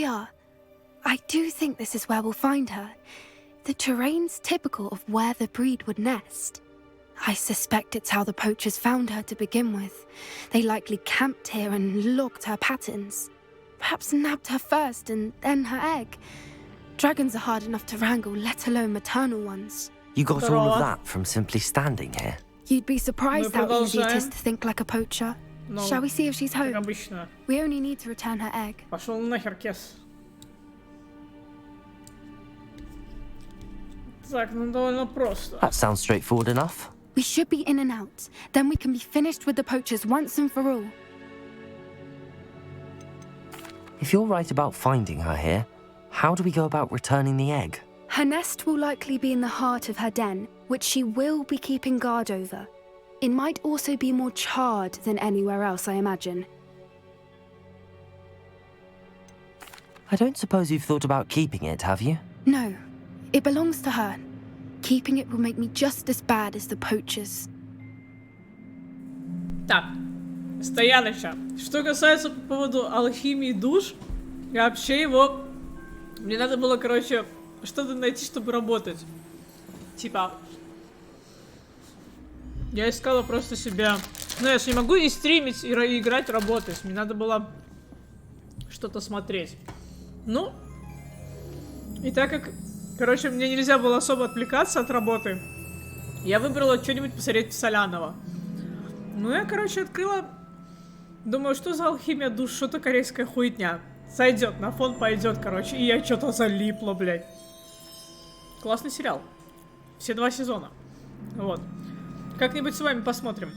are. I do think this is where we'll find her. The terrain's typical of where the breed would nest. I suspect it's how the poachers found her to begin with. They likely camped here and logged her patterns. Perhaps nabbed her first and then her egg. Dragons are hard enough to wrangle, let alone maternal ones. You got all of that from simply standing here? You'd be surprised how easy it is to think like a poacher. Shall we see if she's home? We only need to return her egg. Пошел нахер, Кес. Так, ну довольно просто. That sounds straightforward enough. We should be in and out. Then we can be finished with the poachers once and for all. If you're right about finding her here, how do we go about returning the egg? Her nest will likely be in the heart of her den, which she will be keeping guard over. It might also be more charred than anywhere else, I imagine. I don't suppose you've thought about keeping it, have you? No, it belongs to her. Keeping it will make me just as bad as the poachers. Так, стояночка. Что касается по поводу алхимии душ, я вообще его... Мне надо было, короче, что-то найти, чтобы работать. Типа... Я искала просто себя... Ну, я же не могу и стримить, и играть, работать. Мне надо было что-то смотреть. Ну... И так как... Короче, мне нельзя было особо отвлекаться от работы, я выбрала что-нибудь посмотреть Солянова. Ну, я, короче, открыла... Думаю, что за алхимия душ, что-то корейская хуйня. Сойдет, на фон пойдет, короче. И я что-то залипла, блядь. Классный сериал. Все 2 сезона. Вот. Как-нибудь с вами посмотрим.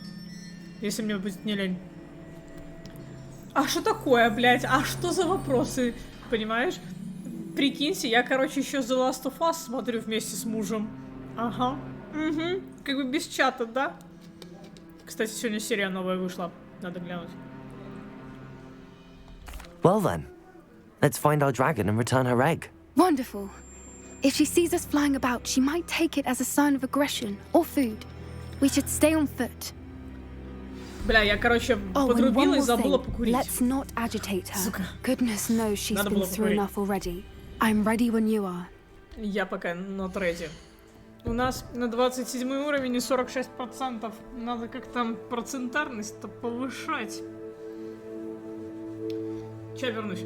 Если мне будет не лень. А что такое, блядь? А что за вопросы? Понимаешь? Прикиньте, я, короче, еще The Last of Us смотрю вместе с мужем. Ага. Угу. Как бы без чата, да? Кстати, сегодня серия новая вышла. Надо глянуть. Well then, let's find our dragon and return her egg. Wonderful. If she sees us flying about, she might take it as a sign of aggression or food. We should stay on foot. Бля, я, короче, подрубила и забыла покурить. Let's not agitate her. Сука. Goodness knows she's been through enough already. I'm ready when you are. Я пока not ready. У нас на 27 уровень и 46%. Надо как-то процентарность-то повышать. Сейчас вернусь.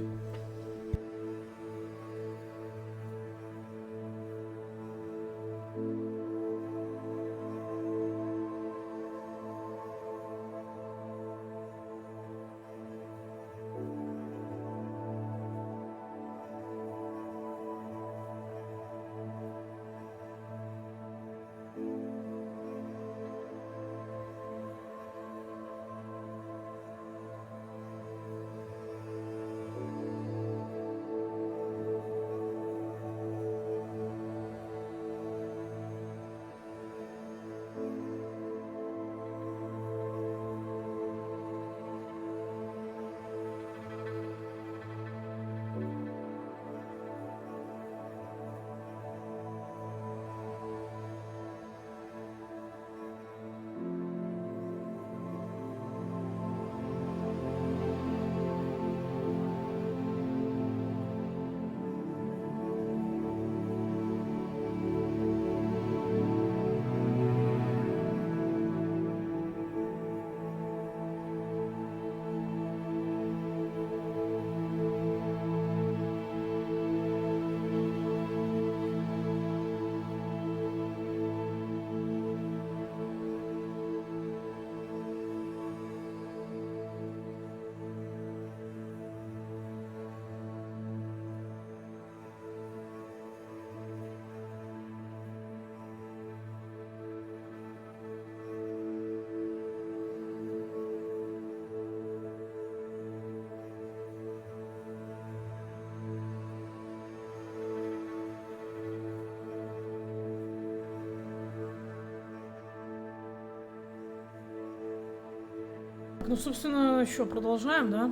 Ну, собственно, еще продолжаем, да?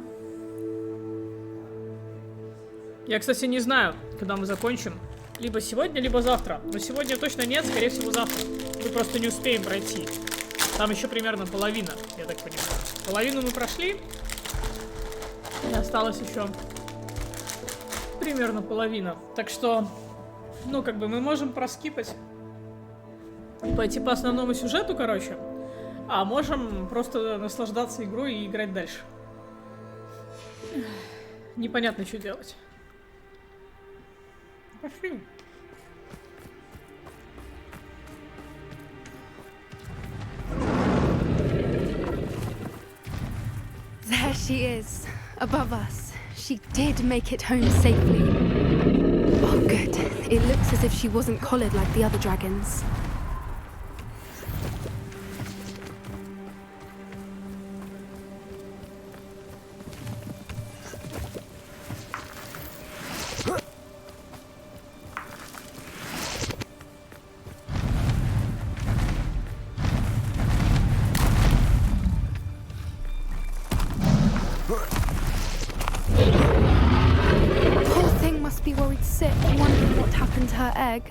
Я, кстати, не знаю, когда мы закончим. Либо сегодня, либо завтра. Но сегодня точно нет, скорее всего, завтра. Мы просто не успеем пройти. Там еще примерно половина, я так понимаю. Половину мы прошли. И осталось еще примерно половина. Так что, ну, как бы мы можем проскипать и пойти по основному сюжету, короче. А можем просто наслаждаться игрой и играть дальше. Непонятно, что делать. Пошли. There she is, above us. She did make it home safely. Oh, good. It looks as if she wasn't collared like the other dragons. Poor thing must be worried sick, wondering what happened to her egg.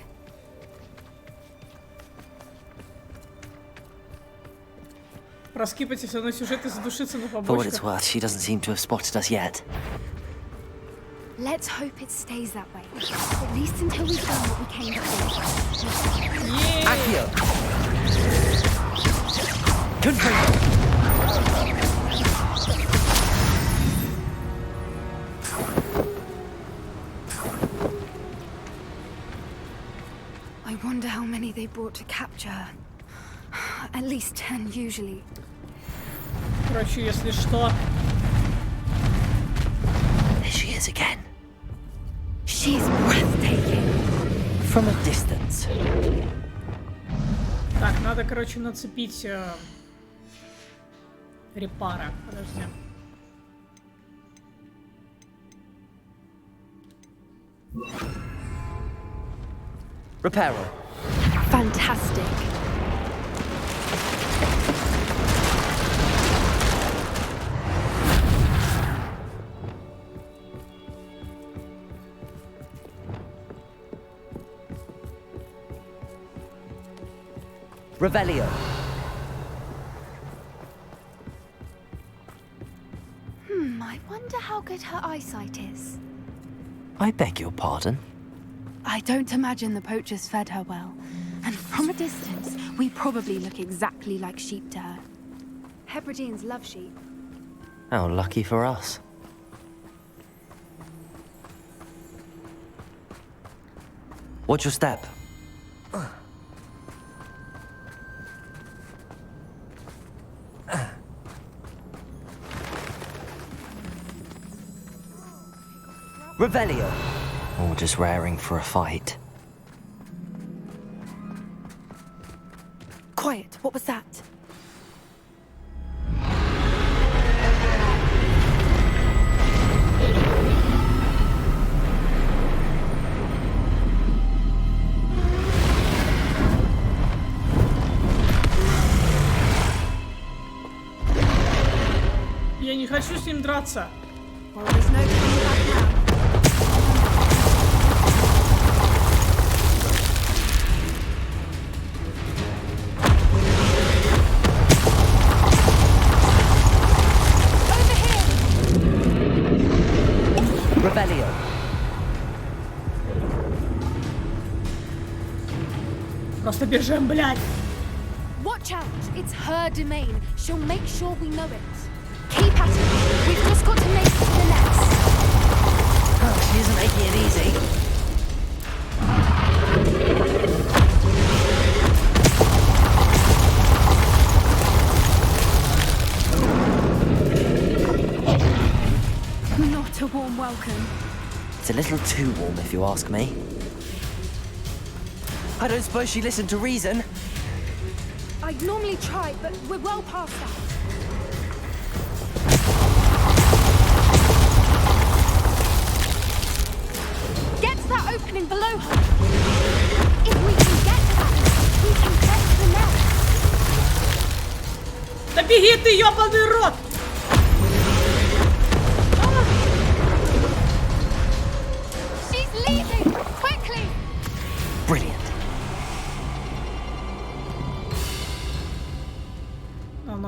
Проскипать все равно сюжет и задушиться на For what it's побочках. worth, she doesn't seem to have spotted us yet. Let's hope it stays that way. At least until we've done what we came to do. Accio! Confringo! I wonder how many they brought to capture her. At least 10 usually. Короче, если что. There she is again. She's breathtaking. From a distance. Так, надо, короче, нацепить репара. Подожди. Reparo. Fantastic. Revelio. I wonder how good her eyesight is. I beg your pardon. I don't imagine the poachers fed her well. And from a distance, we probably look exactly like sheep to her. Hebrideans love sheep. How lucky for us. Watch your step. Revelio. Or just raring for a fight. Quiet, what was that? Я не хочу с ним драться. Well, there's no coming back now. Revelio. Просто бежим, блядь. Watch out! It's her domain. She'll make sure we know it. Keep at it. We've just got to make it to the nest. Oh, she isn't making it easy. Not a warm welcome. It's a little too warm, if you ask me. I don't suppose she listened to reason. I'd normally try, but we're well past that. Get to that opening below her. If we can get to that, we can get to the nest. Да беги ты, ёбаный рот! She's leaving! Quickly! Brilliant. Ну,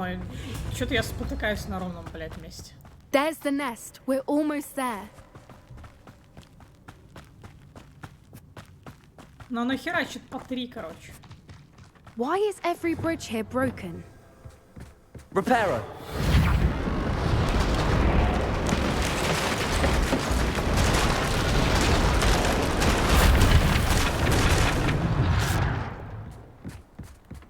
что-то я спотыкаюсь на ровном, блядь, месте. There's the nest. We're almost there. Но она херачит по 3, короче. Why is every bridge here broken? Repairer!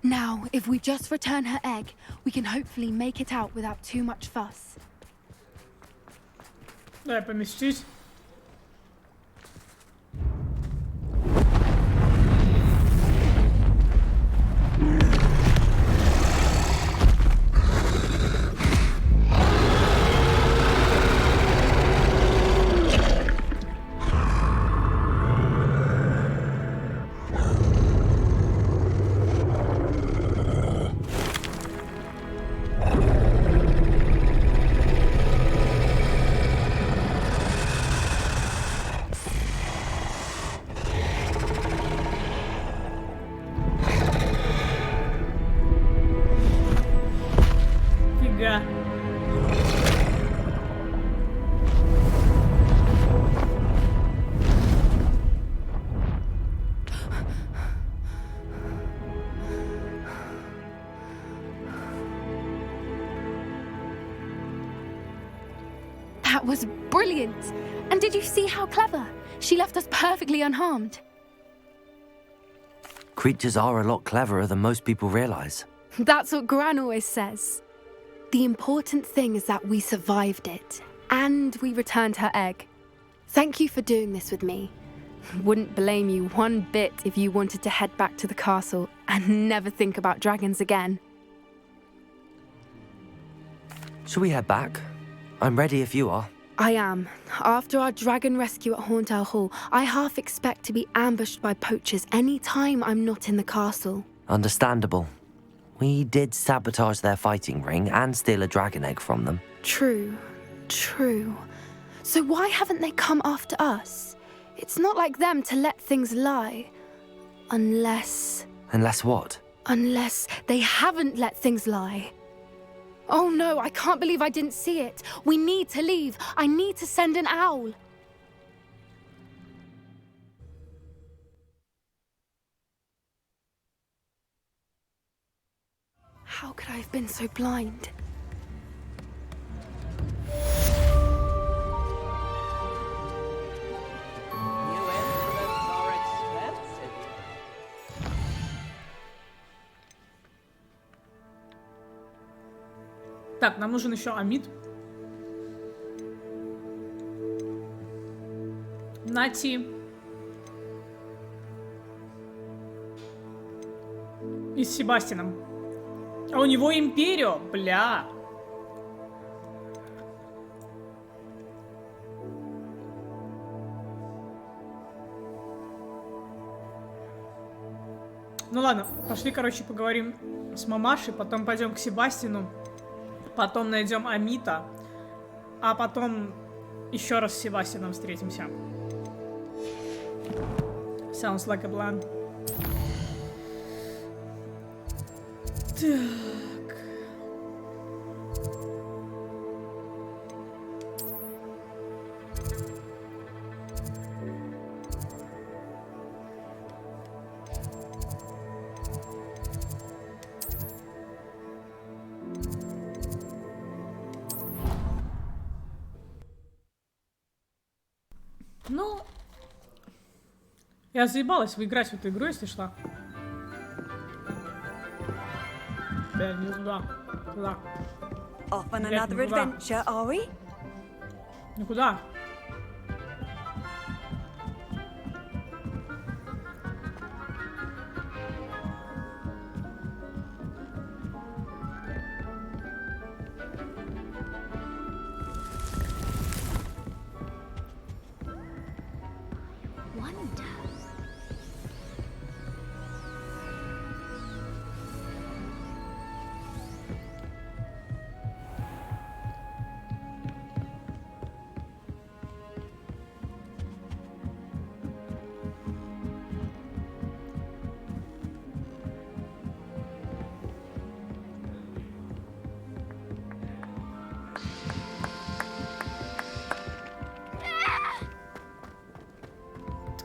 Now, if we just return her egg, we can hopefully make it out without too much fuss. Дай поместись. Фига. That was brilliant! And did you see how clever? She left us perfectly unharmed. Creatures are a lot cleverer than most people realize. That's what Gran always says. The important thing is that we survived it, and we returned her egg. Thank you for doing this with me. Wouldn't blame you one bit if you wanted to head back to the castle and never think about dragons again. Shall we head back? I'm ready if you are. I am. After our dragon rescue at Hauntow Hall, I half expect to be ambushed by poachers any time I'm not in the castle. Understandable. We did sabotage their fighting ring and steal a dragon egg from them. True. So why haven't they come after us? It's not like them to let things lie. Unless What? Unless they haven't let things lie. Oh no, I can't believe I didn't see it. We need to leave. I need to send an owl. How could I have been so blind? New instruments are expensive. Так, нам нужен еще амид. Нати. И с Себастином. А у него Империо, бля. Ну ладно, пошли, короче, поговорим с мамашей, потом пойдем к Себастину, потом найдем Амита, а потом еще раз с Себастином встретимся. Sounds like a plan. Так. Ну, я заебалась выиграть в эту игру, если что. Да, не туда. Туда. Off on Yeah, another move on. adventure, are we? Ну куда? Wonder.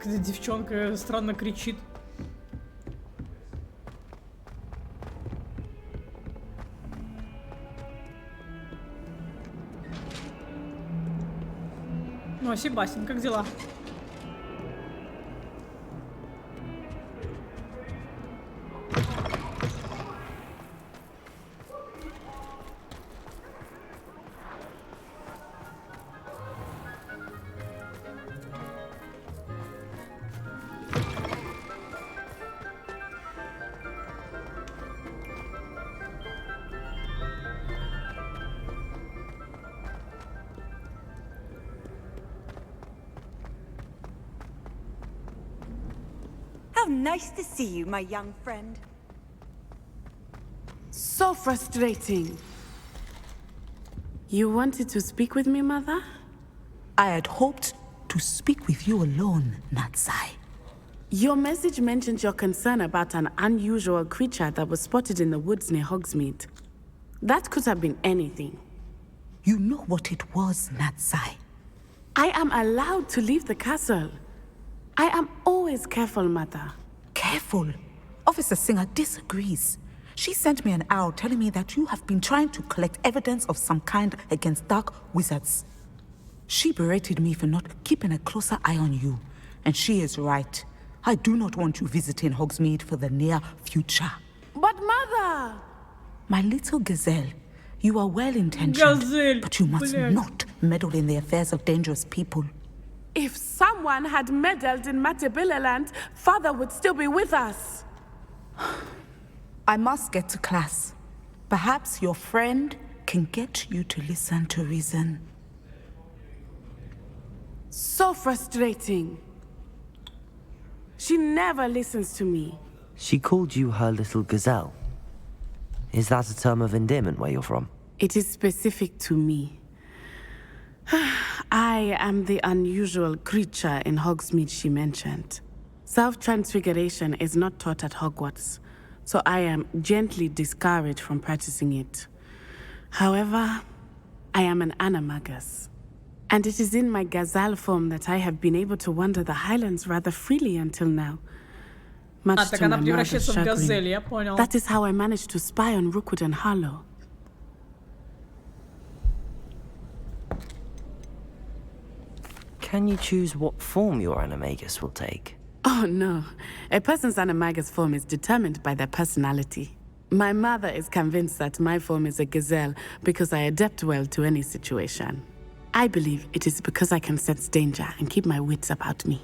эта девчонка странно кричит. Ну, а Себастьян, как дела? How nice to see you, my young friend. So frustrating. You wanted to speak with me, Mother? I had hoped to speak with you alone, Natsai. Your message mentioned your concern about an unusual creature that was spotted in the woods near Hogsmeade. That could have been anything. You know what it was, Natsai. I am allowed to leave the castle. I am always careful, Mother. Careful. Officer Singer disagrees. She sent me an owl telling me that you have been trying to collect evidence of some kind against dark wizards. She berated me for not keeping a closer eye on you. And she is right. I do not want you visiting Hogsmeade for the near future. But Mother! My little gazelle, you are well-intentioned, Gazelle, but you must блядь. not meddle in the affairs of dangerous people. If someone had meddled in Matabeleland, Father would still be with us. I must get to class. Perhaps your friend can get you to listen to reason. So frustrating. She never listens to me. She called you her little gazelle. Is that a term of endearment where you're from? It is specific to me. I am the unusual creature in Hogsmeade she mentioned. Self-transfiguration is not taught at Hogwarts, so I am gently discouraged from practicing it. However, I am an animagus, and it is in my gazelle form that I have been able to wander the Highlands rather freely until now. Much Так to она my mother's превращается в газель, chagrin. я понял. That is how I managed to spy on Rookwood and Harlow. Can you choose what form your animagus will take? Oh no, a person's animagus form is determined by their personality. My mother is convinced that my form is a gazelle because I adapt well to any situation. I believe it is because I can sense danger and keep my wits about me.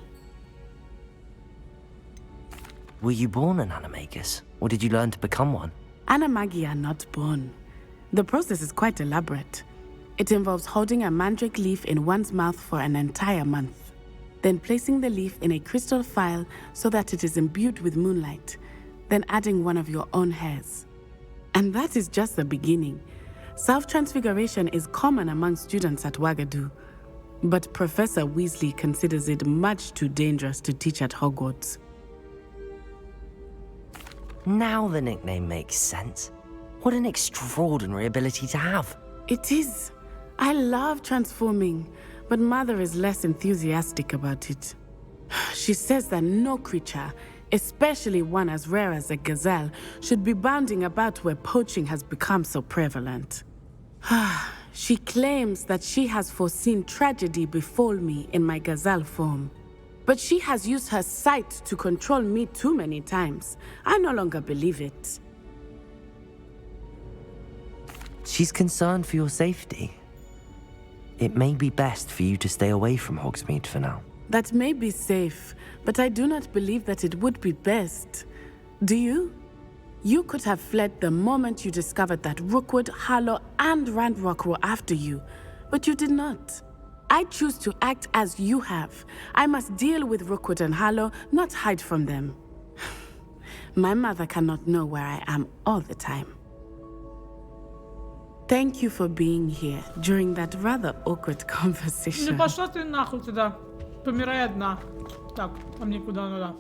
Were you born an animagus, or did you learn to become one? Animagi are not born. The process is quite elaborate. It involves holding a mandrake leaf in one's mouth for an entire month, then placing the leaf in a crystal phial so that it is imbued with moonlight, then adding one of your own hairs. And that is just the beginning. Self-transfiguration is common among students at Wagadu, but Professor Weasley considers it much too dangerous to teach at Hogwarts. Now the nickname makes sense. What an extraordinary ability to have. It is. I love transforming, but Mother is less enthusiastic about it. She says that no creature, especially one as rare as a gazelle, should be bounding about where poaching has become so prevalent. She claims that she has foreseen tragedy befall me in my gazelle form. But she has used her sight to control me too many times. I no longer believe it. She's concerned for your safety. It may be best for you to stay away from Hogsmeade for now. That may be safe, but I do not believe that it would be best. Do you? You could have fled the moment you discovered that Rookwood, Harlow, and Randrock were after you, but you did not. I choose to act as you have. I must deal with Rookwood and Harlow, not hide from them. My mother cannot know where I am all the time. Thank you for being here during that rather awkward Ну conversation. пошла ты нахуй туда. Помирай одна. Так, а мне куда надо?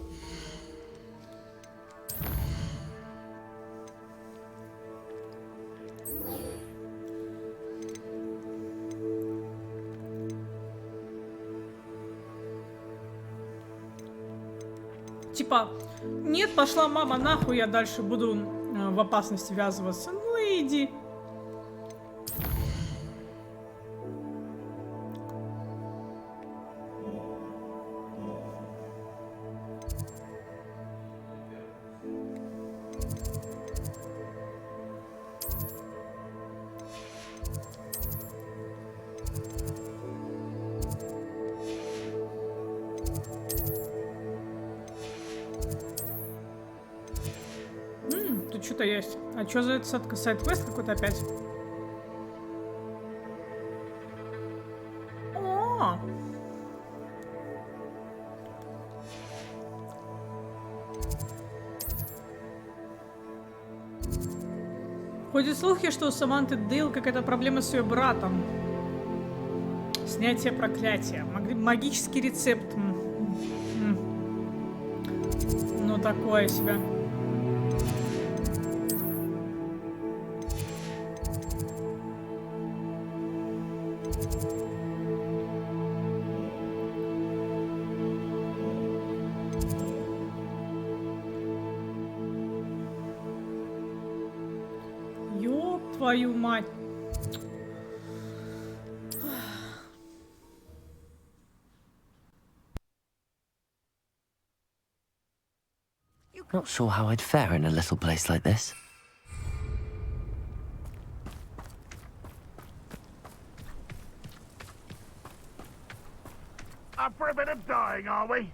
Типа, нет, пошла мама нахуй, я дальше буду в опасности ввязываться. Ну и иди. Тут что-то есть. А что за это садка? Сайд-квест какой-то опять? О! Ходят слухи, что у Саманты Дейл какая-то проблема с ее братом. Снятие проклятия. Магический рецепт. Ну, такое себе. Ёб твою мать. Not sure how I'd fare in a little place like this. Up for a bit of dying, are we?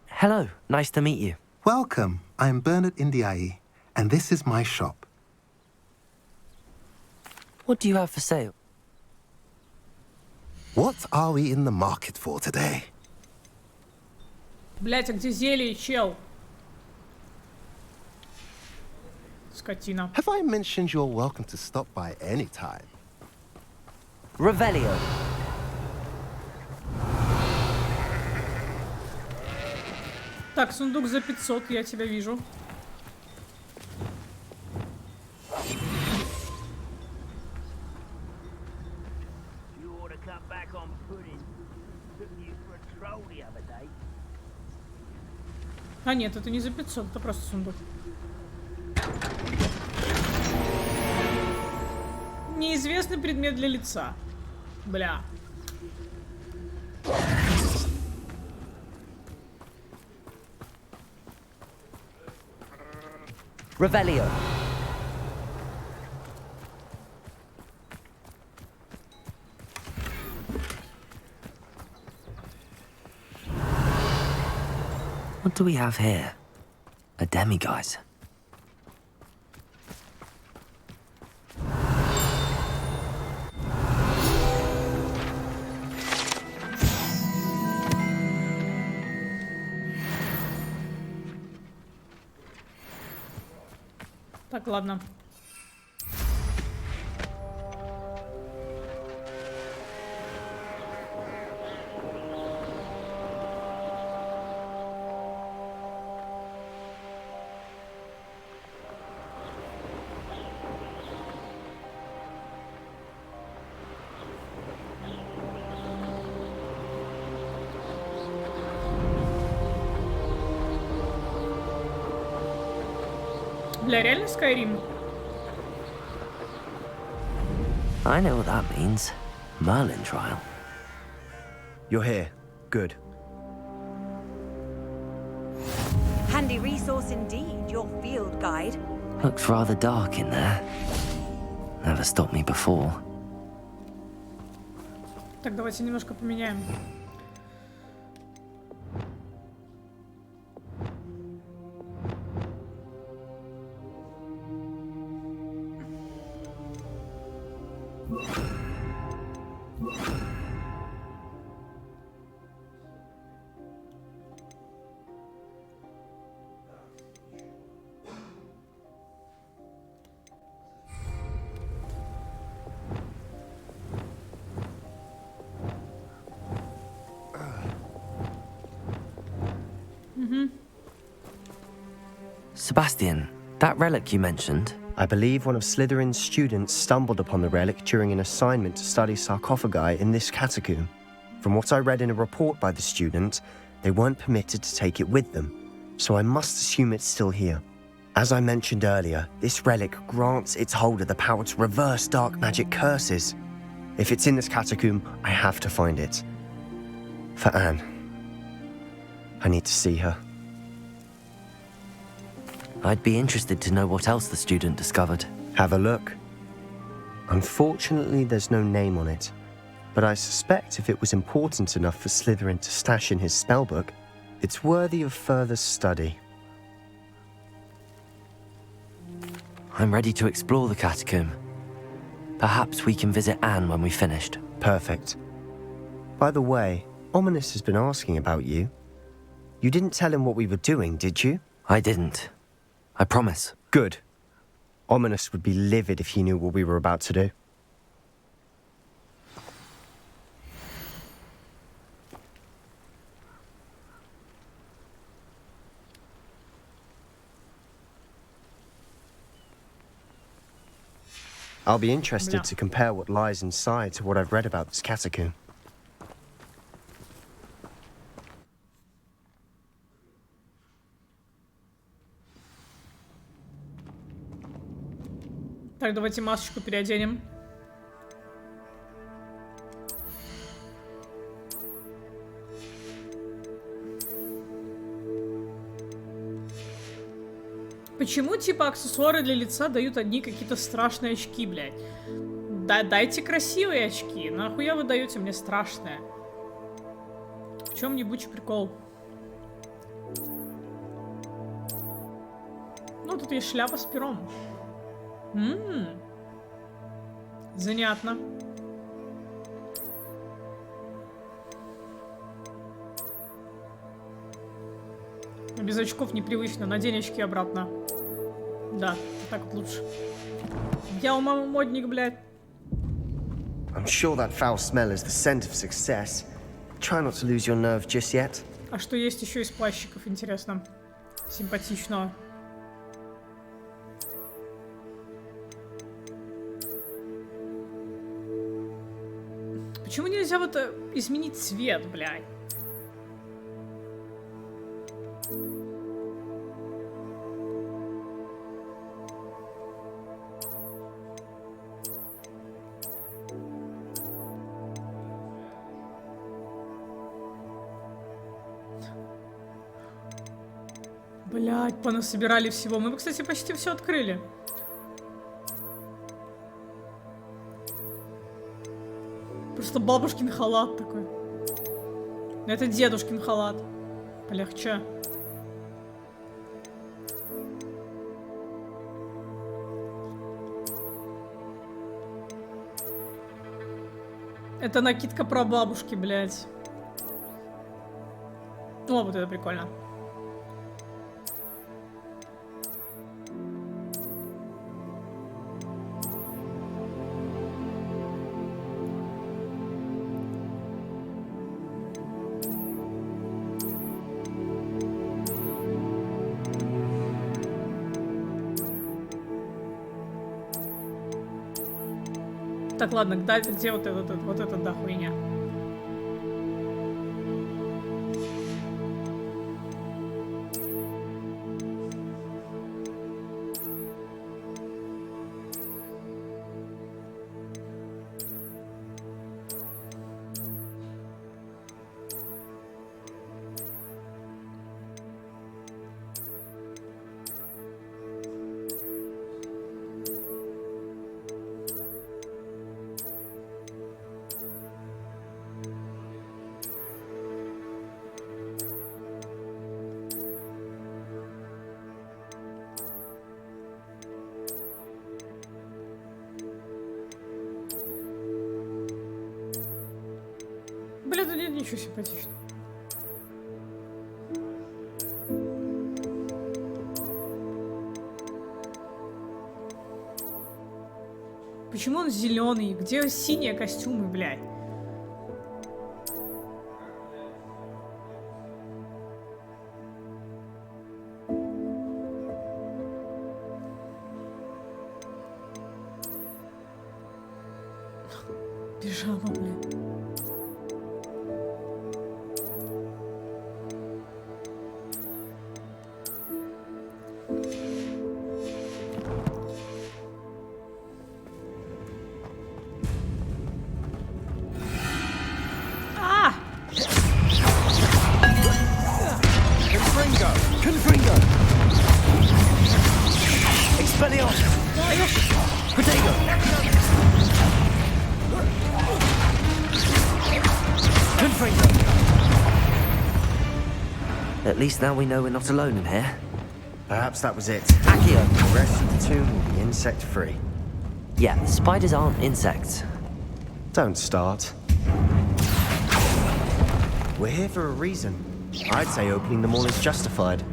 Hello, nice to meet you. Welcome. I'm Bernard Indiai, and this is my shop. What do you have for sale? What are we in the market for today? Блять, а где зелье, чел? Скотина. Have I mentioned you're welcome to stop by any time? Revelio. Так, сундук за 500, я тебя вижу. You ought to cut back on pudding. Took you for a stroll the other day. А нет, это не за 500, это просто сундук. Неизвестный предмет для лица. Бля. Revelio. What do we have here? A demiguise. Так, ладно. Бля, реально Skyrim? I know what that means. Merlin trial. You're here. Good. Handy resource indeed, your field guide. Looks rather dark in there. Never stopped me before. Так, давайте немножко поменяем. Sebastian, that relic you mentioned, I believe one of Slytherin's students stumbled upon the relic during an assignment to study sarcophagi in this catacomb. From what I read in a report by the student, they weren't permitted to take it with them, so I must assume it's still here. As I mentioned earlier, this relic grants its holder the power to reverse dark magic curses. If it's in this catacomb, I have to find it. For Anne. I need to see her. I'd be interested to know what else the student discovered. Have a look. Unfortunately, there's no name on it, but I suspect if it was important enough for Slytherin to stash in his spellbook, it's worthy of further study. I'm ready to explore the catacomb. Perhaps we can visit Anne when we've finished. Perfect. By the way, Ominous has been asking about you. You didn't tell him what we were doing, did you? I didn't. I promise. Good. Ominous would be livid if he knew what we were about to do. I'll be interested to compare what lies inside to what I've read about this catacomb. Так, давайте масочку переоденем. Почему, типа, аксессуары для лица дают одни какие-то страшные очки, блядь? Да, дайте красивые очки. Нахуя вы даете мне страшное? В чем ебучий прикол? Ну, тут есть шляпа с пером. Занятно. Без очков непривычно. Надень очки обратно. Да, так вот лучше. Я у мамы модник, блядь. I'm sure that foul smell is the scent of success. Try not to lose your nerve just yet. А что есть еще из плащиков, интересно? Симпатичного. Почему нельзя вот изменить цвет, блядь? Блядь, понасобирали всего. Мы, кстати, почти все открыли. Просто бабушкин халат такой. Это дедушкин халат. Полегче. Это накидка про бабушки, блядь. О, вот это прикольно. Так, ладно, где вот этот, да, хуйня? Бля, тут нет ничего симпатичного. Почему он зеленый? Где синие костюмы, блядь? Пижама, блядь. At least now we know we're not alone in here. Perhaps that was it. Accio! The rest of the tomb will be insect-free. Yeah, spiders aren't insects. Don't start. We're here for a reason. I'd say opening them all is justified.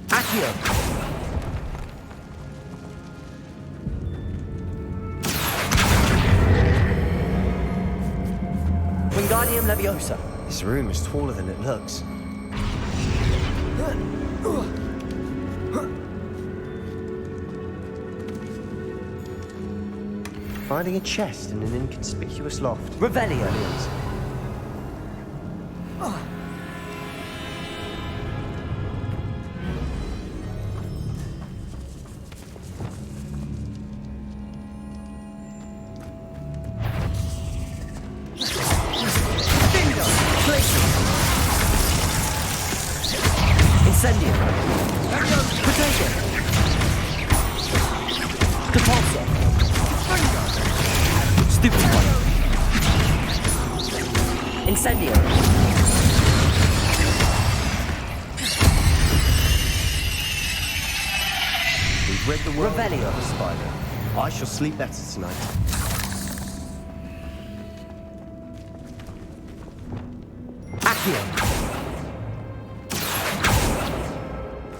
Accio! Wingardium Leviosa. This room is taller than it looks. Finding a chest in an inconspicuous loft. Revelio. Incendio. Potato. Depulso. Stupid one. Incendio. We've read the world Revelio. of the spider. I shall sleep better tonight. Accio.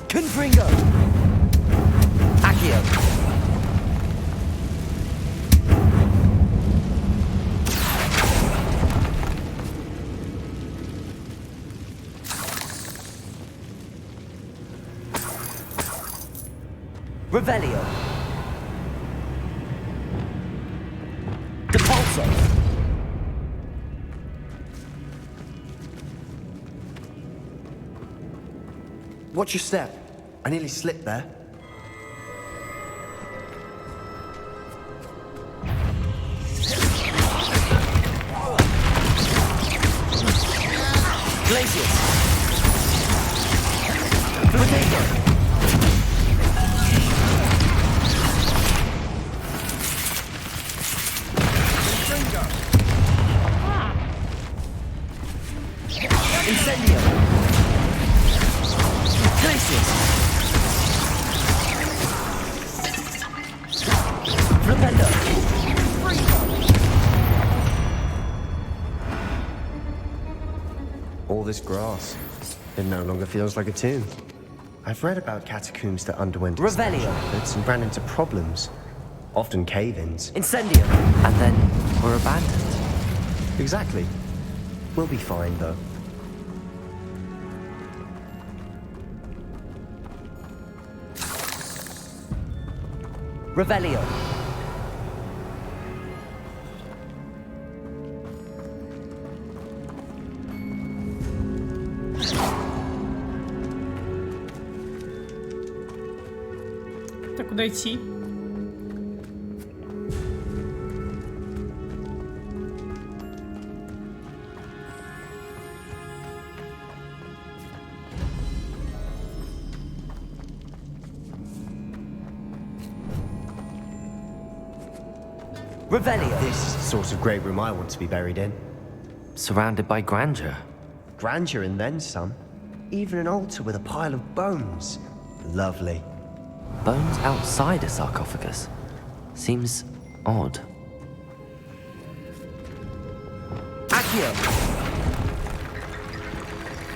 Confringo. Accio. Revelio. Depulso. Watch your step. I nearly slipped there. Glacius. Potato. Incendio. Glacius. Flipendo. All this grass. It no longer feels like a tomb. I've read about catacombs that underwent Revelio. efforts and ran into problems. Often cave-ins. Incendio. And then we're abandoned. Exactly. We'll be fine, though. Revelio. Так, куда идти? Revelio. This is the sort of great room I want to be buried in. Surrounded by grandeur. Grandeur and then some. Even an altar with a pile of bones. Lovely. Bones outside a sarcophagus. Seems odd. Accio.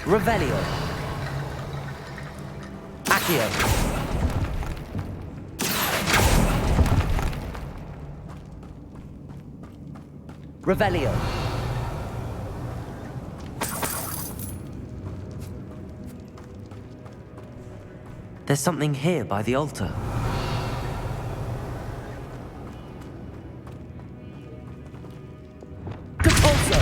Revelio. Accio. Revelio. There's something here by the altar. Depulso.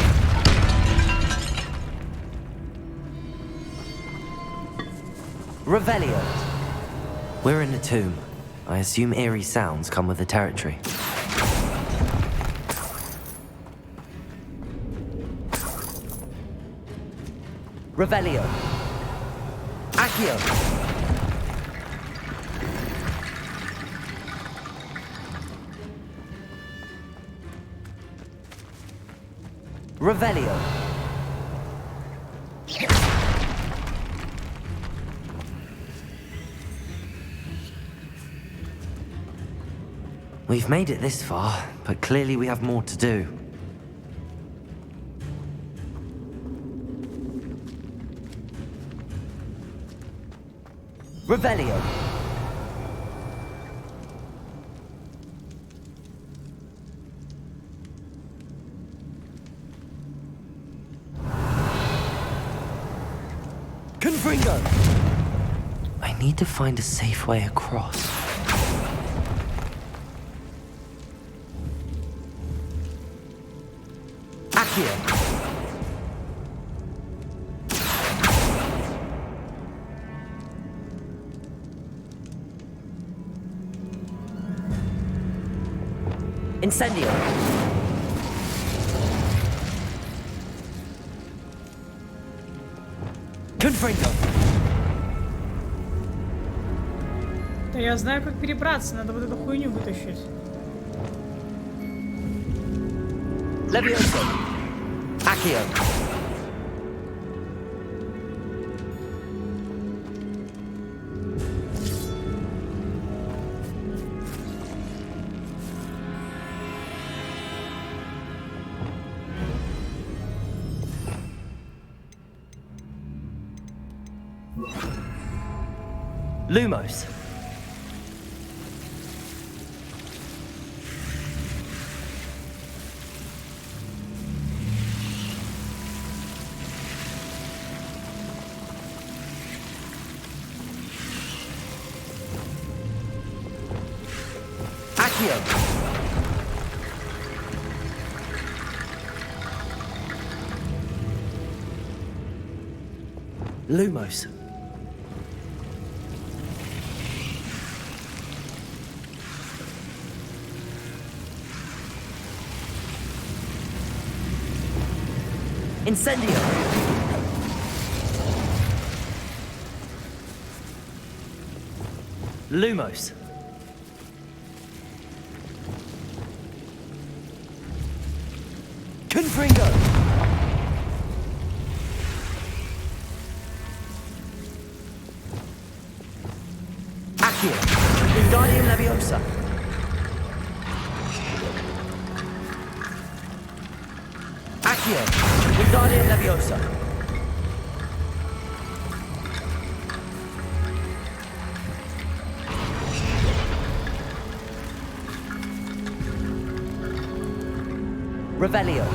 Revelio. We're in a tomb. I assume eerie sounds come with the territory. Revelio. Accio. Revelio. We've made it this far, but clearly we have more to do. Revelio. Confringo. I need to find a safe way across. Accio. Incendio. Confringo. Да я знаю, как перебраться, надо вот эту хуйню вытащить. Levioso. Accio. Lumos. Accio. Lumos. Incendio. Lumos. Confringo. Accio. Wingardium Leviosa. Accio. Wingardium Leviosa. Revelio.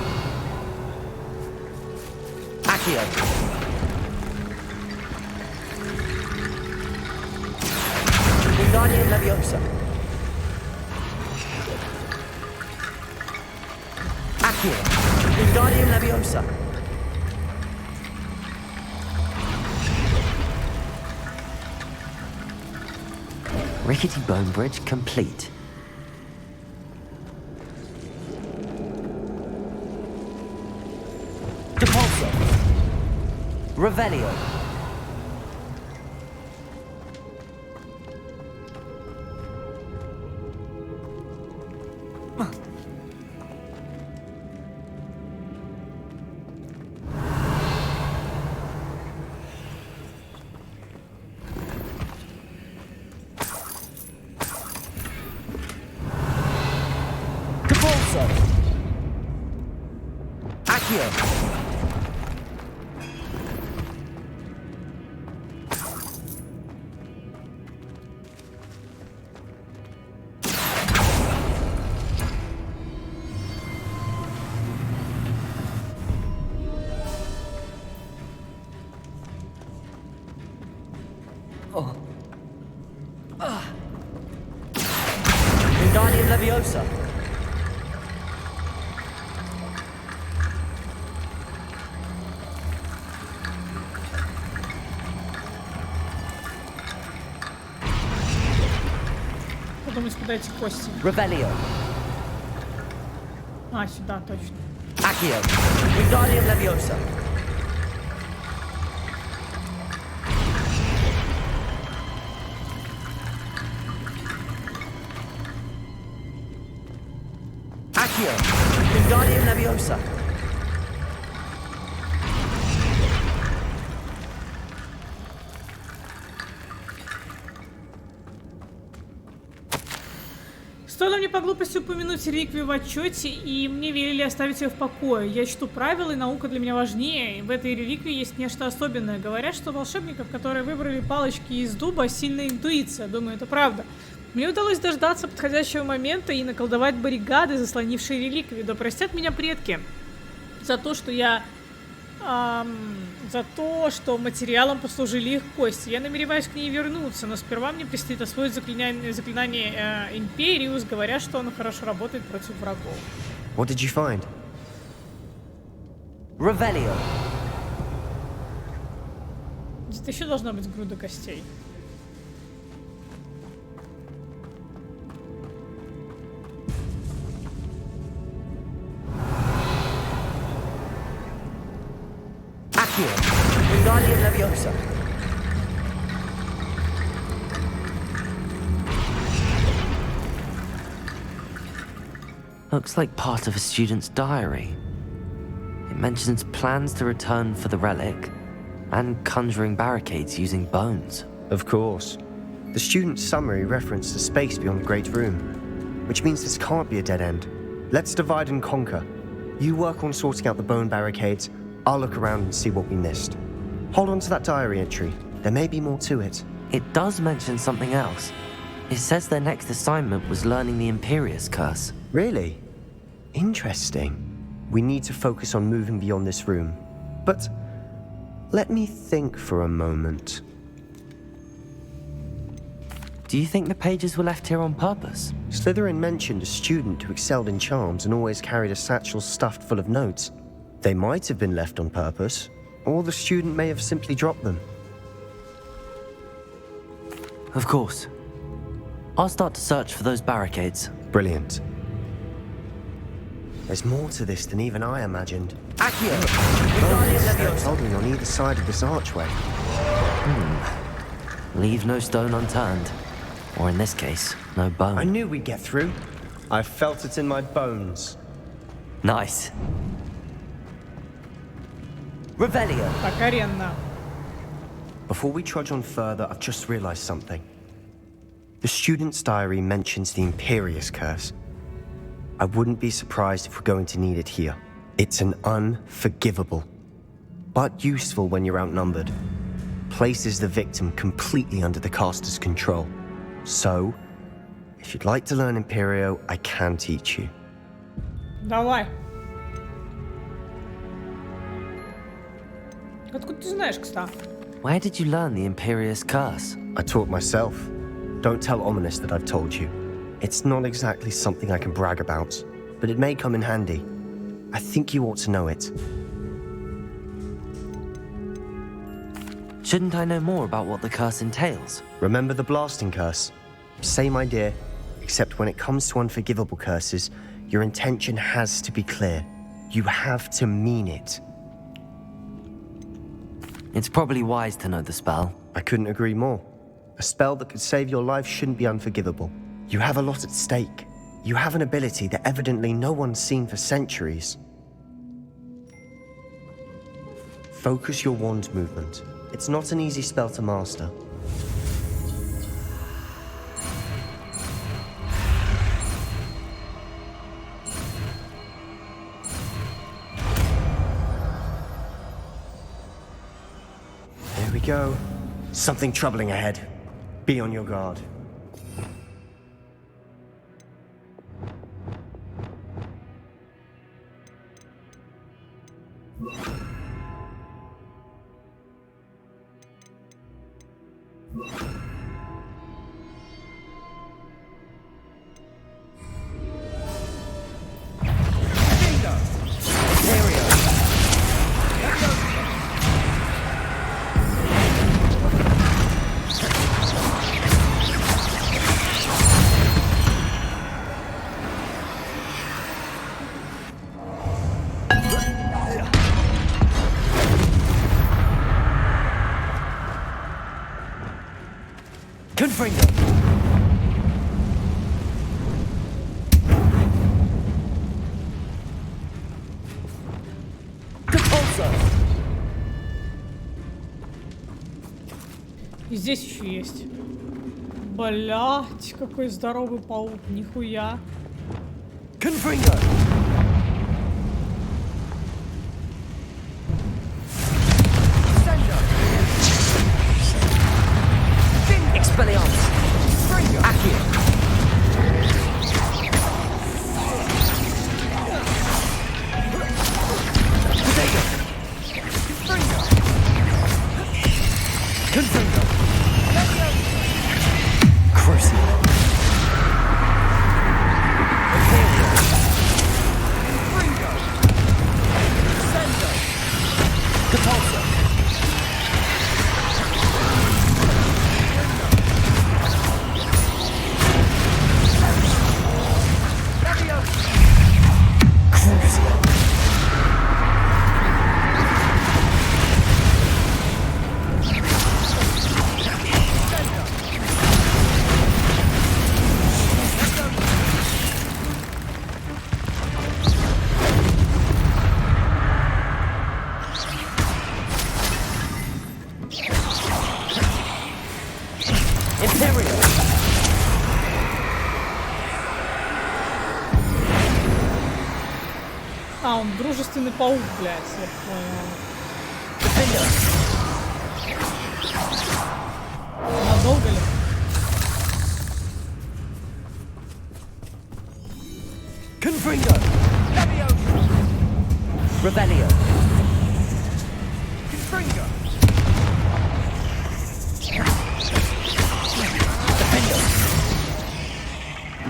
Accio. Wingardium Leviosa. Accio. Wingardium Leviosa. Rickety Bone Bridge complete. Depulso. Revelio. Depulso. Accio. Wingardium Leviosa. Потом куда эти кости? Revelio. А, сюда, точно. Accio. Wingardium Leviosa. Accio. Wingardium Leviosa. Стоило мне по глупости упомянуть реликвию в отчете, и мне велели оставить ее в покое. Я чту правила, и наука для меня важнее. И в этой реликвии есть нечто особенное. Говорят, что у волшебников, которые выбрали палочки из дуба, сильная интуиция. Думаю, это правда. Мне удалось дождаться подходящего момента и наколдовать баррикады, заслонившие реликвию. Да простят меня предки за то, что материалом послужили их кости. Я намереваюсь к ней вернуться, но сперва мне предстоит освоить заклинание Империус, говорят, что оно хорошо работает против врагов. What did you find? Revelio. Где-то еще должна быть груда костей. Wingardium Leviosa. Looks like part of a student's diary. It mentions plans to return for the relic and conjuring barricades using bones. Of course. The student's summary referenced the space beyond the Great Room, which means this can't be a dead end. Let's divide and conquer. You work on sorting out the bone barricades. I'll look around and see what we missed. Hold on to that diary entry. There may be more to it. It does mention something else. It says their next assignment was learning the Imperius Curse. Really? Interesting. We need to focus on moving beyond this room. But let me think for a moment. Do you think the pages were left here on purpose? Slytherin mentioned a student who excelled in charms and always carried a satchel stuffed full of notes. They might have been left on purpose, or the student may have simply dropped them. Of course. I'll start to search for those barricades. Brilliant. There's more to this than even I imagined. Accio! Steps holding on either side of this archway. Leave no stone unturned. Or in this case, no bone. I knew we'd get through. I felt it in my bones. Nice. Revelio. Покоренно. Before we trudge on further, I've just realized something. The student's diary mentions the Imperius Curse. I wouldn't be surprised if we're going to need it here. It's an unforgivable, but useful when you're outnumbered. Places the victim completely under the caster's control. So, if you'd like to learn Imperio, I can teach you. Давай. Откуда ты знаешь, кстати? Where did you learn the Imperius Curse? I taught myself. Don't tell Ominous that I've told you. It's not exactly something I can brag about, but it may come in handy. I think you ought to know it. Shouldn't I know more about what the curse entails? Remember the blasting curse? Same idea, except when it comes to unforgivable curses, your intention has to be clear. You have to mean it. It's probably wise to know the spell. I couldn't agree more. A spell that could save your life shouldn't be unforgivable. You have a lot at stake. You have an ability that evidently no one's seen for centuries. Focus your wand movement. It's not an easy spell to master. There we go. Something troubling ahead. Be on your guard. Confringo! И здесь еще есть. Блять, какой здоровый паук, нихуя. Confringo! Expelliarmus! Accio! Confringo! Crucio! Capulso! А, он дружественный паук, блядь, я понял. Надолго ли? Confringo! Rebellio! Confringo!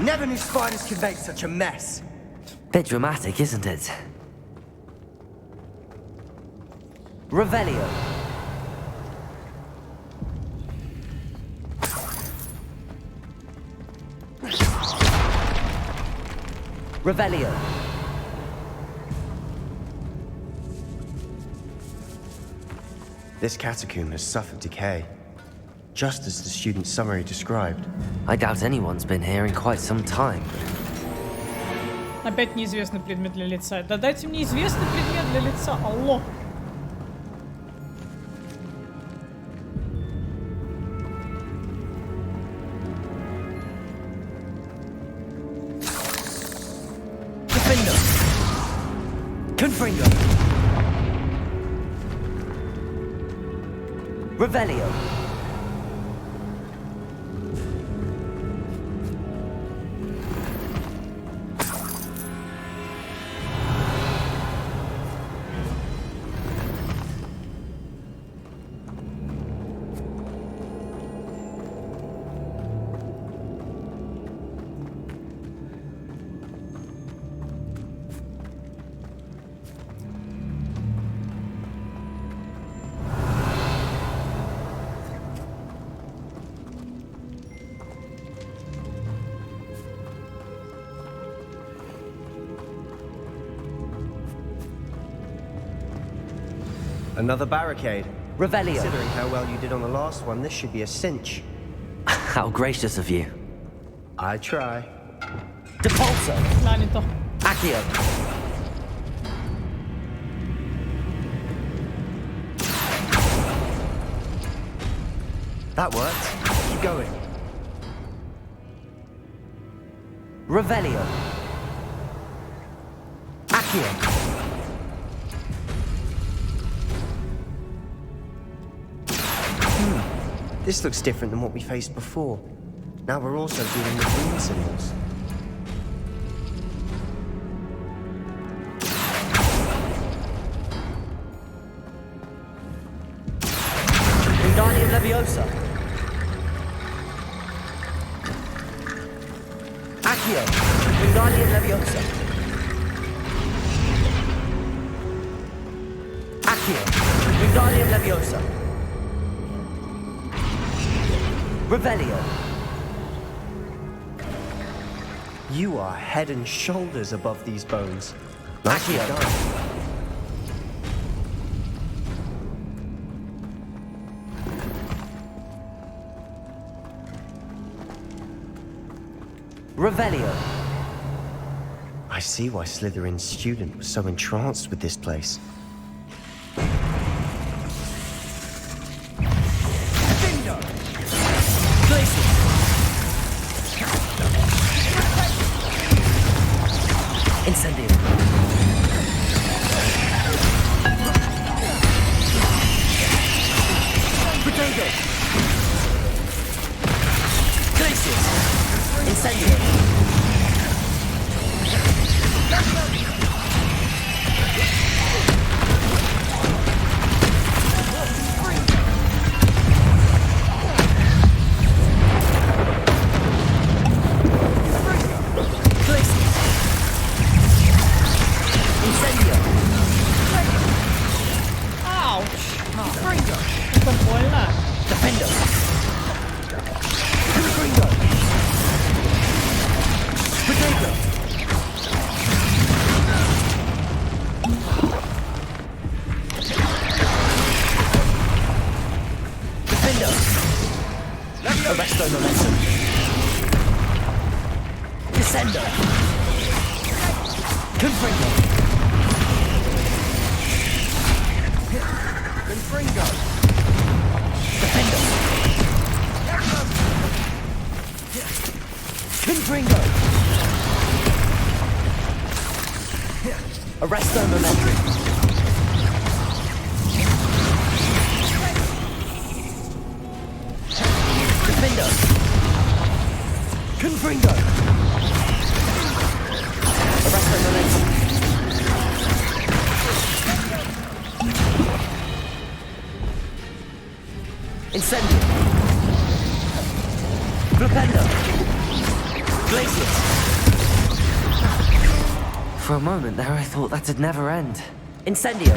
Never knew spiders could make such a mess. Bit dramatic, isn't it? Revelio. Revelio. This catacomb has suffered decay, just as the student's summary described. I doubt anyone's been here in quite some time. Опять неизвестный предмет для лица. Да дайте мне известный предмет для лица, алло. Confringo. Revelio. Another barricade. Revelio. Considering how well you did on the last one, this should be a cinch. How gracious of you. I try. Depulso. Да, не то. Accio. That worked. Keep going. Revelio. Accio. This looks different than what we faced before. Now we're also dealing with wind signals. Wingardium Leviosa. Accio. Wingardium Leviosa. Accio. Wingardium Leviosa. Revelio. You are head and shoulders above these bones. Nicely Accio. done. Revelio. I see why Slytherin's student was so entranced with this place. Glacius. Potato! Glaciers! Incendio! Это больно. Defender! Gringo! Potato! Defender! Arresto momentum! Descender! Confringo! Confringo! Defender! Confringo! Arresto momentum! Defender! Confringo! Arresto momentum! Incendio! Flipendo! Glaciers! For a moment there I thought that'd never end. Incendio!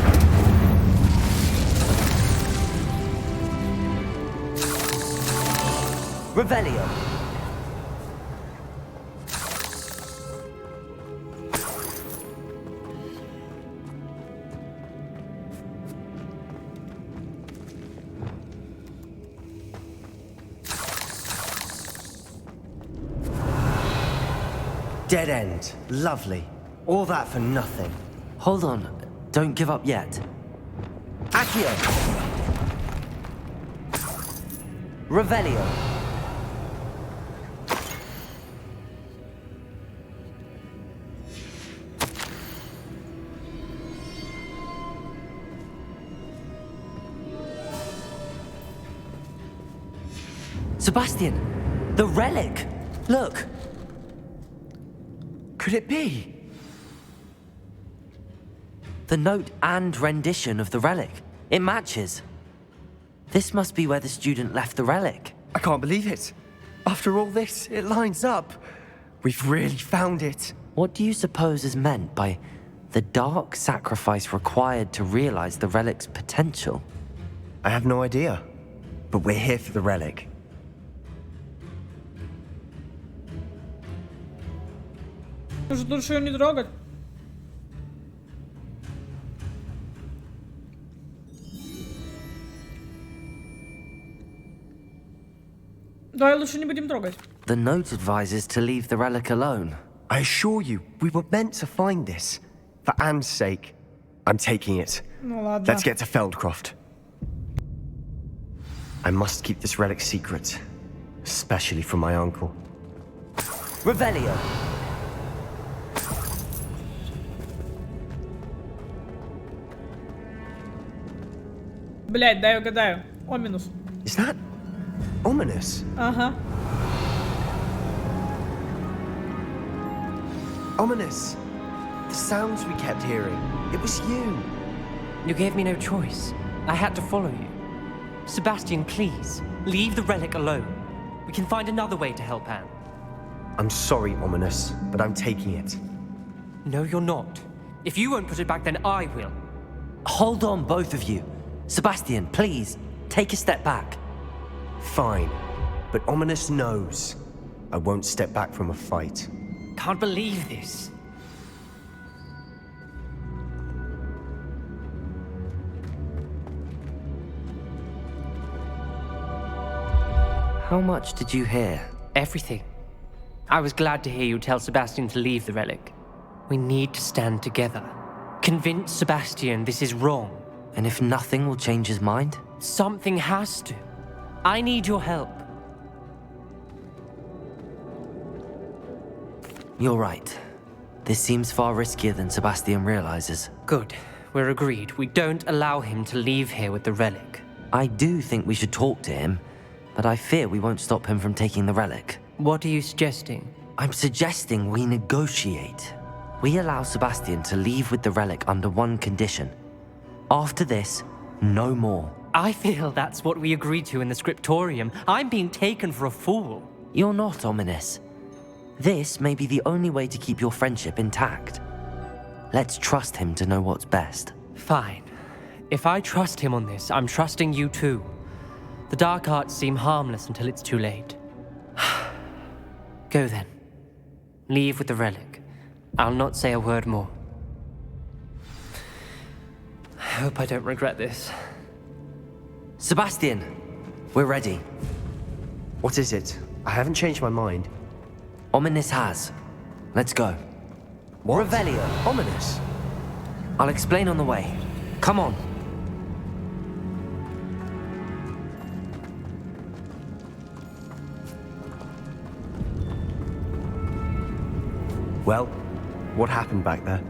Revelio! Dead end. Lovely. All that for nothing. Hold on, don't give up yet. Accio! Revelio! Sebastian! The relic! Look! Could it be? The note and rendition of the relic. It matches. This must be where the student left the relic. I can't believe it. After all this, it lines up. We've really found it. What do you suppose is meant by the dark sacrifice required to realize the relic's potential? I have no idea. But we're here for the relic. Может, лучше ее не трогать? Давай лучше не будем трогать. The note advises to leave the relic alone. I assure you, we were meant to find this. For Anne's sake. I'm taking it. Ну ладно. Let's get to Feldcroft. I must keep this relic secret. Especially from my uncle. Revelio! Блять, дай угадаю. Оминус. Is that ominous? Ага. Ominous. The sounds we kept hearing. It was you. You gave me no choice. I had to follow you. Sebastian, please, leave the relic alone. We can find another way to help Anne. I'm sorry, Ominous, but I'm taking it. No, you're not. If you won't put it back, then I will. Hold on, both of you. Sebastian, please, take a step back. Fine, but Ominous knows I won't step back from a fight. Can't believe this. How much did you hear? Everything. I was glad to hear you tell Sebastian to leave the relic. We need to stand together. Convince Sebastian this is wrong. And if nothing will change his mind? Something has to. I need your help. You're right. This seems far riskier than Sebastian realizes. Good. We're agreed. We don't allow him to leave here with the relic. I do think we should talk to him, but I fear we won't stop him from taking the relic. What are you suggesting? I'm suggesting we negotiate. We allow Sebastian to leave with the relic under one condition. After this, no more. I feel that's what we agreed to in the scriptorium. I'm being taken for a fool. You're not, Ominous. This may be the only way to keep your friendship intact. Let's trust him to know what's best. Fine. If I trust him on this, I'm trusting you too. The dark arts seem harmless until it's too late. Go then. Leave with the relic. I'll not say a word more. I hope I don't regret this. Sebastian, we're ready. What is it? I haven't changed my mind. Ominous has. Let's go. What? Revelio. Ominous? I'll explain on the way. Come on. Well, what happened back there?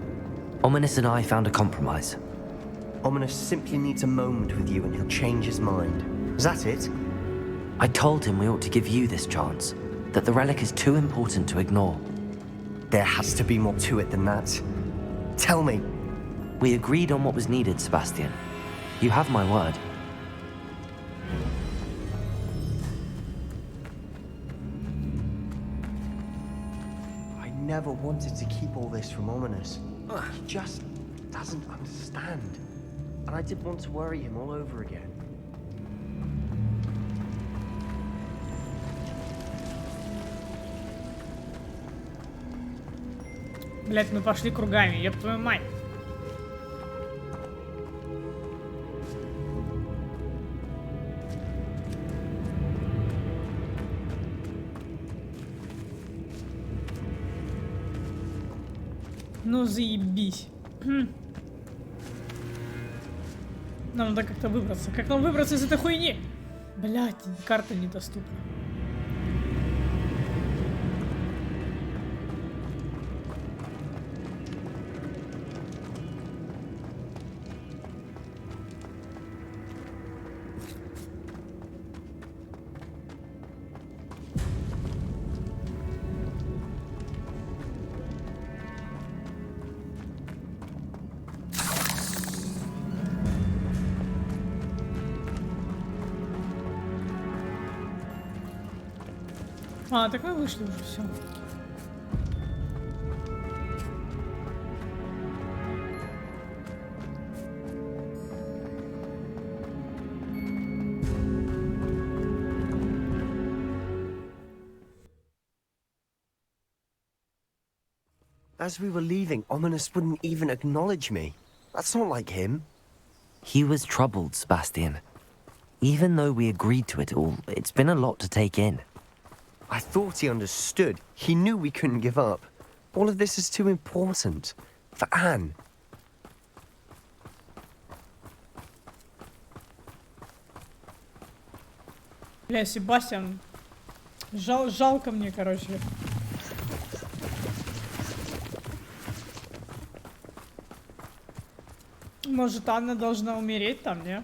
Ominous and I found a compromise. Ominous simply needs a moment with you and he'll change his mind. Is that it? I told him we ought to give you this chance, that the relic is too important to ignore. There has to be more to it than that. Tell me. We agreed on what was needed, Sebastian. You have my word. I never wanted to keep all this from Ominous. He just doesn't understand. And I didn't want to worry him all over again. Блять, мы пошли кругами, ёб твою мать. Ну заебись. Нам надо как-то выбраться. Как нам выбраться из этой хуйни? Блять, карта недоступна. А, так мы вышли уже, все. As we were leaving, Ominous wouldn't even acknowledge me. That's not like him. He was troubled, Sebastian. Even though we agreed to it all, it's been a lot to take in. I thought he understood. He knew we couldn't give up. All of this is too important. For Anne. Бля, Себастьян. Жалко мне, короче. Может, Анна должна умереть там, не?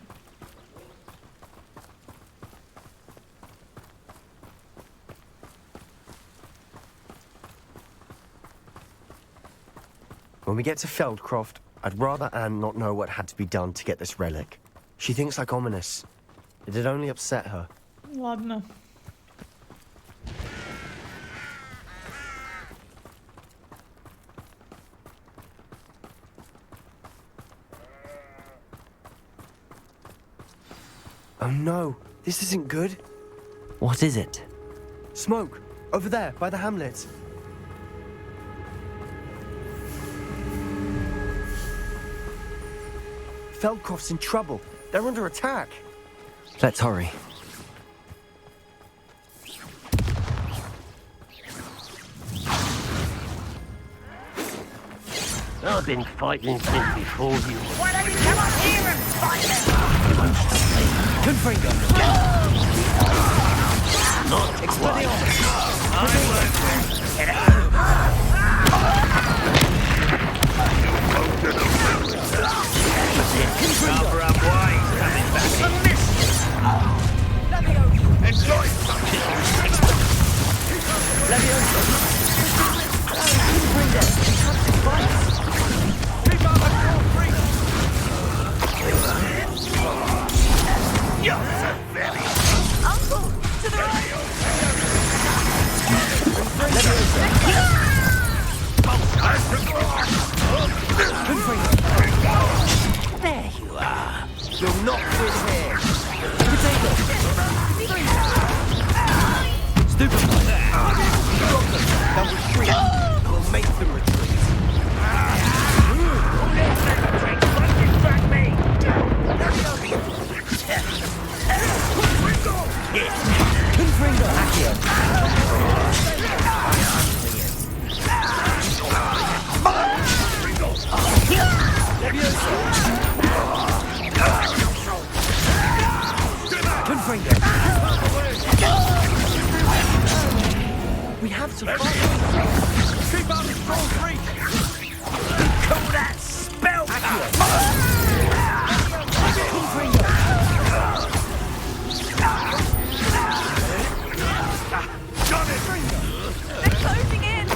When we get to Feldcroft, I'd rather Anne not know what had to be done to get this relic. She thinks like Ominous. It'd only upset her. Ладно. Oh no, this isn't good. What is it? Smoke! Over there, by the hamlet. Feldcroft's in trouble. They're under attack. Let's hurry. I've been fighting since before you. Why don't you come up here and fight it? Confringo! Not Cover up wise coming back. A miss! We have to fight. Keep on strong reach! Call that spell! Got it! They're closing in!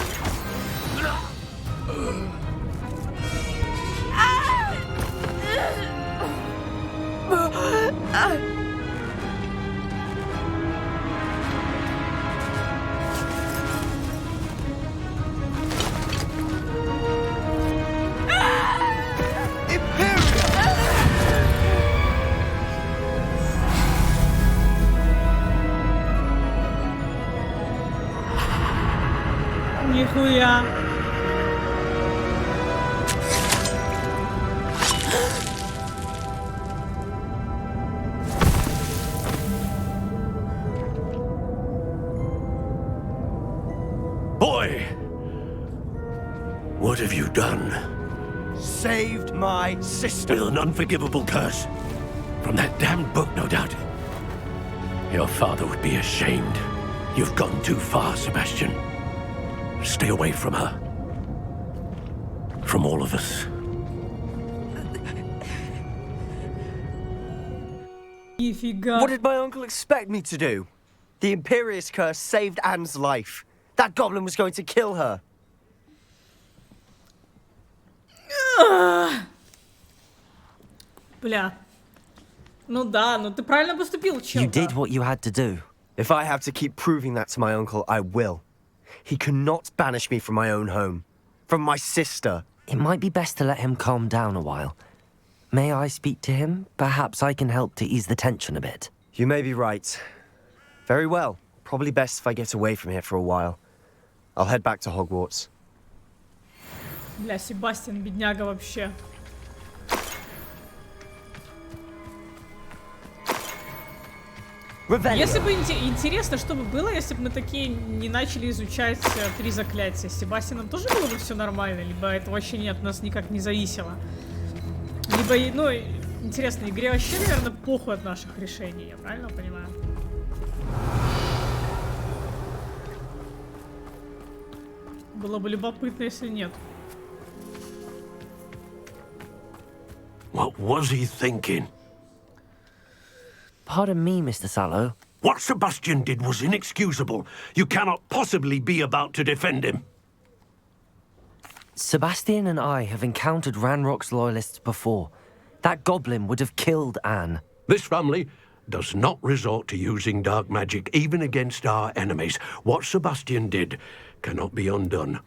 Нихуя. Boy! What have you done? Saved my sister. With an unforgivable curse. From that damned book, no doubt. Your father would be ashamed. You've gone too far, Sebastian. Stay away from her. From all of us. Нифига. What did my uncle expect me to do? The Imperious curse saved Anne's life. That goblin was going to kill her. Бля. Ну да, ну ты правильно поступил, чел. You did what you had to do. If I have to keep proving that to my uncle, I will. He cannot banish me from my own home. From my sister. It might be best to let him calm down a while. May I speak to him? Perhaps I can help to ease the tension a bit. You may be right. Very well. Probably best if I get away from here for a while. I'll head back to Hogwarts. Бля, Себастьян, бедняга вообще. Если бы интересно, что бы было, если бы мы такие не начали изучать 3 заклятия. С Себастьяном тоже было бы все нормально, либо это вообще не от нас никак не зависело. Либо, ну, интересно, игре вообще, наверное, похуй от наших решений, я правильно понимаю? Было бы любопытно, если нет. What was he thinking? Pardon me, Mr. Sallow. What Sebastian did was inexcusable. You cannot possibly be about to defend him. Sebastian and I have encountered Ranrock's loyalists before. That goblin would have killed Anne. This family does not resort to using dark magic even against our enemies. What Sebastian did cannot be undone.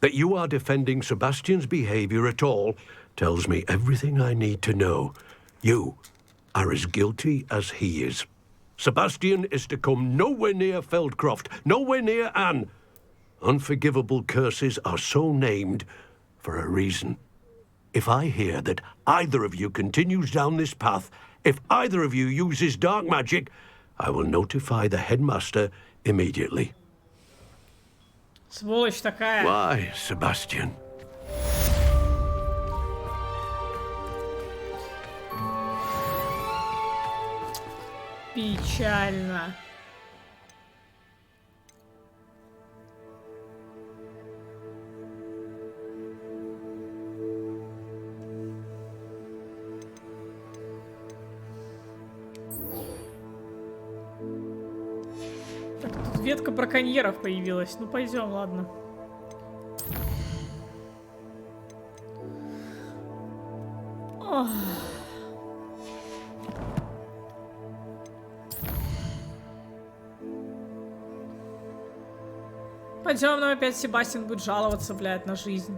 That you are defending Sebastian's behavior at all tells me everything I need to know. You are as guilty as he is. Sebastian is to come nowhere near Feldcroft, nowhere near Anne. Unforgivable curses are so named for a reason. If I hear that either of you continues down this path, if either of you uses dark magic, I will notify the headmaster immediately. Сволочь такая. Why, Sebastian? Печально. Так, тут ветка браконьеров появилась. Ну пойдем, ладно. Ох. Пойдем, нам опять Себастьян будет жаловаться, блядь, на жизнь.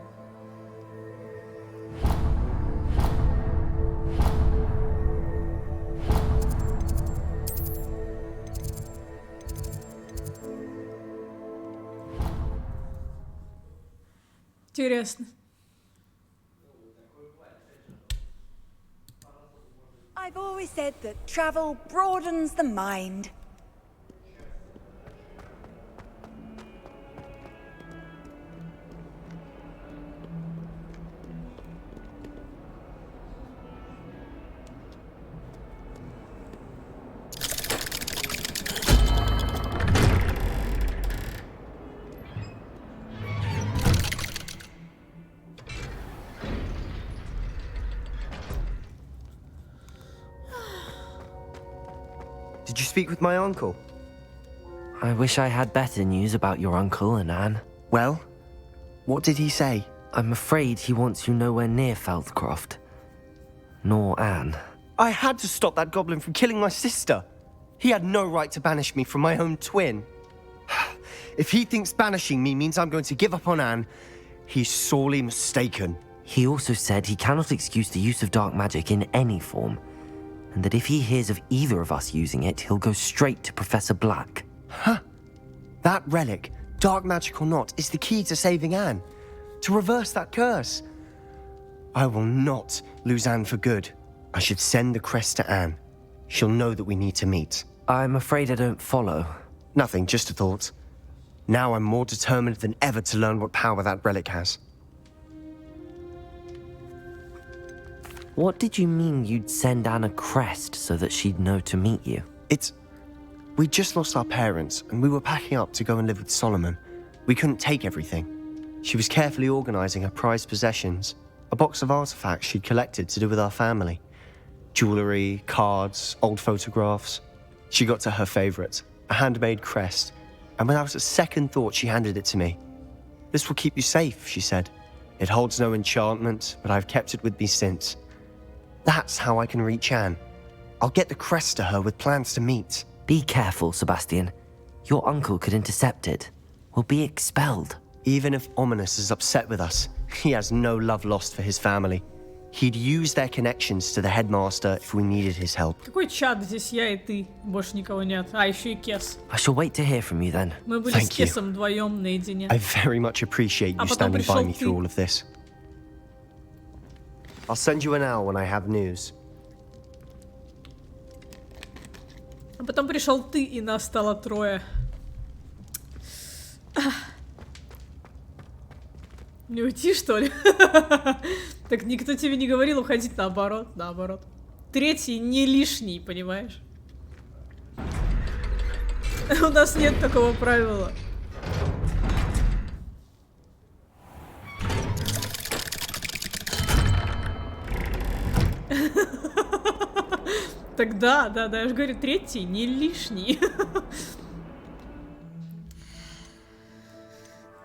Интересно. I've always said that travel broadens the mind. Did you speak with my uncle? I wish I had better news about your uncle and Anne. Well, what did he say? I'm afraid he wants you nowhere near Feldcroft. Nor Anne. I had to stop that goblin from killing my sister. He had no right to banish me from my own twin. If he thinks banishing me means I'm going to give up on Anne, he's sorely mistaken. He also said he cannot excuse the use of dark magic in any form, and that if he hears of either of us using it, he'll go straight to Professor Black. Huh. That relic, dark magic or not, is the key to saving Anne. To reverse that curse. I will not lose Anne for good. I should send the crest to Anne. She'll know that we need to meet. I'm afraid I don't follow. Nothing, just a thought. Now I'm more determined than ever to learn what power that relic has. What did you mean you'd send Anne a crest so that she'd know to meet you? We just lost our parents, and we were packing up to go and live with Solomon. We couldn't take everything. She was carefully organizing her prized possessions, a box of artifacts she'd collected to do with our family. Jewelry, cards, old photographs. She got to her favorite, a handmade crest, and without a second thought, she handed it to me. This will keep you safe, she said. It holds no enchantment, but I've kept it with me since. That's how I can reach Anne. I'll get the crest to her with plans to meet. Be careful, Sebastian. Your uncle could intercept it. We'll be expelled. Even if Ominous is upset with us, he has no love lost for his family. He'd use their connections to the headmaster if we needed his help. Какой чат? Здесь я и ты. Больше никого нет. А, еще и Кес. I shall wait to hear from you then. Мы были с Кесом вдвоем наедине. I very much appreciate you standing by me through all of this. I'll send you an owl when I have news. А потом пришел ты, и нас стало трое. Не уйти, что ли? Так никто тебе не говорил уходить, наоборот, наоборот. Третий не лишний, понимаешь? У нас нет такого правила. Так да, я же говорю, третий не лишний.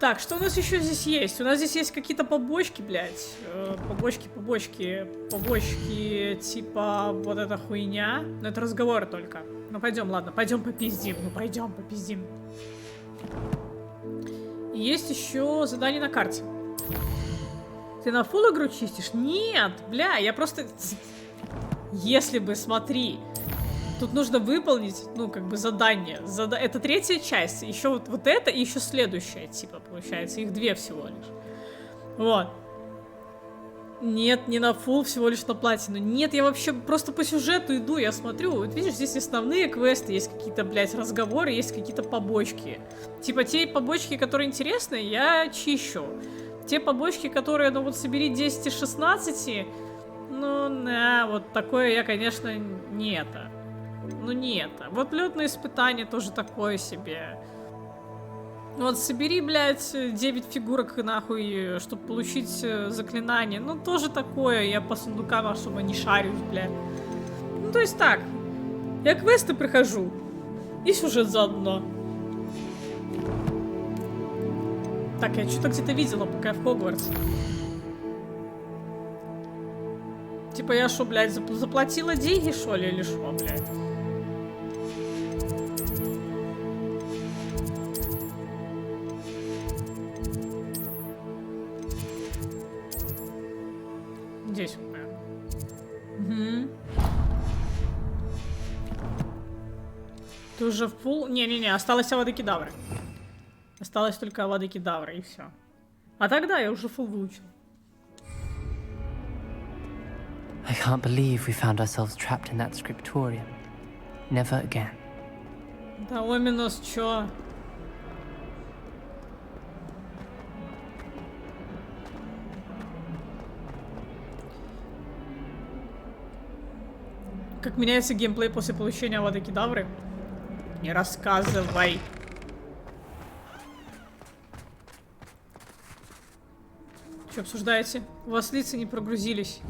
Так, что у нас еще здесь есть? У нас здесь есть какие-то побочки, блядь. Побочки, типа вот эта хуйня. Но это разговоры только. Ну пойдем, ладно, пойдем попиздим. И есть еще задание на карте. Ты на фулл игру чистишь? Нет, бля, я просто... Если бы, смотри, тут нужно выполнить, ну, как бы задание. Это третья часть. Еще вот это и еще следующая, типа, получается. Их две всего лишь. Вот. Нет, не на фулл, всего лишь на платину. Нет, я вообще просто по сюжету иду, я смотрю. Вот видишь, здесь основные квесты, есть какие-то, блядь, разговоры, есть какие-то побочки. Типа, те побочки, которые интересны, я чищу. Те побочки, которые, ну, вот собери 10 из 16... Ну, да, вот такое я, конечно, не это. Ну, не это. Вот лётное испытание тоже такое себе. Вот собери, блядь, 9 фигурок, нахуй, чтобы получить заклинание. Ну, тоже такое. Я по сундукам особо не шарюсь, блядь. Ну, то есть так. Я квесты прохожу. И сюжет заодно. Так, я что-то где-то видела, пока я в Хогвартсе. Типа я шо, блядь, заплатила деньги, шо ли, или шо, блядь? Здесь вот, наверное. Угу. Ты уже в фулл? Не-не-не, осталось Авада Кедавра. Осталось только Авада Кедавра, и все. А тогда я уже фулл выучил. I can't believe we found ourselves trapped in that scriptorium. Never again. Да, Оминус, чё? Как меняется геймплей после получения Авада Кедавры? Не рассказывай. Что обсуждаете? У вас лица не прогрузились.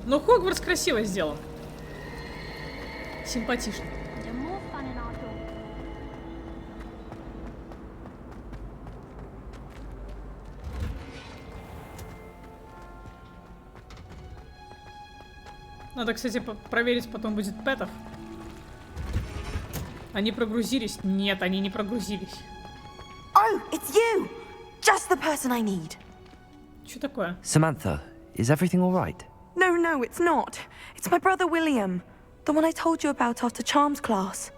Но Хогвартс красиво сделан. Симпатично. Надо, кстати, проверить потом будет пэтов. Они прогрузились? Нет, они не прогрузились. Oh, it's you! Just the person I need. Что такое? Samantha, is everything all right? No, it's not. It's my brother William. The one I told you about after Charms class.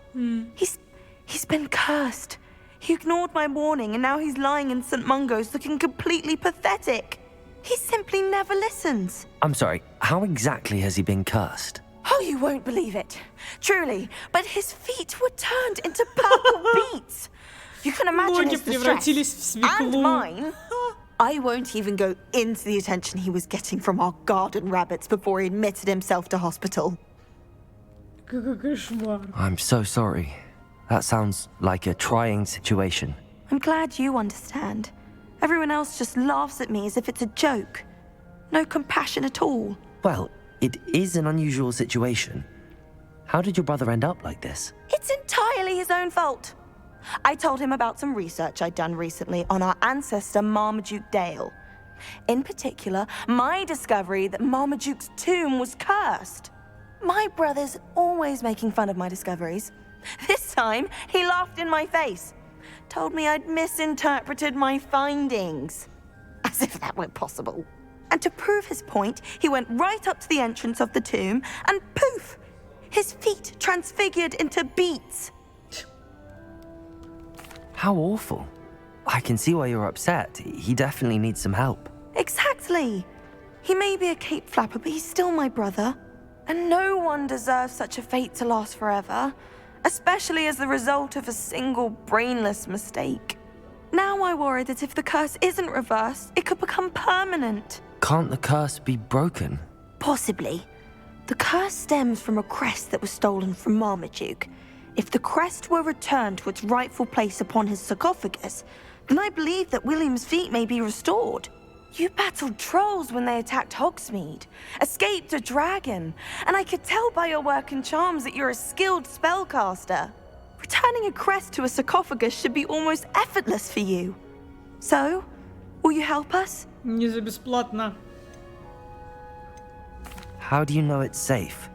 He's been cursed. He ignored my warning and now he's lying in St. Mungo's looking completely pathetic. He simply never listens. I'm sorry, how exactly has he been cursed? Oh, you won't believe it. Truly, but his feet were turned into purple beets. You can imagine his distress. And mine. I won't even go into the attention he was getting from our garden rabbits before he admitted himself to hospital. I'm so sorry. That sounds like a trying situation. I'm glad you understand. Everyone else just laughs at me as if it's a joke. No compassion at all. Well, it is an unusual situation. How did your brother end up like this? It's entirely his own fault. I told him about some research I'd done recently on our ancestor Marmaduke Dale. In particular, my discovery that Marmaduke's tomb was cursed. My brother's always making fun of my discoveries. This time, he laughed in my face. Told me I'd misinterpreted my findings. As if that were possible. And to prove his point, he went right up to the entrance of the tomb and poof! His feet transfigured into beets. How awful. I can see why you're upset. He definitely needs some help. Exactly. He may be a cape flapper, but he's still my brother. And no one deserves such a fate to last forever, especially as the result of a single brainless mistake. Now I worry that if the curse isn't reversed, it could become permanent. Can't the curse be broken? Possibly. The curse stems from a crest that was stolen from Marmaduke. If the crest were returned to its rightful place upon his sarcophagus, then I believe that William's feet may be restored. You battled trolls when they attacked Hogsmeade, escaped a dragon, and I could tell by your work and charms that you're a skilled spellcaster. Returning a crest to a sarcophagus should be almost effortless for you. So, will you help us? Не за бесплатно. How do you know it's safe?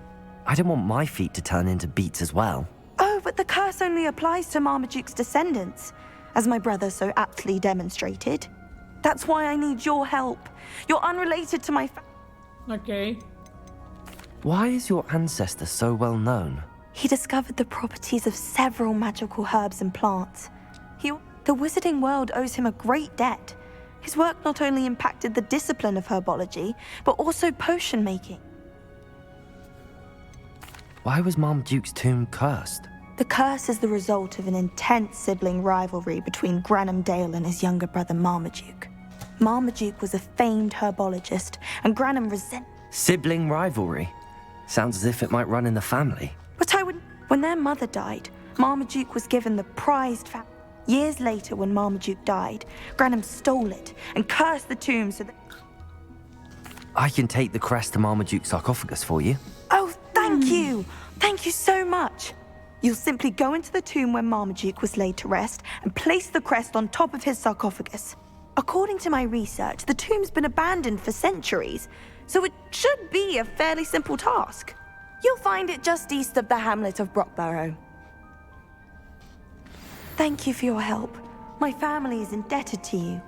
I don't want my feet to turn into beets as well. Oh, but the curse only applies to Marmaduke's descendants, as my brother so aptly demonstrated. That's why I need your help. You're unrelated to my Okay. Why is your ancestor so well known? He discovered the properties of several magical herbs and plants. The wizarding world owes him a great debt. His work not only impacted the discipline of herbology, but also potion making. Why was Marmaduke's tomb cursed? The curse is the result of an intense sibling rivalry between Granham Dale and his younger brother Marmaduke. Marmaduke was a famed herbologist, and Granham Sibling rivalry? Sounds as if it might run in the family. But when their mother died, Marmaduke was given the prized Years later, when Marmaduke died, Granham stole it and cursed the tomb so that... I can take the crest to Marmaduke's sarcophagus for you. Oh, thank you! Thank you so much! You'll simply go into the tomb where Marmaduke was laid to rest and place the crest on top of his sarcophagus. According to my research, the tomb's been abandoned for centuries, so it should be a fairly simple task. You'll find it just east of the hamlet of Brockborough. Thank you for your help. My family is indebted to you.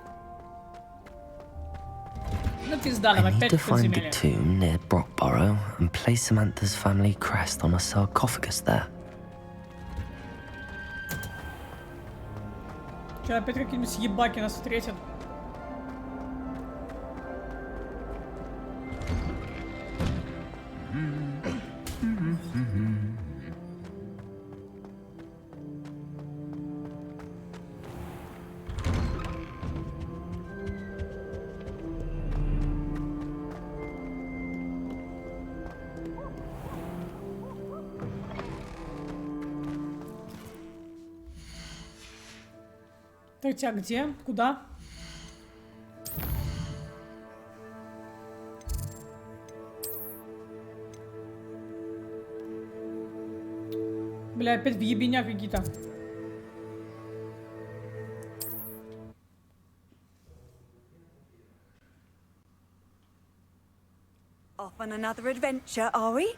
Ну пизда, I нам need опять to в find the подземелье. tomb near Brockborough and place Samantha's family crest on a sarcophagus there. Сейчас опять какие-нибудь съебаки нас встретят. Так, тебя где? Куда? Бля, опять въебеня какие-то. Off on another adventure, are we?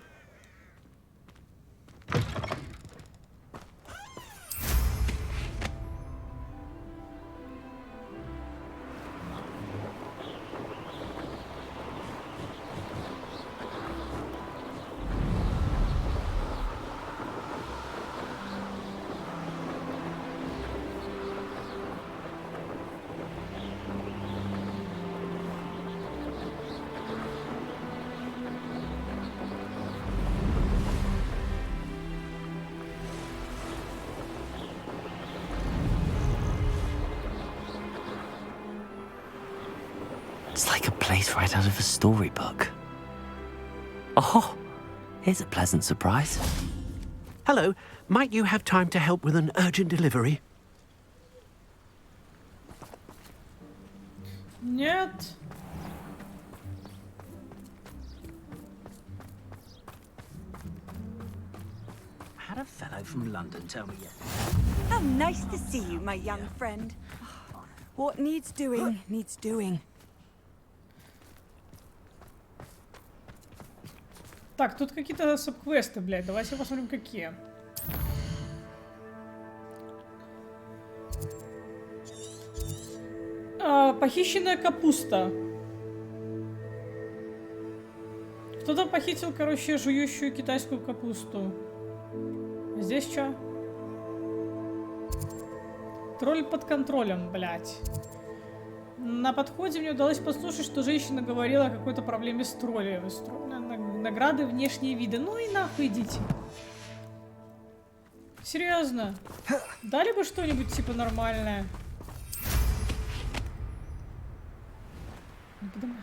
It's like a place right out of a storybook. Oh, here's a pleasant surprise. Hello, might you have time to help with an urgent delivery? Нет. Had a fellow from London tell me yet. How nice to see you, my young friend. What needs doing, needs doing. Так, тут какие-то сабквесты, блядь. Давайте посмотрим, какие. Похищенная капуста. Кто-то похитил, короче, жующую китайскую капусту. Здесь что? Тролль под контролем, блядь. На подходе мне удалось послушать, что женщина говорила о какой-то проблеме с троллем. Награды, внешние виды. Ну и нахуй идите. Серьезно. Дали бы что-нибудь типа нормальное. Не подумайся.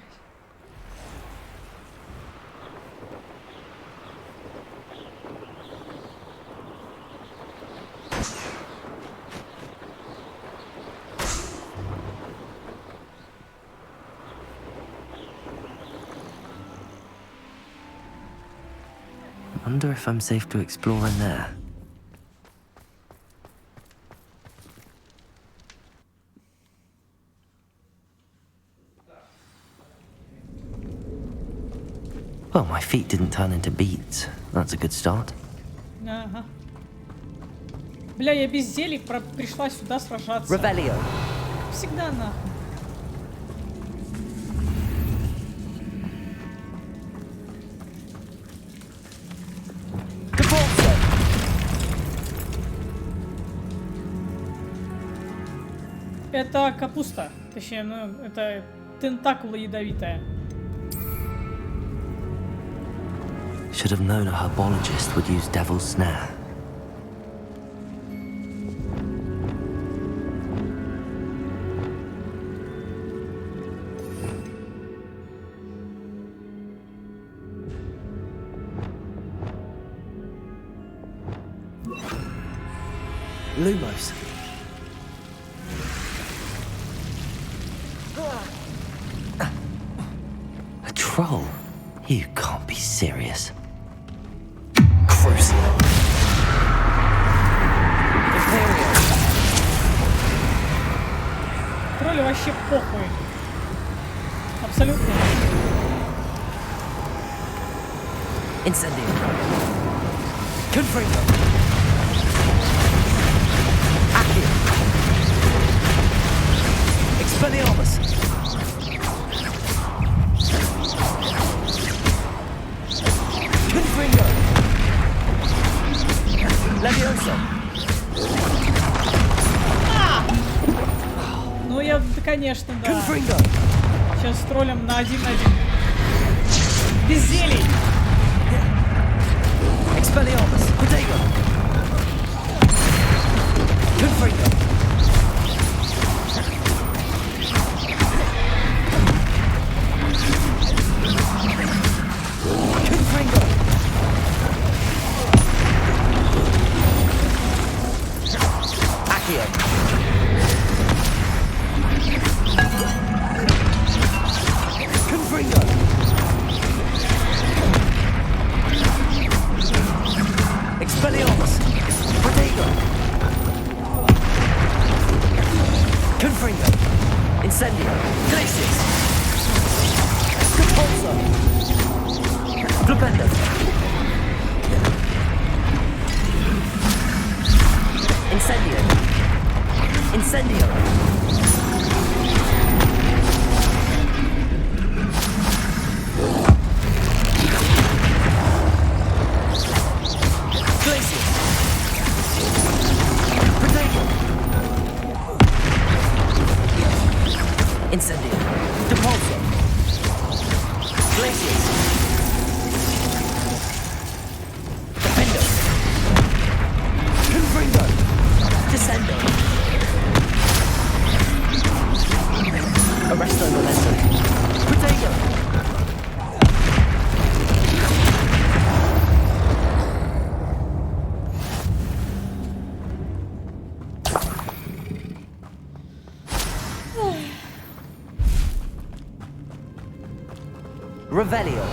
Wonder if I'm safe to explore in there. Well, my feet didn't turn into beets. That's a good start. Ага. Бля, я без зелий пришла сюда сражаться. Revelio. Всегда нахуй. Это капуста. Точнее, ну, это тентакула ядовитая. Should have known a herbologist would use devil's snare. Lumos. A troll? You can't be serious. Crucial. Троллю вообще похуй. Абсолютно. Incendio. Confringo. Accio. Expelliarmus. Confringo. Levioso. Ну я, да, конечно, да. Confringo. Сейчас с троллем на 1 на 1. Без зелий. Expelliarmus. Protego. Confringo. Confringo. Accio. Confringo. Expelliarmus. Confringo. Incendio. Glacius. Repulsor. Flipendo. Incendio. Incendio. Glacius. Potato. Incendio. Depulso. Glacius. Defendo. Confringo. Descendo. Arresto Momentum. Potato. Revelio.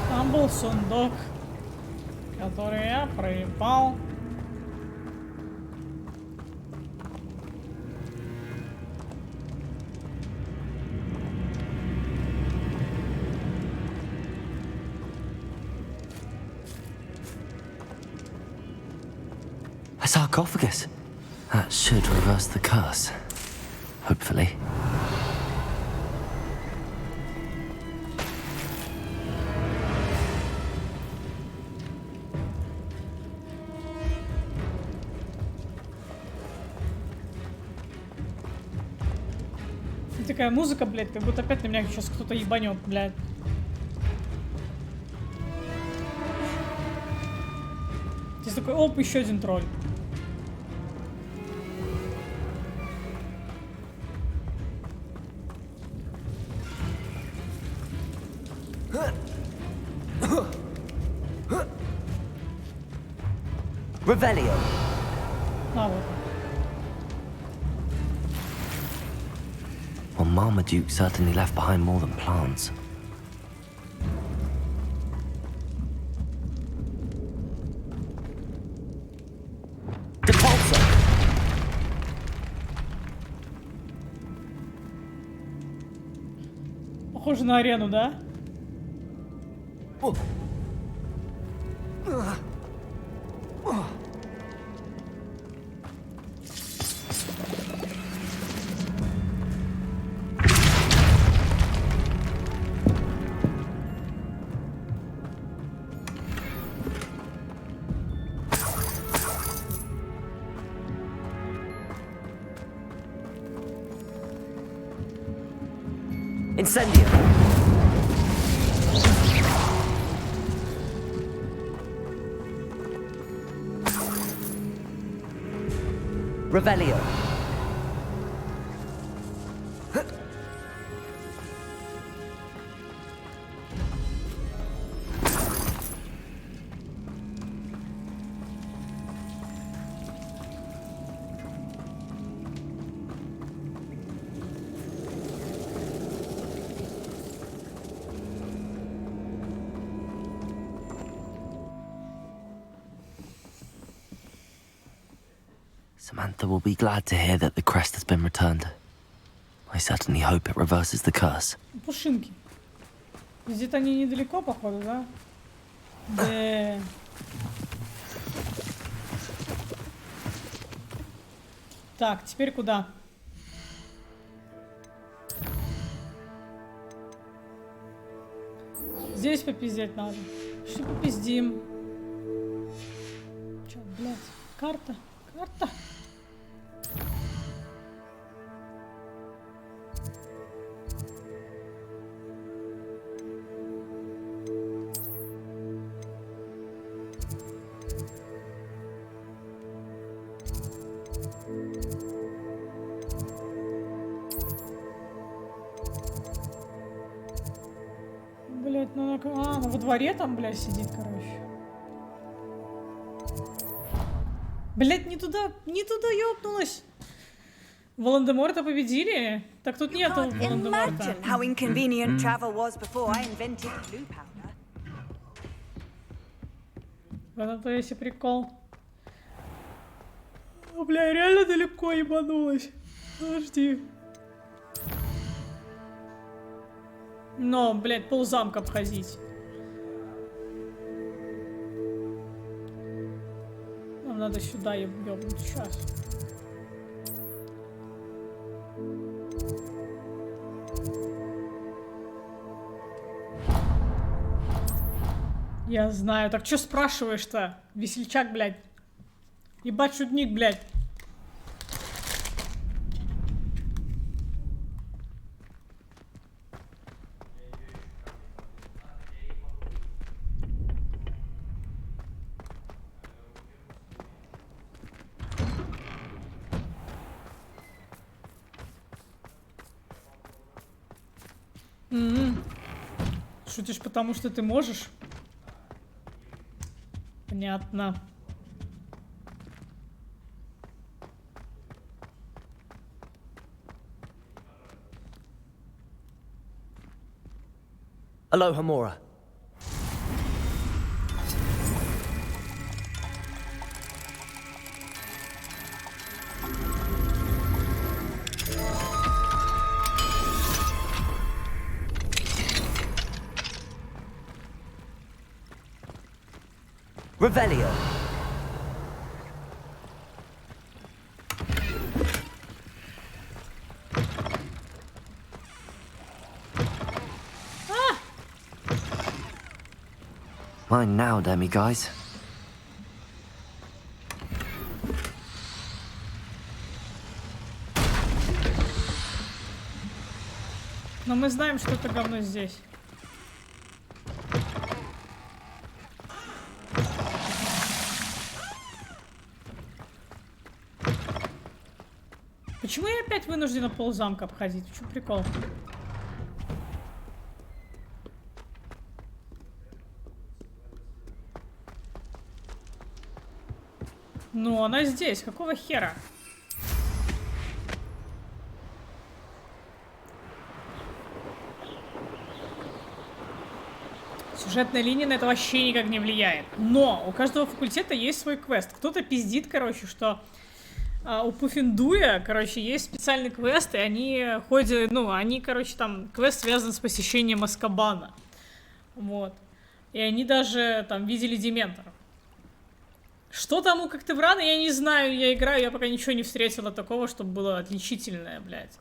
Там был сундук, который я проебал. A sarcophagus. That should reverse the curse. Hopefully. И такая музыка, блядь, как будто опять на меня сейчас кто-то ебанет, блядь. Здесь такой, оп, еще один тролль. Revelio. А, вот. Well, Marmaduke certainly left behind more than plants. Depulso. Похоже на арену, да? Incendio. Revelio. Samantha will be glad to hear that the crest has been returned. I certainly hope it reverses the curse. Пушинки. Где-то они недалеко, походу, да? Да. Так, теперь куда? Здесь попиздеть надо. Что попиздим? Чё, блядь? Карта? Карта? Блять, ну она во дворе там, блядь, сидит, короче. Блять, не туда ёбнулась. Волан-де-Морта победили? Так тут нету Волан-де-Морта. How inconvenient travel was before I invented blue powder. В этом-то весь и прикол. О, бля, я реально далеко ебанулась. Подожди. Но, блядь, ползамка обходить. Нам надо сюда ебнуть сейчас. Я знаю. Так что спрашиваешь-то? Весельчак, блядь. Ебать шутник, блядь. Шутишь, потому что ты можешь? Понятно. Aloha, Mora. Revelio. Mine now, Demi guys. Но мы знаем, что это говно здесь. Почему я опять вынуждена ползамка обходить? В чем прикол? Ну, она здесь. Какого хера? Сюжетная линия на это вообще никак не влияет. Но у каждого факультета есть свой квест. Кто-то пиздит, короче, что у Пуффендуя, короче, есть специальный квест, и они ходят, ну, они, короче, там, квест связан с посещением Азкабана. Вот. И они даже там видели дементоров. Что там у Коктеврана, я не знаю, я играю, я пока ничего не встретила такого, чтобы было отличительное, блядь.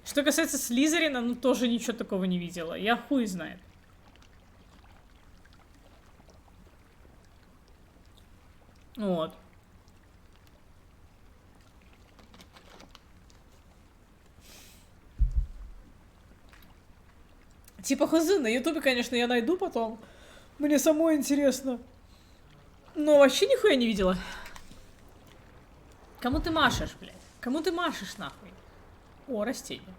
Что касается Слизерина, ну, тоже ничего такого не видела. Я хуй знает. Вот. Типа хз, на ютубе, конечно, я найду потом. Мне самой интересно. Но вообще нихуя не видела. Кому ты машешь, блядь? Кому ты машешь, нахуй? О, растение.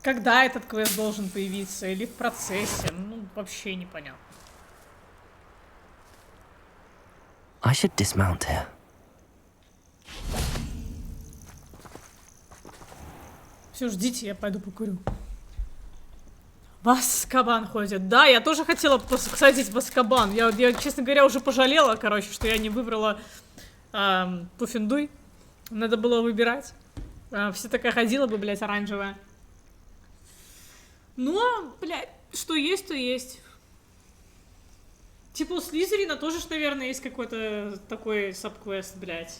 Когда этот квест должен появиться? Или в процессе? Ну, вообще непонятно. I should dismount here. Все, ждите, я пойду покурю. В Азкабан ходят. Да, я тоже хотела посадить в Азкабан. Я, честно говоря, уже пожалела, короче, что я не выбрала Пуффендуй. Надо было выбирать. Все такая ходила бы, блядь, оранжевая. Ну, блядь, что есть, то есть. Типа у Слизерина тоже, наверное, есть какой-то такой сабквест, блядь.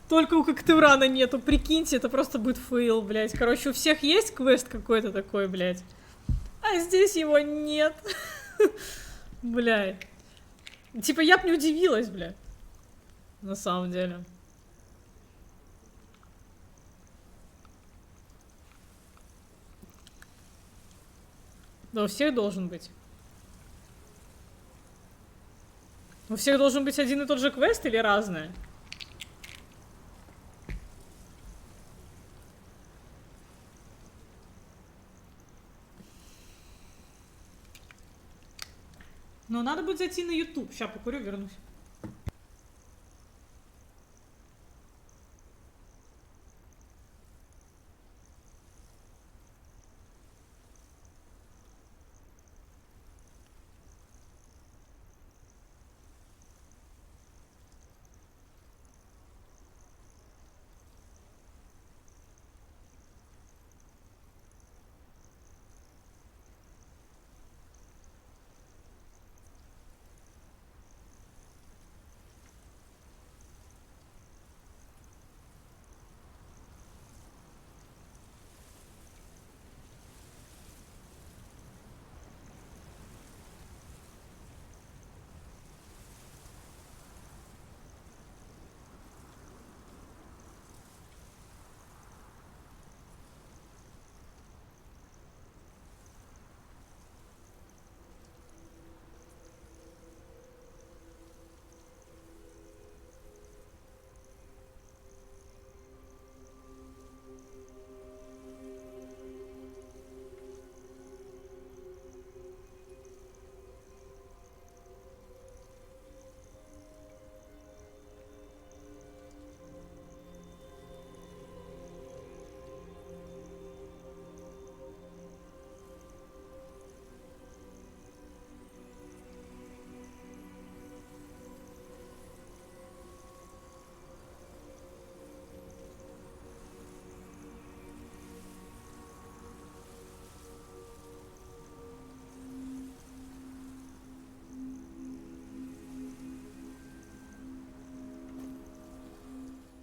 Только у Коктеврана нету, прикиньте, это просто будет фейл, блядь. Короче, у всех есть квест какой-то такой, блядь. А здесь его нет. Блядь. Типа, я б не удивилась, блядь. На самом деле. Да, у всех должен быть. У всех должен быть один и тот же квест или разные? Но надо будет зайти на YouTube. Сейчас покурю, вернусь.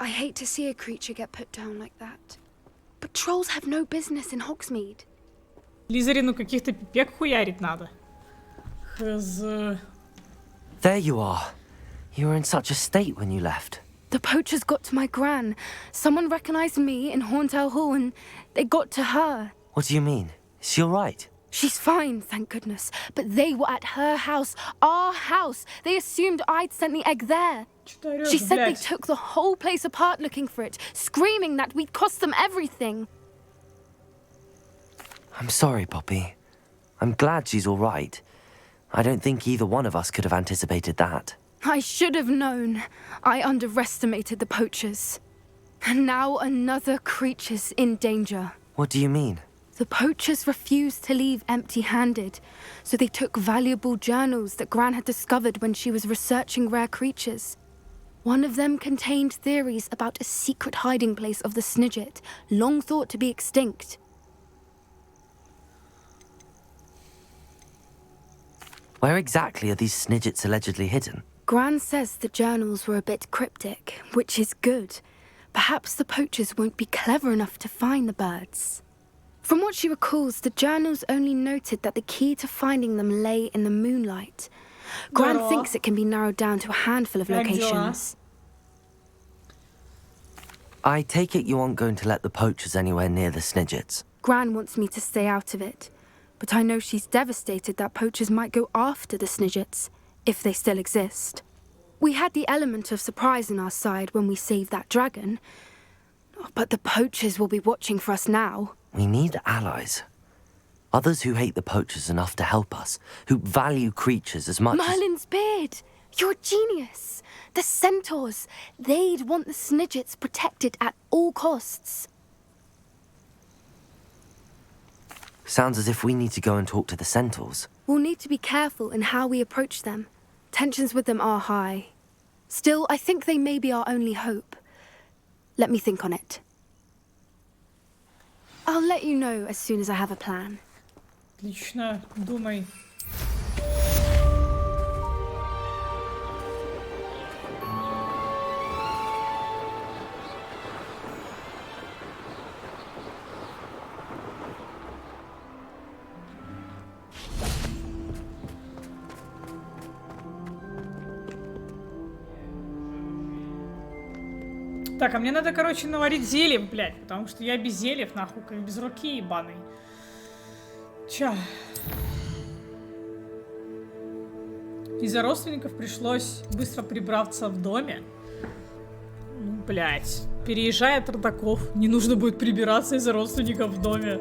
I hate to see a creature get put down like that. But trolls have no business in Hogsmeade. Лизарину каких-то пипек хуярить надо. There you are. You were in such a state when you left. The poachers got to my gran. Someone recognized me in Horntail Hall and they got to her. What do you mean? Is she all right? She's fine, thank goodness. But they were at her house, our house. They assumed I'd sent the egg there. She said they took the whole place apart looking for it, screaming that we'd cost them everything. I'm sorry, Poppy. I'm glad she's all right. I don't think either one of us could have anticipated that. I should have known. I underestimated the poachers. And now another creature's in danger. What do you mean? The poachers refused to leave empty-handed, so they took valuable journals that Gran had discovered when she was researching rare creatures. One of them contained theories about a secret hiding place of the Snidget, long thought to be extinct. Where exactly are these Snidgets allegedly hidden? Gran says the journals were a bit cryptic, which is good. Perhaps the poachers won't be clever enough to find the birds. From what she recalls, the journals only noted that the key to finding them lay in the moonlight. Gran thinks it can be narrowed down to a handful of locations. I take it you aren't going to let the poachers anywhere near the Snidgets. Gran wants me to stay out of it, but I know she's devastated that poachers might go after the Snidgets, if they still exist. We had the element of surprise on our side when we saved that dragon, but the poachers will be watching for us now. We need allies. Others who hate the poachers enough to help us, who value creatures as much Merlin's beard! You're a genius! The centaurs! They'd want the Snidgets protected at all costs. Sounds as if we need to go and talk to the centaurs. We'll need to be careful in how we approach them. Tensions with them are high. Still, I think they may be our only hope. Let me think on it. I'll let you know as soon as I have a plan. Отлично, думай. Так, а мне надо, короче, наварить зелье, блядь, потому что я без зельев, нахуй, как без руки ебаный. Ча. Из-за родственников пришлось быстро прибраться в доме. Ну, блядь, переезжая от родаков, не нужно будет прибираться из-за родственников в доме.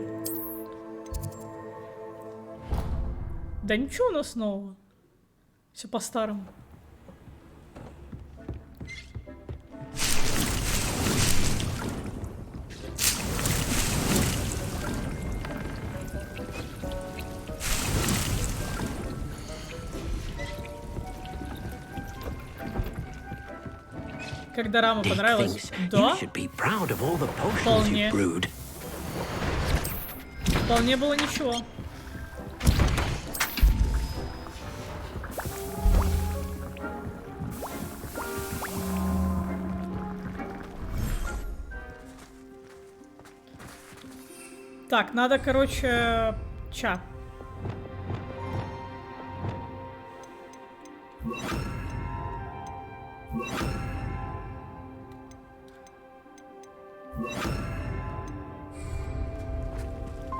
Да ничего у нас нового. Все по-старому. Когда Рама понравилось? Да? Вполне. Вполне было ничего. Так, надо, короче, ча.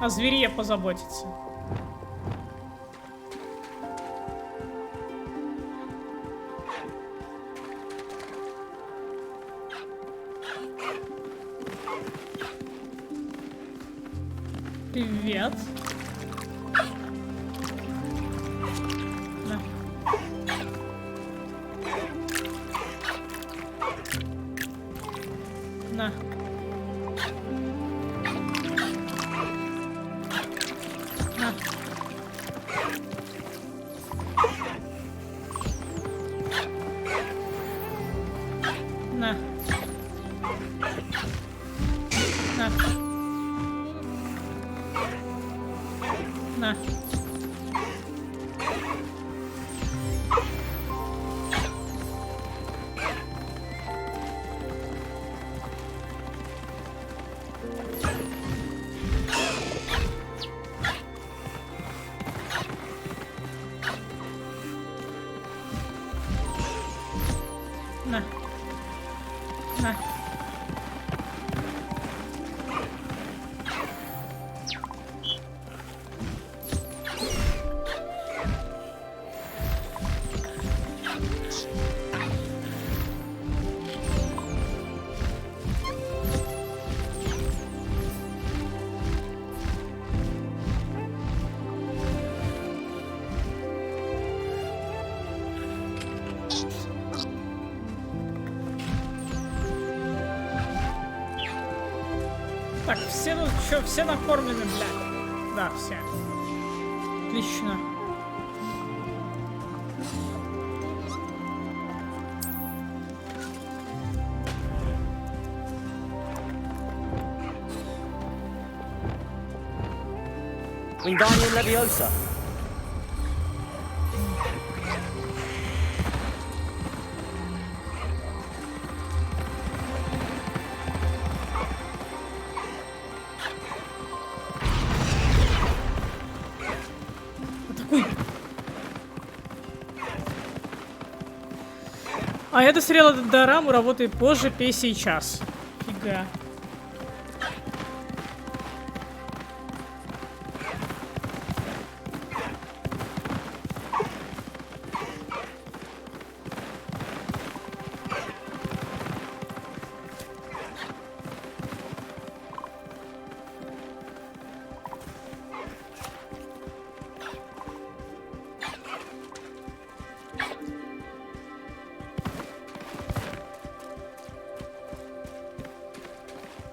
О звере позаботиться. Привет. На. На. На. На. На. Так, все, ну что, все накормлены, блядь. Да, все. Отлично. Wingardium Leviosa. Атакуй. А я досмотрела дораму, работай позже, пей сейчас. Фига.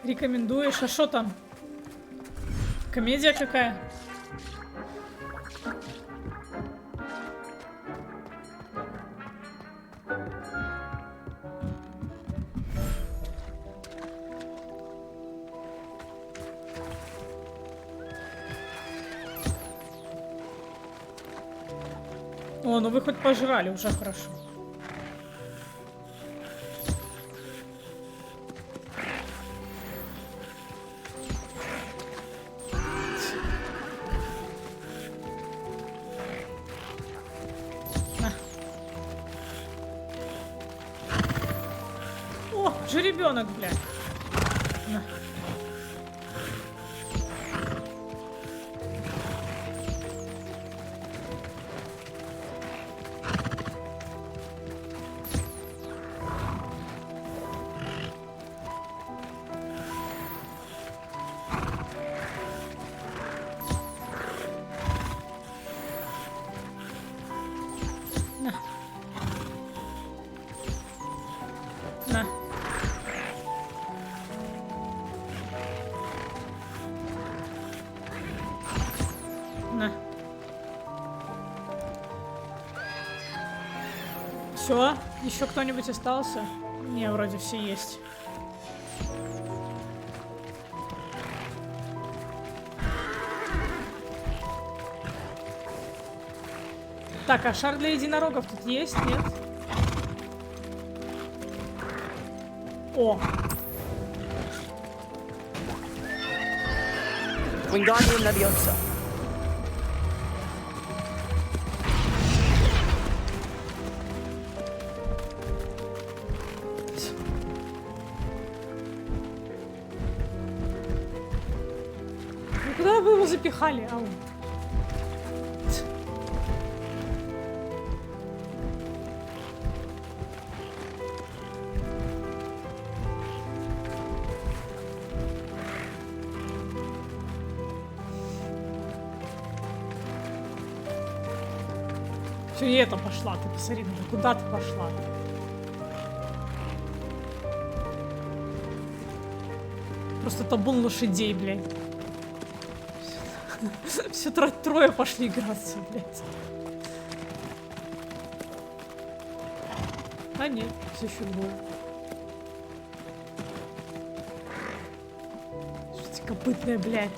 Рекомендуешь? А что там? Комедия какая? О, ну вы хоть пожрали, уже хорошо. О, жеребенок, блядь. На. На. На. Все? Еще кто-нибудь остался? Не, вроде все есть. Так, а шар для единорогов тут есть? Нет? О! Wingardium Leviosa. Ну куда вы его запихали? Ау. Все, и это пошла. Ты посмотри, ну куда ты пошла? Просто табун лошадей, блядь. Все трое пошли играться, блядь. А нет, все еще двое. Что-то копытное, блядь.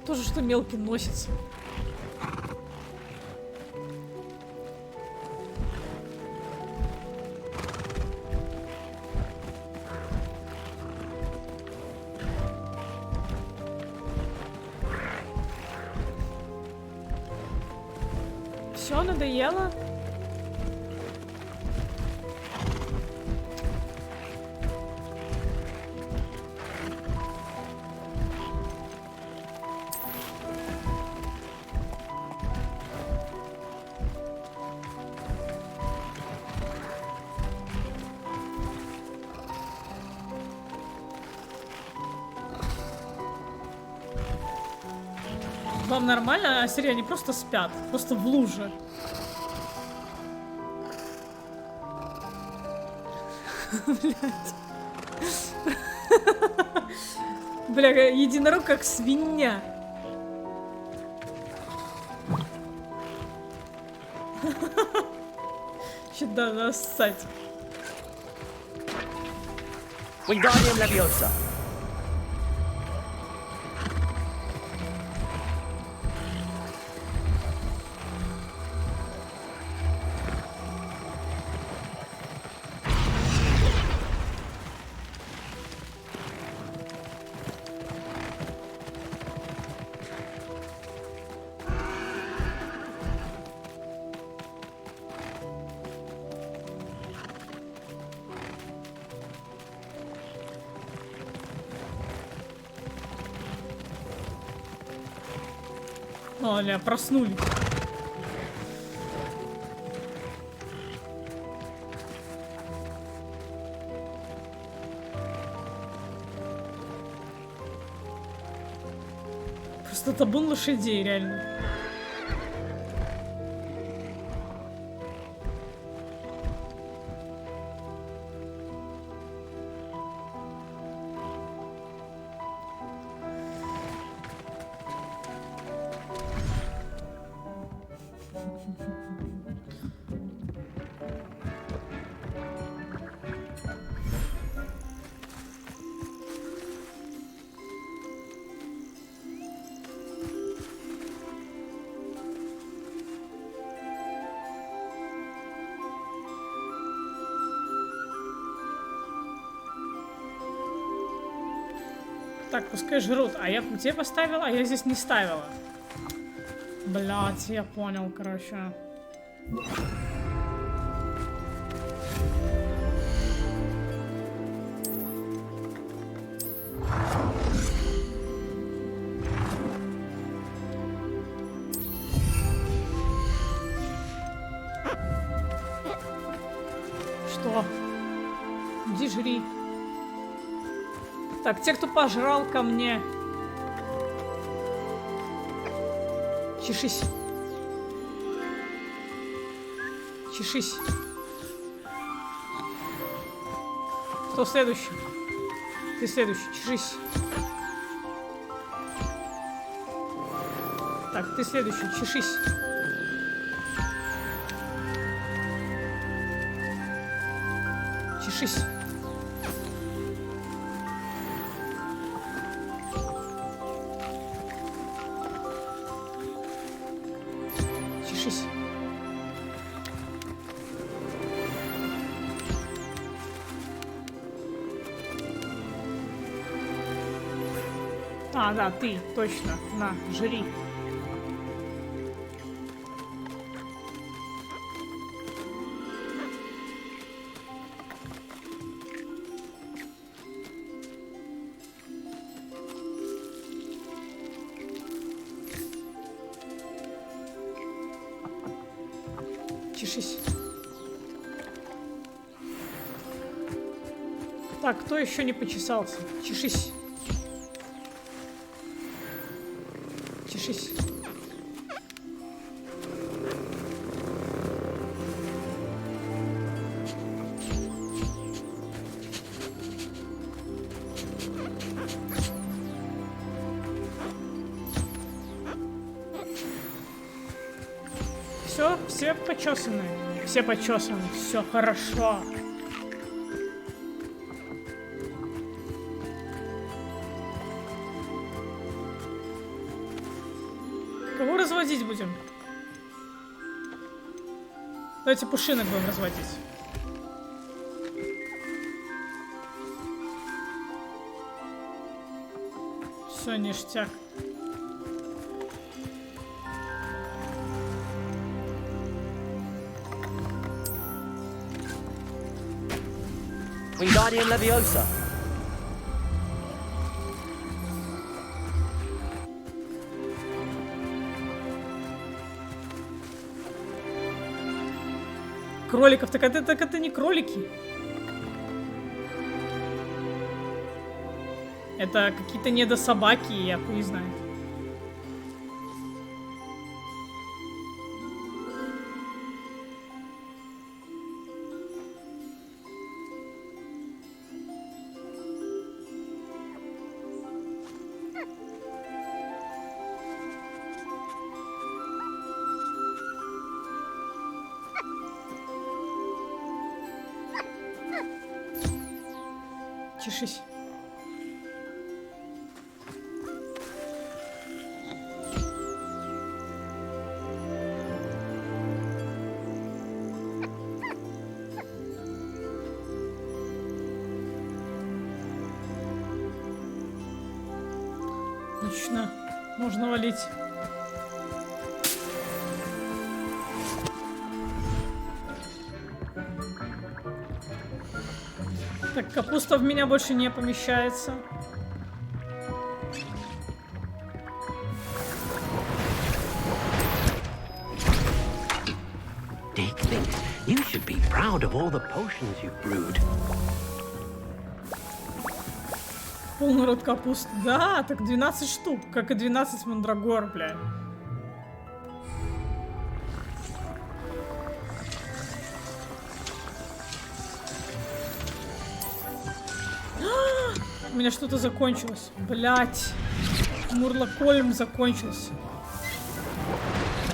Тоже что мелкий носится. Все, надоело? Вам нормально? А серия, они просто спят. Просто в луже. Блядь. Бля, единорог как свинья. Что-то нассать. Wingardium Leviosa. О, ля, проснулись. Просто табун лошадей, реально. Так, пускай жрут. А я где поставила? А я здесь не ставила. Блять, я понял, короче. Что? Иди жри. Так, те, кто пожрал, ко мне. Чешись. Чешись. Кто следующий? Ты следующий. Чешись. Так, ты следующий. Чешись. Чешись. Чешись. А, да, ты, точно. На, жри. Чешись. Так, кто еще не почесался? Чешись. Чешись. Все почесаны. Все почесаны. Все хорошо. Кого разводить будем? Давайте пушинок будем разводить. Все, ништяк. Wingardium Leviosa. Кроликов, так это не кролики. Это какие-то недособаки, я хуй знает. Тишись. Отлично. Можно валить. Так, капуста в меня больше не помещается. Dick, you should be proud of all the potions you've brewed. Полный рот капусты. Да, так 12 штук, как и 12 мандрагор, бля. У меня что-то закончилось. Блять. Мурлокольм закончился.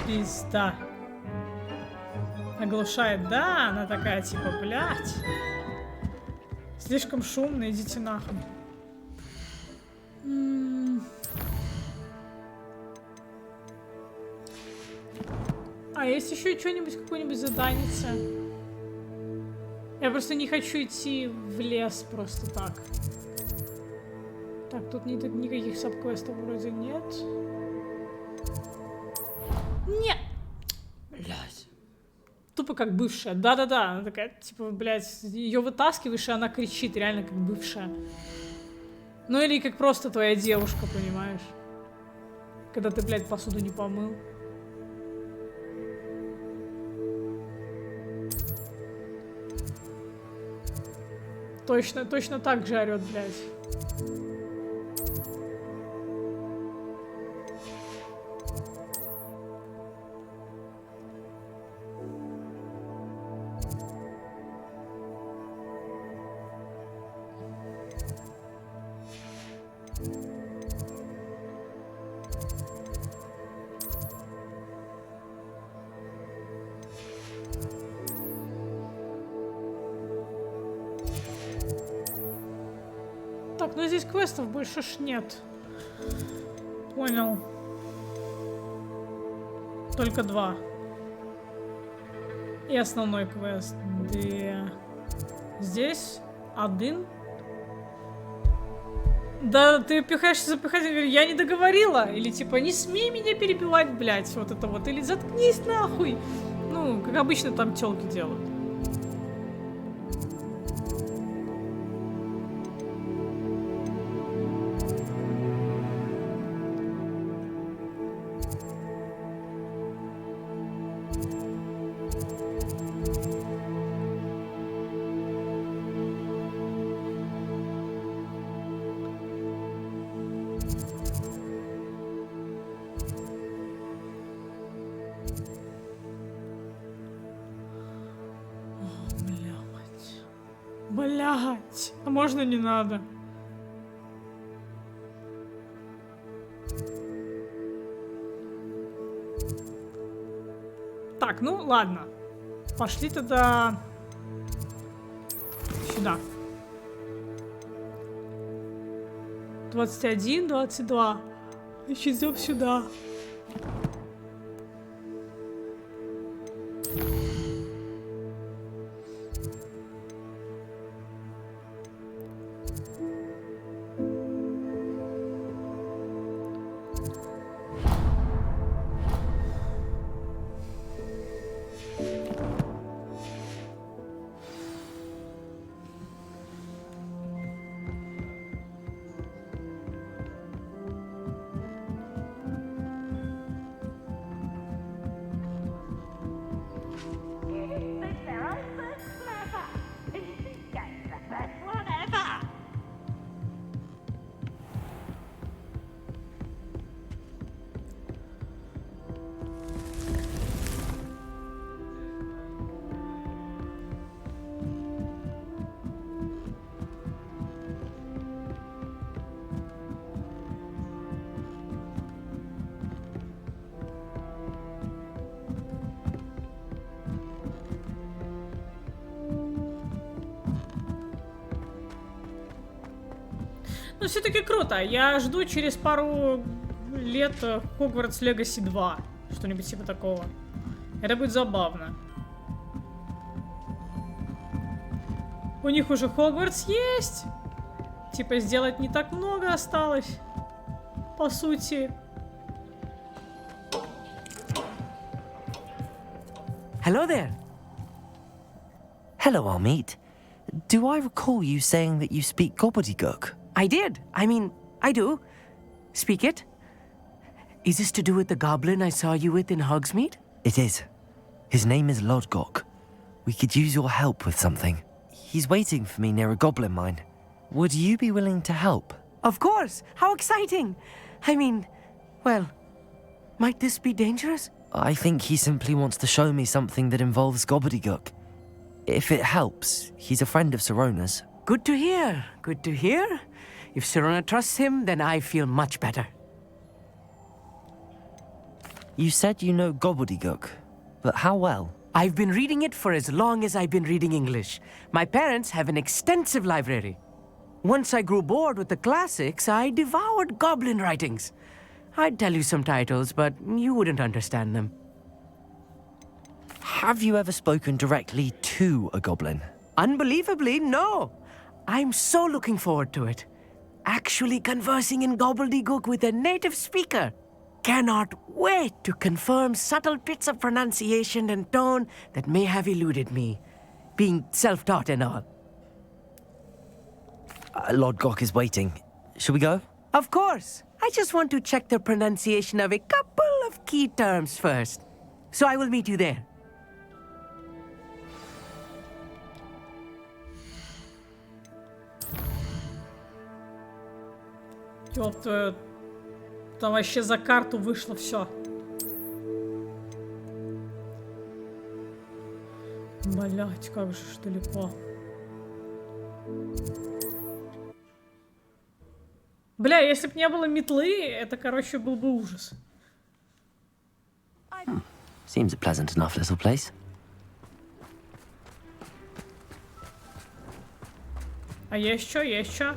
Пизда. Оглушает. Да, она такая, типа, блять. Слишком шумно, идите нахуй. А есть еще что-нибудь, какое-нибудь заданице? Я просто не хочу идти в лес просто так. Так, тут никаких саб-квестов вроде нет. Нет! Блядь. Тупо как бывшая. Да-да-да. Она такая, типа, блядь, ее вытаскиваешь, и она кричит, реально как бывшая. Ну или как просто твоя девушка, понимаешь? Когда ты, блядь, посуду не помыл. Точно так же орёт, блядь. Так, ну здесь квестов больше ж нет. Понял. Только 2. И основной квест. Где... Здесь 1. Да, ты пихаешься запихать, и говоришь, я не договорила. Или типа, не смей меня перебивать, блядь, вот это вот. Или заткнись нахуй. Ну, как обычно там тёлки делают. Блять, а можно не надо? Так, ну ладно. Пошли тогда сюда. 21, 22. Значит, идем сюда. Ну, все-таки круто. Я жду через пару лет Hogwarts Legacy 2. Что-нибудь типа такого. Это будет забавно. У них уже Hogwarts есть. Типа сделать не так много осталось. По сути. Hello there. Hello, Armeet. Do I recall you saying that you speak gobbledygook? I did. I mean, I do. Speak it. Is this to do with the goblin I saw you with in Hogsmeade? It is. His name is Lodgok. We could use your help with something. He's waiting for me near a goblin mine. Would you be willing to help? Of course. How exciting. I mean, well, might this be dangerous? I think he simply wants to show me something that involves gobbledygook. If it helps, he's a friend of Sirona's. Good to hear. Good to hear. If Sirona trusts him, then I feel much better. You said you know gobbledygook, but how well? I've been reading it for as long as I've been reading English. My parents have an extensive library. Once I grew bored with the classics, I devoured goblin writings. I'd tell you some titles, but you wouldn't understand them. Have you ever spoken directly to a goblin? Unbelievably, no. I'm so looking forward to it. Actually conversing in gobbledygook with a native speaker. Cannot wait to confirm subtle bits of pronunciation and tone that may have eluded me, being self-taught and all. Lodgok is waiting. Shall we go? Of course. I just want to check the pronunciation of a couple of key terms first. So I will meet you there. Ёпта, там вообще за карту вышло все. Блять, как же далеко. Бля, если б не было метлы, это, короче, был бы ужас. Seems a pleasant enough little place. А есть что, есть что?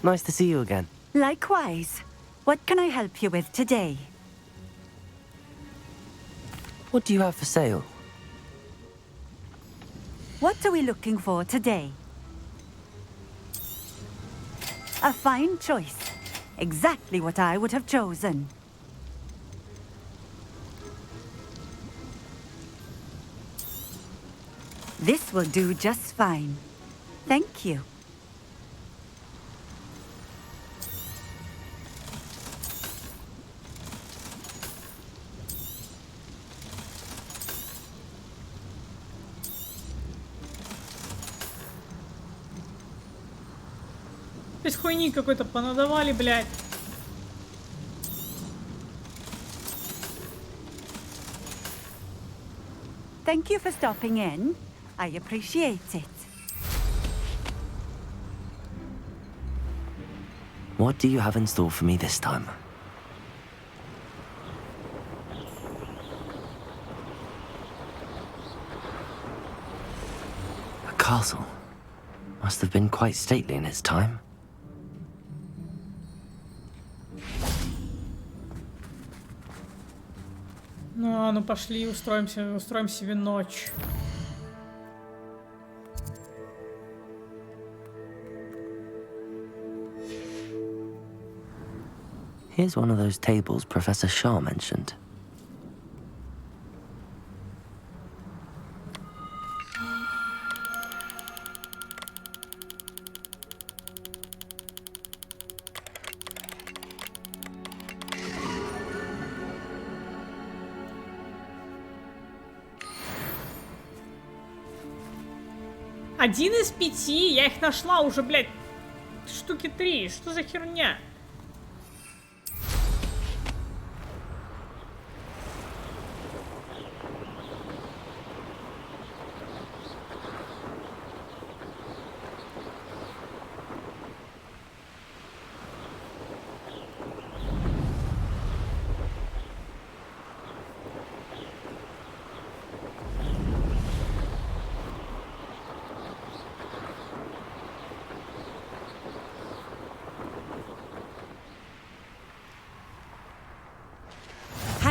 Nice to see you again. Likewise. What can I help you with today? What do you have for sale? What are we looking for today? A fine choice. Exactly what I would have chosen. This will do just fine. Thank you. Без хуйни какой-то понадавали, блядь. Thank you for stopping in. I appreciate it. What do you have in store for me this time? A castle. Must have been quite stately in its time. Ну пошли, устроим себе ночь. Here's one of those tables Professor Shah mentioned. Один из 5, я их нашла уже, блядь, штуки 3. Что за херня?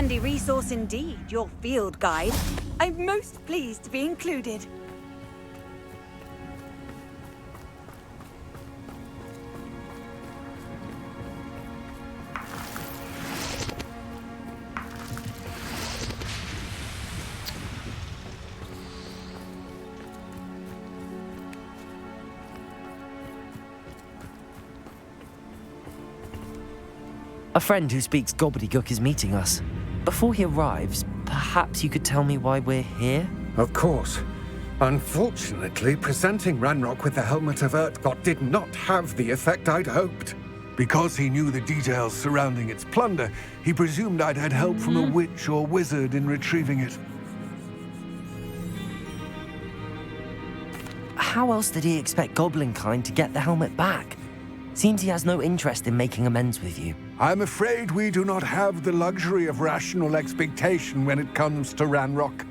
handy resource indeed, your field guide. I'm most pleased to be included. A friend who speaks gobbledygook is meeting us. Before he arrives, perhaps you could tell me why we're here? Of course. Unfortunately, presenting Ranrock with the Helmet of Urtkot did not have the effect I'd hoped. Because he knew the details surrounding its plunder, he presumed I'd had help from a witch or wizard in retrieving it. How else did he expect Goblinkind to get the helmet back? Seems he has no interest in making amends with you. I'm afraid we do not have the luxury of rational expectation when it comes to Ranrock.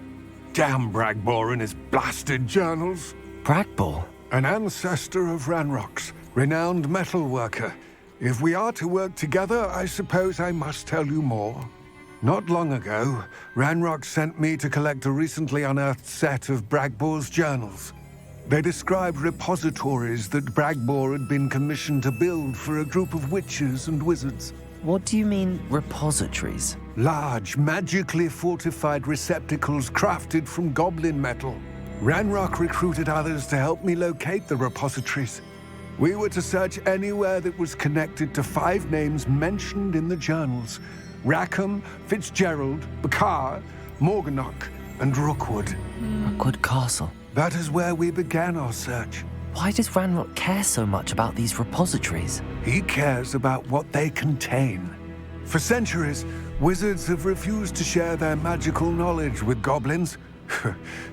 Damn Bragbor and his blasted journals. Bragbor? An ancestor of Ranrock's, renowned metal worker. If we are to work together, I suppose I must tell you more. Not long ago, Ranrock sent me to collect a recently unearthed set of Bragbor's journals. They described repositories that Bragbor had been commissioned to build for a group of witches and wizards. What do you mean, repositories? Large, magically fortified receptacles crafted from goblin metal. Ranrock recruited others to help me locate the repositories. We were to search anywhere that was connected to 5 names mentioned in the journals: Rackham, Fitzgerald, Bakar, Morganach, and Rookwood. Rookwood Castle. That is where we began our search. Why does Ranrock care so much about these repositories? He cares about what they contain. For centuries, wizards have refused to share their magical knowledge with goblins.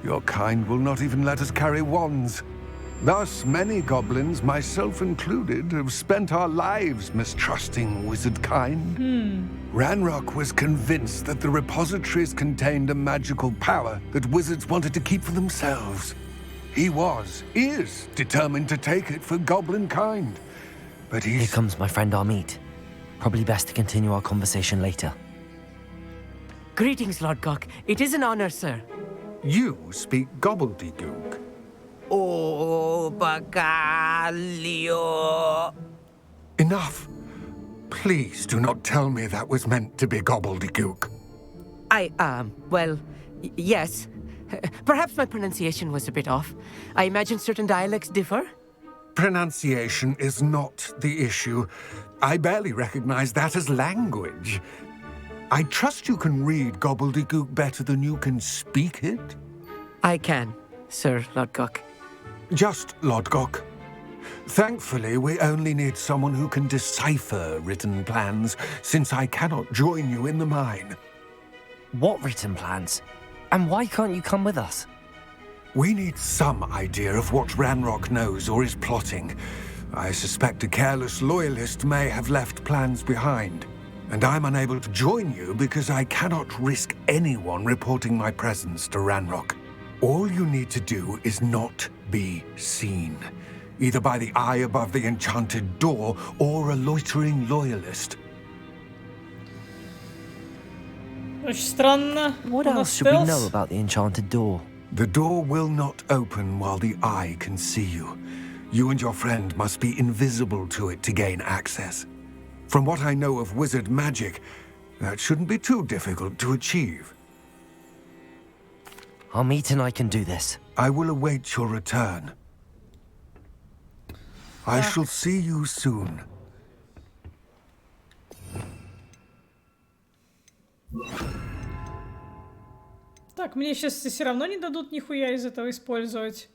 Your kind will not even let us carry wands. Thus, many goblins, myself included, have spent our lives mistrusting wizard kind. Ranrock was convinced that the repositories contained a magical power that wizards wanted to keep for themselves. He is determined to take it for goblin kind. But Here comes my friend Amit. Probably best to continue our conversation later. Greetings, Lord Gok. It is an honor, sir. You speak gobbledygook. Oh, Bagalio. Enough. Please do not tell me that was meant to be gobbledygook. Yes. Perhaps my pronunciation was a bit off. I imagine certain dialects differ. Pronunciation is not the issue. I barely recognize that as language. I trust you can read gobbledygook better than you can speak it? I can, Sir Lodgok. Just Lodgok. Thankfully, we only need someone who can decipher written plans, since I cannot join you in the mine. What written plans? And why can't you come with us? We need some idea of what Ranrock knows or is plotting. I suspect a careless loyalist may have left plans behind. And I'm unable to join you because I cannot risk anyone reporting my presence to Ranrock. All you need to do is not be seen, either by the eye above the enchanted door or a loitering loyalist. Очень странно. What else should we know about the enchanted door? The door will not open while the eye can see you. You and your friend must be invisible to it to gain access. From what I know of wizard magic, that shouldn't be too difficult to achieve. Amit and I can do this. I will await your return. I shall see you soon. Так, мне сейчас все равно не дадут нихуя из этого использовать.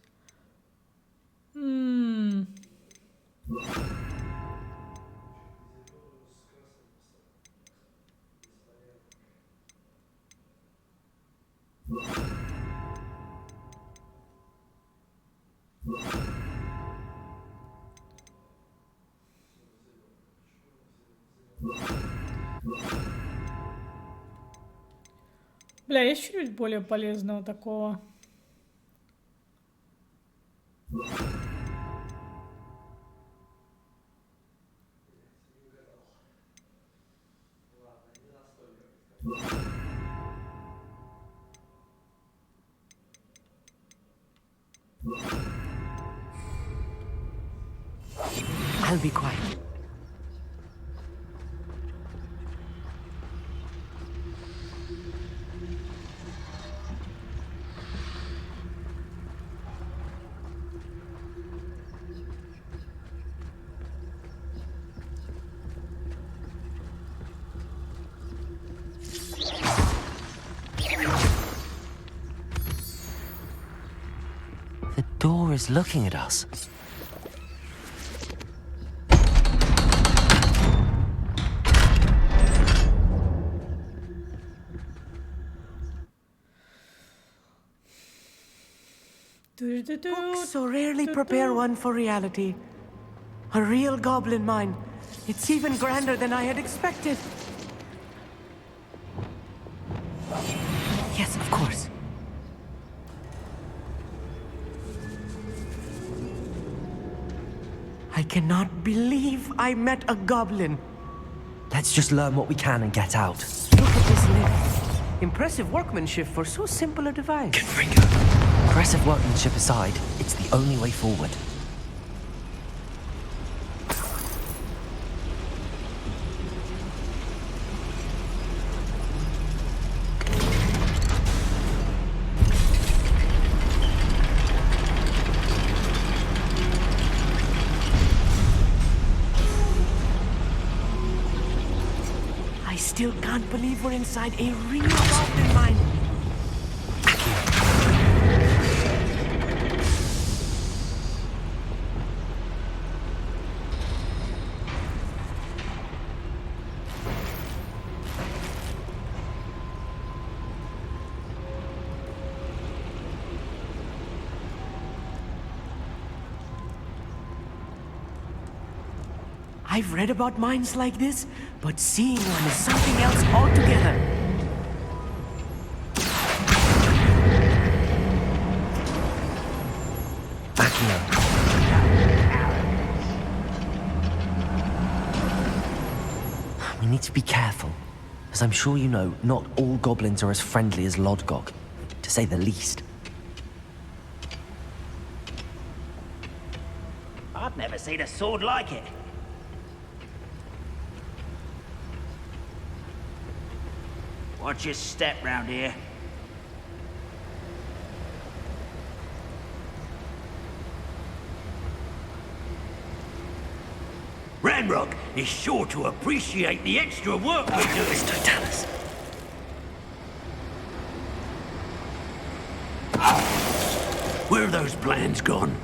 Бля, есть что-нибудь более полезного такого? I'll be quiet. The door is looking at us. Books so rarely prepare one for reality. A real goblin mine. It's even grander than I had expected. Yes, of course. I cannot believe I met a goblin. Let's just learn what we can and get out. Look at this lift. Impressive workmanship for so simple a device. Impressive workmanship aside, it's the only way forward. I still can't believe we're inside a real goblin mine. I've read about mines like this, but seeing one is something else altogether. Backing up. We need to be careful. As I'm sure you know, not all goblins are as friendly as Lodgok, to say the least. I've never seen a sword like it. Watch your step round here. Ranrock is sure to appreciate the extra work we're doing. Tell us. Where are those plans gone?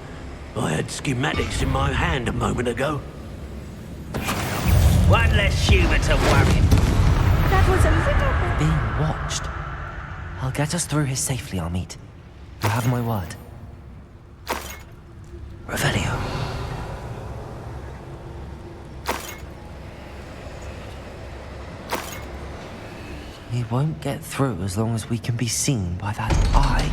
I had schematics in my hand a moment ago. One less human to worry. That was a little bit... Being watched. I'll get us through here safely, Amit. You have my word. Revelio. We won't get through as long as we can be seen by that eye.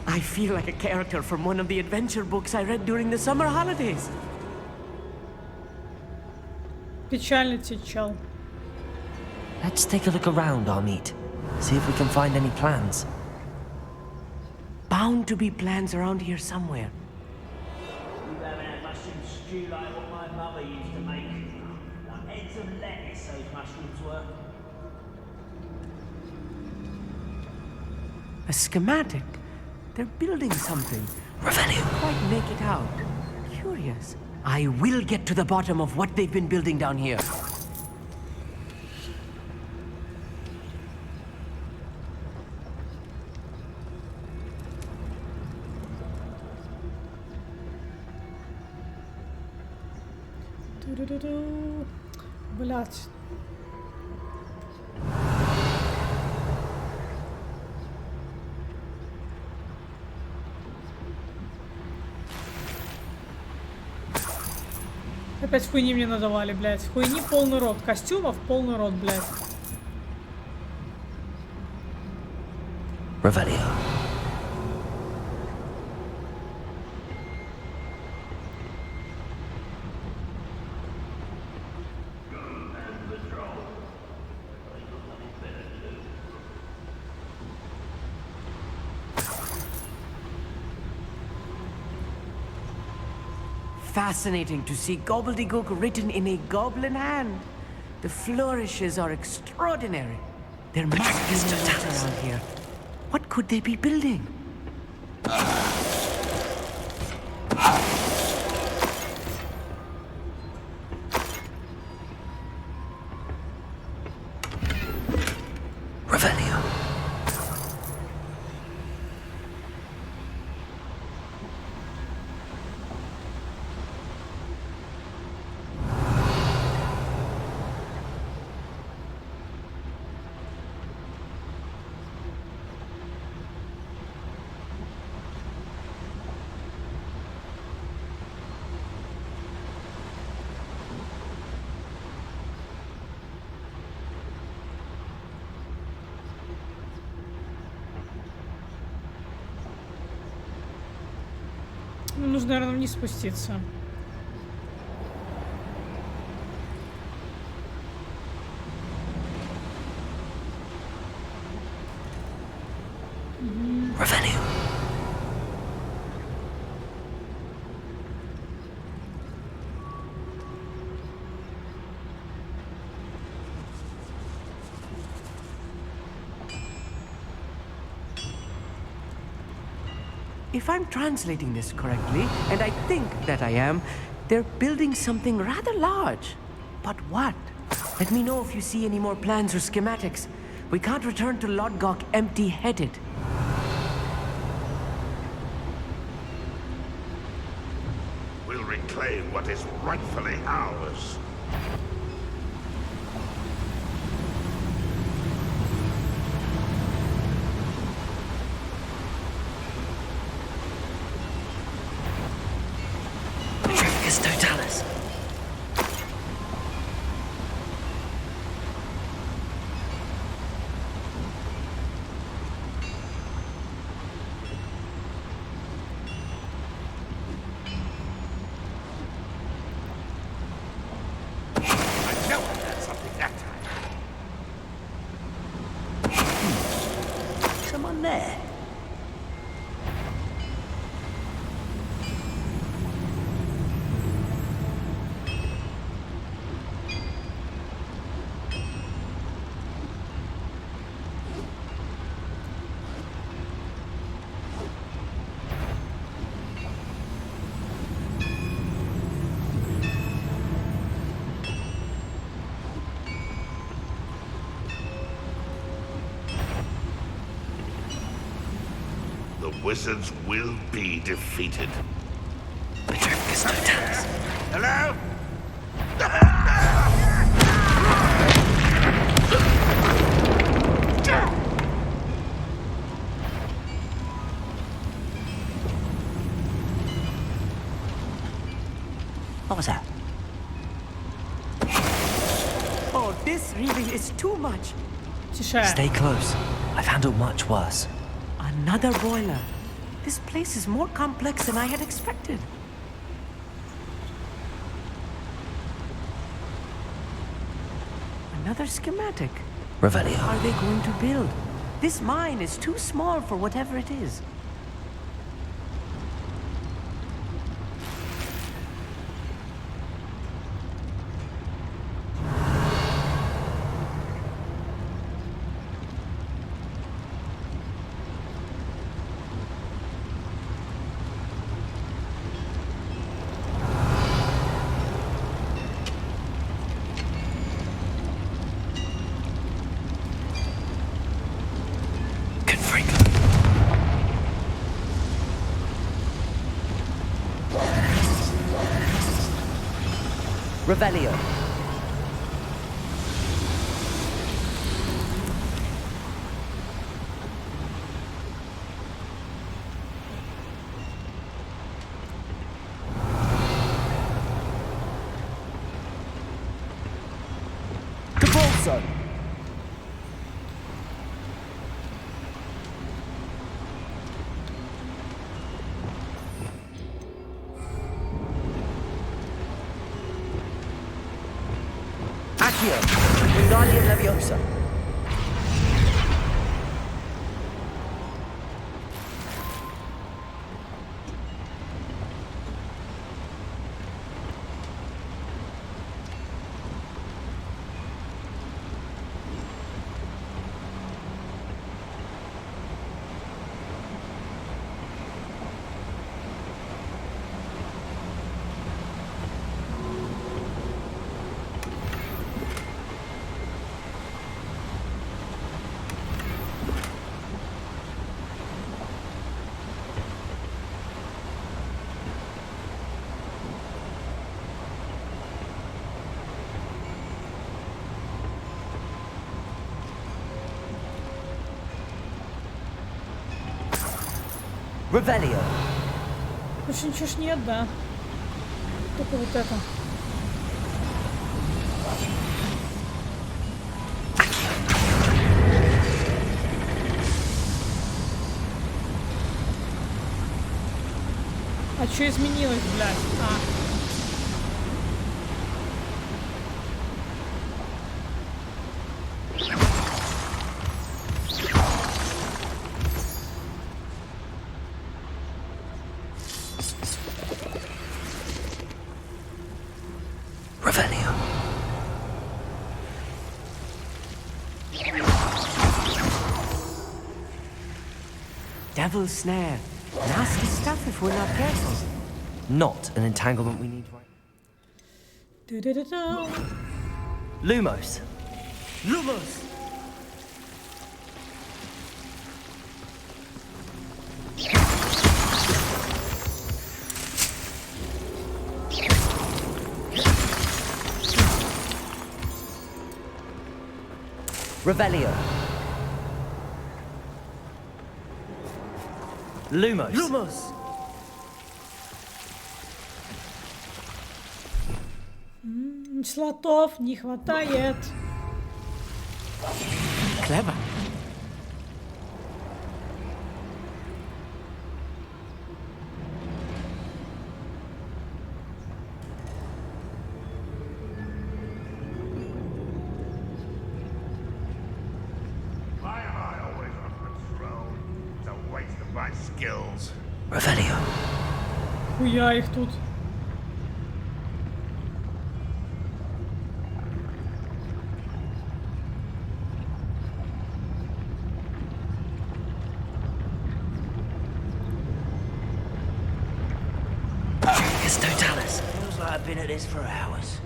I feel like a character from one of the adventure books I read during the summer holidays. Печальный чел. Let's take a look around, Amit. See if we can find any plans. Bound to be plans around here somewhere. You haven't had mushroom stew like what my mother used to make. Like heads of lettuce, those mushrooms were. A schematic. They're building something. Revelio. Quite make it out. Curious. I will get to the bottom of what they've been building down here. Блять. Опять хуйни мне надавали, блядь. Хуйни полный рот. Костюмов полный рот, блядь. Revelio. fascinating to see gobbledygook written in a goblin hand. The flourishes are extraordinary. There must be more around here. What could they be building? Revelio. Ну, нужно, наверное, вниз спуститься. Revelio. If I'm translating this correctly, and I think that I am, they're building something rather large. But what? Let me know if you see any more plans or schematics. We can't return to Lodgok empty-headed. We'll reclaim what is rightfully ours. Totalis. I know I had something that time. Someone there. The wizards will be defeated. Hello? What was that? Oh, this really is too much. Stay close. I've handled much worse. Another boiler. This place is more complex than I had expected. Another schematic. Revelio. What are they going to build? This mine is too small for whatever it is. Revelio. Capolso. Accio. Wingardium Leviosa. Revelio. Больше ничего ж нет, да? Только вот это. А что изменилось, блядь? Revelio. Devil's snare. Nasty stuff if we're not careful. Not an entanglement we need right. Lumos. Lumos! Revelio. Lumos. Lumos! Слотов не хватает. Clever. Why am I always on patrol? It's a waste of my skills. Revelio. Хуя их тут. Feels like I've been at this for hours.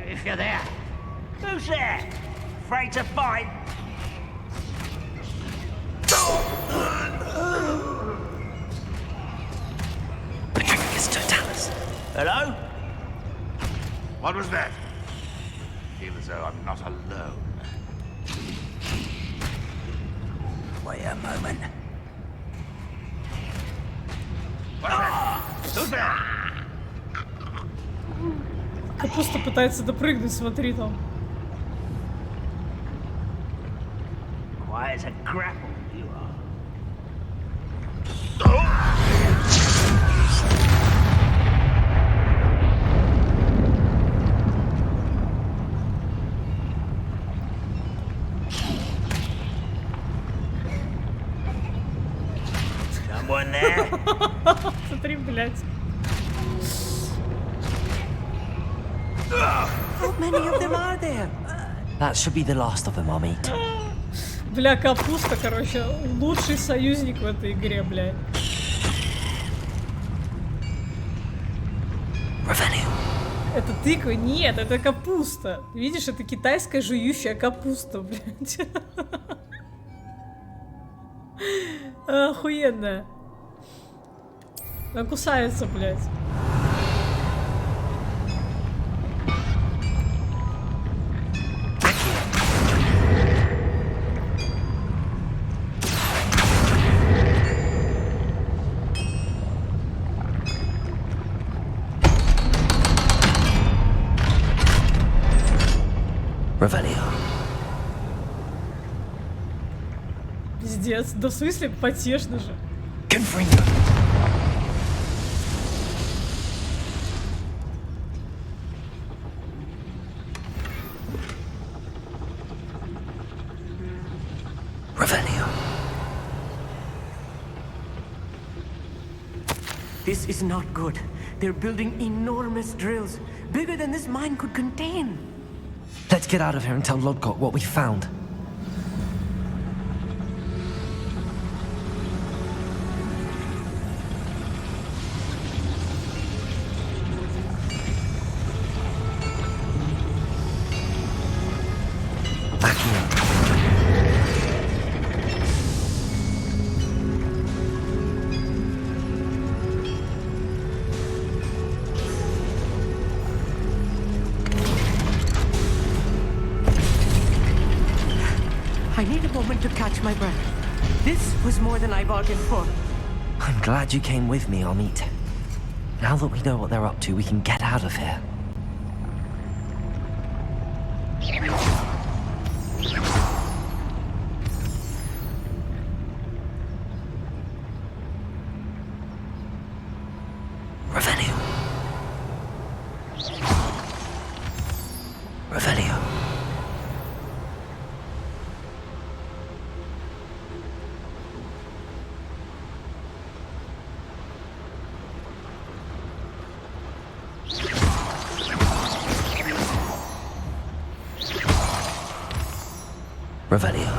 If you're there. Who's there? Afraid to fight? Hello? What was that? I feel as though I'm not alone. Wait a moment. What's that? Who's there? Капуста пытается допрыгнуть, смотри там. Quiet as a grapple, you are. Someone there? Смотри, блядь. How many of them are there? That should be the last of them, I'll meet. Бля, капуста, короче, лучший союзник в этой игре, блядь. Это тыква? Нет, это капуста. Видишь, это китайская жующая капуста, блядь. Охуенно. Она кусается, блядь. Revelio. Пиздец. Да в смысле потешно же. Confringo. Revelio. This is not good. They're building enormous drills, bigger than this mine could contain. Let's get out of here and tell Lodgok what we found. I need a moment to catch my breath. This was more than I bargained for. I'm glad you came with me, Amit. Now that we know what they're up to, we can get out of here. Revelio. Revelio. Revelio.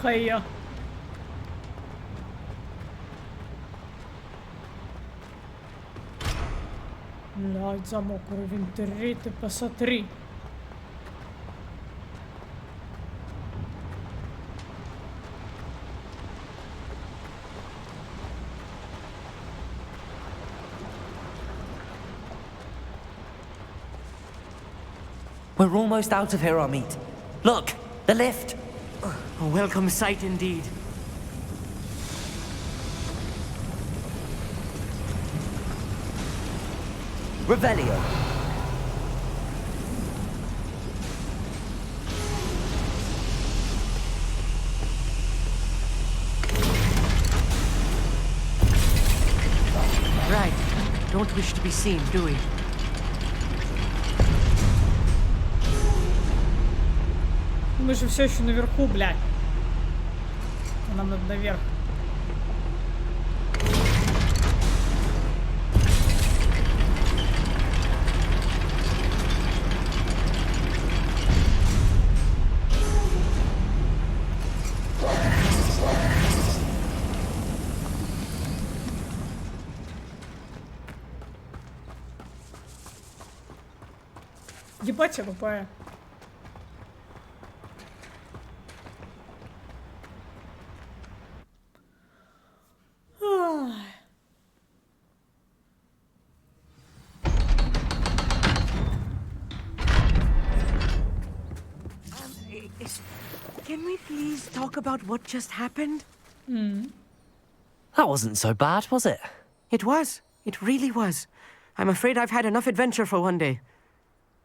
Хай-я. Блядь, замок уровень 3, ты посмотри. We're almost out of here, Amit. Look, the lift. A welcome sight indeed. Revelio. Right. Don't wish to be seen, do we? Мы же все еще наверху, блядь. Нам надо наверх. Ебать, я тупая. Can we please talk about what just happened? That wasn't so bad, was it? It was. It really was. I'm afraid I've had enough adventure for one day.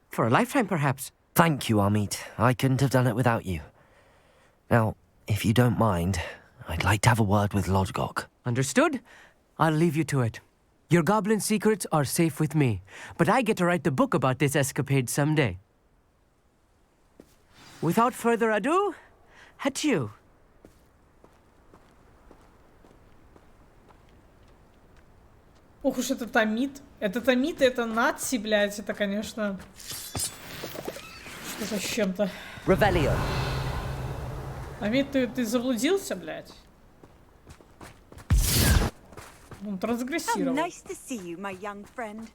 For a lifetime, perhaps. Thank you, Amit. I couldn't have done it without you. Now, if you don't mind, I'd like to have a word with Lodgok. Understood? I'll leave you to it. Your goblin secrets are safe with me, but I get to write the book about this escapade someday. Without further ado, adieu. Ох уж этот Amit. Этот Amit, это Наци, блядь, это, конечно, что-то с чем-то. Revelio. Amit, ты заблудился, блядь? Он трансгрессировал. Nice to see you, my young friend.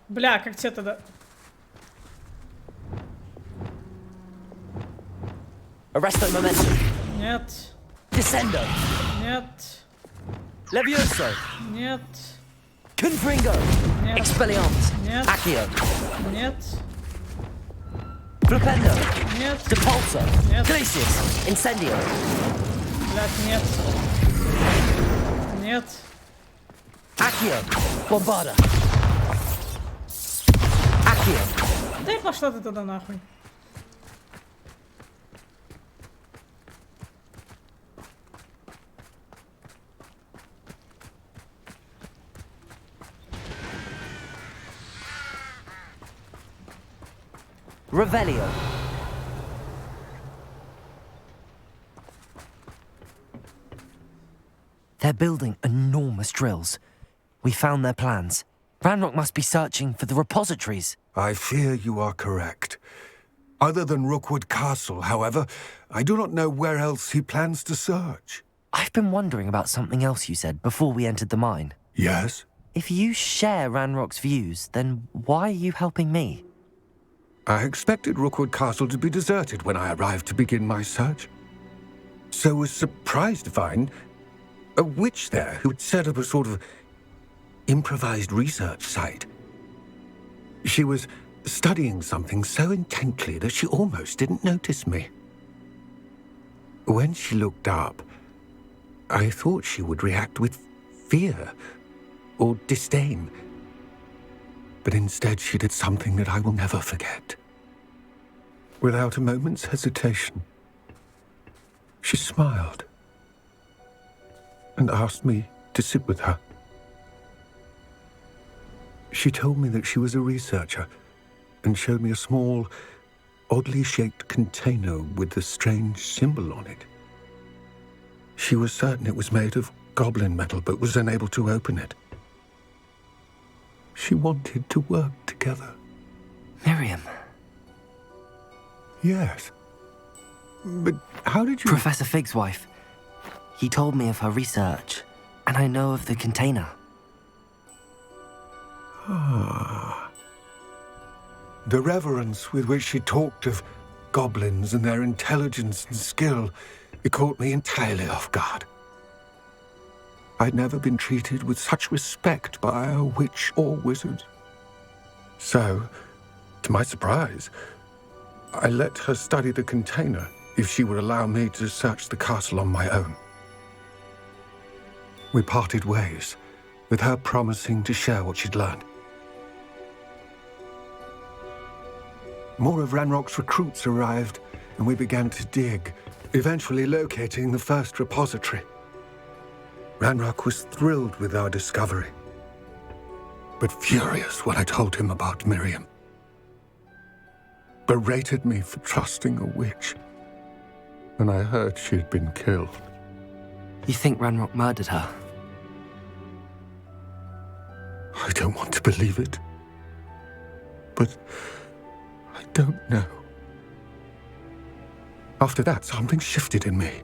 Бля, как тебе тогда? Arresto momentum. Нет. Descendo. Нет. Levioso. Нет. Confringo. Нет. Expelliarmus. Нет. Accio. Нет. Flipendo. Нет. Depulso. Нет. Glacius. Incendio. Блядь, нет. Нет. Accio. Bombarda. Accio. Да и пошла ты туда нахуй. Revelio. They're building enormous drills. We found their plans. Ranrock must be searching for the repositories. I fear you are correct. Other than Rookwood Castle, however, I do not know where else he plans to search. I've been wondering about something else you said before we entered the mine. Yes? If you share Ranrock's views, then why are you helping me? I expected Rookwood Castle to be deserted when I arrived to begin my search. So was surprised to find a witch there who had set up a sort of improvised research site. She was studying something so intently that she almost didn't notice me. When she looked up, I thought she would react with fear or disdain. But instead she did something that I will never forget. Without a moment's hesitation, she smiled and asked me to sit with her. She told me that she was a researcher and showed me a small, oddly shaped container with a strange symbol on it. She was certain it was made of goblin metal, but was unable to open it. She wanted to work together. Miriam. Yes. But how did you... Professor Fig's wife. He told me of her research, and I know of the container. Ah. The reverence with which she talked of goblins and their intelligence and skill, it caught me entirely off guard. I'd never been treated with such respect by a witch or wizard. So, to my surprise, I let her study the container if she would allow me to search the castle on my own. We parted ways, with her promising to share what she'd learned. More of Ranrock's recruits arrived, and we began to dig, eventually locating the first repository. Ranrock was thrilled with our discovery, but furious when I told him about Miriam. Berated me for trusting a witch, and I heard she had been killed. You think Ranrock murdered her? I don't want to believe it, but I don't know. After that, something shifted in me.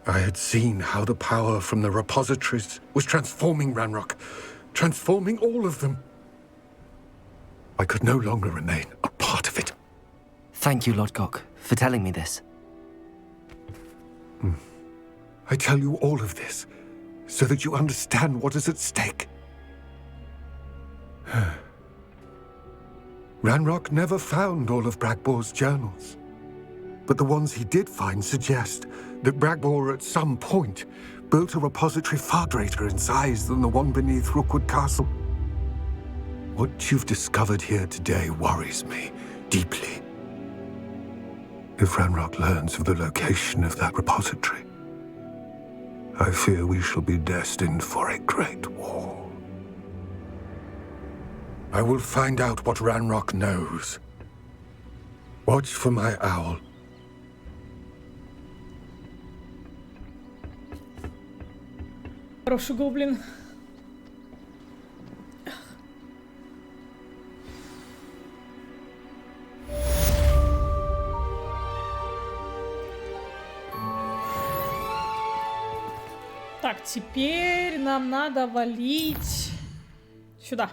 I had seen how the power from the repositories was transforming Ranrock, transforming all of them. I could no longer remain a part of it. Thank you, Lodgok, for telling me this. I tell you all of this so that you understand what is at stake. Ranrock never found all of Bragbor's journals, but the ones he did find suggest that Bragbor at some point built a repository far greater in size than the one beneath Rookwood Castle. What you've discovered here today worries me deeply. If Ranrock learns of the location of that repository, I fear we shall be destined for a great war. I will find out what Ranrock knows. Watch for my owl. Хороший гоблин. Так, теперь нам надо валить сюда.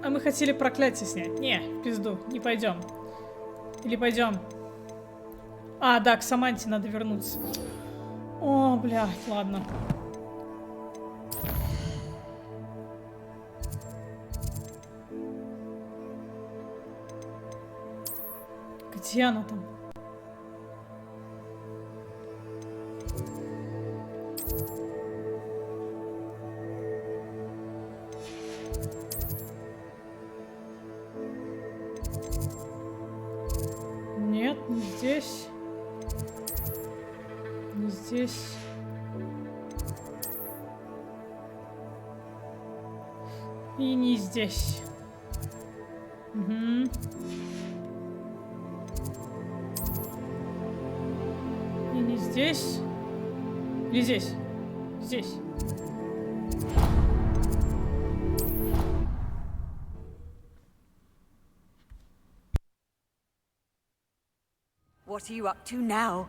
А мы хотели проклятие снять. Не, в пизду, не пойдем. Или пойдем. А, да, к Саманте надо вернуться. О, блядь, ладно. Где она там? И не здесь. Угу. И не здесь. Или здесь? Здесь. What are you up to now?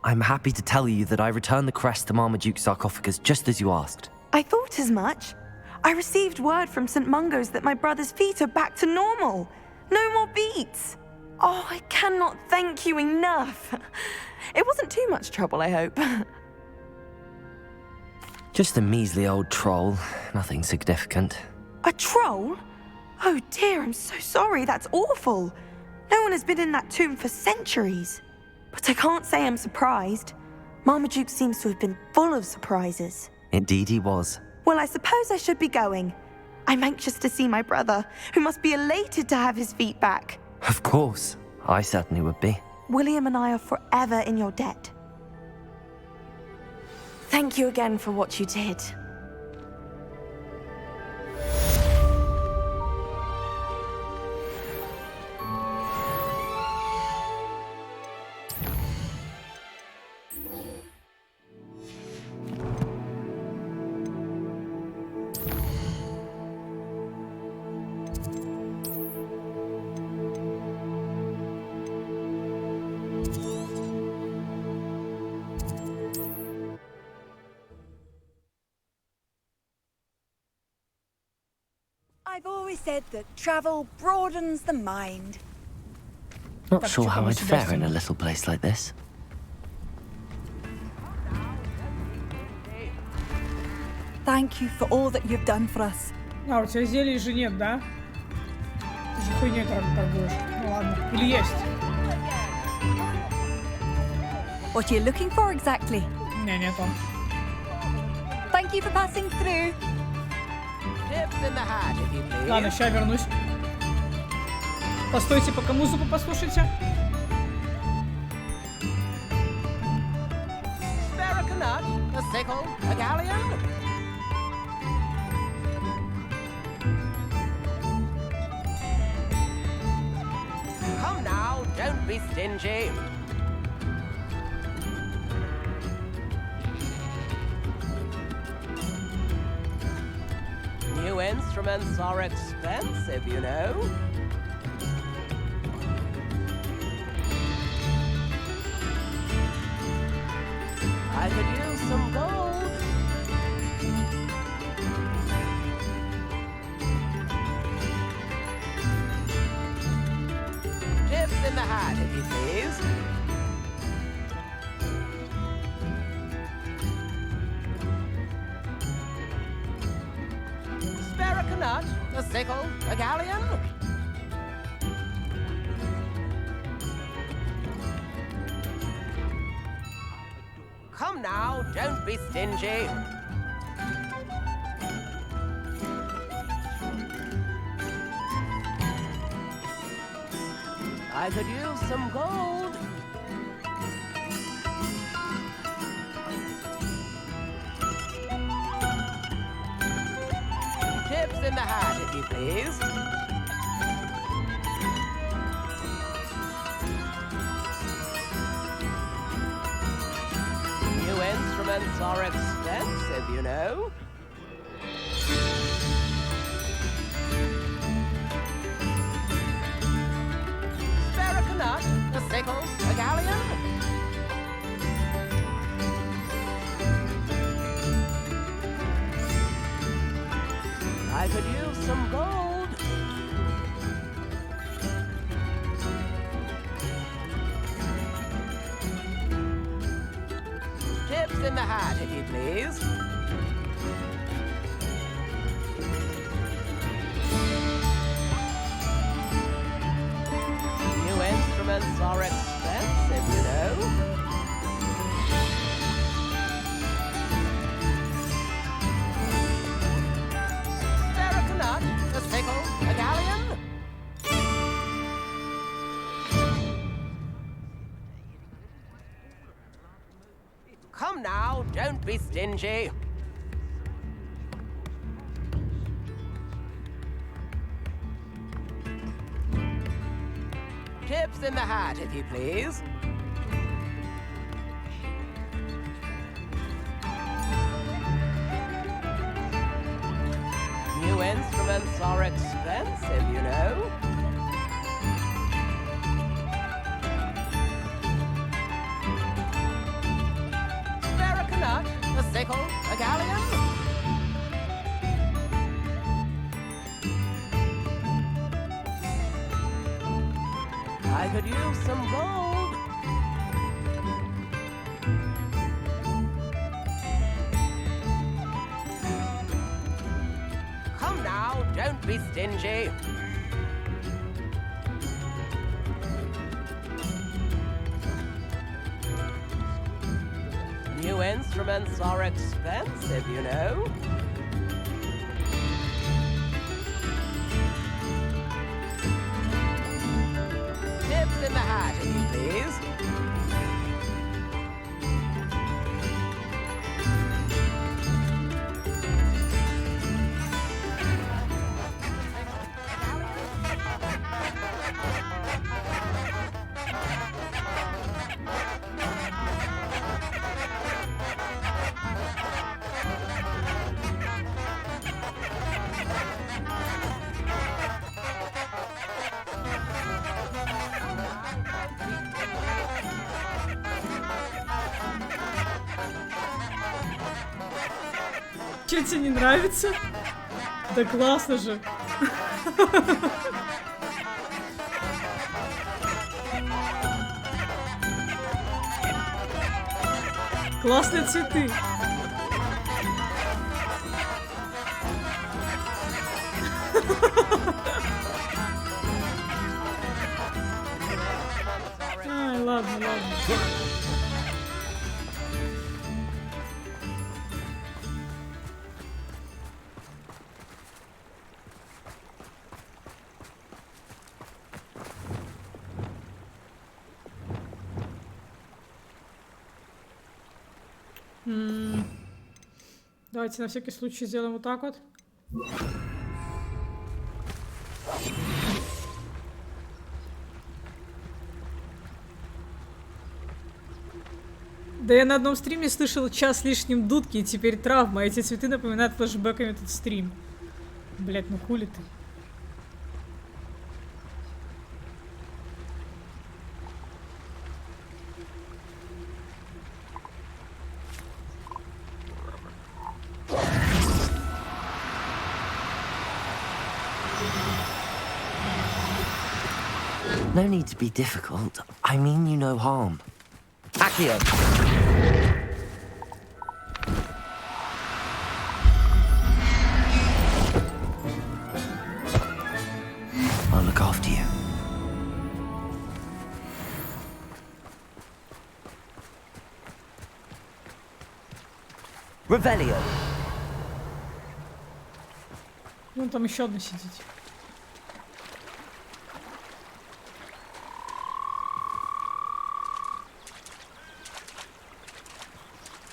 I'm happy to tell you that I returned the crest to Marmaduke's sarcophagus just as you asked. I thought as much. I received word from St. Mungo's that my brother's feet are back to normal. No more beats. Oh, I cannot thank you enough. It wasn't too much trouble, I hope. Just a measly old troll, nothing significant. A troll? Oh dear, I'm so sorry, that's awful. No one has been in that tomb for centuries. But I can't say I'm surprised. Marmaduke seems to have been full of surprises. Indeed he was. Well, I suppose I should be going. I'm anxious to see my brother, who must be elated to have his feet back. Of course, I certainly would be. William and I are forever in your debt. Thank you again for what you did. I've always said that travel broadens the mind. Not sure how I'd fare in a little place like this. Thank you for all that you've done for us. А, у тебя зелий же нет, да? Ты же хуйней торгуешь. Ну ладно. Или есть? What are you looking for exactly? Не, нету. Thank you for passing through. Ладно, сейчас вернусь. Постойте, пока музыку послушайте. Come now, don't be stingy. New instruments are expensive, you know. I could use some gold. Tips in the hat, if you please. Spare a canut, a sickle, a galleon. Come now, don't be stingy. I could use some gold. Tips in the hat, if you please. New instruments are expensive, you know. Spare a canut, a sickle, a galleon. I could use some gold. Tips in the hat, if you please. New instruments are expensive, you know. A sickle, a galleon. Come now, don't be stingy. Tips in the hat, if you please. New instruments are expensive, you know. Spare a canut, a sickle, a galleon. I could use some gold. Come now, don't be stingy. New instruments are expensive, you know. Tips in the hat, if you please. Че тебе не нравится? Да классно же. Классные цветы. Ай, ладно, ладно. Давайте на всякий случай сделаем вот так вот. Да я на одном стриме слышал час с лишним дудки, и теперь травма. Эти цветы напоминают флешбэками этот стрим. Блять, ну хули ты? No need to be difficult. I mean you no harm. Accio! I'll look after you. Revelio. Вон там еще одна сидит.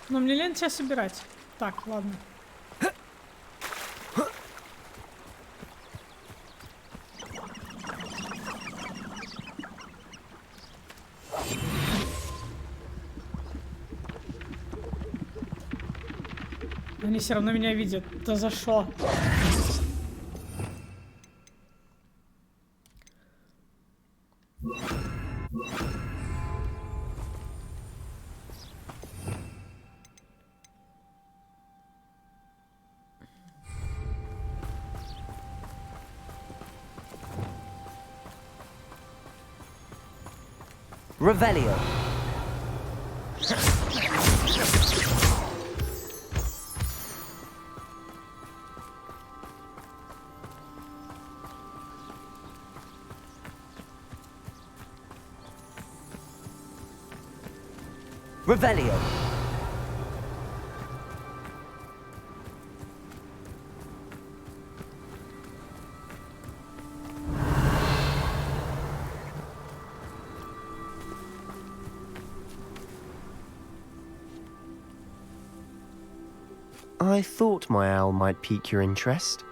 Но мне лень тебя собирать. Так, ладно. Они все равно меня видят. Да за что? Revelio. Revelio. I thought my owl might pique your interest.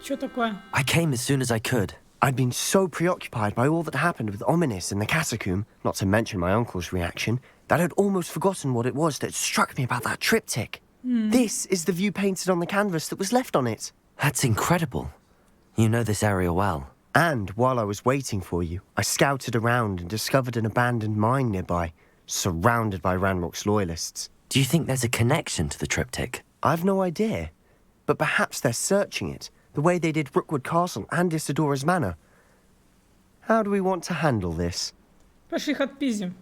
Чё такое? I came as soon as I could. I'd been so preoccupied by all that happened with Ominis and the catacomb, not to mention my uncle's reaction, that I'd almost forgotten what it was that struck me about that triptych. This is the view painted on the canvas that was left on it. That's incredible. You know this area well. And while I was waiting for you, I scouted around and discovered an abandoned mine nearby, surrounded by Ranrock's loyalists. Do you think there's a connection to the triptych? I've no idea, but perhaps they're searching it, the way they did Rookwood Castle and Isidora's Manor. How do we want to handle this? Пошли их отпиздим.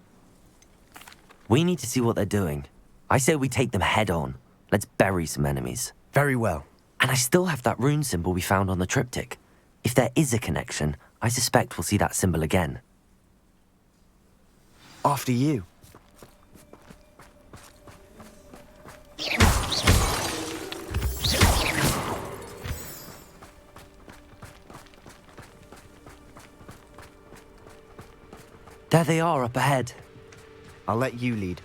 We need to see what they're doing. I say we take them head on. Let's bury some enemies. Very well. And I still have that rune symbol we found on the triptych. If there is a connection, I suspect we'll see that symbol again. After you. There they are up ahead. I'll let you lead.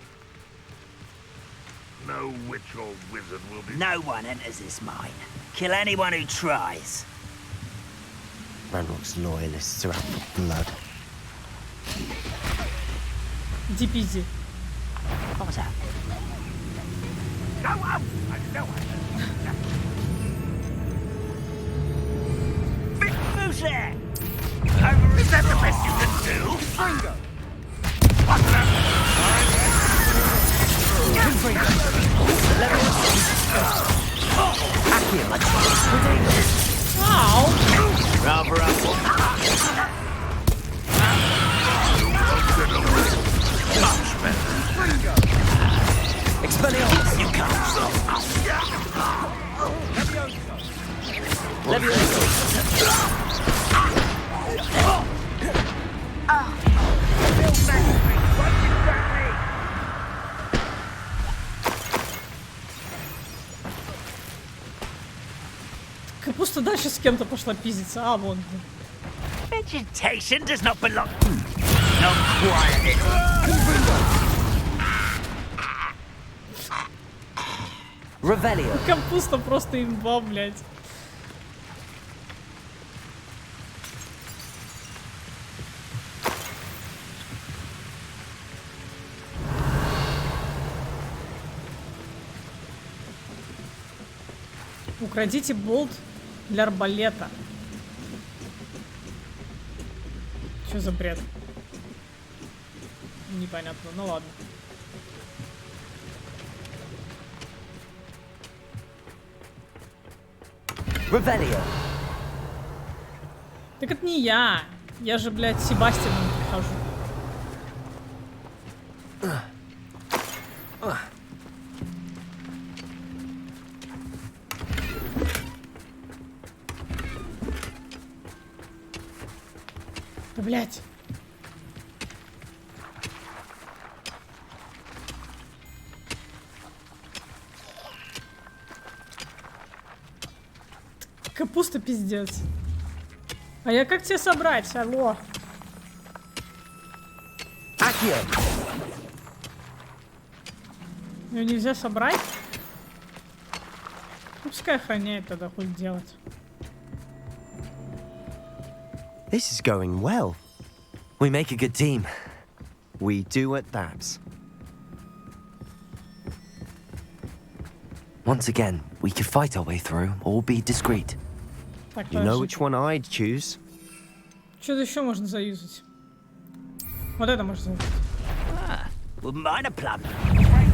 No witch or wizard will be... No one enters this mine. Kill anyone who tries. Ranrock's loyalists are out for blood. Иди пизди. What was that? Go up! I know Big Moose there! Is that the best you can do? Bingo! What's that? Wow! Expelliarmus! You can't. Капуста дальше с кем-то пошла пиздиться. А, вон. Vegetation does not belong. Not quiet. Revelio. Капуста просто имба, блядь. Украдите болт для арбалета. Что за бред? Непонятно, ну ладно. Revelio. Так это не я. Я же, блядь, с Себастьяном прихожу. Да, блядь. Капуста пиздец. А я как тебе собрать? Алло. Ее нельзя собрать? Пускай охраняет тогда, хоть делать. This is going well. We make a good team. We do at that. Once again, we could fight our way through or be discreet. Так, You know which one I'd choose. Что-то еще можно заюзать. Вот это можно заюзать. Wouldn't mind a plum.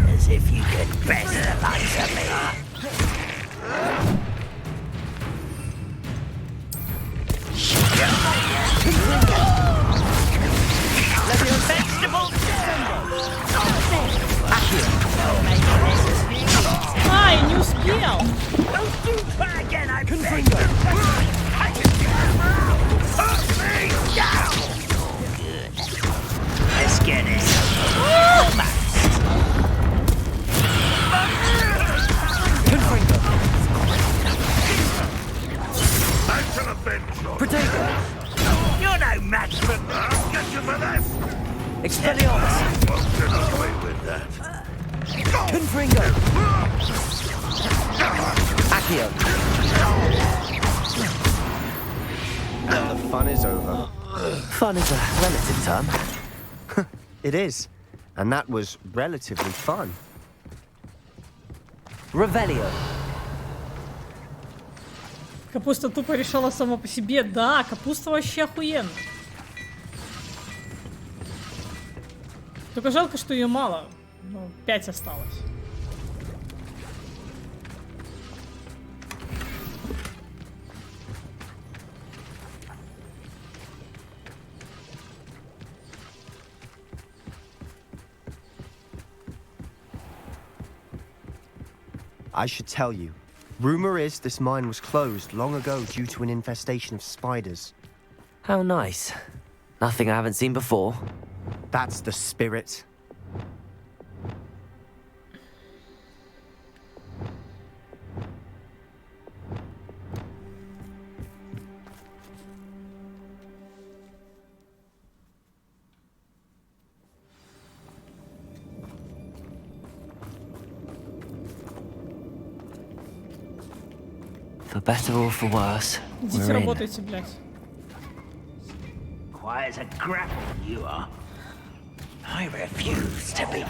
As if you could best the likes of me. Vegetable. Ай, не успел! Don't you try again, I beg. I can put me down. Good. Let's get it. Thanks for the bench. Protego. You're no match for me. I'll get you for this. Expelliarmus. Won't get away with that. Confringo! Accio! And the fun is over. Fun is a relative term. It is. And that was relatively fun. Revelio. Капуста тупо решала сама по себе. Да, капуста вообще охуенно. Только жалко, что ее мало. Ну, 5 осталось. I should tell you. Rumor is this mine was closed long ago due to an infestation of spiders. How nice. Nothing I haven't seen before. That's the spirit. For better or for worse, Идите we're in. работайте, блядь. Quiet as a grapple, you are. I refuse to be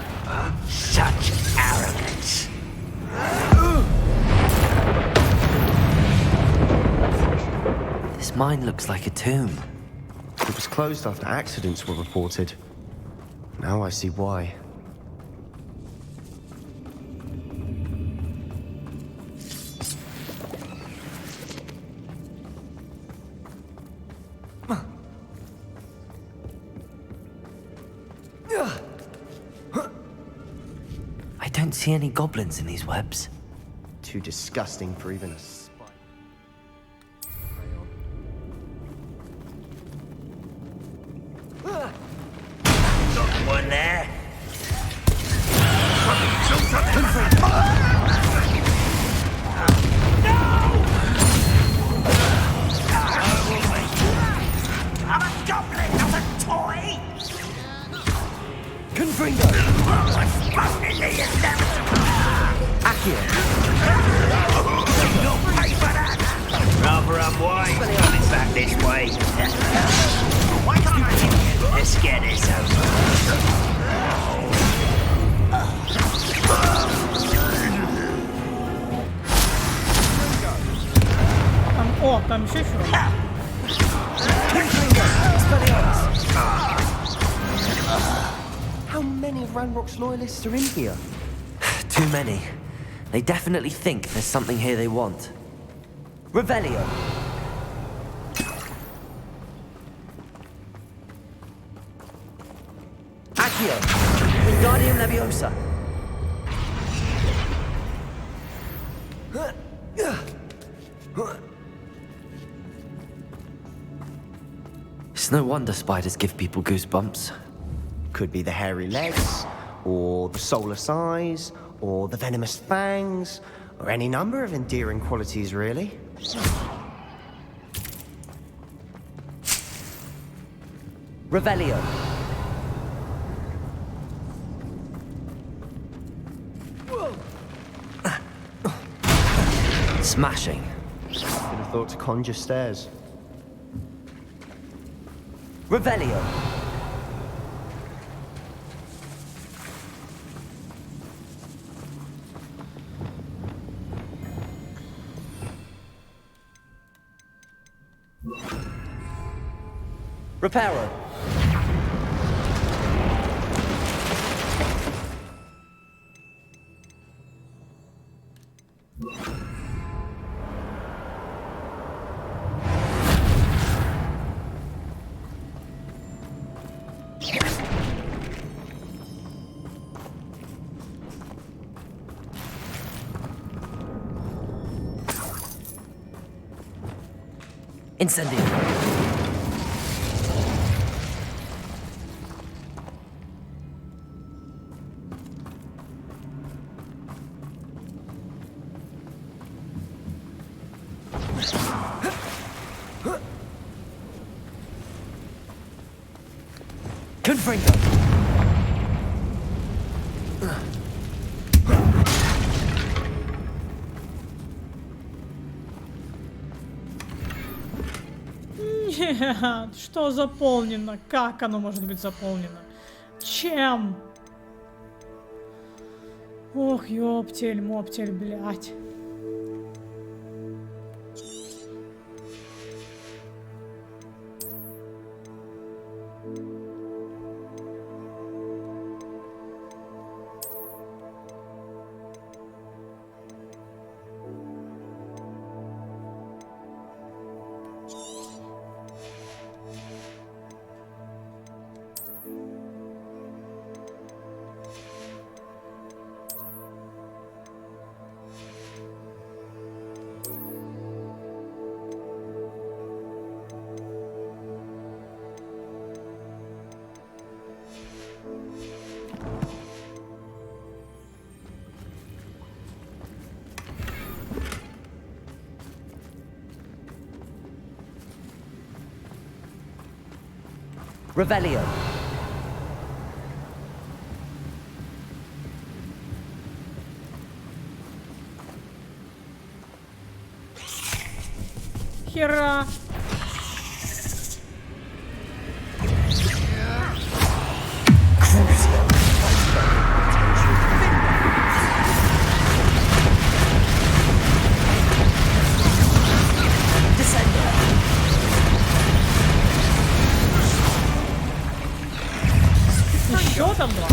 such arrogance. This mine looks like a tomb. It was closed after accidents were reported. Now I see why. I don't see any goblins in these webs. Too disgusting for even a spider. Got one there. I'm a goblin, not a toy! Confringo! What's happening to you, Accio! You'll pay for that! Rather unwise. Coming back this way. Why can't I? Let's get this over. Там еще чего? How many of Ranrock's loyalists are in here? Too many. They definitely think there's something here they want. Revelio. Accio. Wingardium Leviosa. It's no wonder spiders give people goosebumps. Could be the hairy legs, or the soulless eyes, or the venomous fangs, or any number of endearing qualities, really. Revelio. Smashing. Could have thought to conjure stairs. Revelio. Reparo. Incendio. Confringo. Нет, что заполнено? Как оно может быть заполнено? Чем? Ох, ёптель, моптель, блядь. Revelio. Хера. Еще там два.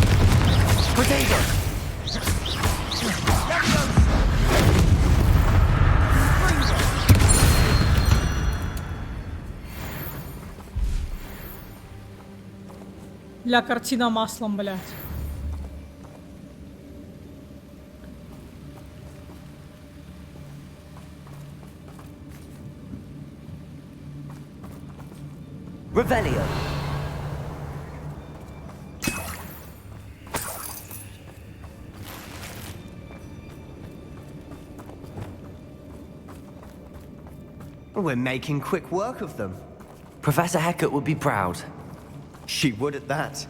Для картина маслом, блядь. Revelio. We're making quick work of them. Professor Hecat would be proud. She would at that.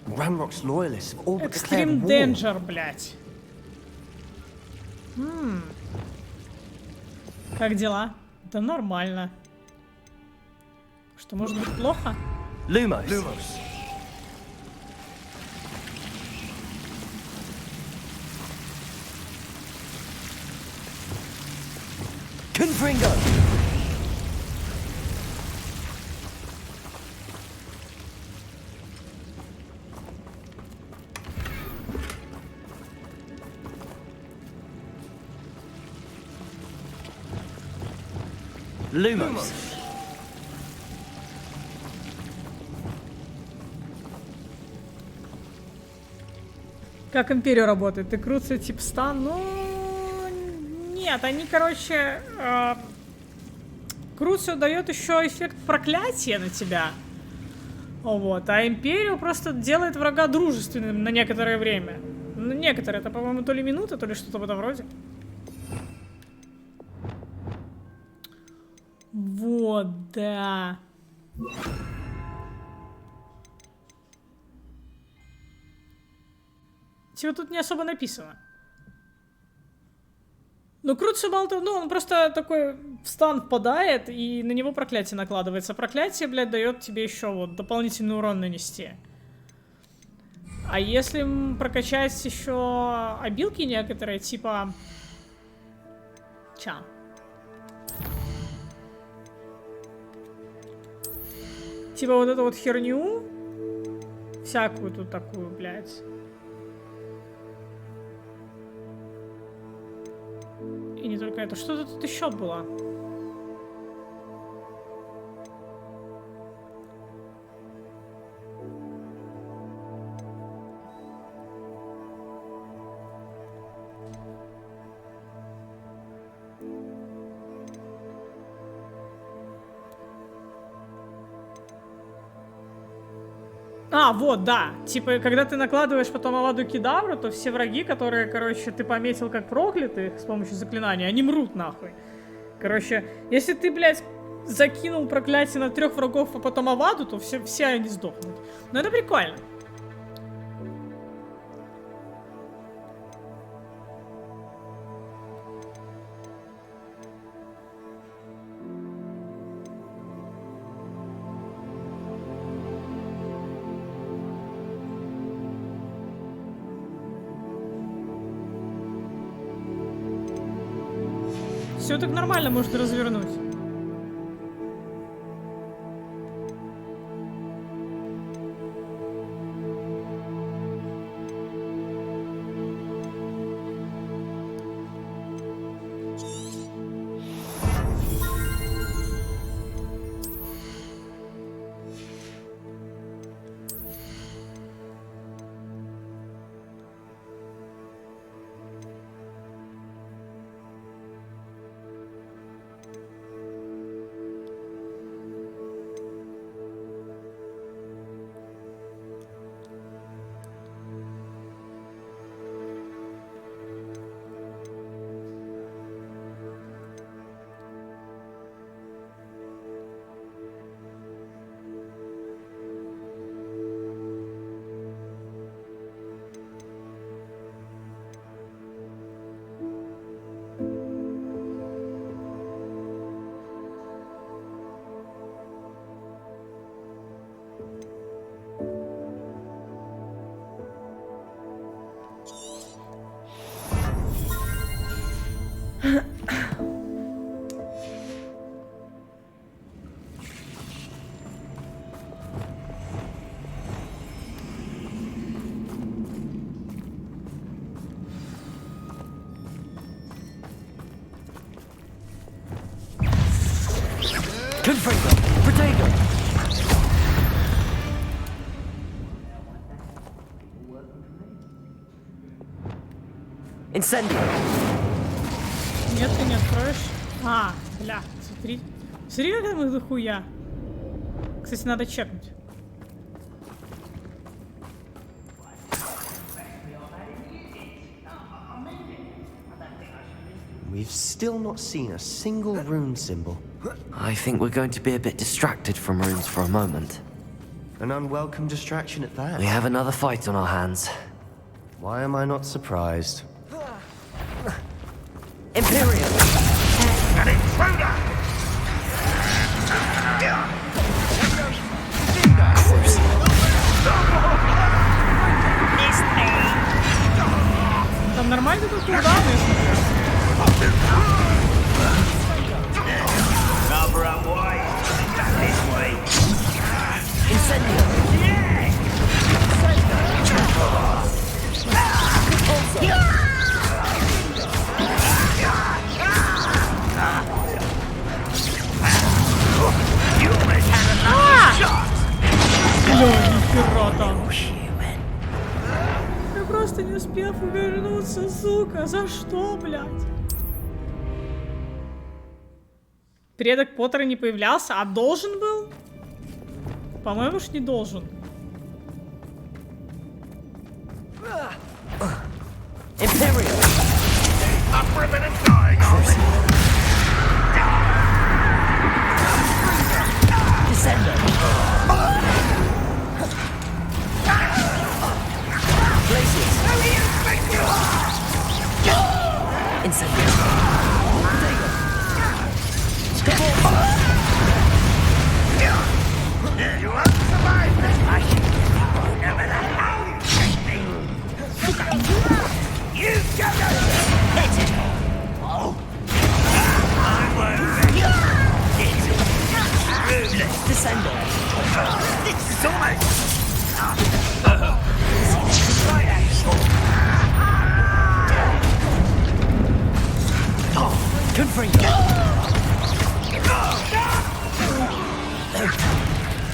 Ramrock's loyalists have all but declared Extreme war. Danger, блядь. Как дела? Да нормально. Что, может быть плохо? Lumos. Confringo. Lumos. Как Империя работает? Ты крутится тип стан? Ну... Нет, они, короче... Круцию дает еще эффект проклятия на тебя. Вот. А Империю просто делает врага дружественным на некоторое время. Ну, некоторые. Это, по-моему, то ли минута, то ли что-то в этом роде. Вот, да. Типа тут не особо написано. Ну, Круцию мало того, ну, он просто такой в стан впадает, и на него проклятие накладывается. Проклятие, блядь, дает тебе еще вот дополнительный урон нанести. А если прокачать еще обилки некоторые, типа... Ча. Типа вот эту вот херню. Всякую тут такую, блядь. И не только это. Что-то тут еще было. А, вот, да. Типа, когда ты накладываешь потом Аваду Кедавру, то все враги, которые, короче, ты пометил как проклятых с помощью заклинания, они мрут нахуй. Короче, если ты, блядь, закинул проклятие на 3 врагов, а потом Аваду, то все они сдохнут. Но это прикольно. все так нормально можно развернуть. Confringo! Potato! Incendio! Нет, ты не откроешь. А, бля, смотри. Смотри, как мы дохуя. Кстати, надо чекнуть. We've still not seen a single rune symbol. I think we're going to be a bit distracted from runes for a moment. An unwelcome distraction at that. We have another fight on our hands. Why am I not surprised? Imperium! An intruder! Там нормально тут кулдауны, я смотрю. Number up wide. Back this way. Incendio! You almost had another shot. Бля, нихера там. Я просто не успел увернуться, сука. За что, блядь? Предок Поттера не появлялся, а должен был? По-моему, ж не должен. Imperium! Up for a minute dying, are we? Descendo! Places! Who do you think you are? Incendio! You won't survive this fight. Never let out, you You go! Hit it! Oh! I won't Get it! Ruthless! Descendo! This is almost... Confringo!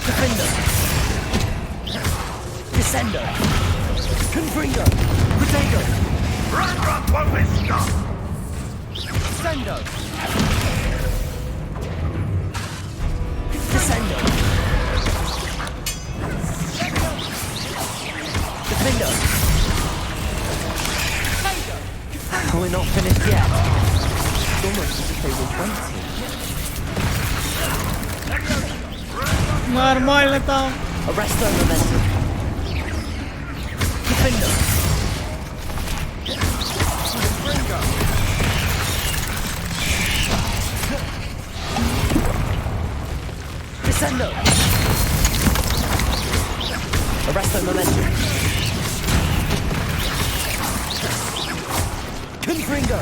Defendo! Descendo! Confringo! Potato! Run, won't we stop? Descendo! Descendo! Defendo! We're not finished yet. It's almost as if they were waiting. Нормально там. Arrest their momentum. Defendo! Descendo! Arrest their momentum. Confringo!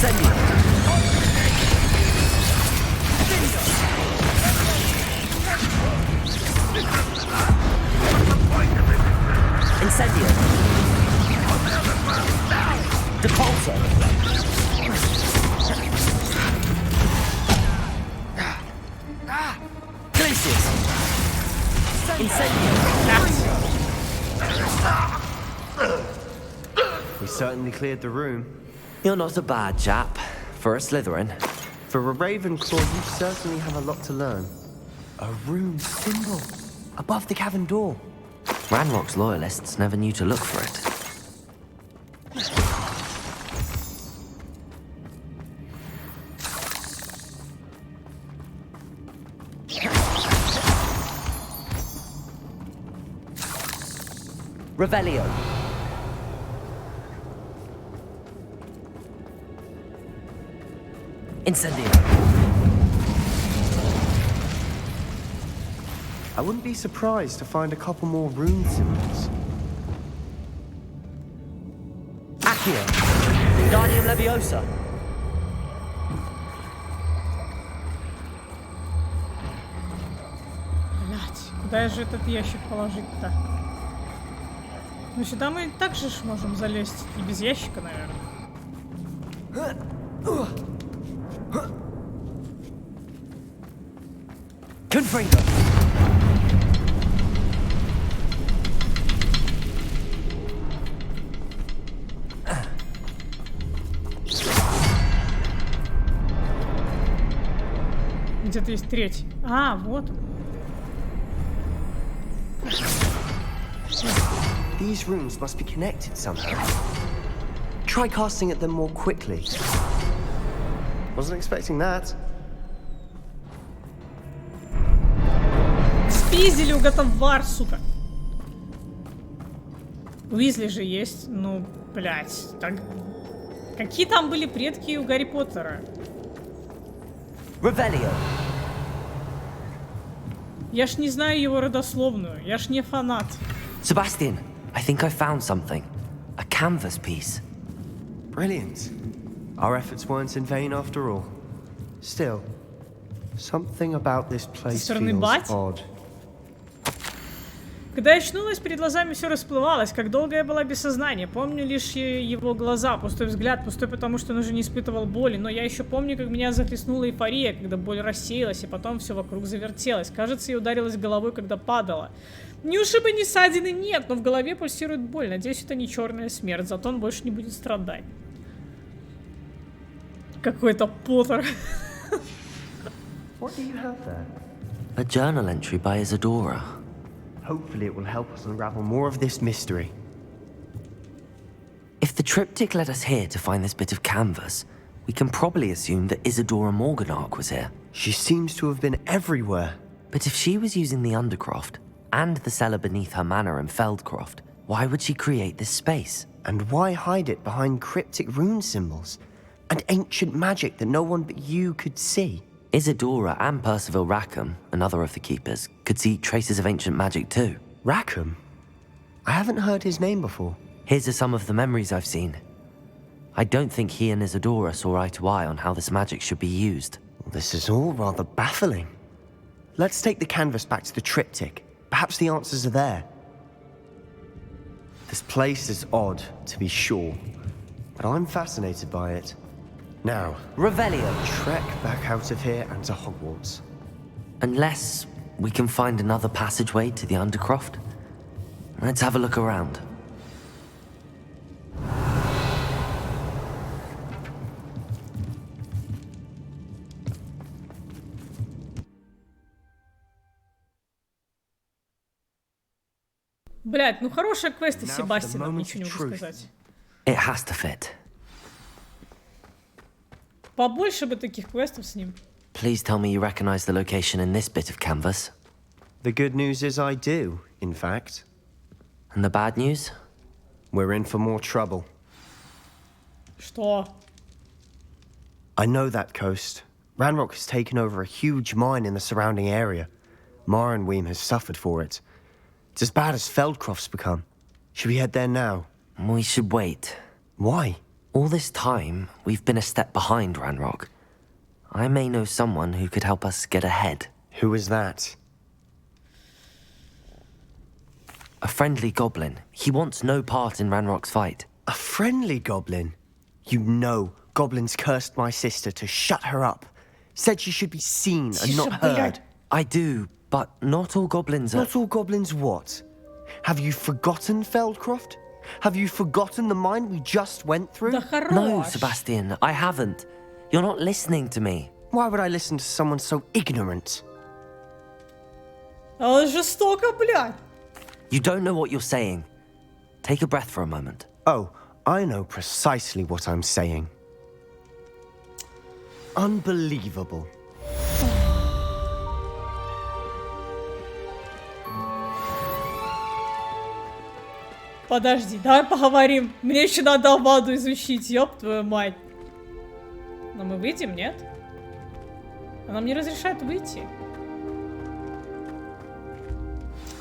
Incendio! Depulso! Glacius! Incendio! We certainly cleared the room. You're not a bad chap. For a Slytherin. For a Ravenclaw, you certainly have a lot to learn. A rune symbol above the cavern door. Ranrock's loyalists never knew to look for it. Revelio. Incendio. I wouldn't be surprised to find a couple more rune symbols. Accio. Wingardium Leviosa. Блять, куда же этот ящик положить-то? Ну сюда мы также ж можем залезть. И без ящика, наверное. Confringo. Где-то есть третий. А, вот. These runes must be connected somehow. Try casting at them more quickly. Wasn't expecting that. Спиздили у Готовар, сука. Уизли же есть. Ну, блядь. Так... Какие там были предки у Гарри Поттера? Revelio. Я ж не знаю его родословную. Я ж не фанат. Sebastian, I think I found something. A canvas piece. Brilliant. Our efforts weren't in vain after all. Still, something about this place feels odd. Когда я очнулась, перед глазами все расплывалось, как долго я была без сознания. Помню лишь его глаза, пустой взгляд, пустой потому, что он уже не испытывал боли. Но я еще помню, как меня захлестнула эйфория, когда боль рассеялась, и потом все вокруг завертелось. Кажется, я ударилась головой, когда падала. Ни ушиба, ни ссадины нет, но в голове пульсирует боль. Надеюсь, это не черная смерть, зато он больше не будет страдать. Какой-то Поттер. What do you have there? A journal entry by Isadora. Hopefully it will help us unravel more of this mystery. If the triptych led us here to find this bit of canvas, we can probably assume that Isadora Morganach was here. She seems to have been everywhere. But if she was using the Undercroft, and the cellar beneath her manor in Feldcroft, why would she create this space? And why hide it behind cryptic rune symbols? And ancient magic that no one but you could see? Isadora and Percival Rackham, another of the Keepers, could see traces of ancient magic too. Rackham? I haven't heard his name before. Here's are some of the memories I've seen. I don't think he and Isadora saw eye to eye on how this magic should be used. This is all rather baffling. Let's take the canvas back to the triptych. Perhaps the answers are there. This place is odd, to be sure, but I'm fascinated by it. Now, Revelio. Trek back out of here and to Hogwarts. Unless we can find another passageway to the Undercroft. Let's have a look around. Блять, ну хорошая квест из Себастьяна, ничего не могу сказать. It has to fit. Побольше бы таких квестов с ним. Please tell me you recognize the location in this bit of canvas. The good news is I do, in fact. And the bad news? We're in for more trouble. Что? I know that coast. Ranrock has taken over a huge mine in the surrounding area. Marrenweem has suffered for it. It's as bad as Feldcroft's become. Should we head there now? We should wait. Why? All this time, we've been a step behind Ranrock. I may know someone who could help us get ahead. Who is that? A friendly goblin. He wants no part in Ranrock's fight. A friendly goblin? You know goblins cursed my sister to shut her up. Said she should be seen and not heard. I do, but not all goblins are... Not all goblins what? Have you forgotten Feldcroft? Have you forgotten the mine we just went through? No, Sebastian, I haven't. You're not listening to me. Why would I listen to someone so ignorant? Жестоко, блядь. You don't know what you're saying. Take a breath for a moment. Oh, I know precisely what I'm saying. Unbelievable. Подожди, давай поговорим. Мне еще надо Аваду изучить, ёб твою мать. Но мы выйдем, нет? Она мне разрешает выйти.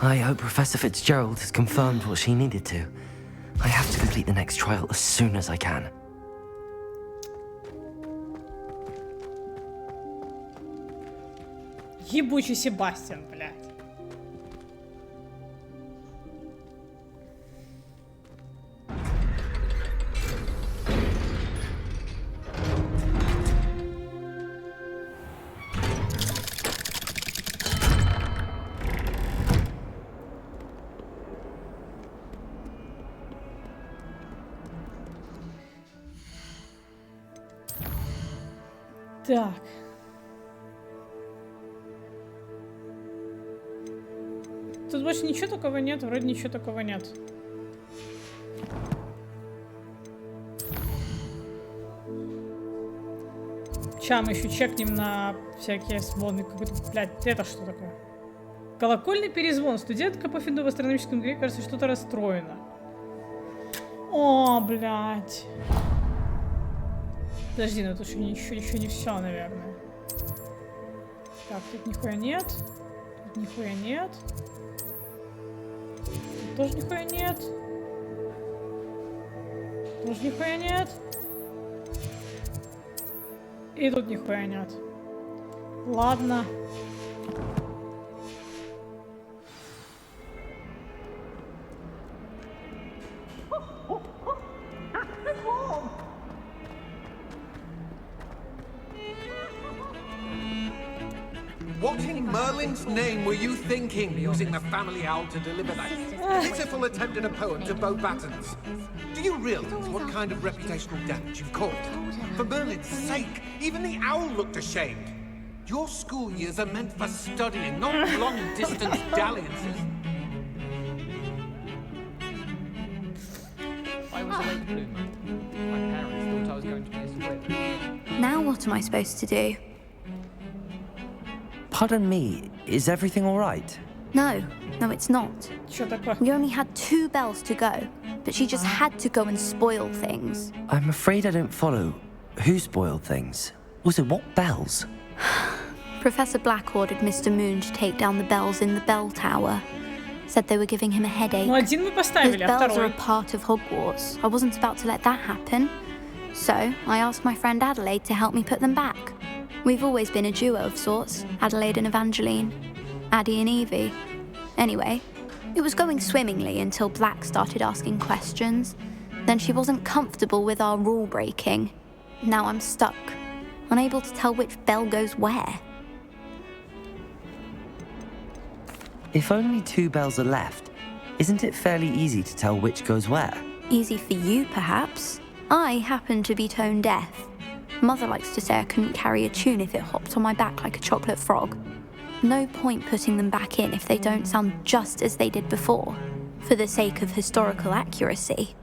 I hope Professor Fitzgerald has confirmed what she needed to. I have to complete the next trial as soon as I can. Ебучий Себастьян, блядь. Так. Тут больше ничего такого нет, вроде ничего такого нет. Сейчас мы еще чекнем на всякие сводные какой-то, блядь, это что такое? Колокольный перезвон. Студентка по финду в астрономическом игре, кажется, что-то расстроена. О, блядь. Подожди, ну тут еще не все, наверное. Так, тут нихуя нет. Тут нихуя нет. Тут тоже нихуя нет. Тоже нихуя нет. И тут нихуя нет. Ладно. What in Merlin's name were you thinking, using the family owl to deliver that pitiful attempt at a poem to Beau Battens? Do you realize what kind of reputational damage you've caused? For Merlin's sake, even the owl looked ashamed. Your school years are meant for studying, not long-distance dalliances. I was a late bloomer. My parents thought I was going to be a squib. Now what am I supposed to do? Pardon me, is everything all right? No, it's not. We only had 2 bells to go, but she just had to go and spoil things. I'm afraid I don't follow. Who spoiled things? Also, what bells? Professor Black ordered Mr. Moon to take down the bells in the bell tower. Said they were giving him a headache. Ну, один мы поставили, Those а bells are второй? a part of Hogwarts. I wasn't about to let that happen. So, I asked my friend Adelaide to help me put them back. We've always been a duo of sorts, Adelaide and Evangeline. Addie and Evie. Anyway, it was going swimmingly until Black started asking questions. Then she wasn't comfortable with our rule breaking. Now I'm stuck, unable to tell which bell goes where. If only 2 bells are left, isn't it fairly easy to tell which goes where? Easy for you, perhaps. I happen to be tone deaf. Mother likes to say I couldn't carry a tune if it hopped on my back like a chocolate frog. No point putting them back in if they don't sound just as they did before, for the sake of historical accuracy.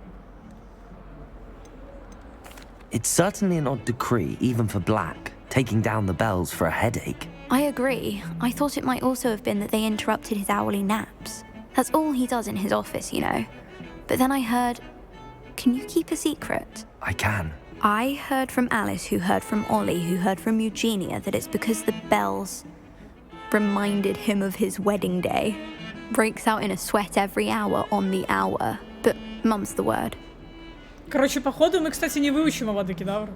It's certainly an odd decree, even for Black, taking down the bells for a headache. I agree. I thought it might also have been that they interrupted his hourly naps. That's all he does in his office, you know. But then I heard... Can you keep a secret? I can. I heard from Alice, who heard from Ollie, who heard from Eugenia, that it's because the bells reminded him of his wedding day. Breaks out in a sweat every hour on the hour. But mum's the word. Короче, походу мы, кстати, не выучим Авада-Кедавру.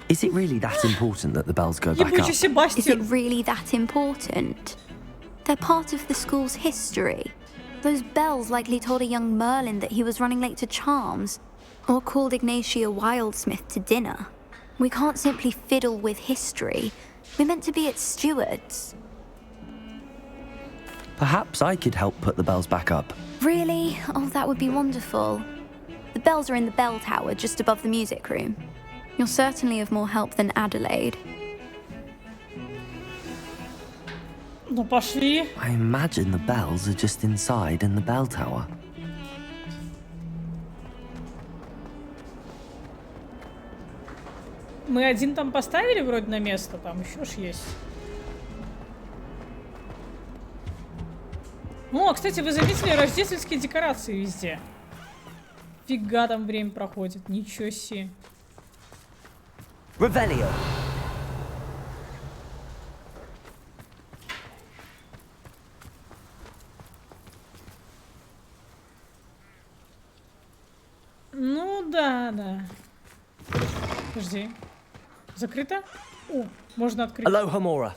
Is it really that important that the bells go back up? Ебучий Себастьян. Is it really that important? They're part of the school's history. Those bells likely told a young Merlin that he was running late to charms, or called Ignatia Wildsmith to dinner. We can't simply fiddle with history. We're meant to be its stewards. Perhaps I could help put the bells back up. Really? Oh, that would be wonderful. The bells are in the bell tower just above the music room. You're certainly of more help than Adelaide. Ну, пошли. I imagine the bells are just inside in the bell tower. Мы один там поставили вроде на место, там еще ж есть. О, кстати, вы заметили рождественские декорации везде? Фига там время проходит, ничего себе. Revelio. Ну да, да. Подожди. Закрыто? О, можно открыть. Aloha Mora.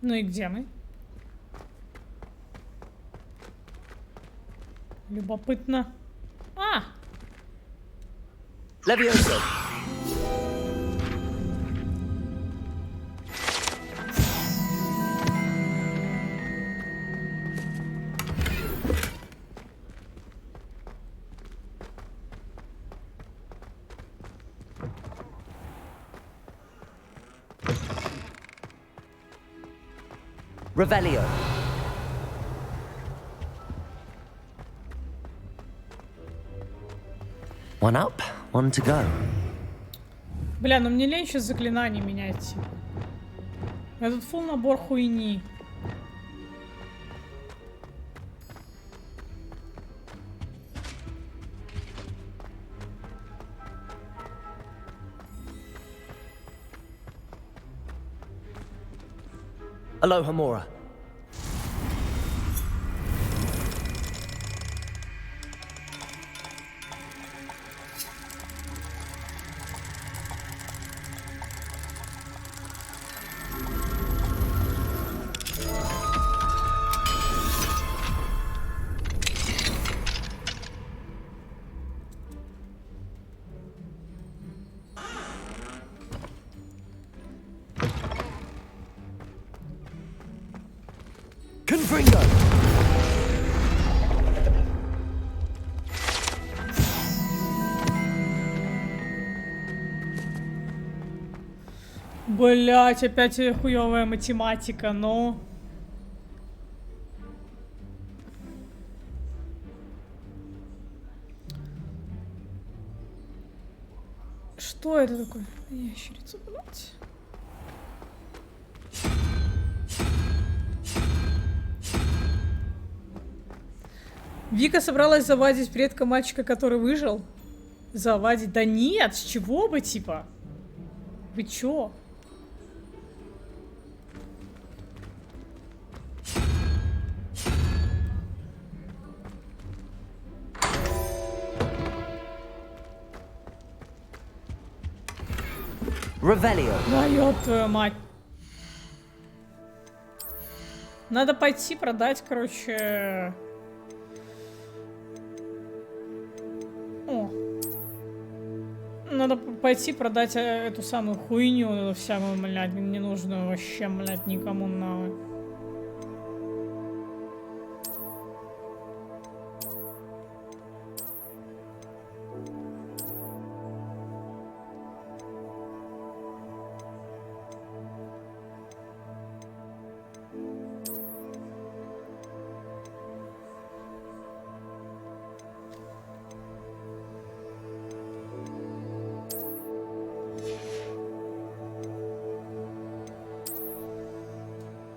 Ну и где мы? Любопытно. А! Levioso. Revelio. One up, one to go. Бля, ну мне лень сейчас заклинания менять. Этот фул набор хуйни. Aloha Mora. Confringo. Блять, опять хуёвая математика, но... Что это такое? Ящерица, блять. Вика собралась завадить предка мальчика, который выжил? Завадить? Да нет, с чего бы, типа? Вы чё? Revelio. Да ёб твою мать. Надо пойти продать, короче... О. Надо пойти продать эту самую хуйню, самую, блядь, ненужную вообще, блядь, никому нахуй.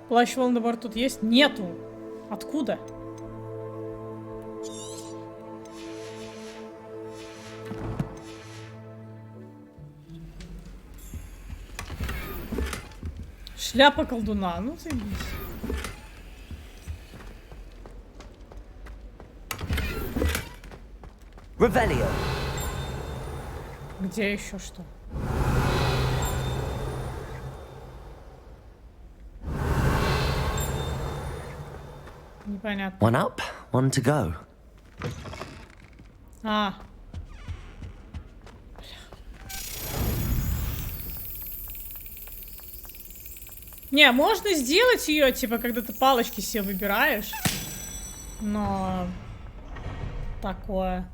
Плащ Волан-де-Морт тут есть? Нету. Откуда? Шляпа колдуна. Ну ты. Revelio. Где еще что? Непонятно. One up, one to go. А. Не, можно сделать ее, типа, когда ты палочки себе выбираешь. Но... Такое.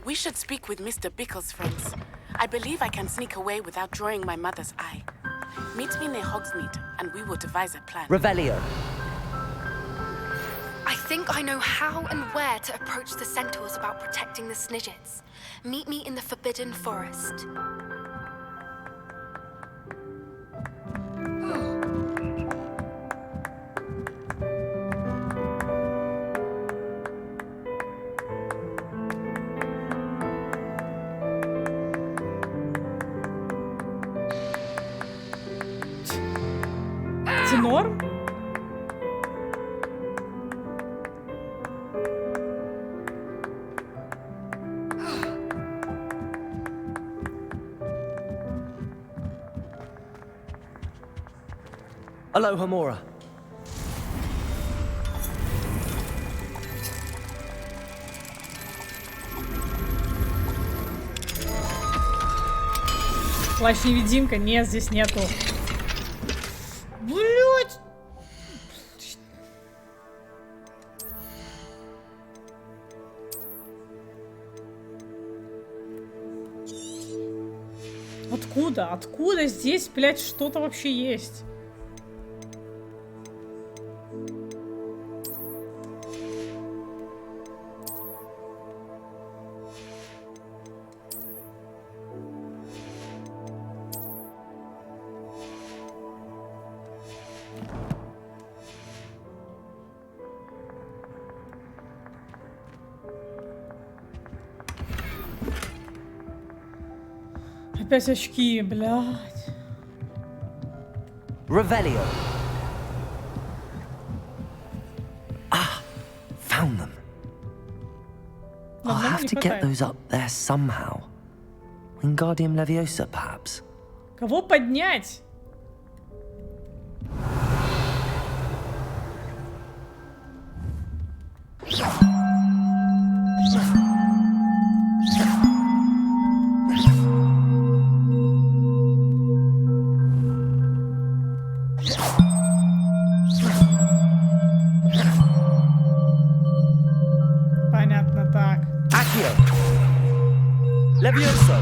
We should speak with Mr. Bickle's friends. I believe I can sneak away without drawing my mother's eye. Meet me near Hogsmeade, and we will devise a plan. Revelio. I think I know how and where to approach the centaurs about protecting the Snidgets. Meet me in the Forbidden Forest. Это норм? Aloha Mora. Плащ-невидимка? Нет, здесь нету. Блять! Откуда? Откуда здесь, блядь, что-то вообще есть? Опять очки, блядь. Revelio. Ah, found them. I'll have to get those up there somehow. Wingardium Leviosa, perhaps. Кого поднять? Понятно, так. Accio. Levioso.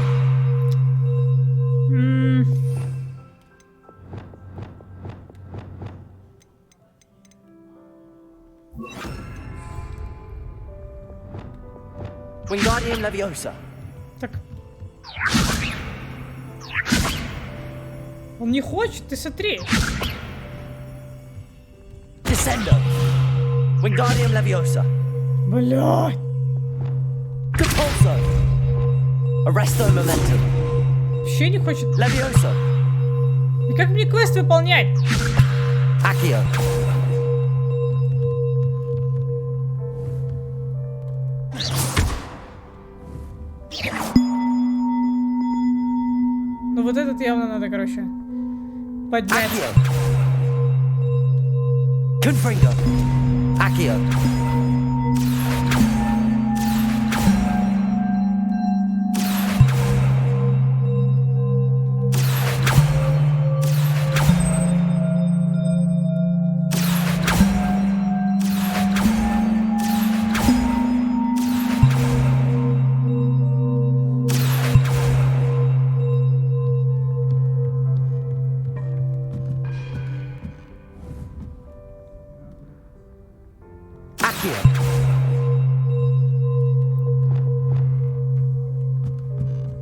Wingardium Leviosa. Так. Он не хочет, ты смотри. Descendo. Wingardium Leviosa. Блядь. Compulso. Arresto Momentum. Вообще не хочет. Leviosa. И как мне квест выполнять? Accio. Ну вот этот явно надо, короче, поднять. Confringo. Accio.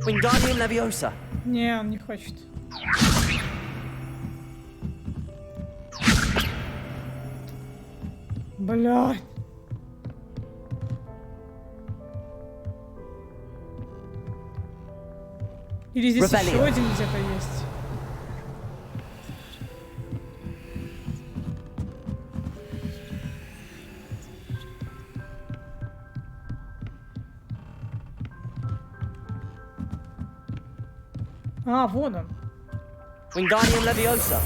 Wingardium Leviosa. Не, он не хочет. Блядь. Или здесь еще один где-то есть? А, вон он. Wingardium Leviosa.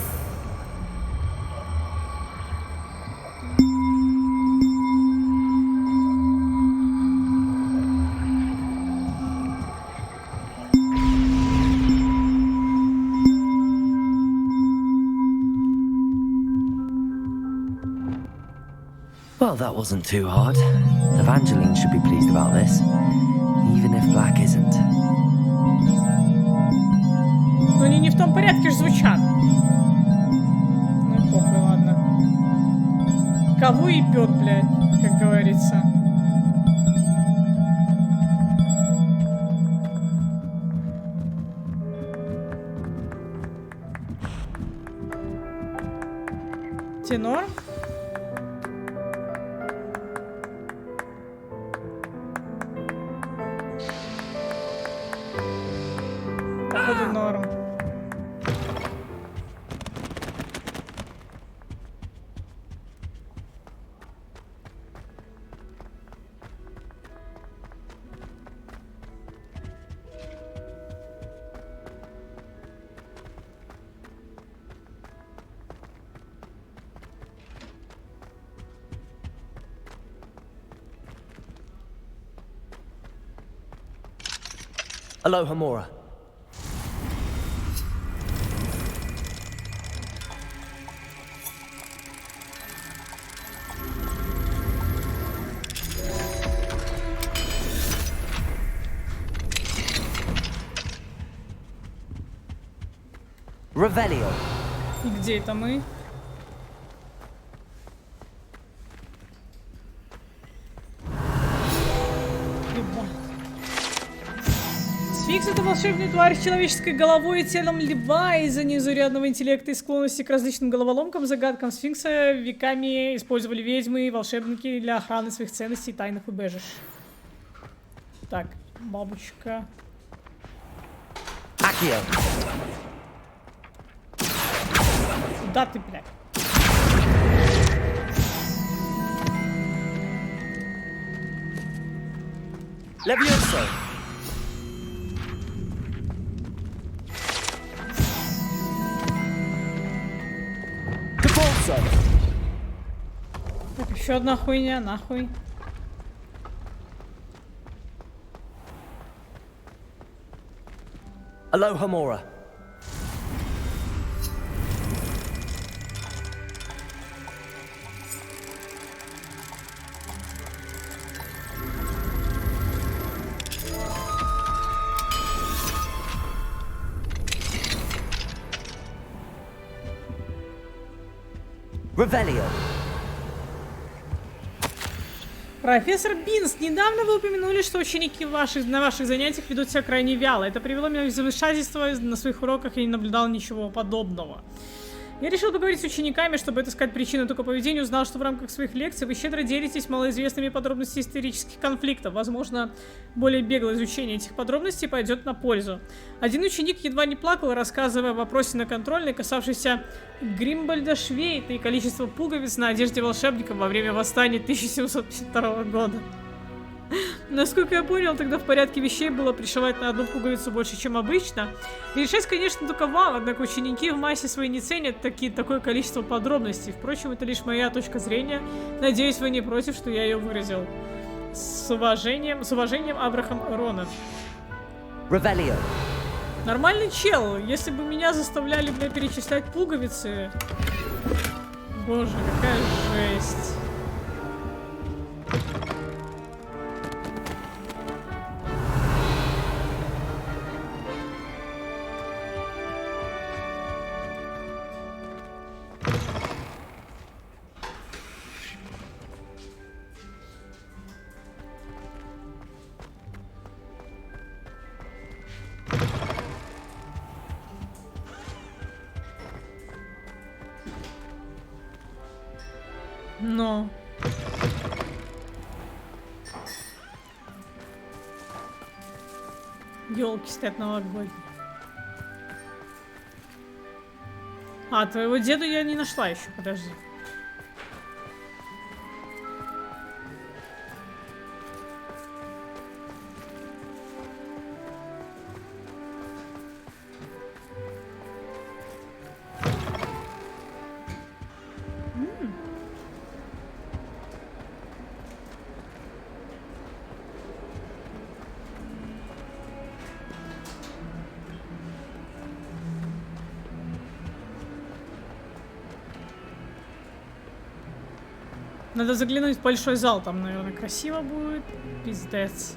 Well, that wasn't too hard. Evangeline should be pleased about this, even if Black isn't. Но они не в том порядке ж звучат. Ну и похуй, ладно. Кого ебет, блядь, как говорится. Тенор? Походу норм. Aloha Mora. Revelio. И где это мы? Сфинкс — это волшебная тварь с человеческой головой и телом льва. Из-за незаурядного интеллекта и склонности к различным головоломкам, загадкам сфинкса веками использовали ведьмы и волшебники для охраны своих ценностей и тайных убежищ. Так, бабочка. Акио. Куда ты, блядь? Levioso. Так, еще одна хуйня, нахуй. Aloha Mora. Revelio. Профессор Бинс, недавно вы упомянули, что ученики на ваших занятиях ведут себя крайне вяло. Это привело меня в замешательство. На своих уроках я не наблюдал ничего подобного. Я решил поговорить с учениками, чтобы отыскать причину такого поведения. Узнал, что в рамках своих лекций вы щедро делитесь малоизвестными подробностями исторических конфликтов. Возможно, более беглое изучение этих подробностей пойдет на пользу. Один ученик едва не плакал, рассказывая о вопросе на контрольной, касавшейся Гримбольда Швейта и количества пуговиц на одежде волшебников во время восстания 1752 года. Насколько я понял, тогда в порядке вещей было пришивать на одну пуговицу больше, чем обычно. И решать, конечно, только вам, однако ученики в массе своей не ценят такое количество подробностей. Впрочем, это лишь моя точка зрения. Надеюсь, вы не против, что я ее выразил. С уважением, Абрахам Ронан. Revelio. Нормальный чел. Если бы меня заставляли, бля, перечислять пуговицы... Боже, какая жесть. Но... Ёлки стоят новогодние. А, твоего деда я не нашла еще, подожди. Надо заглянуть в большой зал, там, наверное, красиво будет. Пиздец.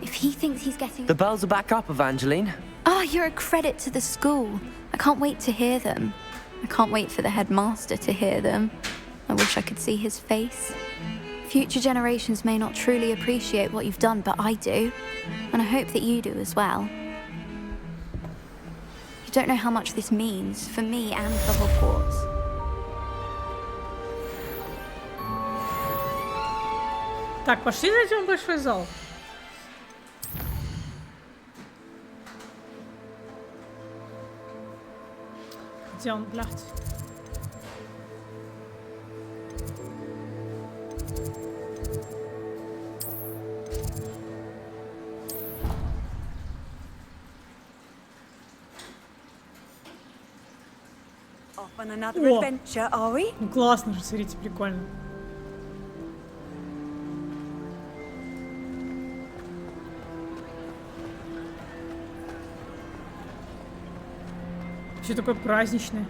If he thinks he's getting... The bells are back up, Evangeline. Oh, you're a credit to the school. I can't wait to hear them. I can't wait for the headmaster to hear them. I wish I could see his face. Future generations may not truly appreciate what you've done, but I do. And I hope that you do as well. You don't know how much this means for me and for Hogwarts. Так, пошли зайдем в большой зал. Где он, блядь? Off on another adventure, are we? Ну классно же, смотрите, прикольно. Все такое праздничное.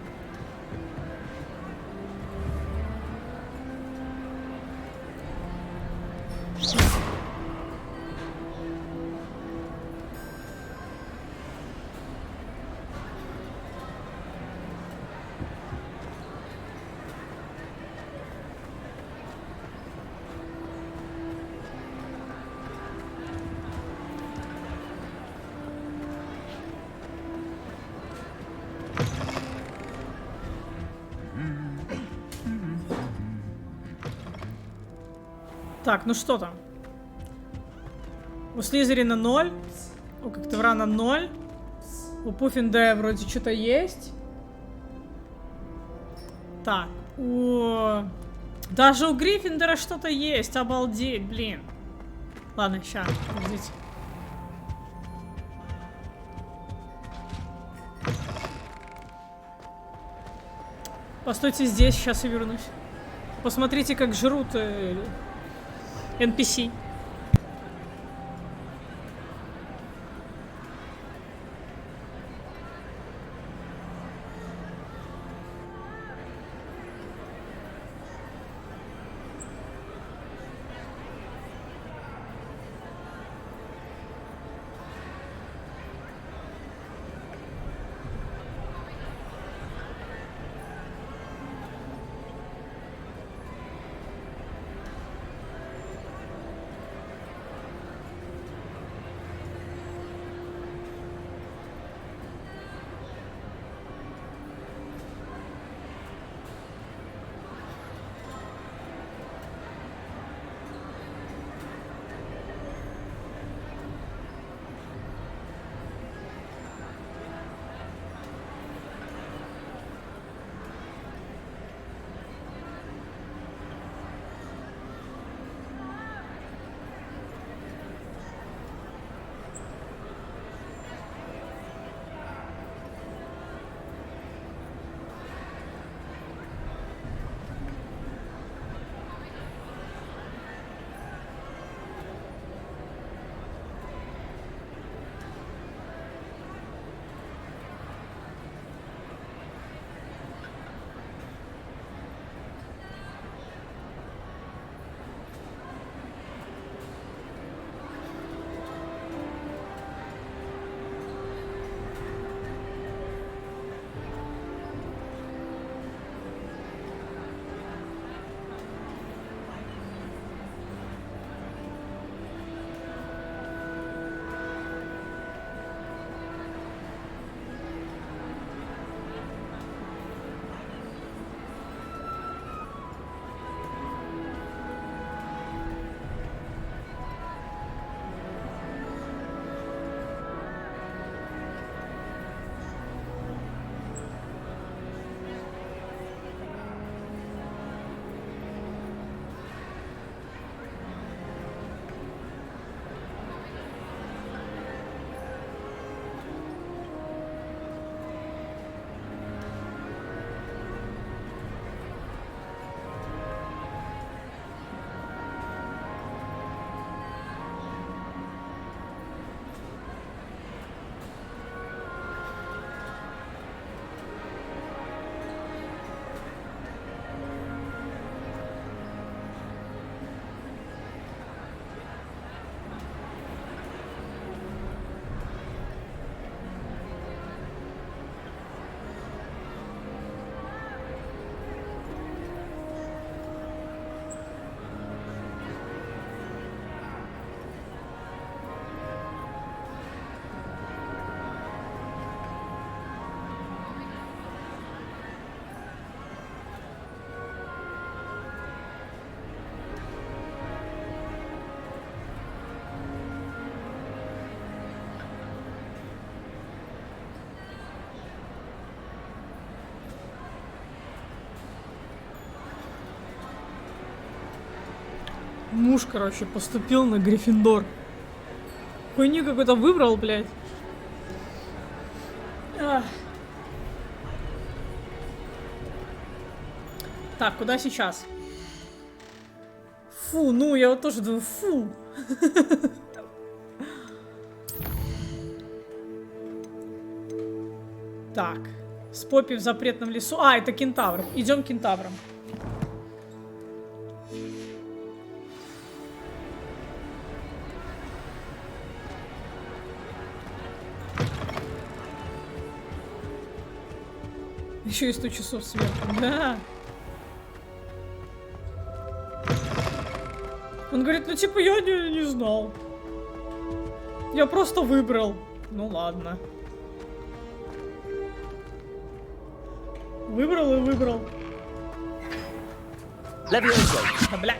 Так, ну что там? У Слизерина 0. У Коктеврана 0. У Пуффиндея вроде что-то есть. Так, даже у Гриффиндора что-то есть. Обалдеть, блин. Ладно, сейчас, подождите. Постойте здесь, сейчас я вернусь. Посмотрите, как жрут NPC. Муж, короче, поступил на Гриффиндор. Хуйню какой-то выбрал, блядь. Ах. Так, куда сейчас? Фу, ну я вот тоже думаю, фу. Так, с Поппи в запретном лесу. А, это кентавр. Идем к кентаврам. Еще и 100 часов сверху. Да. Он говорит, ну типа я не знал. Я просто выбрал. Ну ладно. Выбрал и выбрал. Да, блядь.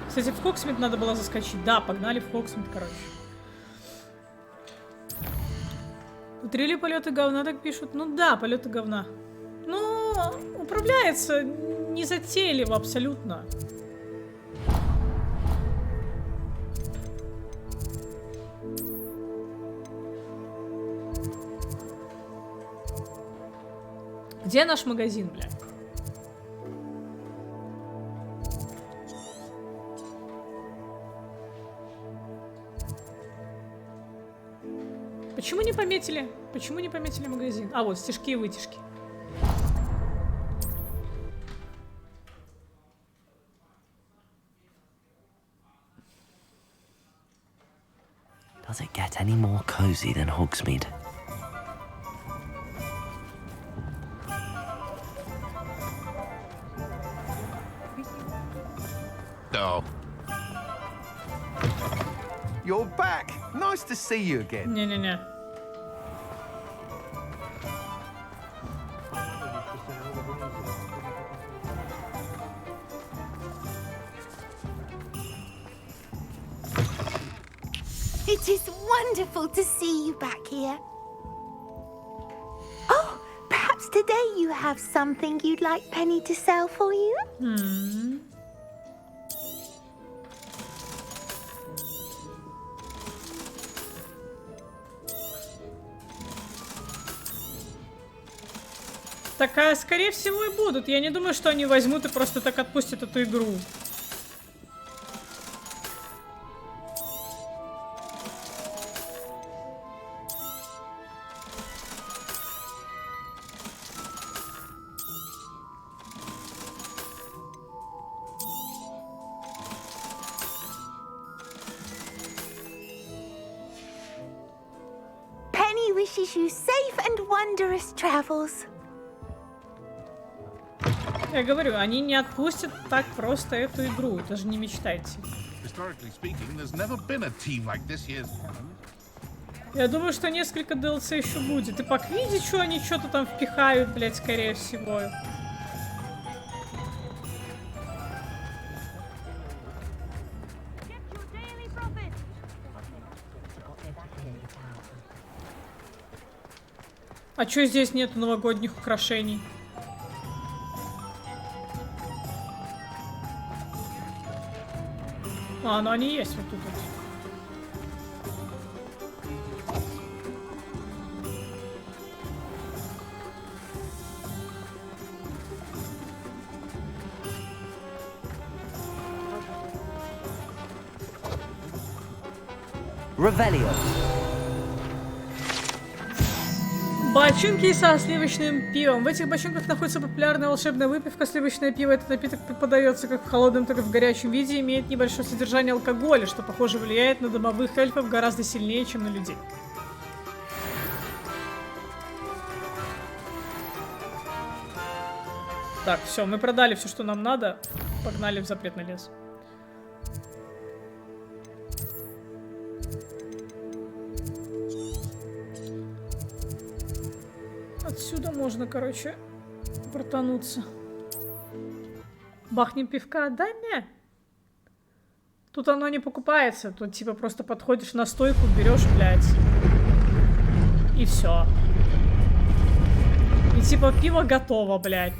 Кстати, в Хогсмит надо было заскочить. Да, погнали в Хогсмит, короче. Утрили полеты говна, так пишут. Ну да, полеты говна. Ну, управляется незатейливо абсолютно. Где наш магазин, блядь? Почему не пометили? Почему не пометили магазин? А, вот, стежки и вытяжки. Does it get any more cozy than Hogsmeade? No. You're back. Nice to see you again. Не-не-не. It is wonderful to see you back here. Oh, perhaps today you have something you'd like Penny to sell for you? Так, а скорее всего и будут. Я не думаю, что они возьмут и просто так отпустят эту игру. Penny wishes you safe and wondrous travels. Я говорю, они не отпустят так просто эту игру. Даже не мечтайте. Я думаю, что несколько DLC еще будет. И по квиддичу они что-то там впихают, блядь, скорее всего. А чё здесь нету новогодних украшений? А, ну они есть вот тут вот. Revelio. Бочонки со сливочным пивом. В этих бочонках находится популярная волшебная выпивка. Сливочное пиво. Этот напиток подается как в холодном, так и в горячем виде. Имеет небольшое содержание алкоголя, что, похоже, влияет на домовых эльфов гораздо сильнее, чем на людей. Так, все, мы продали все, что нам надо. Погнали в запретный лес. можно, короче, протонуться. Бахнем пивка? Да не. Тут оно не покупается. Тут типа просто подходишь на стойку, берешь, блядь. И все. И типа пиво готово, блядь.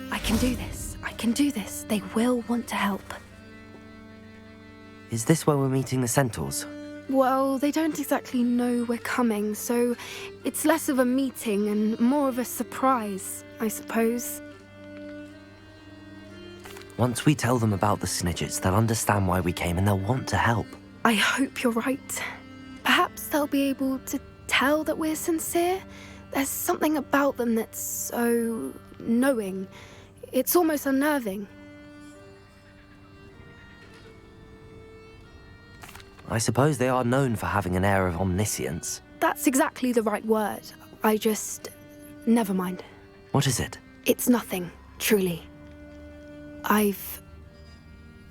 I can do this. I can do this. They will want to help. Is this where we're meeting the centaurs? Well, they don't exactly know we're coming, so it's less of a meeting and more of a surprise, I suppose. Once we tell them about the Snidgets, they'll understand why we came and they'll want to help. I hope you're right. Perhaps they'll be able to tell that we're sincere. There's something about them that's so knowing. It's almost unnerving. I suppose they are known for having an air of omniscience. That's exactly the right word. I just... never mind. What is it? It's nothing, truly.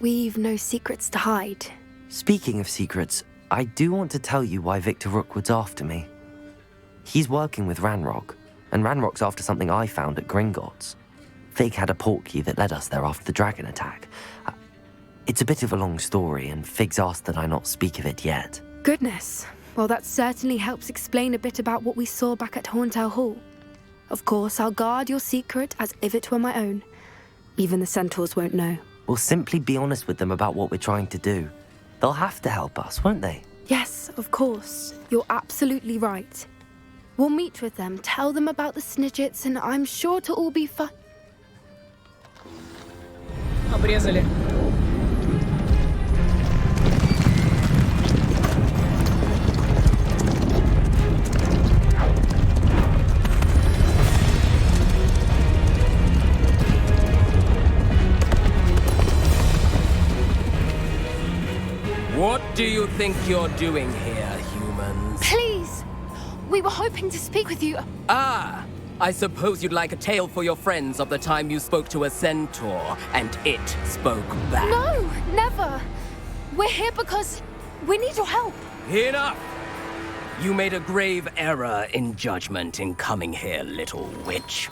We've no secrets to hide. Speaking of secrets, I do want to tell you why Victor Rookwood's after me. He's working with Ranrock, and Ranrock's after something I found at Gringotts. Fig had a portkey that led us there after the dragon attack. It's a bit of a long story, and Fig's asked that I not speak of it yet. Goodness. Well, that certainly helps explain a bit about what we saw back at Horntail Hall. Of course, I'll guard your secret as if it were my own. Even the centaurs won't know. We'll simply be honest with them about what we're trying to do. They'll have to help us, won't they? Yes, of course. You're absolutely right. We'll meet with them, tell them about the Snidgets, and I'm sure to all be fun. Обрезали. What do you think you're doing here, humans? Please! We were hoping to speak with you. Ah! I suppose you'd like a tale for your friends of the time you spoke to a centaur, and it spoke back. No, never. We're here because we need your help. Enough! You made a grave error in judgment in coming here, little witch.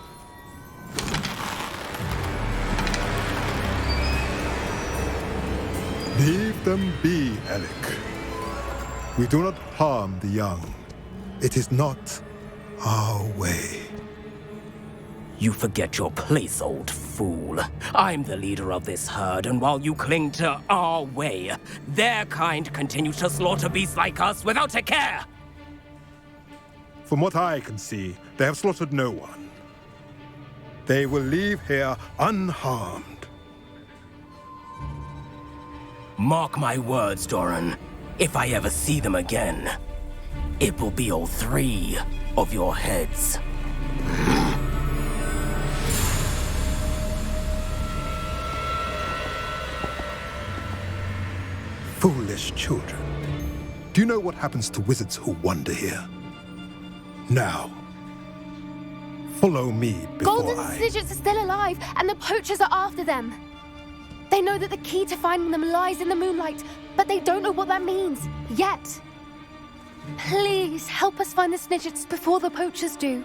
Leave them be, Alec. We do not harm the young. It is not our way. You forget your place, old fool. I'm the leader of this herd, and while you cling to our way, their kind continue to slaughter beasts like us without a care! From what I can see, they have slaughtered no one. They will leave here unharmed. Mark my words, Doran. If I ever see them again, it will be all 3 of your heads. Foolish children. Do you know what happens to wizards who wander here? Now, follow me before Golden Snidgets are still alive, and the poachers are after them. They know that the key to finding them lies in the moonlight, but they don't know what that means, yet. Please, help us find the Snidgets before the poachers do.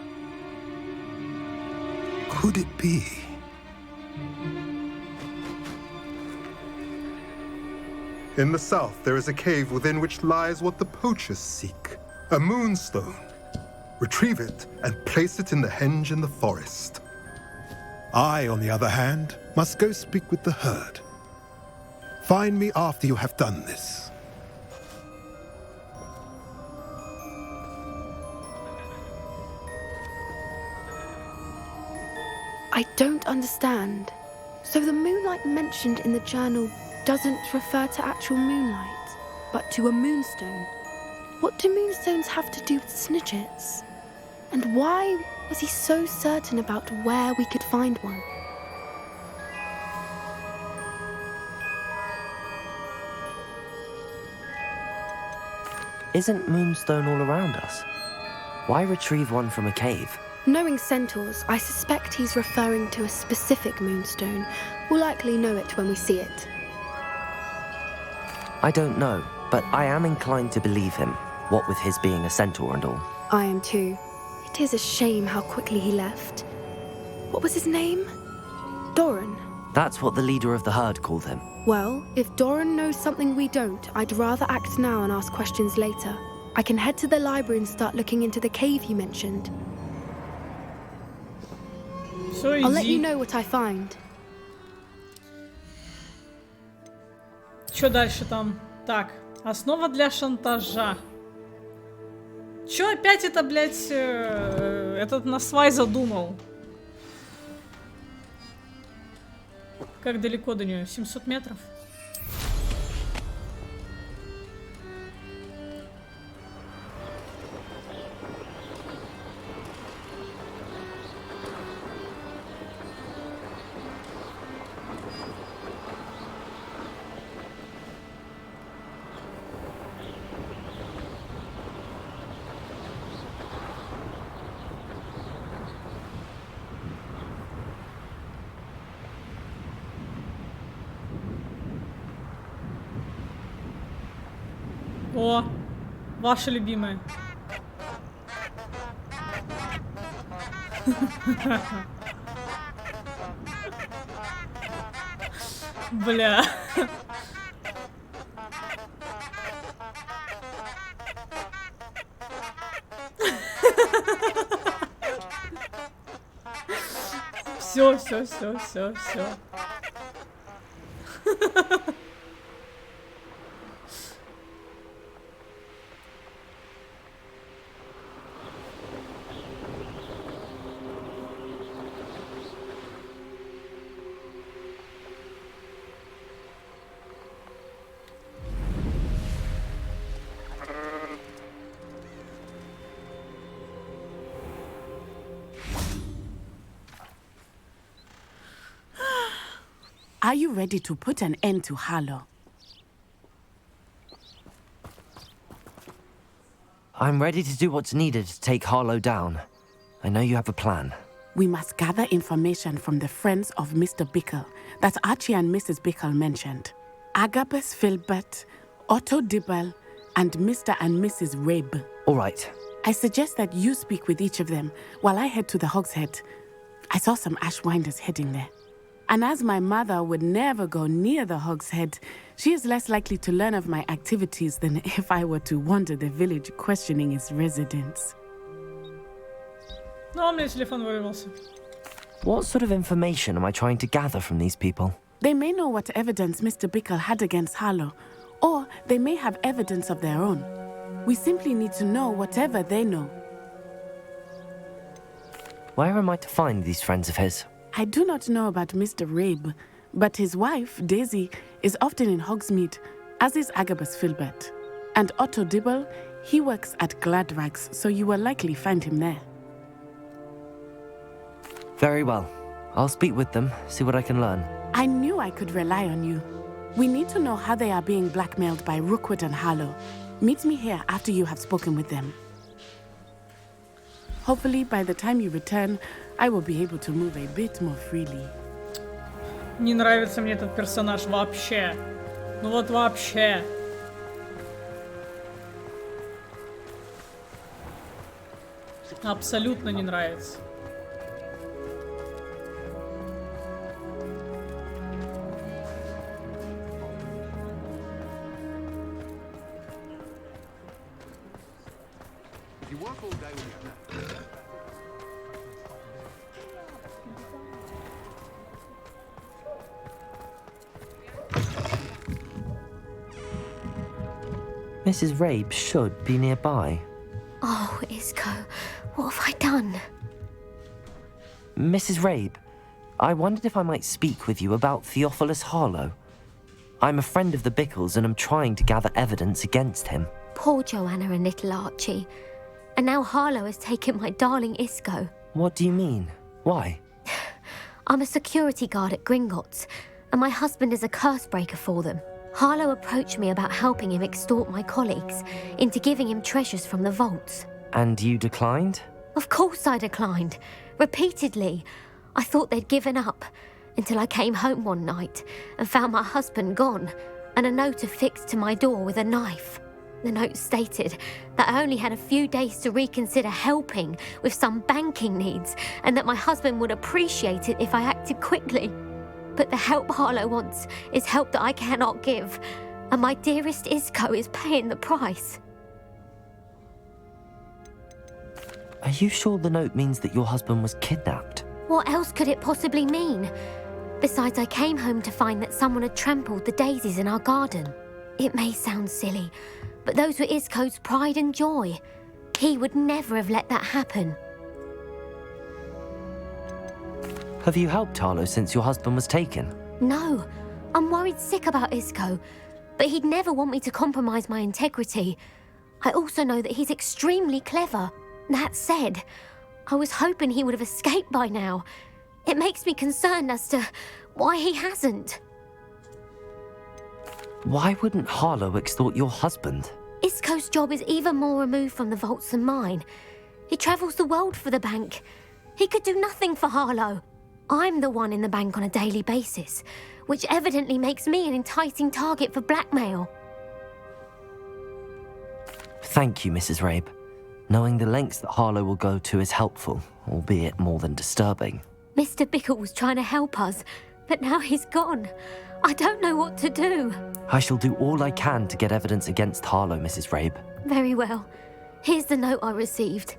Could it be? In the south, there is a cave within which lies what the poachers seek. A moonstone. Retrieve it and place it in the henge in the forest. I, on the other hand, must go speak with the herd. Find me after you have done this. I don't understand. So the moonlight mentioned in the journal doesn't refer to actual moonlight, but to a moonstone. What do moonstones have to do with Snidgets? And why was he so certain about where we could find one? Isn't moonstone all around us? Why retrieve one from a cave? Knowing centaurs, I suspect he's referring to a specific moonstone. We'll likely know it when we see it. I don't know, but I am inclined to believe him, what with his being a centaur and all. I am too. It is a shame how quickly he left. What was his name? Doran. That's what the leader of the herd called him. Well, if Doran knows something we don't, I'd rather act now and ask questions later. I can head to the library and start looking into the cave you mentioned. I'll let you know what I find. Что дальше там? Так, основа для шантажа. Чё опять это, блядь, этот насвай задумал? Как далеко до нее? 700 метров? О, ваша любимая. Бля. Все. Are you ready to put an end to Harlow? I'm ready to do what's needed to take Harlow down. I know you have a plan. We must gather information from the friends of Mr. Bickle that Archie and Mrs. Bickle mentioned. Agabus Filbert, Otto Dibble, and Mr. and Mrs. Rabe. All right. I suggest that you speak with each of them while I head to the Hog's Head. I saw some Ashwinders heading there. And as my mother would never go near the Hog's Head, she is less likely to learn of my activities than if I were to wander the village questioning its residents. Ну, у меня телефон вырвался. What sort of information am I trying to gather from these people? They may know what evidence Mr. Bickle had against Harlow, or they may have evidence of their own. We simply need to know whatever they know. Where am I to find these friends of his? I do not know about Mr. Rabe, but his wife, Daisy, is often in Hogsmeade, as is Agabus Filbert. And Otto Dibble, he works at Gladrags, so you will likely find him there. Very well. I'll speak with them, see what I can learn. I knew I could rely on you. We need to know how they are being blackmailed by Rookwood and Harlow. Meet me here after you have spoken with them. Hopefully, by the time you return, I will be able to move a bit more freely. Не нравится мне этот персонаж вообще. Ну вот вообще. Абсолютно не нравится. You work all day with your Mrs. Rabe should be nearby. Oh, Isco, what have I done? Mrs. Rabe, I wondered if I might speak with you about Theophilus Harlow. I'm a friend of the Bickles and I'm trying to gather evidence against him. Poor Joanna and little Archie. And now Harlow has taken my darling Isco. What do you mean? Why? I'm a security guard at Gringotts, and my husband is a curse breaker for them. Harlow approached me about helping him extort my colleagues into giving him treasures from the vaults. And you declined? Of course I declined. Repeatedly. I thought they'd given up. Until I came home one night and found my husband gone and a note affixed to my door with a knife. The note stated that I only had a few days to reconsider helping with some banking needs and that my husband would appreciate it if I acted quickly. But the help Harlow wants is help that I cannot give, and my dearest Isco is paying the price. Are you sure the note means that your husband was kidnapped? What else could it possibly mean? Besides, I came home to find that someone had trampled the daisies in our garden. It may sound silly, but those were Isco's pride and joy. He would never have let that happen. Have you helped Harlow since your husband was taken? No, I'm worried sick about Isco, but he'd never want me to compromise my integrity. I also know that he's extremely clever. That said, I was hoping he would have escaped by now. It makes me concerned as to why he hasn't. Why wouldn't Harlow extort your husband? Isco's job is even more removed from the vaults than mine. He travels the world for the bank. He could do nothing for Harlow. I'm the one in the bank on a daily basis, which evidently makes me an enticing target for blackmail. Thank you, Mrs. Rabe. Knowing the lengths that Harlow will go to is helpful, albeit more than disturbing. Mr. Bickle was trying to help us, but now he's gone. I don't know what to do. I shall do all I can to get evidence against Harlow, Mrs. Rabe. Very well. Here's the note I received.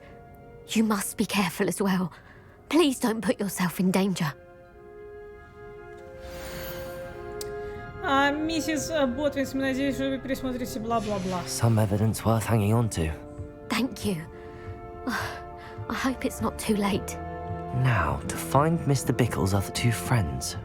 You must be careful as well. Please don't put yourself in danger. Миссис Ботвинс, мы надеемся, что вы пересмотрите бла-бла-бла. Some evidence worth hanging on to. Thank you. I hope it's not too late. Now, to find Mr. Bickle's other two friends.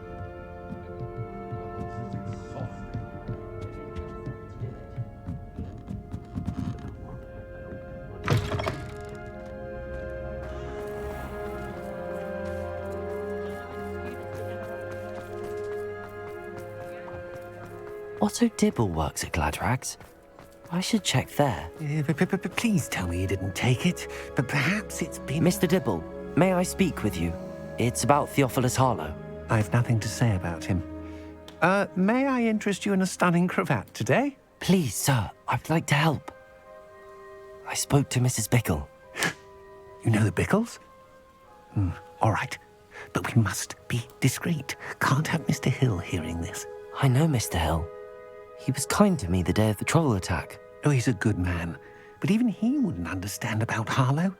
Otto Dibble works at Gladrags. I should check there. Please tell me you didn't take it, but perhaps it's been... Mr. Dibble, may I speak with you? It's about Theophilus Harlow. I've nothing to say about him. May I interest you in a stunning cravat today? Please, sir, I'd like to help. I spoke to Mrs. Bickle. You know the Bickles? All right, but we must be discreet. Can't have Mr. Hill hearing this. I know Mr. Hill. He was kind to me the day of the troll attack. Oh, he's a good man. But even he wouldn't understand about Harlow.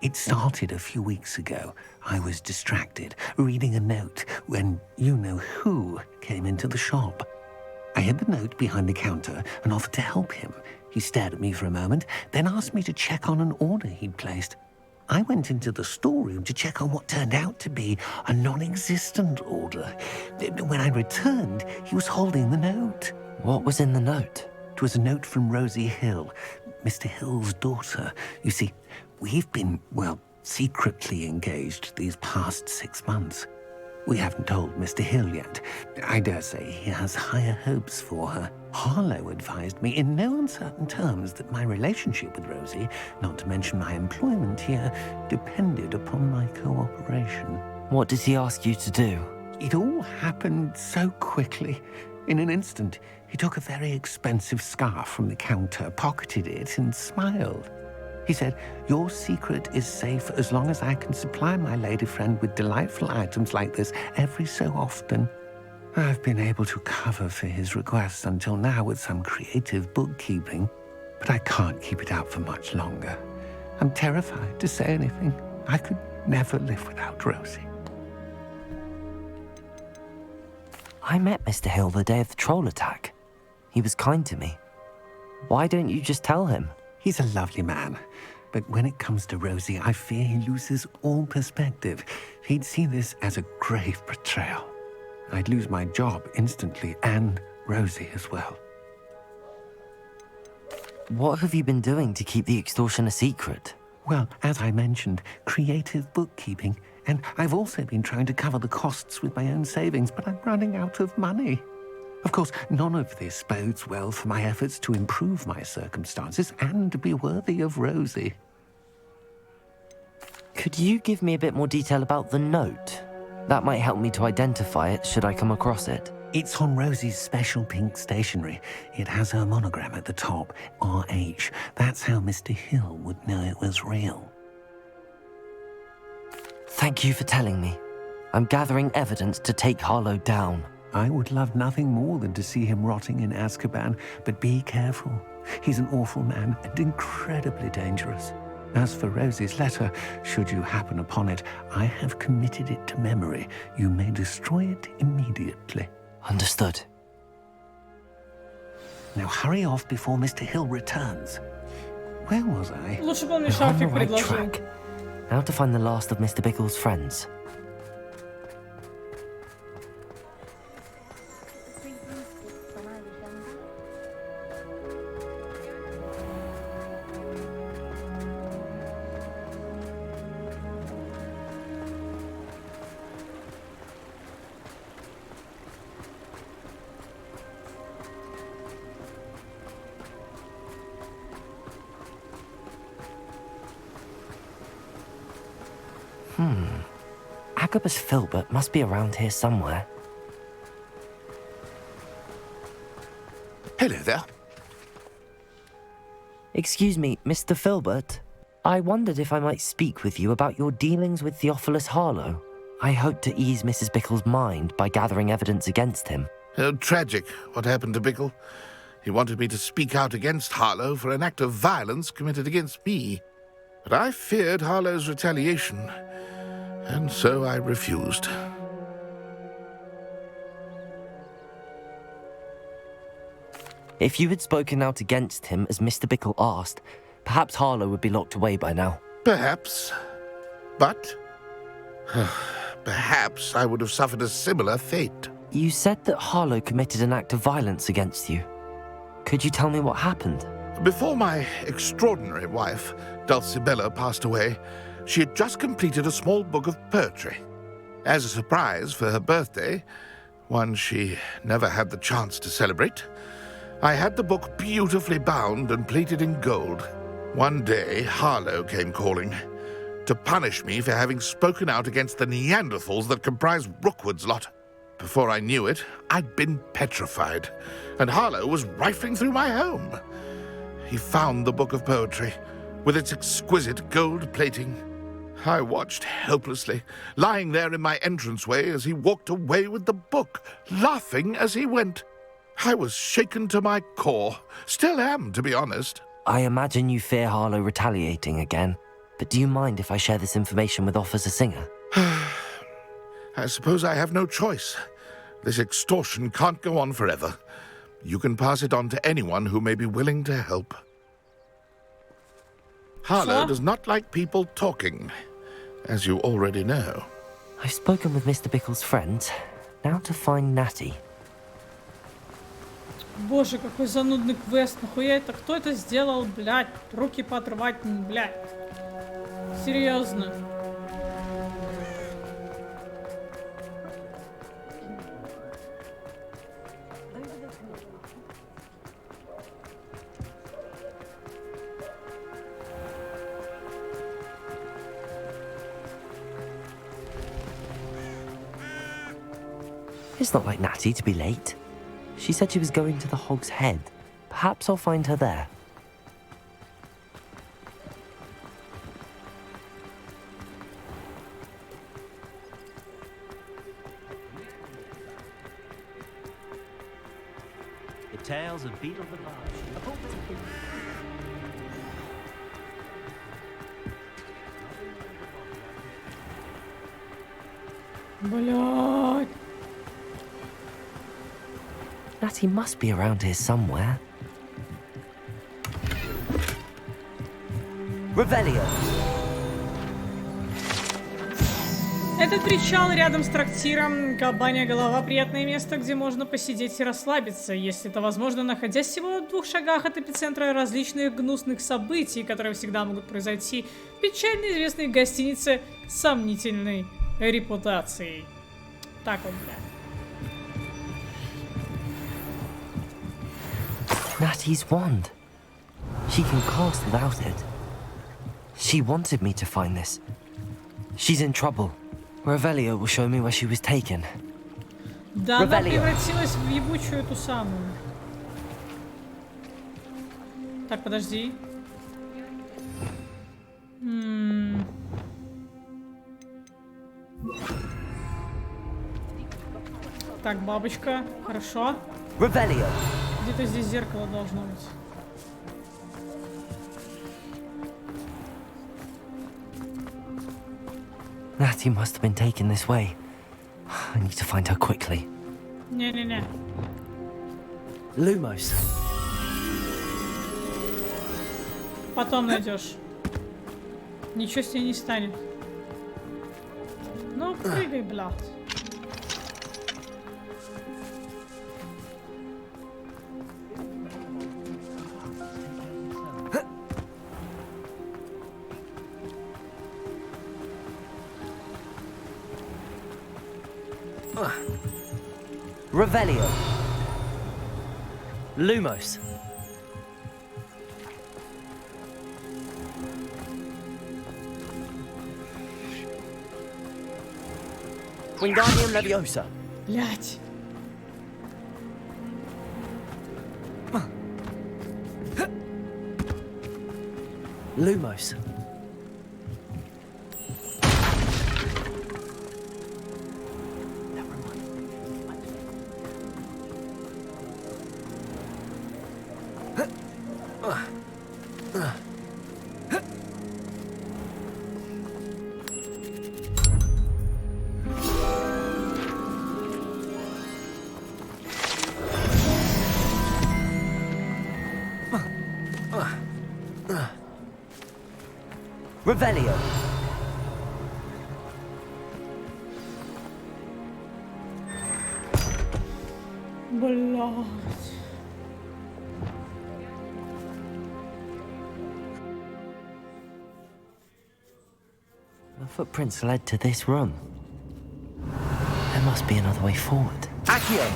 It started a few weeks ago. I was distracted, reading a note, when you-know-who came into the shop. I hid the note behind the counter and offered to help him. He stared at me for a moment, then asked me to check on an order he'd placed. I went into the storeroom to check on what turned out to be a non-existent order. When I returned, he was holding the note. What was in the note? It was a note from Rosie Hill, Mr. Hill's daughter. You see, we've been, well, secretly engaged these past 6 months. We haven't told Mr. Hill yet. I dare say he has higher hopes for her. Harlow advised me in no uncertain terms that my relationship with Rosie, not to mention my employment here, depended upon my cooperation. What did he ask you to do? It all happened so quickly. In an instant, he took a very expensive scarf from the counter, pocketed it, and smiled. He said, "Your secret is safe as long as I can supply my lady friend with delightful items like this every so often." I've been able to cover for his requests until now with some creative bookkeeping, but I can't keep it out for much longer. I'm terrified to say anything. I could never live without Rosie. I met Mr. Hill the day of the troll attack. He was kind to me. Why don't you just tell him? He's a lovely man, but when it comes to Rosie, I fear he loses all perspective. He'd see this as a grave betrayal. I'd lose my job instantly, and Rosie as well. What have you been doing to keep the extortion a secret? Well, as I mentioned, creative bookkeeping. And I've also been trying to cover the costs with my own savings, but I'm running out of money. Of course, none of this bodes well for my efforts to improve my circumstances and to be worthy of Rosie. Could you give me a bit more detail about the note? That might help me to identify it should I come across it. It's on Rosie's special pink stationery. It has her monogram at the top, RH. That's how Mr. Hill would know it was real. Thank you for telling me. I'm gathering evidence to take Harlow down. I would love nothing more than to see him rotting in Azkaban, but be careful. He's an awful man and incredibly dangerous. As for Rosie's letter, should you happen upon it, I have committed it to memory. You may destroy it immediately. Understood. Now hurry off before Mr. Hill returns. Where was I? Лучше бы он мне We're on the шарфик right предложил. track. Now to find the last of Mr. Bickle's friends. Agabus Filbert must be around here somewhere. Hello there. Excuse me, Mr. Filbert. I wondered if I might speak with you about your dealings with Theophilus Harlow. I hope to ease Mrs. Bickle's mind by gathering evidence against him. Oh, tragic what happened to Bickle. He wanted me to speak out against Harlow for an act of violence committed against me. But I feared Harlow's retaliation, and so I refused. If you had spoken out against him as Mr. Bickle asked, perhaps Harlow would be locked away by now. Perhaps. But perhaps I would have suffered a similar fate. You said that Harlow committed an act of violence against you. Could you tell me what happened? Before my extraordinary wife, Dulcibella, passed away, she had just completed a small book of poetry. As a surprise for her birthday, one she never had the chance to celebrate, I had the book beautifully bound and plated in gold. One day, Harlow came calling to punish me for having spoken out against the Neanderthals that comprise Rookwood's lot. Before I knew it, I'd been petrified, and Harlow was rifling through my home. He found the book of poetry, with its exquisite gold plating. I watched helplessly, lying there in my entranceway as he walked away with the book, laughing as he went. I was shaken to my core. Still am, to be honest. I imagine you fear Harlow retaliating again, but do you mind if I share this information with Officer Singer? I suppose I have no choice. This extortion can't go on forever. You can pass it on to anyone who may be willing to help. Harlow does not like people talking, as you already know. I've spoken with Mr. Bickle's friends. Now to find Natty. Боже, какой занудный квест. Нахуя это? Кто это сделал, блядь? Руки поотрывать, блядь. Серьезно. It's not like Natty to be late. She said she was going to the Hog's Head. Perhaps I'll find her there. The tales of Beetle the Large. Блядь. Natty must be around here somewhere. Revelio. Этот причал рядом с трактиром «Кабанья голова» — приятное место, где можно посидеть и расслабиться, если это возможно, находясь всего в 2 шагах от эпицентра различных гнусных событий, которые всегда могут произойти в печально известной гостинице с сомнительной репутацией. Так вот, бля. Natty's wand. She can cast without it. She wanted me to find this. She's in trouble. Revelio will show me where she was taken. Да, она превратилась в ебучую эту самую. Так, подожди. Так, бабочка. Хорошо. Revelio. Где-то здесь зеркало должно быть. Natty must have been taken this way. I need to find her quickly. Не-не-не. Lumos. Потом найдешь. Ничего с ней не станет. Ну, прыгай, блядь. Revelio. Lumos. Wingardium Leviosa. Блять. Lumos. Revelio. Блядь. The footprints led to this room. There must be another way forward. Accio!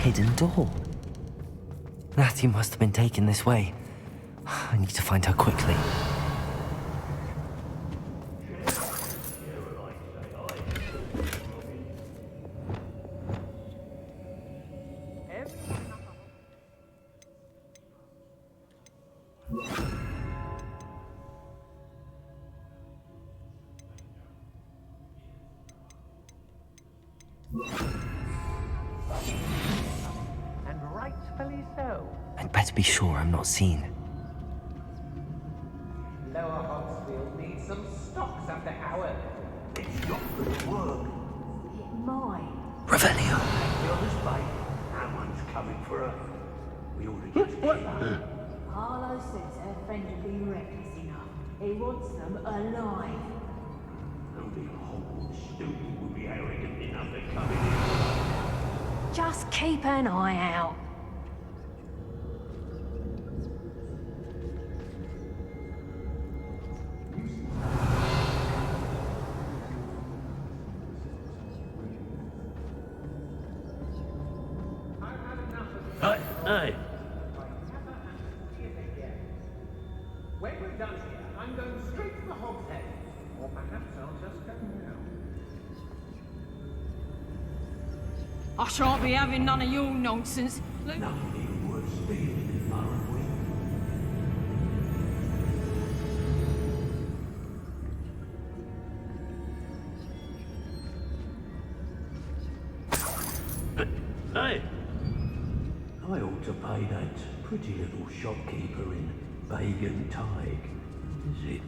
Hidden door. Natty must have been taken this way. I need to find her quickly. I'd better be sure I'm not seen. Lower Hogsfield needs some stocks after our. It's not gonna work. It might. Revelio. Be on this bike. Someone's coming for her. We ought to just keep her. Harlow says her friend will be reckless enough. He wants them alive. Only Hogwarts student would be arrogant enough to come in. Just keep an eye out. Hey. When we're done here, I'm going straight to the Hogshead. Or perhaps I'll just go now. I shan't be having none of your nonsense. Nothing even worth stealing, aren't we? Hey! I ought to pay that pretty little shopkeeper in Bagan Tige. Is it?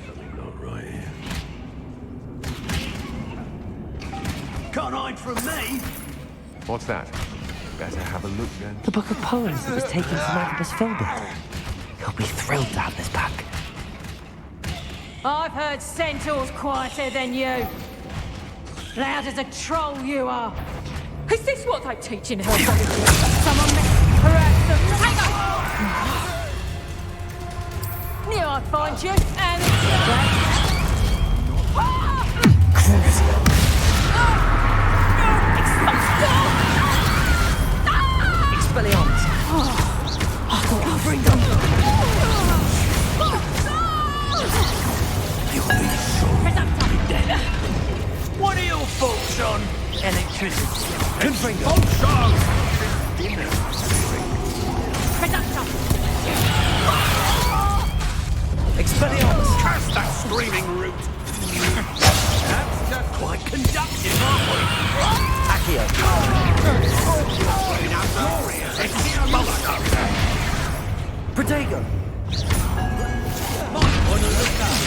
Something not right here. Can't hide from me! What's that? Better have a look then. The book of poems that was taken from Agabus Filbert. He'll be thrilled to have this back. I've heard centaurs quieter than you. Loud as a troll you are. Is this what they're teaching her? Someone harass the tiger! Knew I'd find you, and Expelliarmus! I thought I'd bring them. You'll be dead. What are your thoughts on electricity? Confringo! Expelliarmus! Cast that screaming root! That's just quite conductive, aren't we? Accio! Protego! Might want to look up.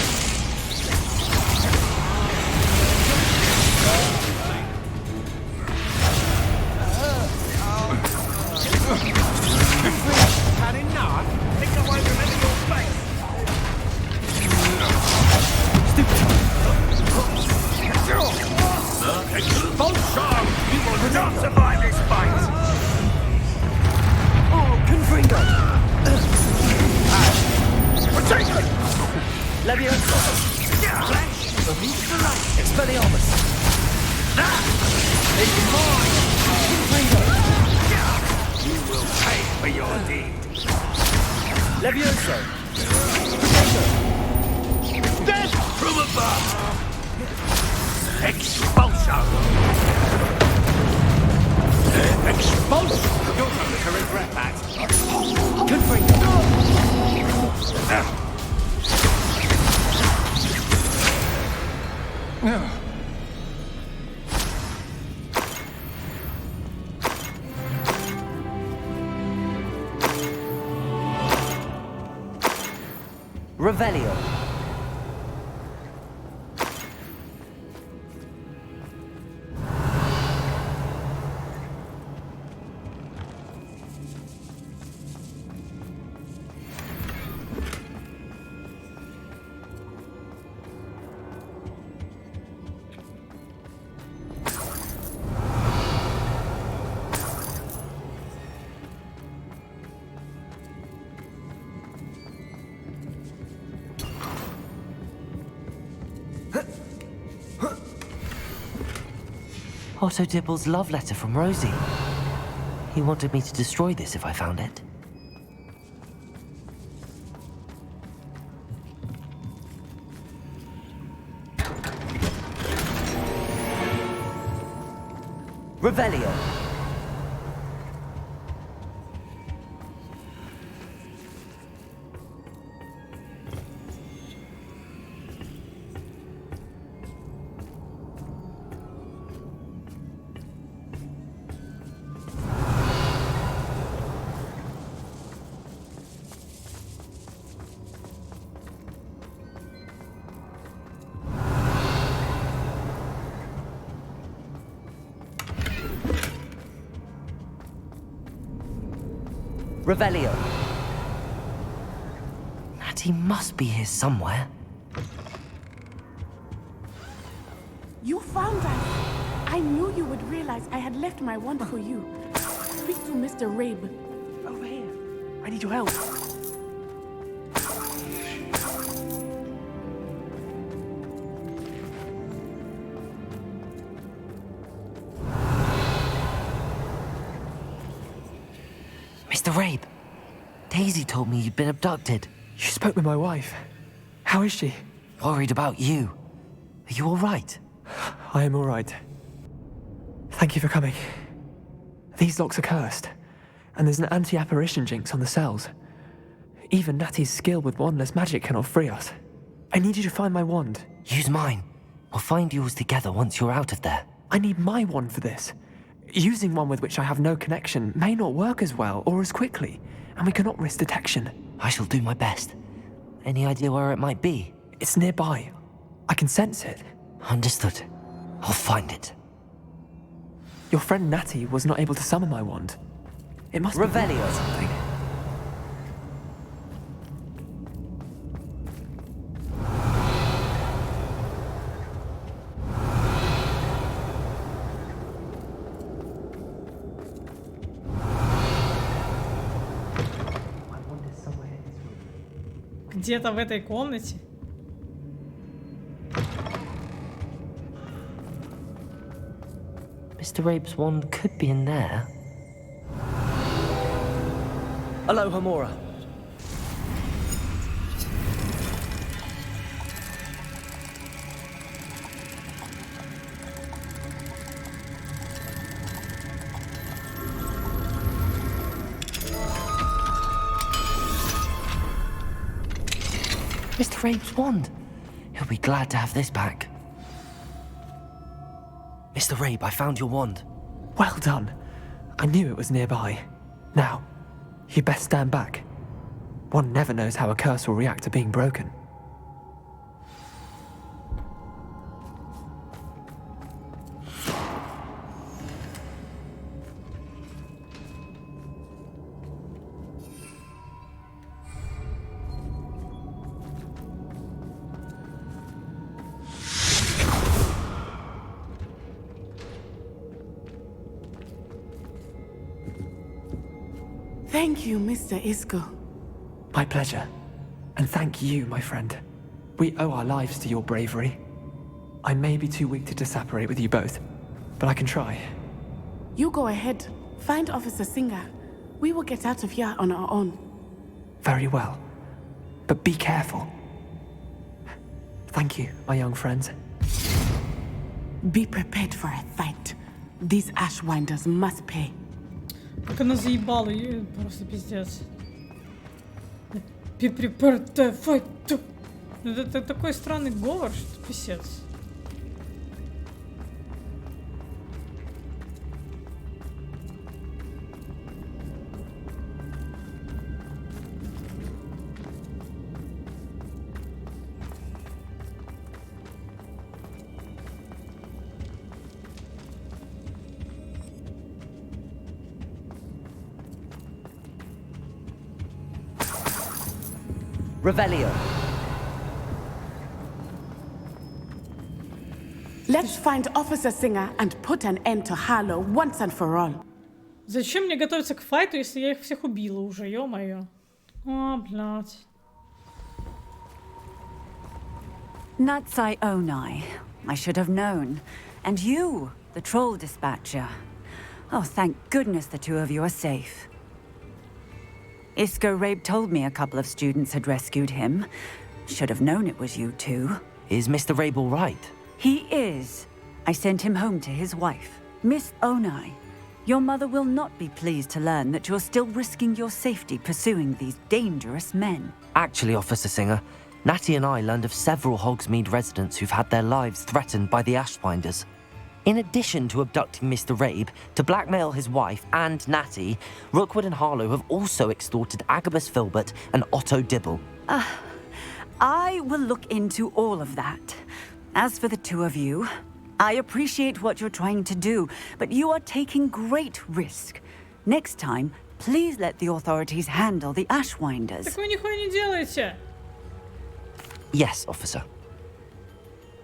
Had enough? Think I won't remember your face. Expulsion! You will not survive this fight! Oh, Confringo! Protego! Leviosa! Flesh of inspiration! Expelliarmus! That is mine! Confringo! You will pay for your deed! Leviosa! Death from above! Expulsion! Expulsion! You're going to regret that! Confringo! Revelio! Otto Dibble's love letter from Rosie. He wanted me to destroy this if I found it. Revelio. Revelio. Natty must be here somewhere. You found us. I knew you would realize I had left my wand for you. Speak to Mr. Rabe. Over here. I need your help. Mr. Rabe, Daisy told me you'd been abducted. You spoke with my wife. How is she? Worried about you. Are you all right? I am all right. Thank you for coming. These locks are cursed, and there's an anti-apparition jinx on the cells. Even Natty's skill with wandless magic cannot free us. I need you to find my wand. Use mine. We'll find yours together once you're out of there. I need my wand for this. Using one with which I have no connection may not work as well or as quickly, and we cannot risk detection. I shall do my best. Any idea where it might be? It's nearby. I can sense it. Understood. I'll find it. Your friend Natty was not able to summon my wand. It must Revelio. be something. где-то в этой комнате. Mr. Rabe's wand could be in there. Aloha, Mora. Mr. Rabe's wand. He'll be glad to have this back. Mr. Rabe, I found your wand. Well done. I knew it was nearby. Now, you best stand back. One never knows how a curse will react to being broken. Thank you, Mr. Isco. My pleasure. And thank you, my friend. We owe our lives to your bravery. I may be too weak to disapparate with you both, but I can try. You go ahead. Find Officer Singer. We will get out of here on our own. Very well. But be careful. Thank you, my young friends. Be prepared for a fight. These Ashwinders must pay. Как она заебала, просто пиздец. Это такой странный говор, что писец. Revelio. Let's find Officer Singer and put an end to Harlow once and for all. Зачем мне готовиться к файту, если я их всех убила уже, ё-моё? О, блядь. Natsai Onai. I should have known. And you, the troll dispatcher. Oh, thank goodness the two of you are safe. Isco Rabe told me a couple of students had rescued him. Should have known it was you two. Is Mr. Rabe all right? He is. I sent him home to his wife, Miss Onai. Your mother will not be pleased to learn that you're still risking your safety pursuing these dangerous men. Actually, Officer Singer, Natty and I learned of several Hogsmeade residents who've had their lives threatened by the Ashwinders. In addition to abducting Mr. Rabe, to blackmail his wife and Natty, Rookwood and Harlow have also extorted Agabus Filbert and Otto Dibble. I will look into all of that. As for the two of you, I appreciate what you're trying to do, but you are taking great risk. Next time, please let the authorities handle the Ashwinders. Так вы нихуя не делаете. Yes, officer.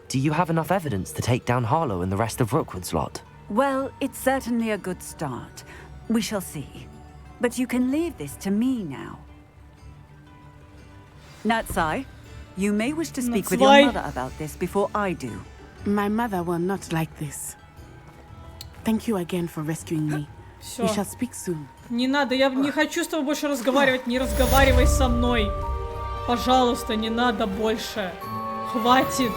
Do you have enough evidence to take down Harlow and the rest of Rookwood's lot? Well, it's certainly a good start. We shall see. But you can leave this to me now. Natsai, you may wish to speak with your mother about this before I do. My mother will not like this. Thank you again for rescuing me. Всё. We shall speak soon. Не надо, я не хочу с тобой больше разговаривать. Не разговаривай со мной. Пожалуйста, не надо больше. Хватит.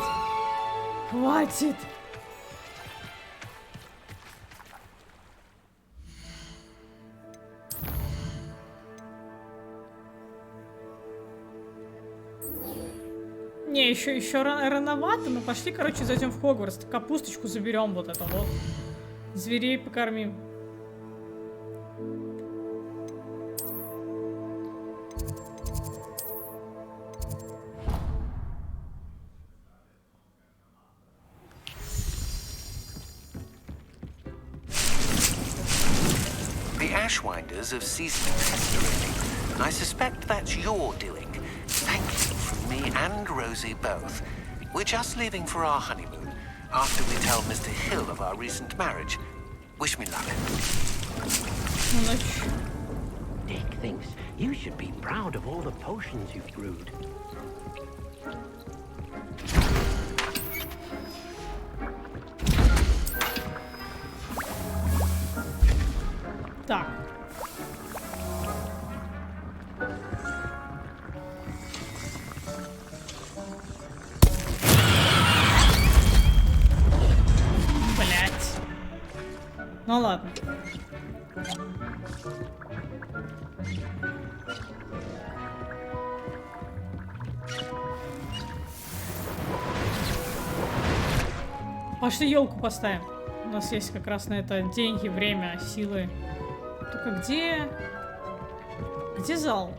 Хватит. Не, еще рановато, но пошли, короче, зайдем в Хогвартс. Капусточку заберем вот это вот. Зверей покормим. The Ashwinders have ceased pestering, and I suspect that's your doing. Thank you from me and Rosie both. We're just leaving for our honeymoon, after we tell Mr. Hill of our recent marriage. Wish me luck. Dick thinks You should be proud of all the potions you've brewed. Так. Блять. Ну ладно. Пошли елку поставим. У нас есть как раз на это деньги, время, силы. Только где... Где зал?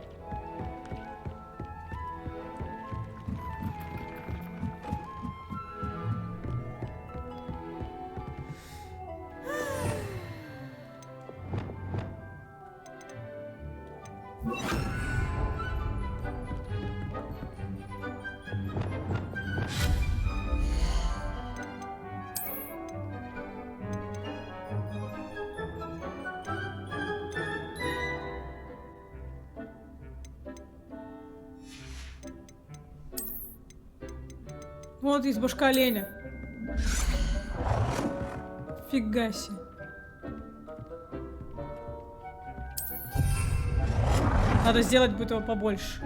Вот есть башка оленя. Фига себе. Надо сделать будет его побольше.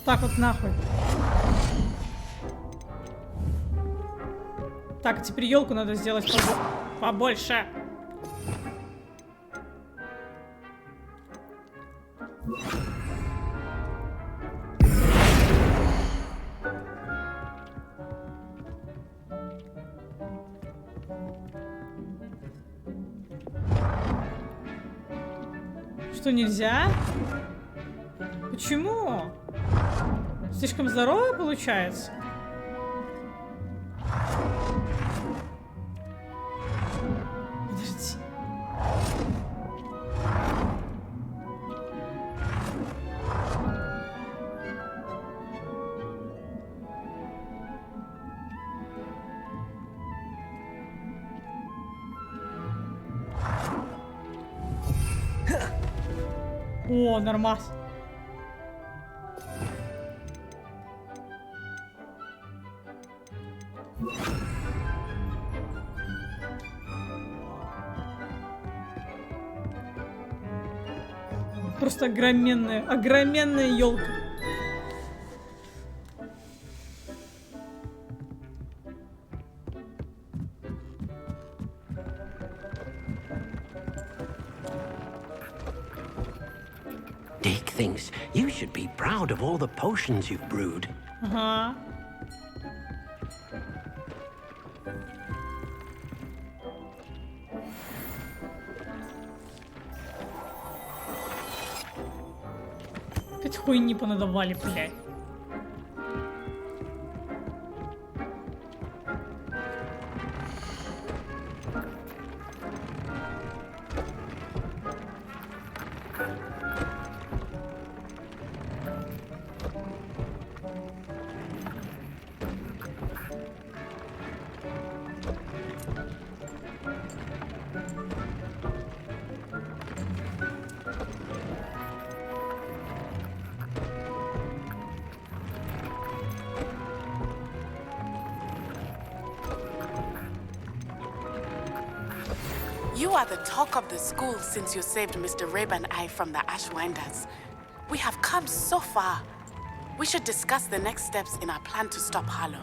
Так вот нахуй. Так, теперь елку надо сделать побольше. Что, нельзя? Почему? Слишком здорово получается? Подожди. О, нормас. Просто огроменная елка. Dick thinks you should be proud of all the potions you've brewed. Ага. Хоть хуйни понадавали, блядь. You are the talk of the school since you saved Mr. Rib and I from the Ashwinders. We have come so far. We should discuss the next steps in our plan to stop Harlow.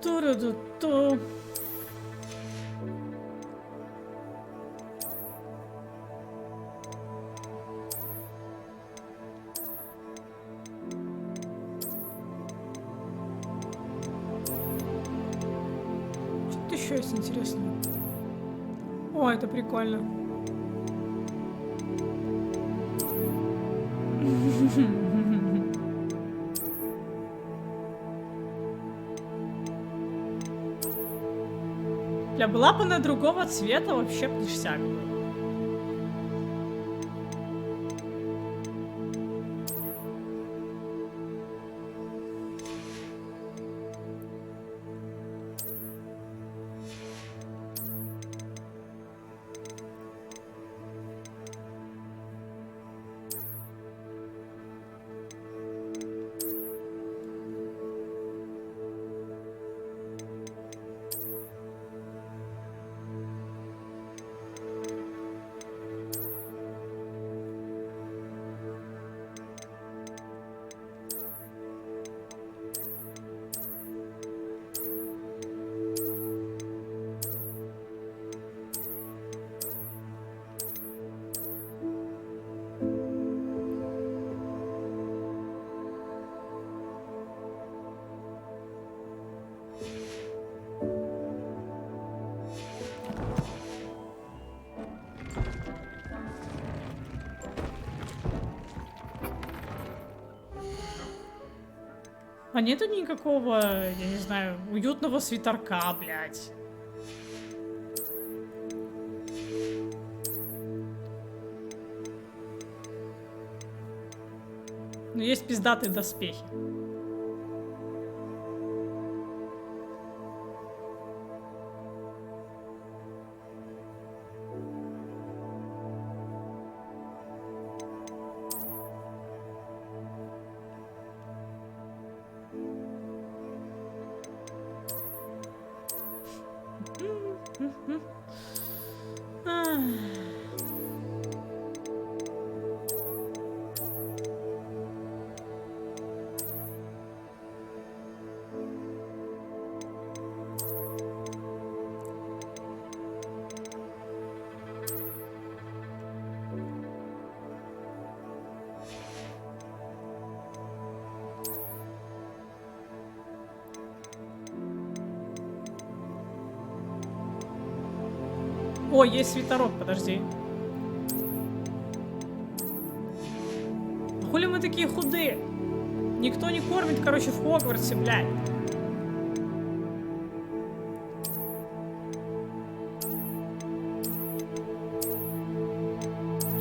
Ту-ру-ду-ту. Что еще есть интересного? О, это прикольно. Бля, была бы она другого цвета, вообще ништяк. А нету никакого, я не знаю, уютного свитерка, блядь. Но есть пиздатые доспехи. О, есть свитерок, подожди. Хули мы такие худые? Никто не кормит, короче, в Хогвартсе, блядь.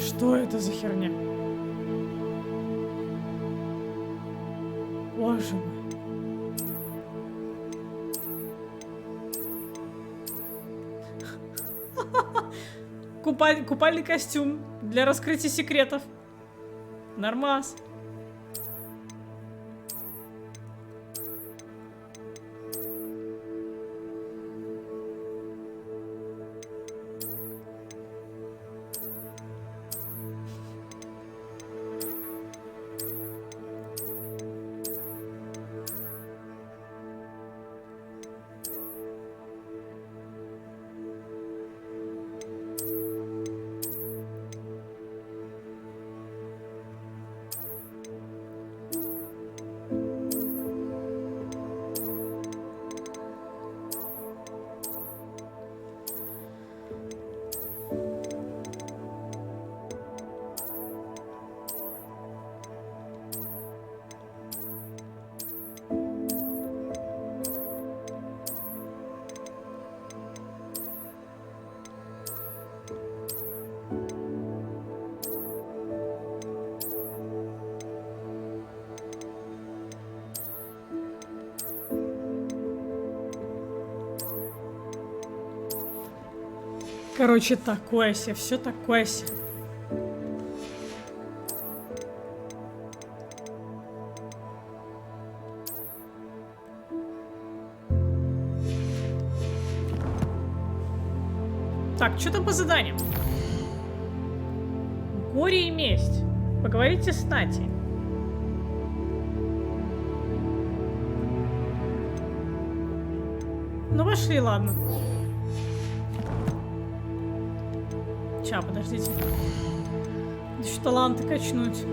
Что это за херня? Боже мой. Купальный костюм для раскрытия секретов. Нормас. Короче, такое себе, все такое себе. Так, что там по заданиям? Горе и месть. Поговорите с Нати. Ну, пошли, ладно. Ща, подождите. Еще таланты качнуть.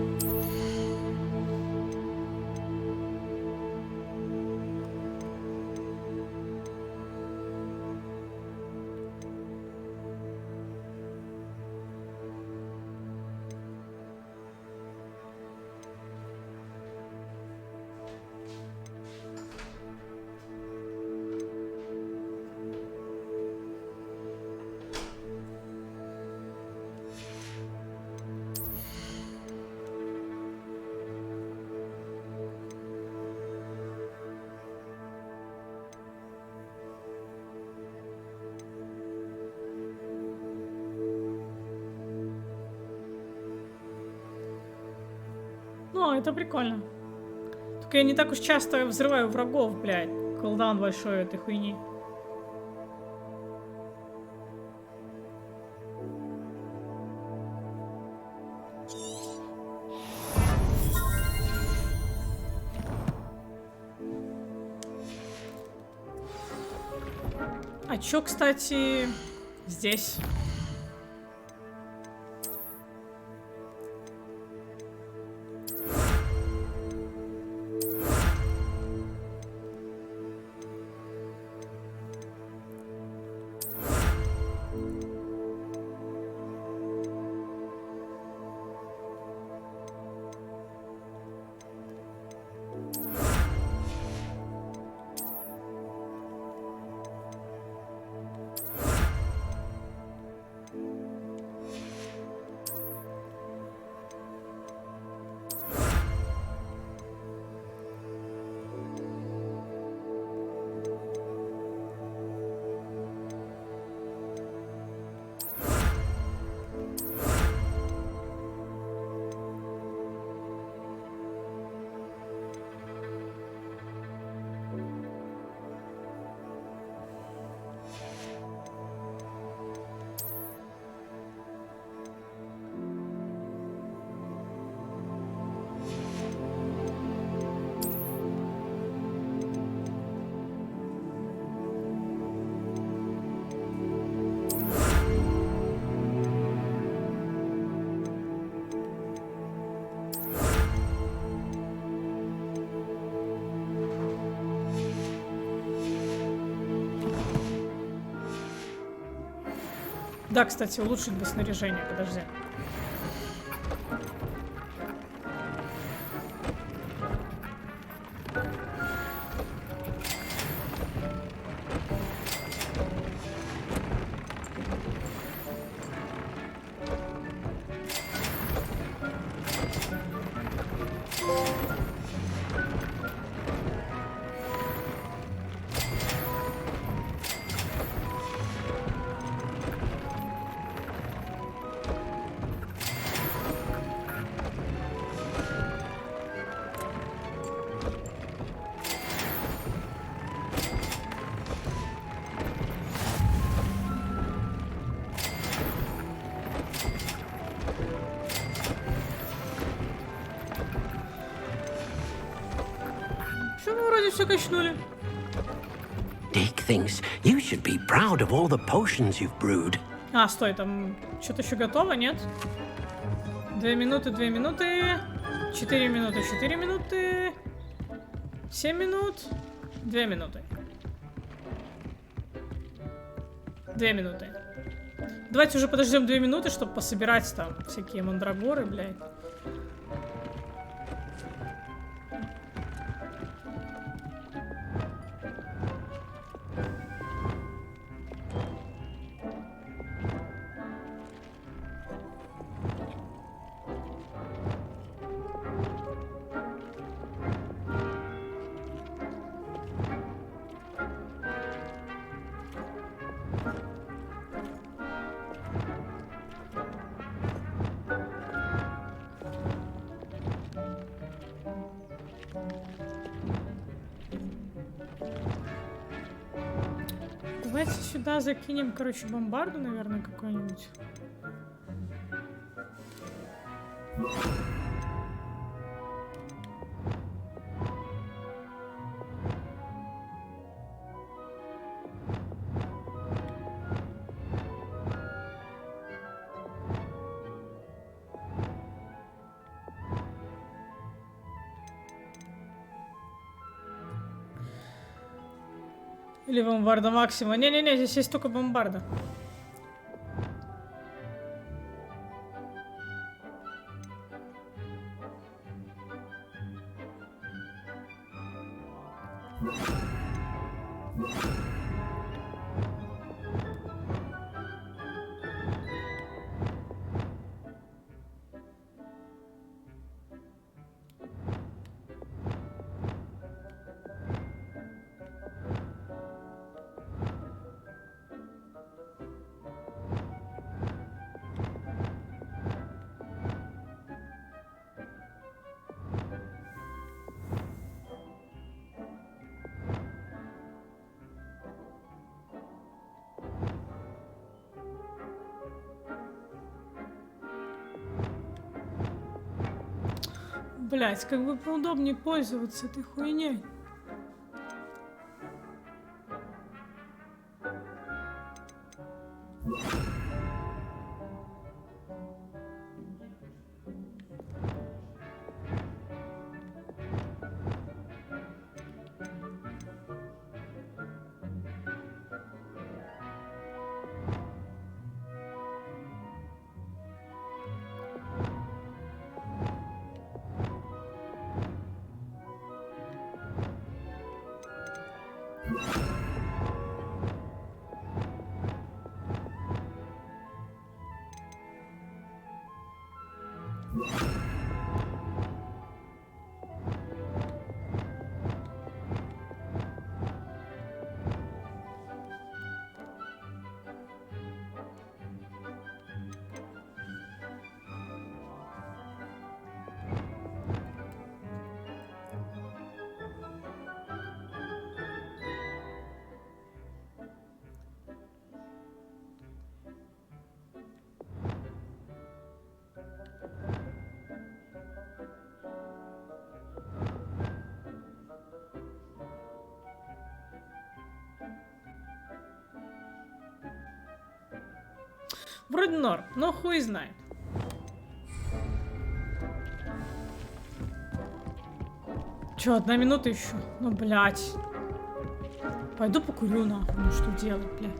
Ну, это прикольно. Только я не так уж часто взрываю врагов, блядь. Колдаун большой этой хуйни. А чё, кстати, здесь? Да, кстати, улучшить бы снаряжение, подожди. Все качнули. Dick thinks you should be proud of all the potions you've brewed. А, стой, там что-то еще готово, нет? 2 минуты, 2 минуты. 4 минуты, 4 минуты. 7 минут. 2 минуты. 2 минуты. Давайте уже подождем 2 минуты, чтобы пособирать там всякие мандрагоры, блядь. Давайте сюда закинем, короче, бомбарду, наверное, какой-нибудь. Или бомбарда максима. Не-не-не, здесь есть только бомбарда. Блять, как бы поудобнее пользоваться этой хуйней. Вроде норм, но хуй знает. Чё, 1 минута еще? Ну, блядь. Пойду покурю, нахуй. Ну, что делать, блядь?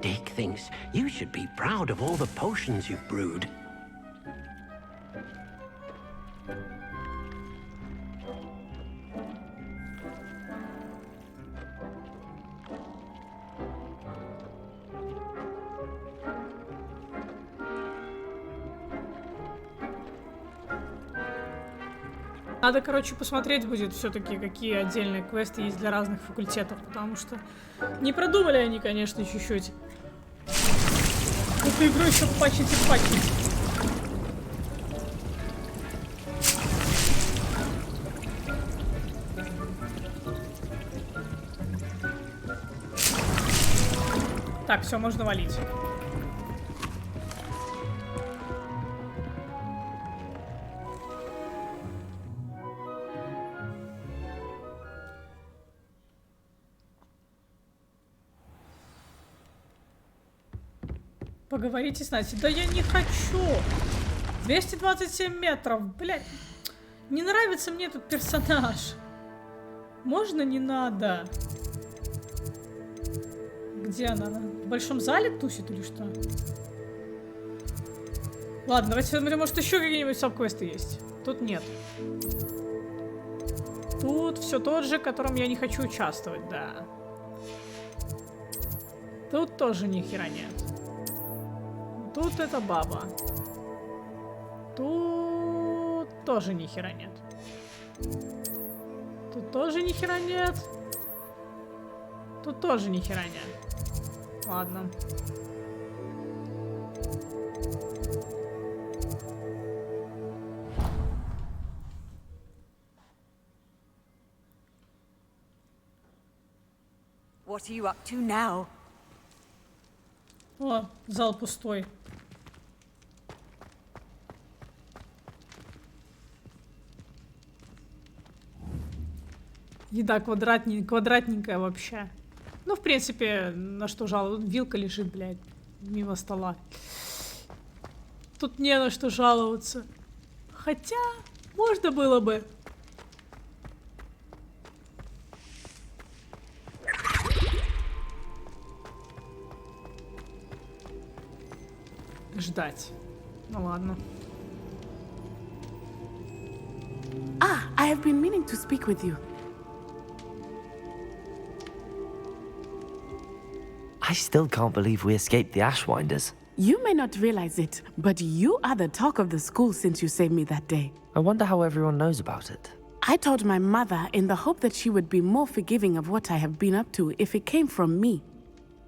Dick thinks you should be proud of all the potions you've brewed. Надо, короче, посмотреть будет все-таки, какие отдельные квесты есть для разных факультетов, потому что не продумали они, конечно, чуть-чуть. Эту игру еще пачить и пачить. Так, все, можно валить. Поговорите с Настей. Да я не хочу. 227 метров. Блядь. Не нравится мне этот персонаж. Можно не надо? Где она? В большом зале тусит или что? Ладно, давайте посмотрим, может еще какие-нибудь саб-квесты есть. Тут нет. Тут все тот же, в котором я не хочу участвовать, да. Тут тоже ни хера нет. Тут это баба. Тут тоже ни хера нет. Тут тоже ни хера нет. Тут тоже ни хера нет. Ладно. What are you up to now? О, зал пустой. Еда квадратненькая вообще. Ну, в принципе, на что жаловаться? Вилка лежит, блядь, мимо стола. Тут не на что жаловаться. Хотя, можно было бы. Ждать. Ну ладно. Ah, I have been meaning to speak with you. I still can't believe we escaped the Ashwinders. You may not realize it, but you are the talk of the school since you saved me that day. I wonder how everyone knows about it. I told my mother in the hope that she would be more forgiving of what I have been up to if it came from me.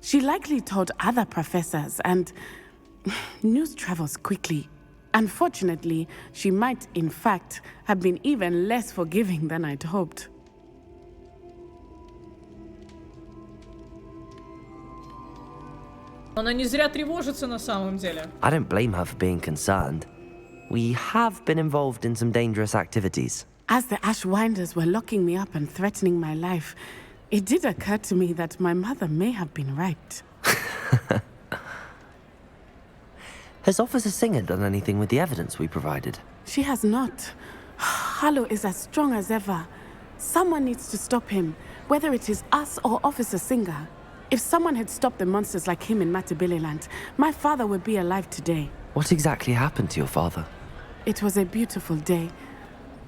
She likely told other professors, and news travels quickly. Unfortunately, she might, in fact, have been even less forgiving than I'd hoped. Она не зря тревожится на самом деле. I don't blame her for being concerned. We have been involved in some dangerous activities. As the Ashwinders were locking me up and threatening my life, it did occur to me that my mother may have been right. Has Officer Singer done anything with the evidence we provided? She has not. Harlow is as strong as ever. Someone needs to stop him, whether it is us or Officer Singer. If someone had stopped the monsters like him in Matabeleland, my father would be alive today. What exactly happened to your father? It was a beautiful day.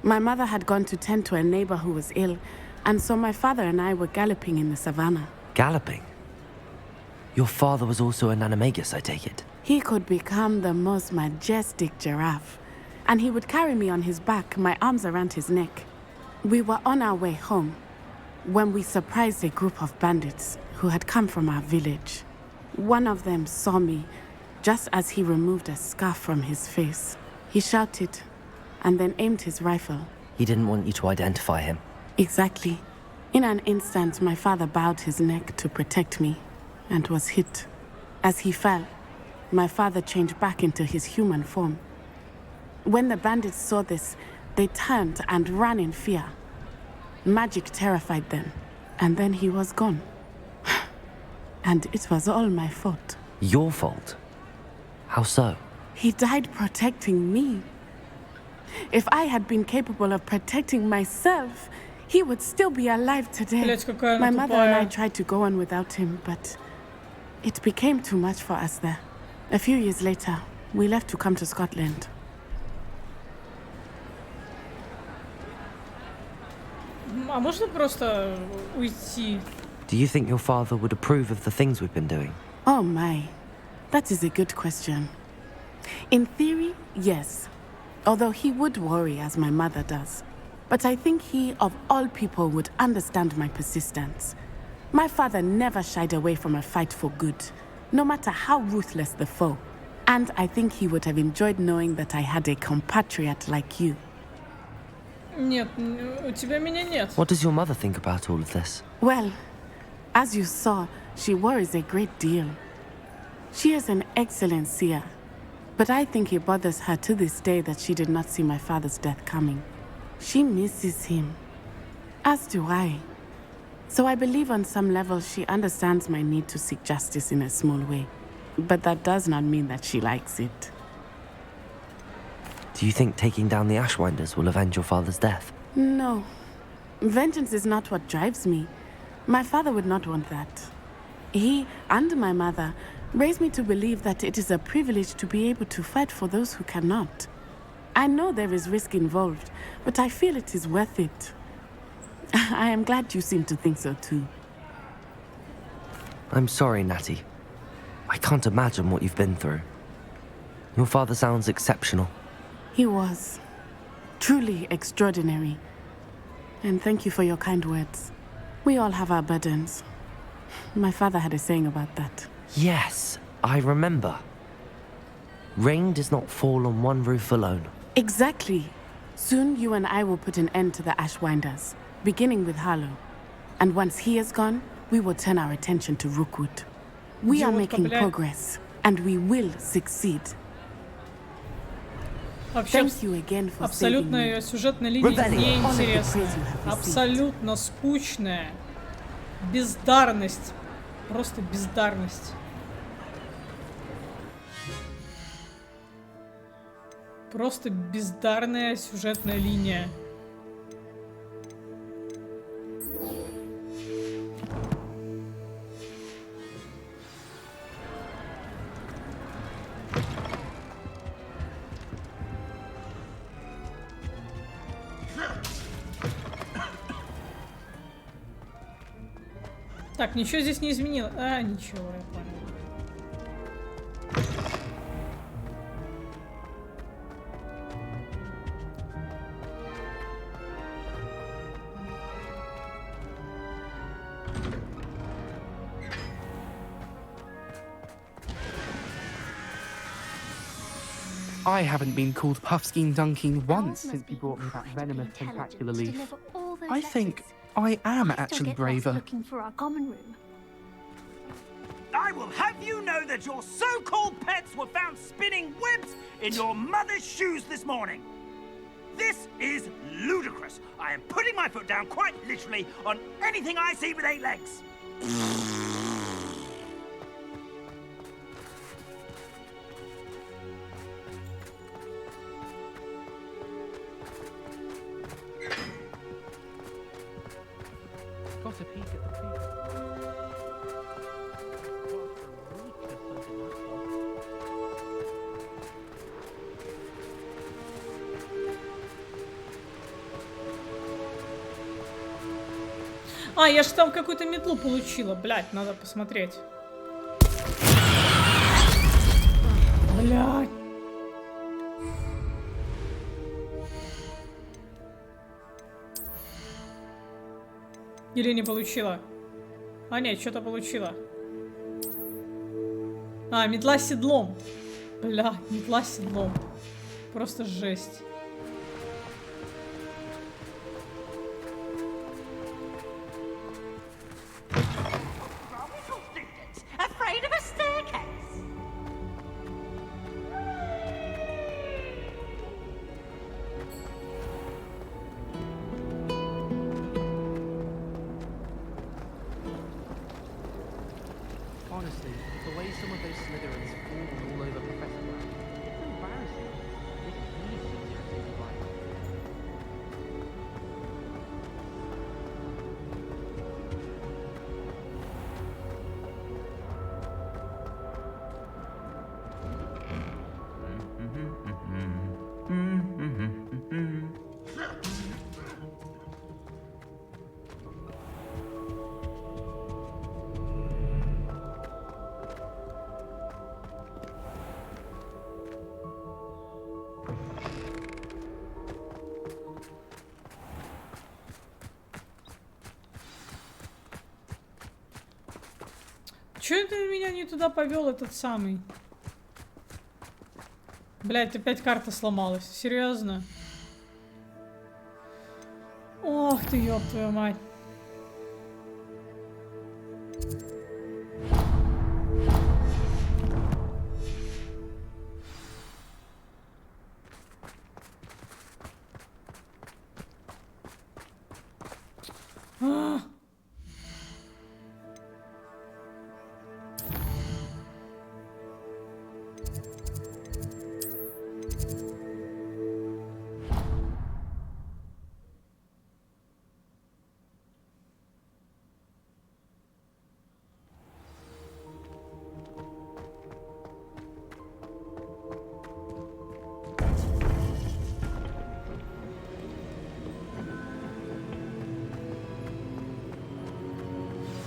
My mother had gone to tend to a neighbor who was ill, and so my father and I were galloping in the savannah. Galloping? Your father was also an animagus, I take it? He could become the most majestic giraffe, and he would carry me on his back, my arms around his neck. We were on our way home when we surprised a group of bandits who had come from our village. One of them saw me just as he removed a scarf from his face. He shouted and then aimed his rifle. He didn't want you to identify him. Exactly. In an instant, my father bowed his neck to protect me and was hit. As he fell, my father changed back into his human form. When the bandits saw this, they turned and ran in fear. Magic terrified them, and then he was gone. And it was all my fault. Your fault? How so? He died protecting me. If I had been capable of protecting myself, he would still be alive today. Блять, какая она My mother and I тупая. tried to go on without him, but It became too much for us there. A few years later, we left to come to Scotland. А можно просто уйти? Do you think your father would approve of the things we've been doing? Oh my, that is a good question. In theory, yes. Although he would worry as my mother does. But I think he, of all people, would understand my persistence. My father never shied away from a fight for good, no matter how ruthless the foe. And I think he would have enjoyed knowing that I had a compatriot like you. Нет, у тебя меня нет. What does your mother think about all of this? Well, as you saw, she worries a great deal. She is an excellent seer, but I think it bothers her to this day that she did not see my father's death coming. She misses him, as do I. So I believe on some level she understands my need to seek justice in a small way, but that does not mean that she likes it. Do you think taking down the Ashwinders will avenge your father's death? No. Vengeance is not what drives me. My father would not want that. He and my mother raised me to believe that it is a privilege to be able to fight for those who cannot. I know there is risk involved, but I feel it is worth it. I am glad you seem to think so too. I'm sorry, Natty. I can't imagine what you've been through. Your father sounds exceptional. He was. Truly extraordinary. And thank you for your kind words. We all have our burdens. My father had a saying about that. Yes, I remember. Rain does not fall on one roof alone. Exactly. Soon you and I will put an end to the Ashwinders, beginning with Harlow. And once he is gone, we will turn our attention to Rookwood. We are making progress, and we will succeed. Вообще, Thank you again for saving абсолютная me. сюжетная линия Rebellion. неинтересная. Абсолютно скучная. Бездарность. Просто бездарность. Просто бездарная сюжетная линия. Так, ничего здесь не изменило. А, ничего, я понял. I haven't been called Puffskein Dunking once since you brought me that venomous tentacular leaf. I think I am actually braver. Looking for our common room. I will have you know that your so-called pets were found spinning webs in your mother's shoes this morning. This is ludicrous. I am putting my foot down quite literally on anything I see with 8 legs. Got a peek at the preview. А, я же там какую-то метлу получила. Блядь, надо посмотреть. Блядь. Или не получила? А, нет, что-то получила. А, метла с седлом. Бля, метла с седлом. Просто жесть. Afraid of a staircase? Honestly, the way some of those Slytherins fall all over Professor Black, it's embarrassing. Even he seems irritated by it. чё ты меня не туда повел, этот самый? Блядь, опять карта сломалась. Серьезно? Ох ты, ёб твою мать.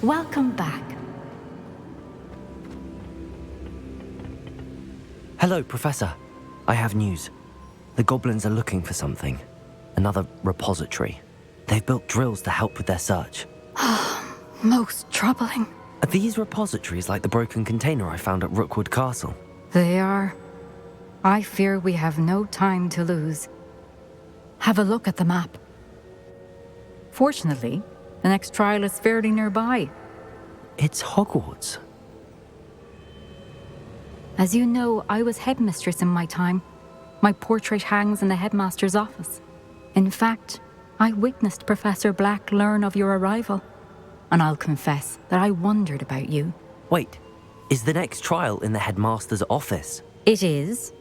Welcome back. Hello, Professor. I have news. The goblins are looking for something. Another repository. They've built drills to help with their search. Most troubling. Are these repositories like the broken container I found at Rookwood Castle? They are. I fear we have no time to lose. Have a look at the map. Fortunately, the next trial is fairly nearby. It's Hogwarts. As you know, I was headmistress in my time. My portrait hangs in the headmaster's office. In fact, I witnessed Professor Black learn of your arrival. And I'll confess that I wondered about you. Wait, is the next trial in the headmaster's office? It is.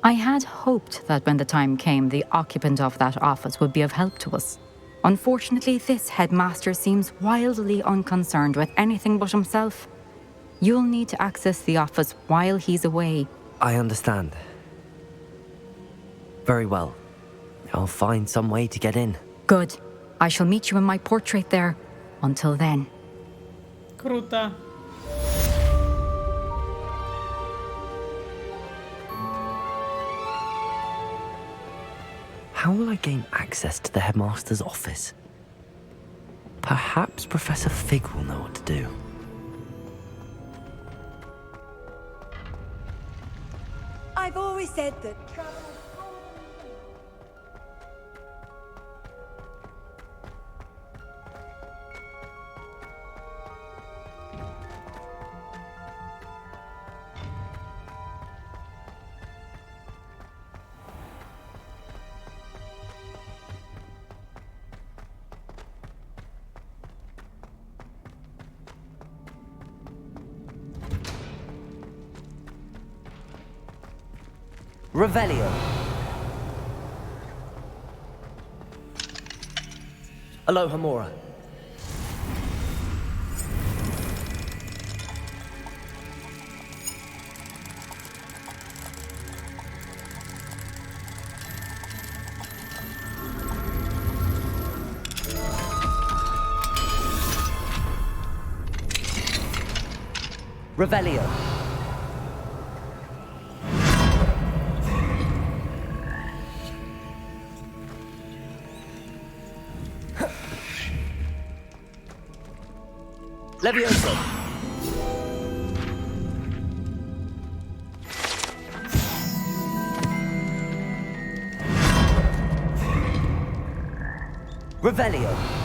I had hoped that when the time came, the occupant of that office would be of help to us. Unfortunately, this headmaster seems wildly unconcerned with anything but himself. You'll need to access the office while he's away. I understand. Very well. I'll find some way to get in. Good. I shall meet you in my portrait there. Until then. Круто. How will I gain access to the headmaster's office? Perhaps Professor Fig will know what to do. I've always said that travel... Revelio. Aloha Mora. Revelio. Levioso. Revelio.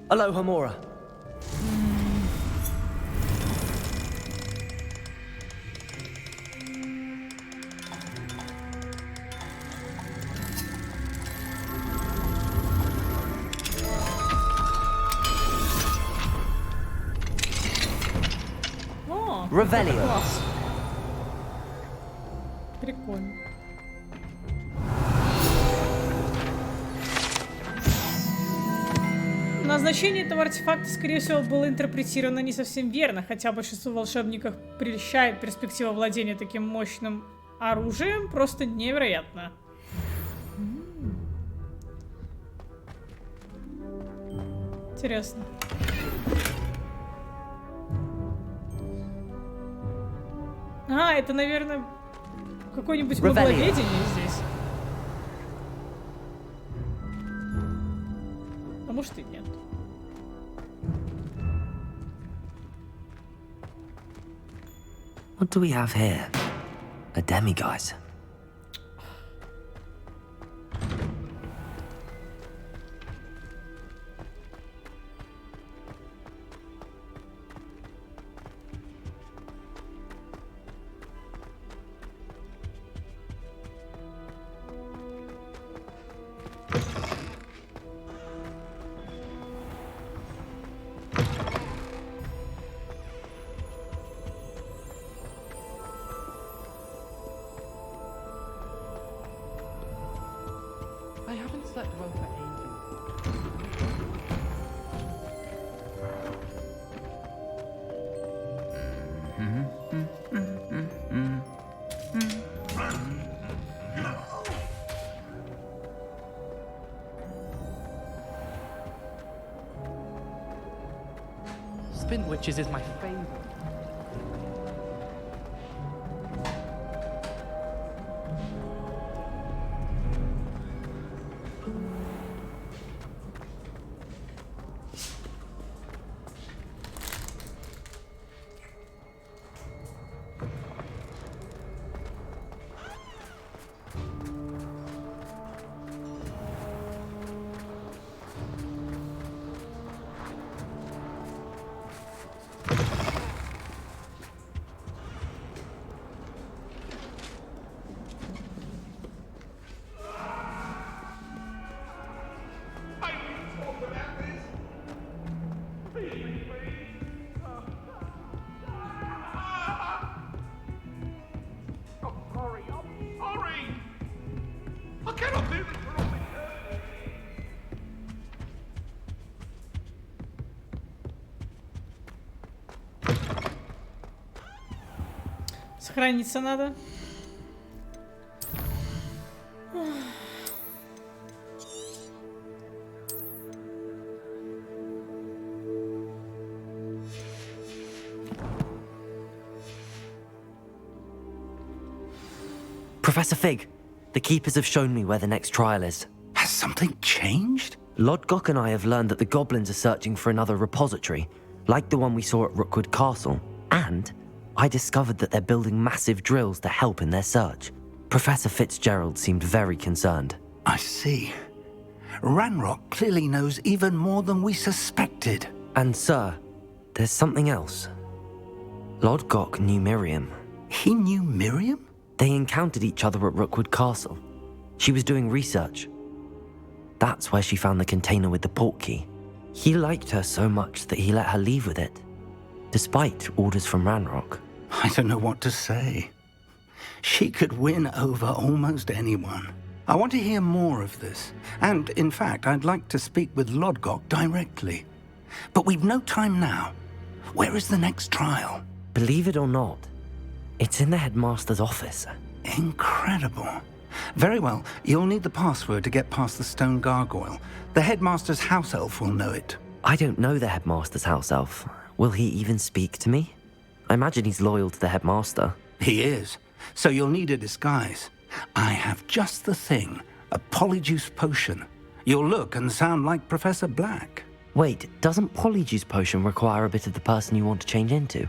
Aloha, Mora. О, Revelio. класс. Прикольно. Назначение этого артефакта, скорее всего, было интерпретировано не совсем верно, хотя большинству волшебников прельщает перспектива владения таким мощным оружием, просто невероятно. Интересно. А, это, наверное, какое-нибудь магловедение здесь. А может и нет. What do we have here? A demiguise. I haven't slept well for ages. Spin Witches is my favorite. Сохраниться надо. Professor Fig, the Keepers have shown me where the next trial is. Has something changed? Lodgok and I have learned that the goblins are searching for another repository, like the one we saw at Rookwood Castle. And I discovered that they're building massive drills to help in their search. Professor Fitzgerald seemed very concerned. I see. Ranrock clearly knows even more than we suspected. And sir, there's something else. Lodgok knew Miriam. He knew Miriam? They encountered each other at Rookwood Castle. She was doing research. That's where she found the container with the portkey. He liked her so much that he let her leave with it, despite orders from Ranrock. I don't know what to say. She could win over almost anyone. I want to hear more of this. And, in fact, I'd like to speak with Lodgok directly. But we've no time now. Where is the next trial? Believe it or not, it's in the headmaster's office. Incredible. Very well, you'll need the password to get past the stone gargoyle. The headmaster's house elf will know it. I don't know the headmaster's house elf. Will he even speak to me? I imagine he's loyal to the headmaster. He is. So you'll need a disguise. I have just the thing. A polyjuice potion. You'll look and sound like Professor Black. Wait, doesn't polyjuice potion require a bit of the person you want to change into?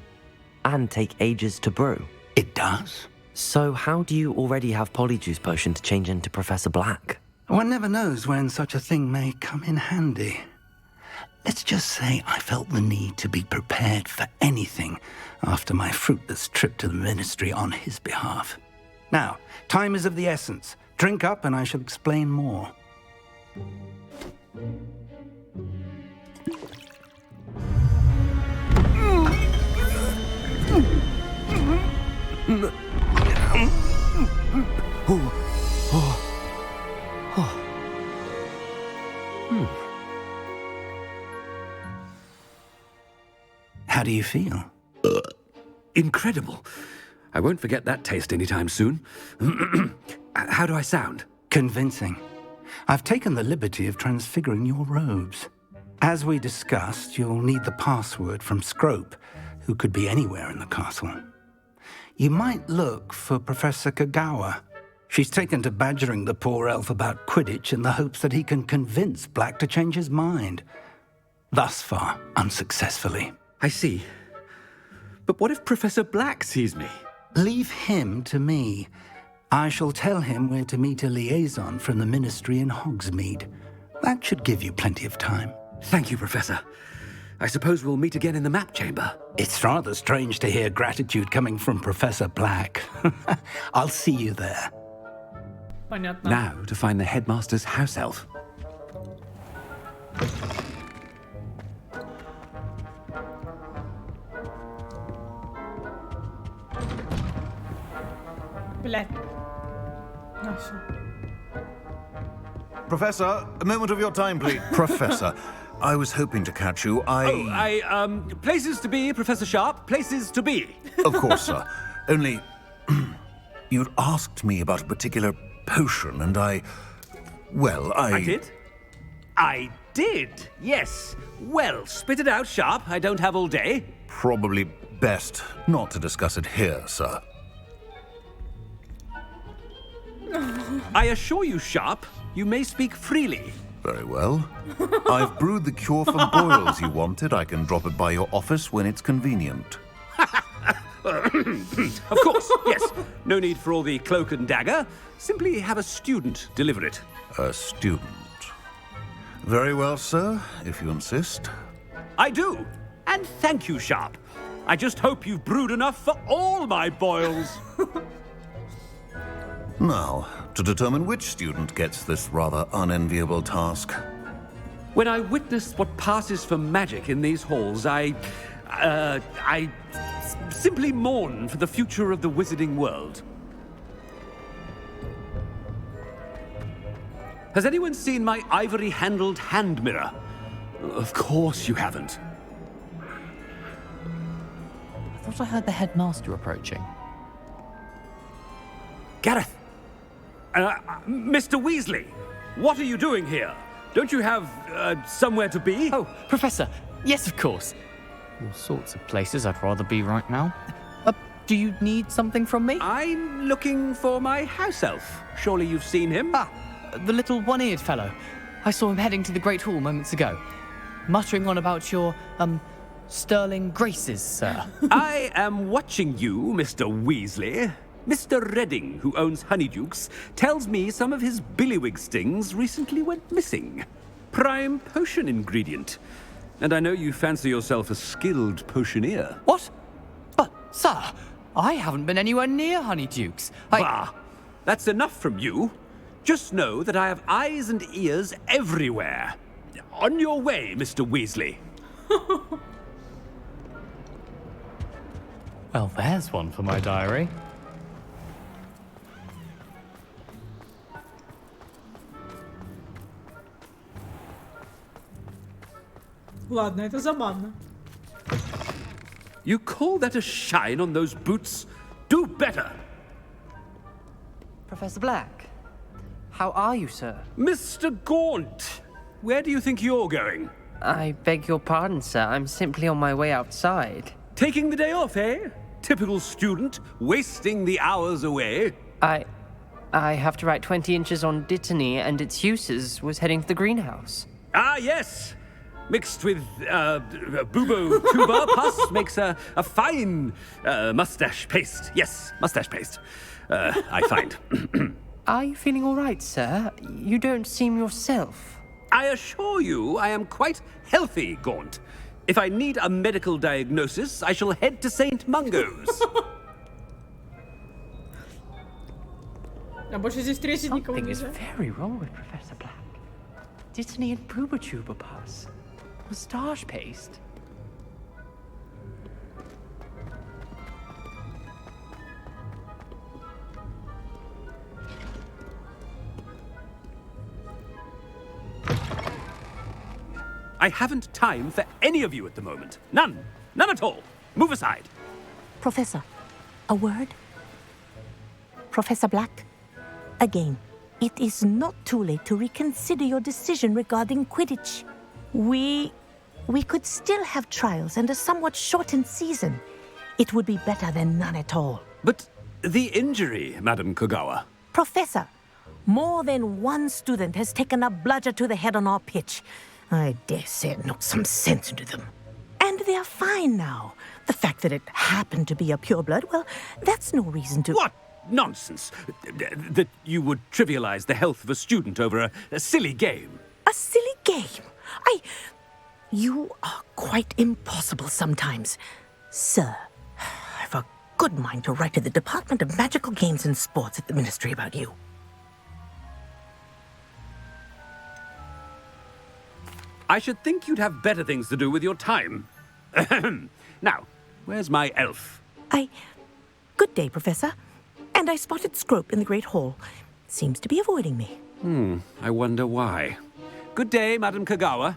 And take ages to brew? It does. So how do you already have polyjuice potion to change into Professor Black? One never knows when such a thing may come in handy. Let's just say I felt the need to be prepared for anything after my fruitless trip to the ministry on his behalf. Now, time is of the essence. Drink up and I shall explain more. How do you feel? Incredible. I won't forget that taste anytime soon. How do I sound? Convincing. I've taken the liberty of transfiguring your robes. As we discussed, you'll need the password from Scrope, who could be anywhere in the castle. You might look for Professor Kagawa. She's taken to badgering the poor elf about Quidditch in the hopes that he can convince Black to change his mind. Thus far, unsuccessfully. I see. But what if Professor Black sees me? Leave him to me. I shall tell him where to meet a liaison from the ministry in Hogsmeade. That should give you plenty of time. Thank you, Professor. I suppose we'll meet again in the map chamber. It's rather strange to hear gratitude coming from Professor Black. I'll see you there. Понятно. Now to find the headmaster's house elf. Блядь. Ну, всё. Professor, a moment of your time, please. Professor, I was hoping to catch you. Places to be, Professor Sharp. Places to be. Of course, sir. Only, you'd asked me about a particular potion, and I did? I did, yes. Well, spit it out, Sharp. I don't have all day. Probably best not to discuss it here, sir. I assure you, Sharp, you may speak freely. Very well. I've brewed the cure for boils you wanted. I can drop it by your office when it's convenient. Of course, yes. No need for all the cloak and dagger. Simply have a student deliver it. A student. Very well, sir, if you insist. I do. And thank you, Sharp. I just hope you've brewed enough for all my boils. Now, to determine which student gets this rather unenviable task. When I witness what passes for magic in these halls, I simply mourn for the future of the wizarding world. Has anyone seen my ivory-handled hand mirror? Of course you haven't. I thought I heard the headmaster approaching. Gareth! Mr. Weasley, what are you doing here? Don't you have somewhere to be? Oh, Professor, yes, of course. All sorts of places I'd rather be right now. Do you need something from me? I'm looking for my house elf. Surely you've seen him? Ah, the little one-eared fellow. I saw him heading to the Great Hall moments ago, muttering on about your, sterling graces, sir. I am watching you, Mr. Weasley. Mr. Redding, who owns Honeydukes, tells me some of his billywig stings recently went missing. Prime potion ingredient. And I know you fancy yourself a skilled potioneer. What? But, sir, I haven't been anywhere near Honeydukes. Bah! That's enough from you. Just know that I have eyes and ears everywhere. On your way, Mr. Weasley. Well, there's one for my diary. Ладно, это забавно. You call that a shine on those boots? Do better! Professor Black, how are you, sir? Mr. Gaunt, where do you think you're going? I beg your pardon, sir. I'm simply on my way outside. Taking the day off, eh? Typical student, wasting the hours away. I have to write 20 inches on Dittany and its uses. Was heading to the greenhouse. Ah, yes! Mixed with bubo tuba pus makes a fine mustache paste. Yes, mustache paste. I find. Are you feeling all right, sir? You don't seem yourself. I assure you I am quite healthy, Gaunt. If I need a medical diagnosis, I shall head to St. Mungo's. А больше здесь встретить никого Something is нельзя. very wrong with Professor Black. Dittany and Booba Tuba pass. Moustache paste. I haven't time for any of you at the moment. None. None at all. Move aside. Professor, a word? Professor Black, again, it is not too late to reconsider your decision regarding Quidditch. We could still have trials and a somewhat shortened season. It would be better than none at all. But the injury, Madam Kogawa. Professor, more than one student has taken a bludger to the head on our pitch. I dare say it knocked some sense into them. And they're fine now. The fact that it happened to be a pureblood, well, that's no reason to... What nonsense! That you would trivialize the health of a student over a silly game. A silly game? You are quite impossible sometimes. Sir, I've a good mind to write to the Department of Magical Games and Sports at the Ministry about you. I should think you'd have better things to do with your time. Now, where's my elf? Good day, Professor. And I spotted Scrope in the Great Hall. Seems to be avoiding me. I wonder why. Good day, Madam Kogawa.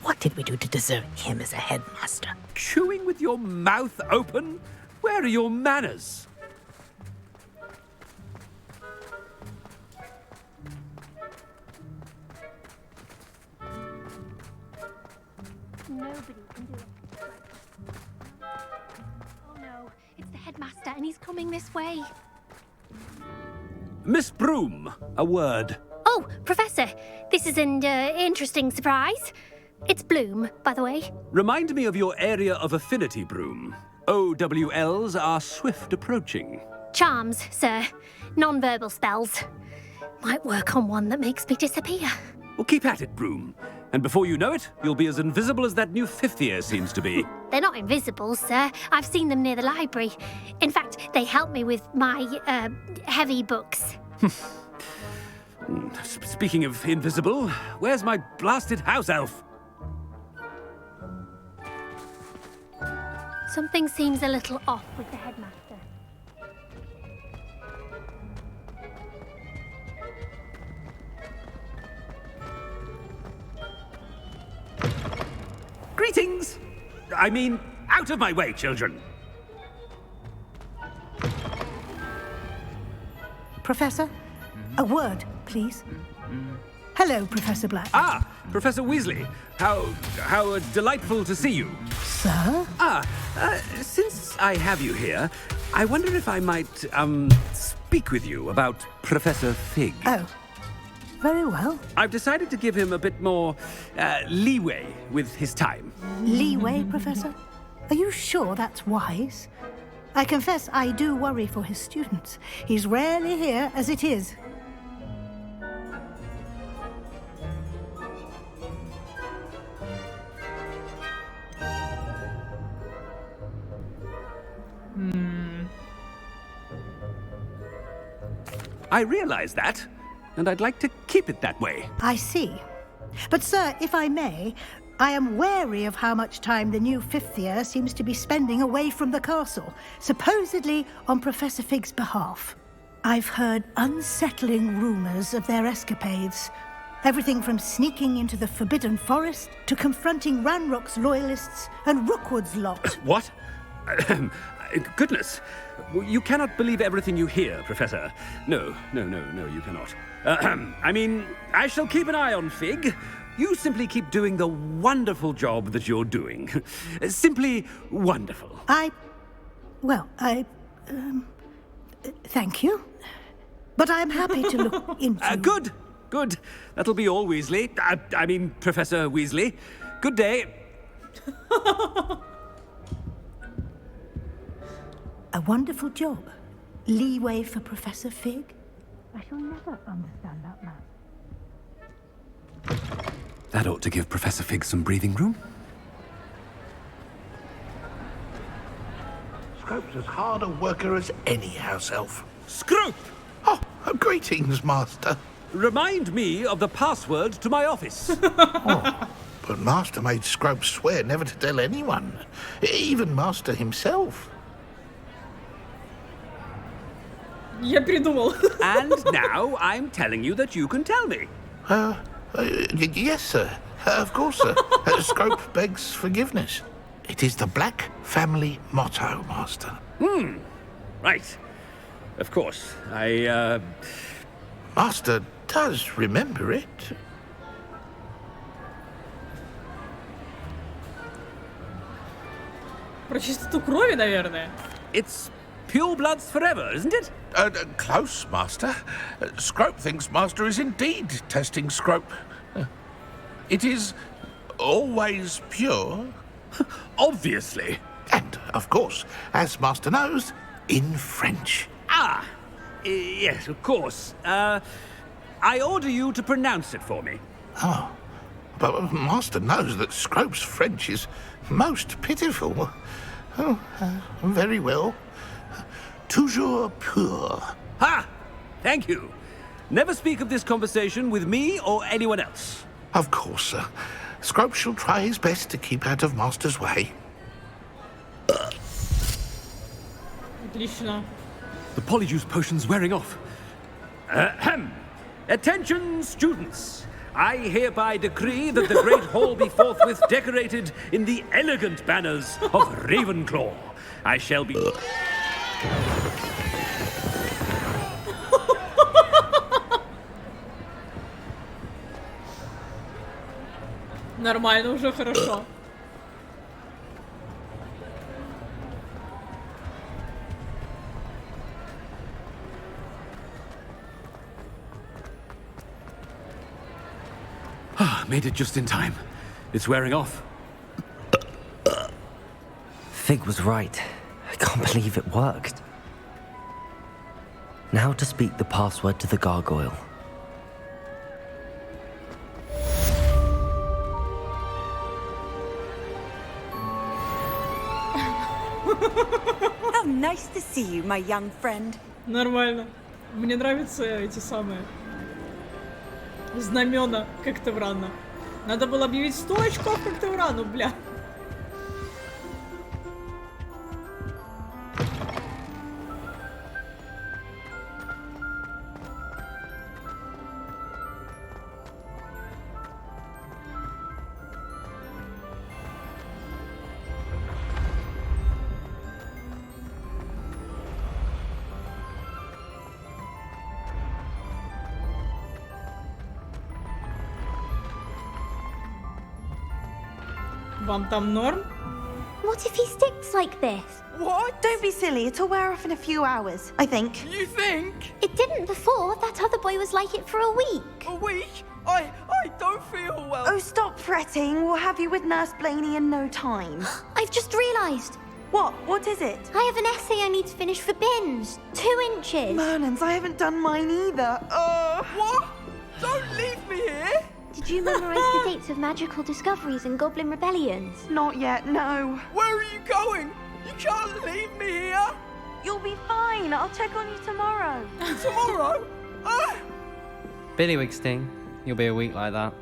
What did we do to deserve him as a headmaster? Chewing with your mouth open? Where are your manners? Nobody can do it. Oh no, it's the headmaster and he's coming this way. Miss Broom, a word. Oh, Professor, this is an interesting surprise. It's Bloom, by the way. Remind me of your area of affinity, Broom. OWLs are swift approaching. Charms, sir. Non-verbal spells. Might work on one that makes me disappear. Well, keep at it, Broom. And before you know it, you'll be as invisible as that new fifth year seems to be. They're not invisible, sir. I've seen them near the library. In fact, they help me with my, heavy books. Speaking of invisible, where's my blasted house elf? Something seems a little off with the headmaster. Greetings! I mean, out of my way, children. Professor, a word, please. Hello, Professor Black. Ah, Professor Weasley. How delightful to see you. Sir? Since I have you here, I wonder if I might, speak with you about Professor Fig. Oh, very well. I've decided to give him a bit more, leeway with his time. Leeway, Professor? Are you sure that's wise? I confess I do worry for his students. He's rarely here as it is. I realize that, and I'd like to keep it that way. I see. But, sir, if I may, I am wary of how much time the new fifth year seems to be spending away from the castle, supposedly on Professor Fig's behalf. I've heard unsettling rumors of their escapades. Everything from sneaking into the Forbidden Forest to confronting Ranrock's loyalists and Rookwood's lot. What? Goodness. You cannot believe everything you hear, Professor. No, you cannot. I mean, I shall keep an eye on Fig. You simply keep doing the wonderful job that you're doing. Simply wonderful. Thank you. But I'm happy to look into... Good. That'll be all, Weasley. I mean, Professor Weasley. Good day. A wonderful job. Leeway for Professor Fig. I shall never understand that man. That ought to give Professor Fig some breathing room. Scrope's as hard a worker as any house elf. Scrope! Oh, greetings, Master. Remind me of the password to my office. But Master made Scrope swear never to tell anyone, even Master himself. Я придумал. And now I'm telling you that you can tell me. Yes, sir. Of course, sir. Scrope begs forgiveness. It is the Black family motto, Master. Right. Of course. Master does remember it. Про чистоту крови, наверное. It's pure bloods forever, isn't it? Close, Master. Scrope thinks Master is indeed testing Scrope. It is always pure. Obviously. And, of course, as Master knows, in French. Yes, of course. I order you to pronounce it for me. Oh, but Master knows that Scrope's French is most pitiful. Oh, very well. Toujours pur. Ha! Thank you. Never speak of this conversation with me or anyone else. Of course, sir. Scrope shall try his best to keep out of Master's way. Отлично. The polyjuice potion's wearing off. Ahem. Attention, students. I hereby decree that the Great Hall be forthwith decorated in the elegant banners of Ravenclaw. I shall be... Нормально, уже хорошо. Made it just in time. It's wearing off. Fig was right. I can't believe it worked. Now to speak the password to the gargoyle. How nice to see you, my young friend. Нормально. Мне нравятся эти самые знамена Когтеврана. Надо было объявить 100 очков Когтеврану, бля. Вам там норм? What if he sticks like this? What? Don't be silly. It'll wear off in a few hours, I think. You think? It didn't before. That other boy was like it for a week. A week? I don't feel well. Oh, stop fretting. We'll have you with Nurse Blaney in no time. I've just realised. What? What is it? I have an essay I need to finish for bins. 2 inches. Merlins, I haven't done mine either. What? Don't leave me here. Did you memorise the dates of magical discoveries and goblin rebellions? Not yet, no. Where are you going? You can't leave me here. You'll be fine. I'll check on you tomorrow. Tomorrow? Billywig sting. You'll be a week like that.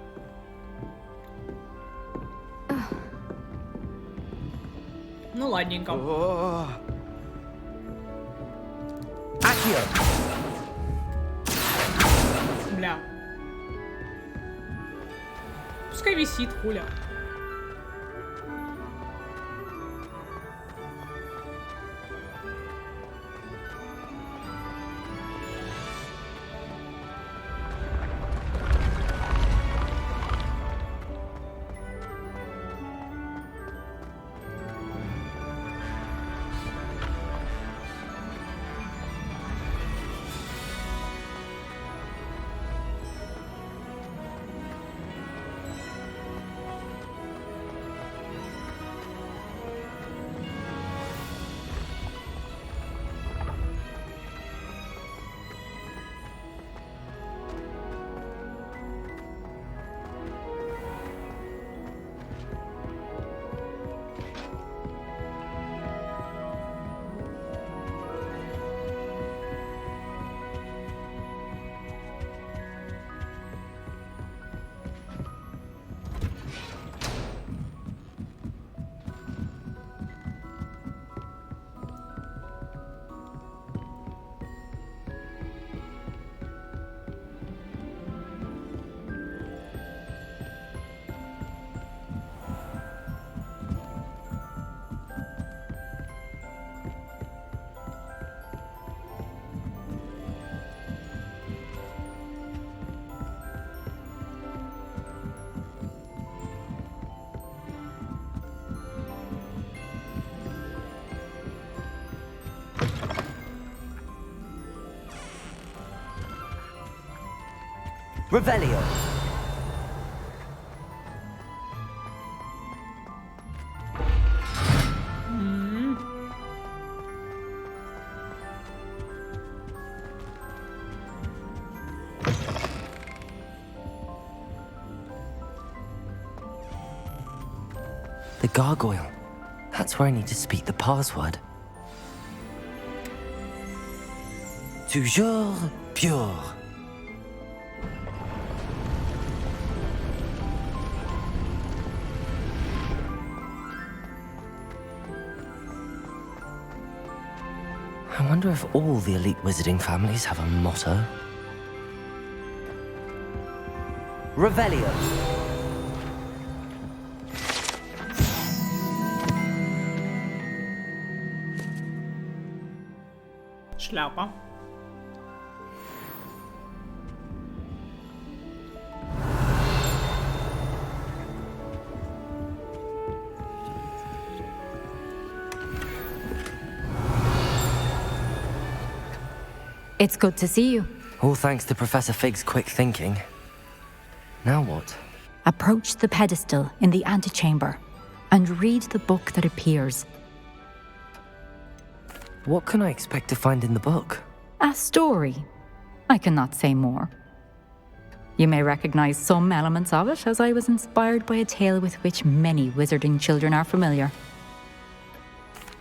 Ну ладненько. Бля. Пускай висит, хуля. Revelio. The gargoyle. That's where I need to speak the password. Toujours pure. I wonder if all the elite wizarding families have a motto. Revelio. Шляпа. It's good to see you. All thanks to Professor Fig's quick thinking. Now what? Approach the pedestal in the antechamber and read the book that appears. What can I expect to find in the book? A story. I cannot say more. You may recognize some elements of it, as I was inspired by a tale with which many wizarding children are familiar.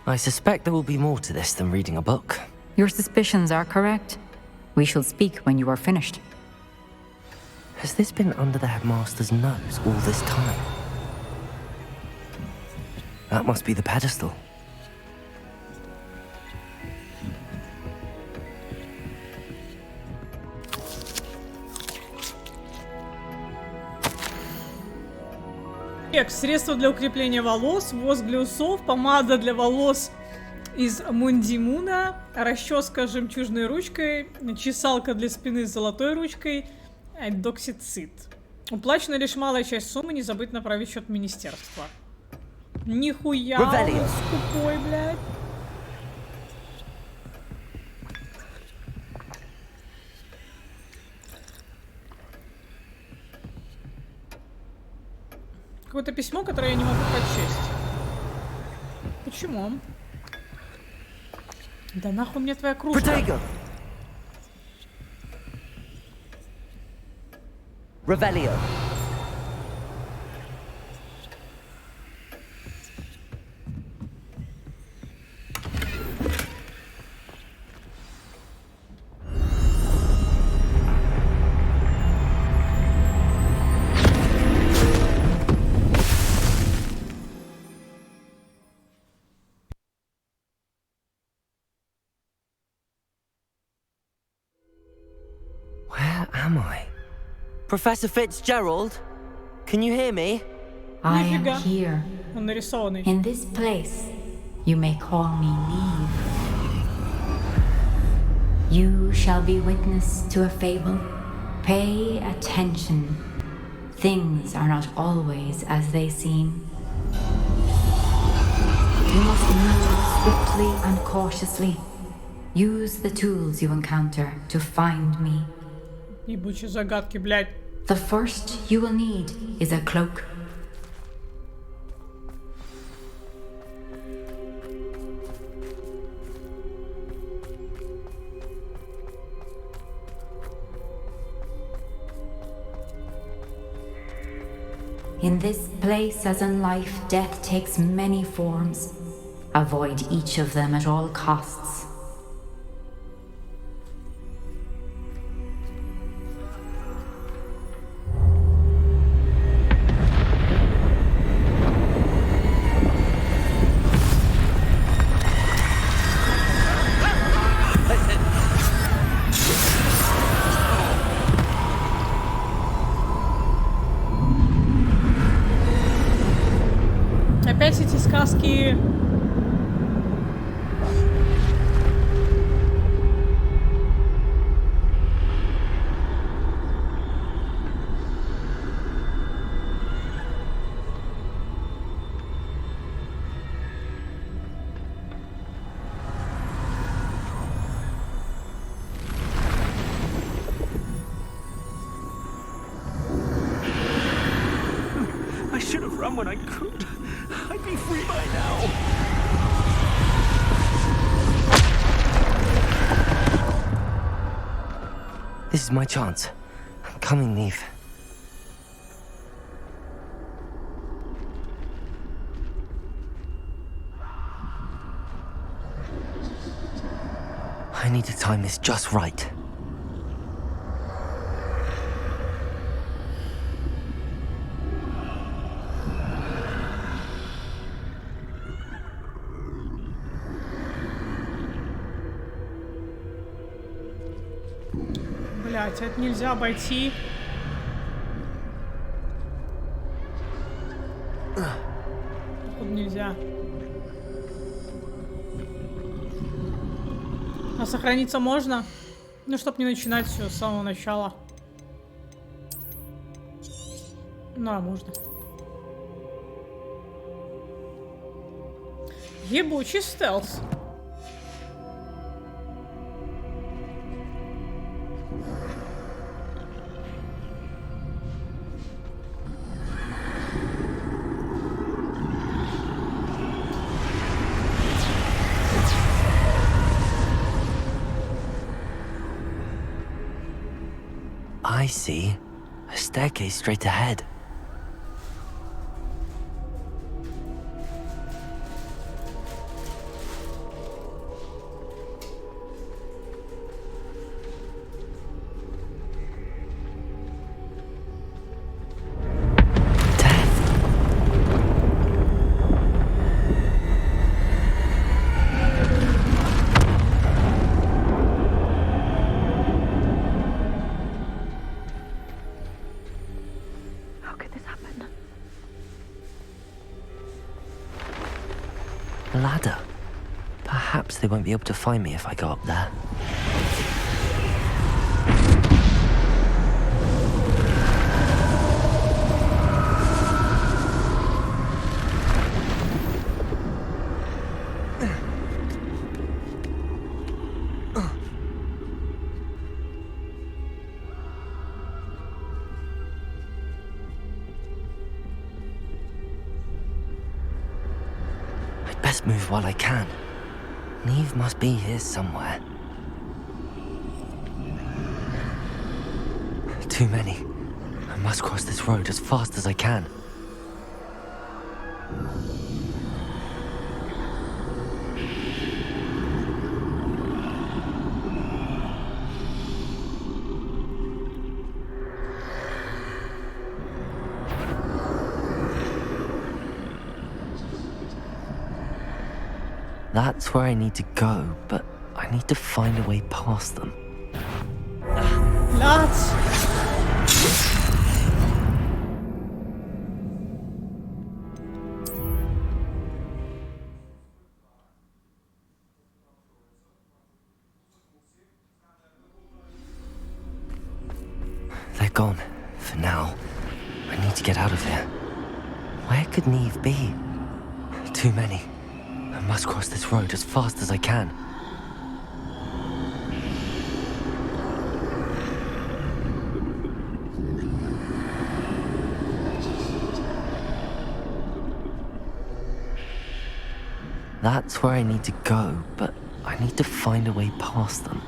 I suspect there will be more to this than reading a book. Your suspicions are correct. We shall speak when you are finished. Has this been under the headmaster's nose all this time? That must be the pedestal. Средства для укрепления волос, воск для усов, помада для волос из Мундимуна, расческа с жемчужной ручкой, чесалка для спины с золотой ручкой, доксицит. Уплачена лишь малая часть суммы, не забыть направить счет министерства. Нихуя он скупой, блядь. Какое-то письмо, которое я не могу прочесть. Почему? Да нахуй мне твоя кружка. Revelio. Where am I? Professor Fitzgerald? Can you hear me? I am here. Он нарисованный. In this place, you may call me Neve. You shall be witness to a fable. Pay attention. Things are not always as they seem. You must move swiftly and cautiously. Use the tools you encounter to find me. Ебучие загадки, блядь. The first you will need is a cloak. In this place, as in life, death takes many forms. Avoid each of them at all costs. Опять эти сказки. come when I could. I'd be free by now. This is my chance. I'm coming, Neve. I need to time this just right. Блять, это нельзя обойти. Походу нельзя. А сохраниться можно? Ну, чтоб не начинать все с самого начала. Ну, а можно. Ебучий стелс. I see a staircase straight ahead. A ladder. Perhaps they won't be able to find me if I go up there. Best move while I can. Neve must be here somewhere. Too many. I must cross this road as fast as I can. That's where I need to go, but I need to find a way past them. Lads! They're gone, for now. I need to get out of here. Where could Neve be? Too many. I must cross this road as fast as I can. That's where I need to go, but I need to find a way past them.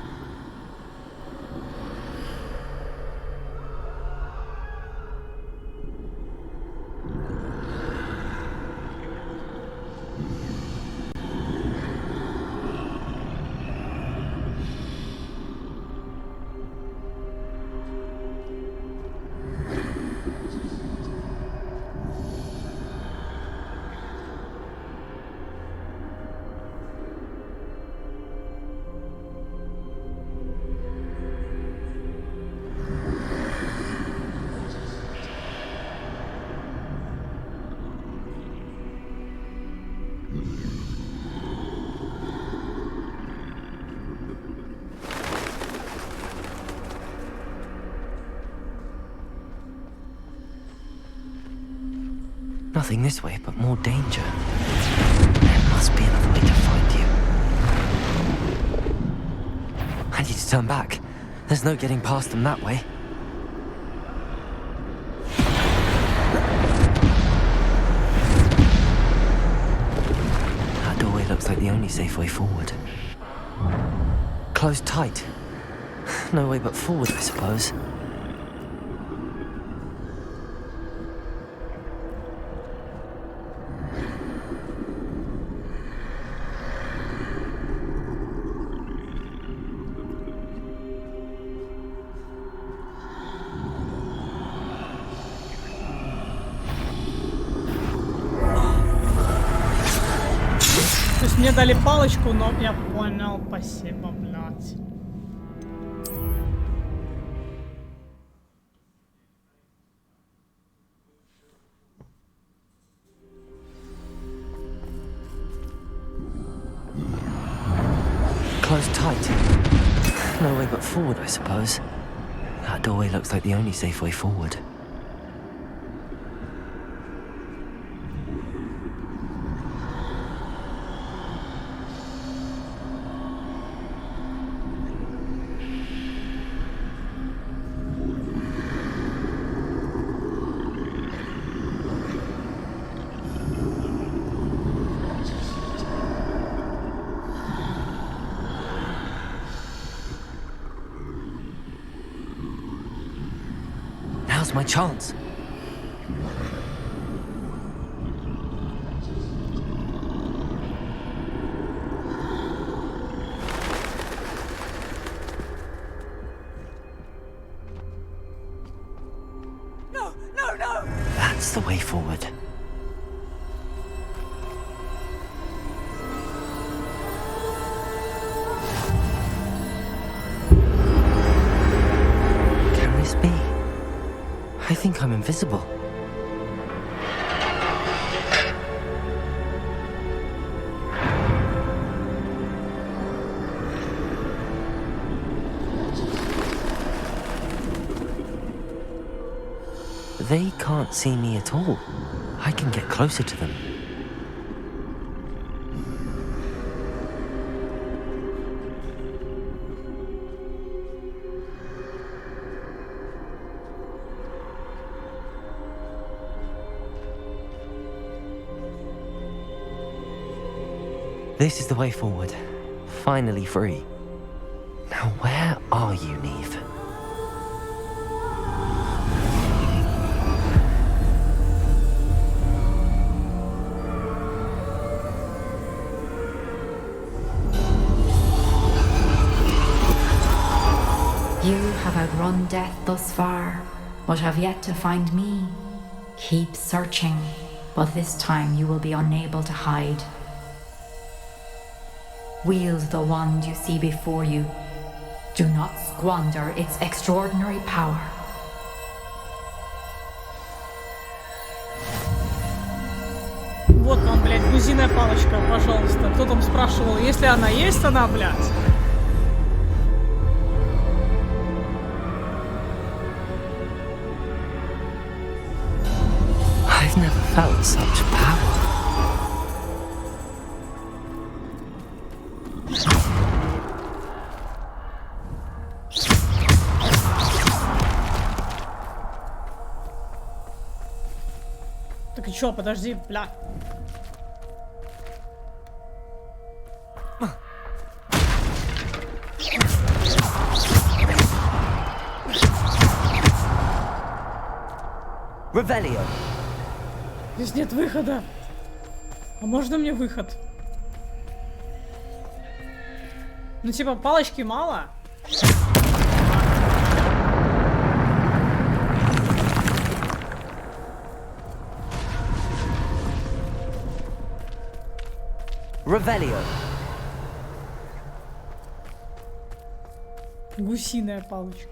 Nothing this way, but more danger. There must be another way to find you. I need to turn back. There's no getting past them that way. looks like the only safe way forward. Closed tight. No way but forward, I suppose. То есть мне дали палочку, но я понял, спасибо, блядь. Closed tight. No way but forward, I suppose. That doorway looks like the only safe way forward. Now's my chance. No, no, no! That's the way forward. Can this be? I think I'm invisible. They can't see me at all. I can get closer to them. This is the way forward. Finally free. Now where are you, Neve? You have outrun death thus far, but have yet to find me. Keep searching, but this time you will be unable to hide. Wield the wand you see before you. Do not squander its extraordinary power. Вот вам, блядь, гусиная палочка, пожалуйста. Кто там спрашивал, если она есть, она, блядь. I've never felt such power. Так и чё, подожди, бля. Revelio. Здесь нет выхода. А можно мне выход? Ну типа палочки мало? Revelio. Гусиная палочка.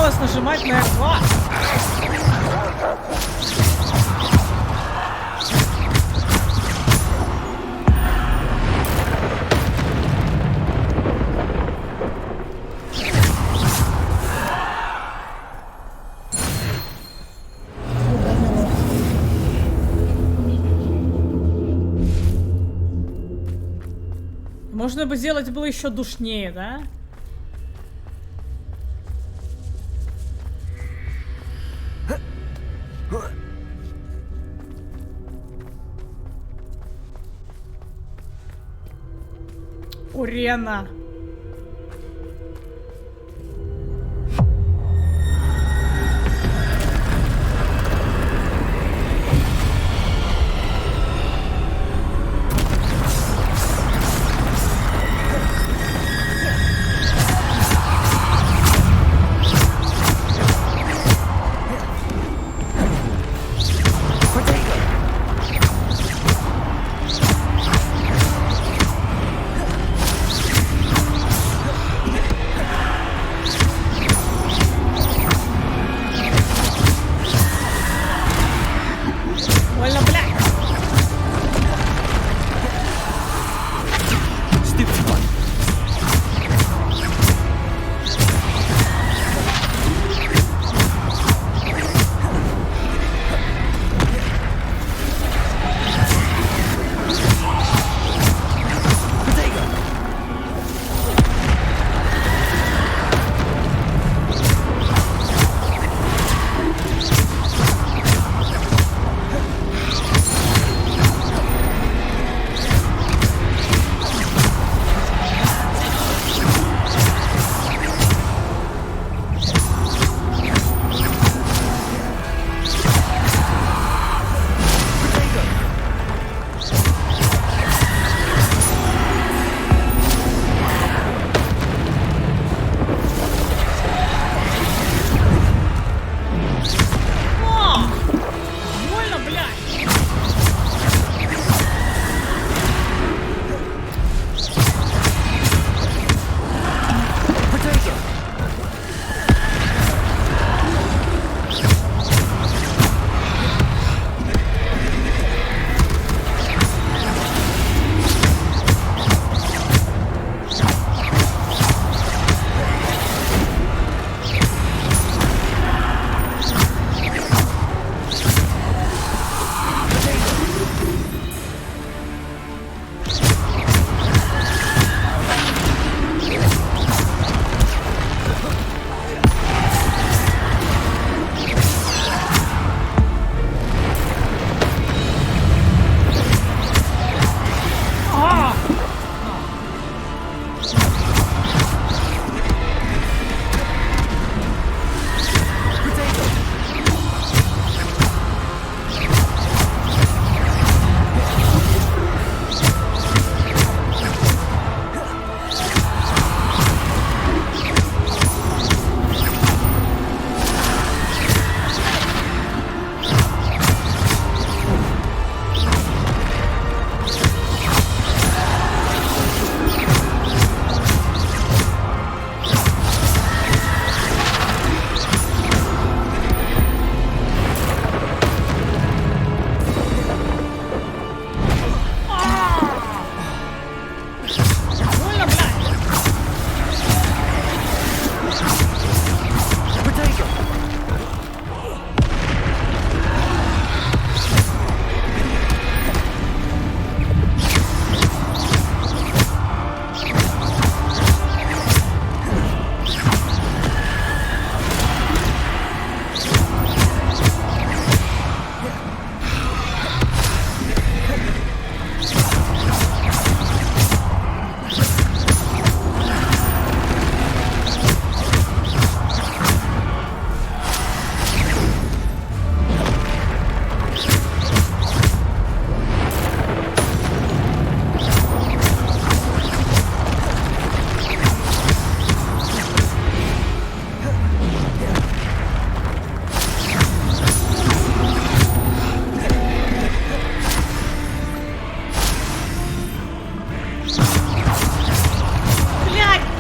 осталось нажимать на R2. Можно бы сделать было еще душнее, да? Урена.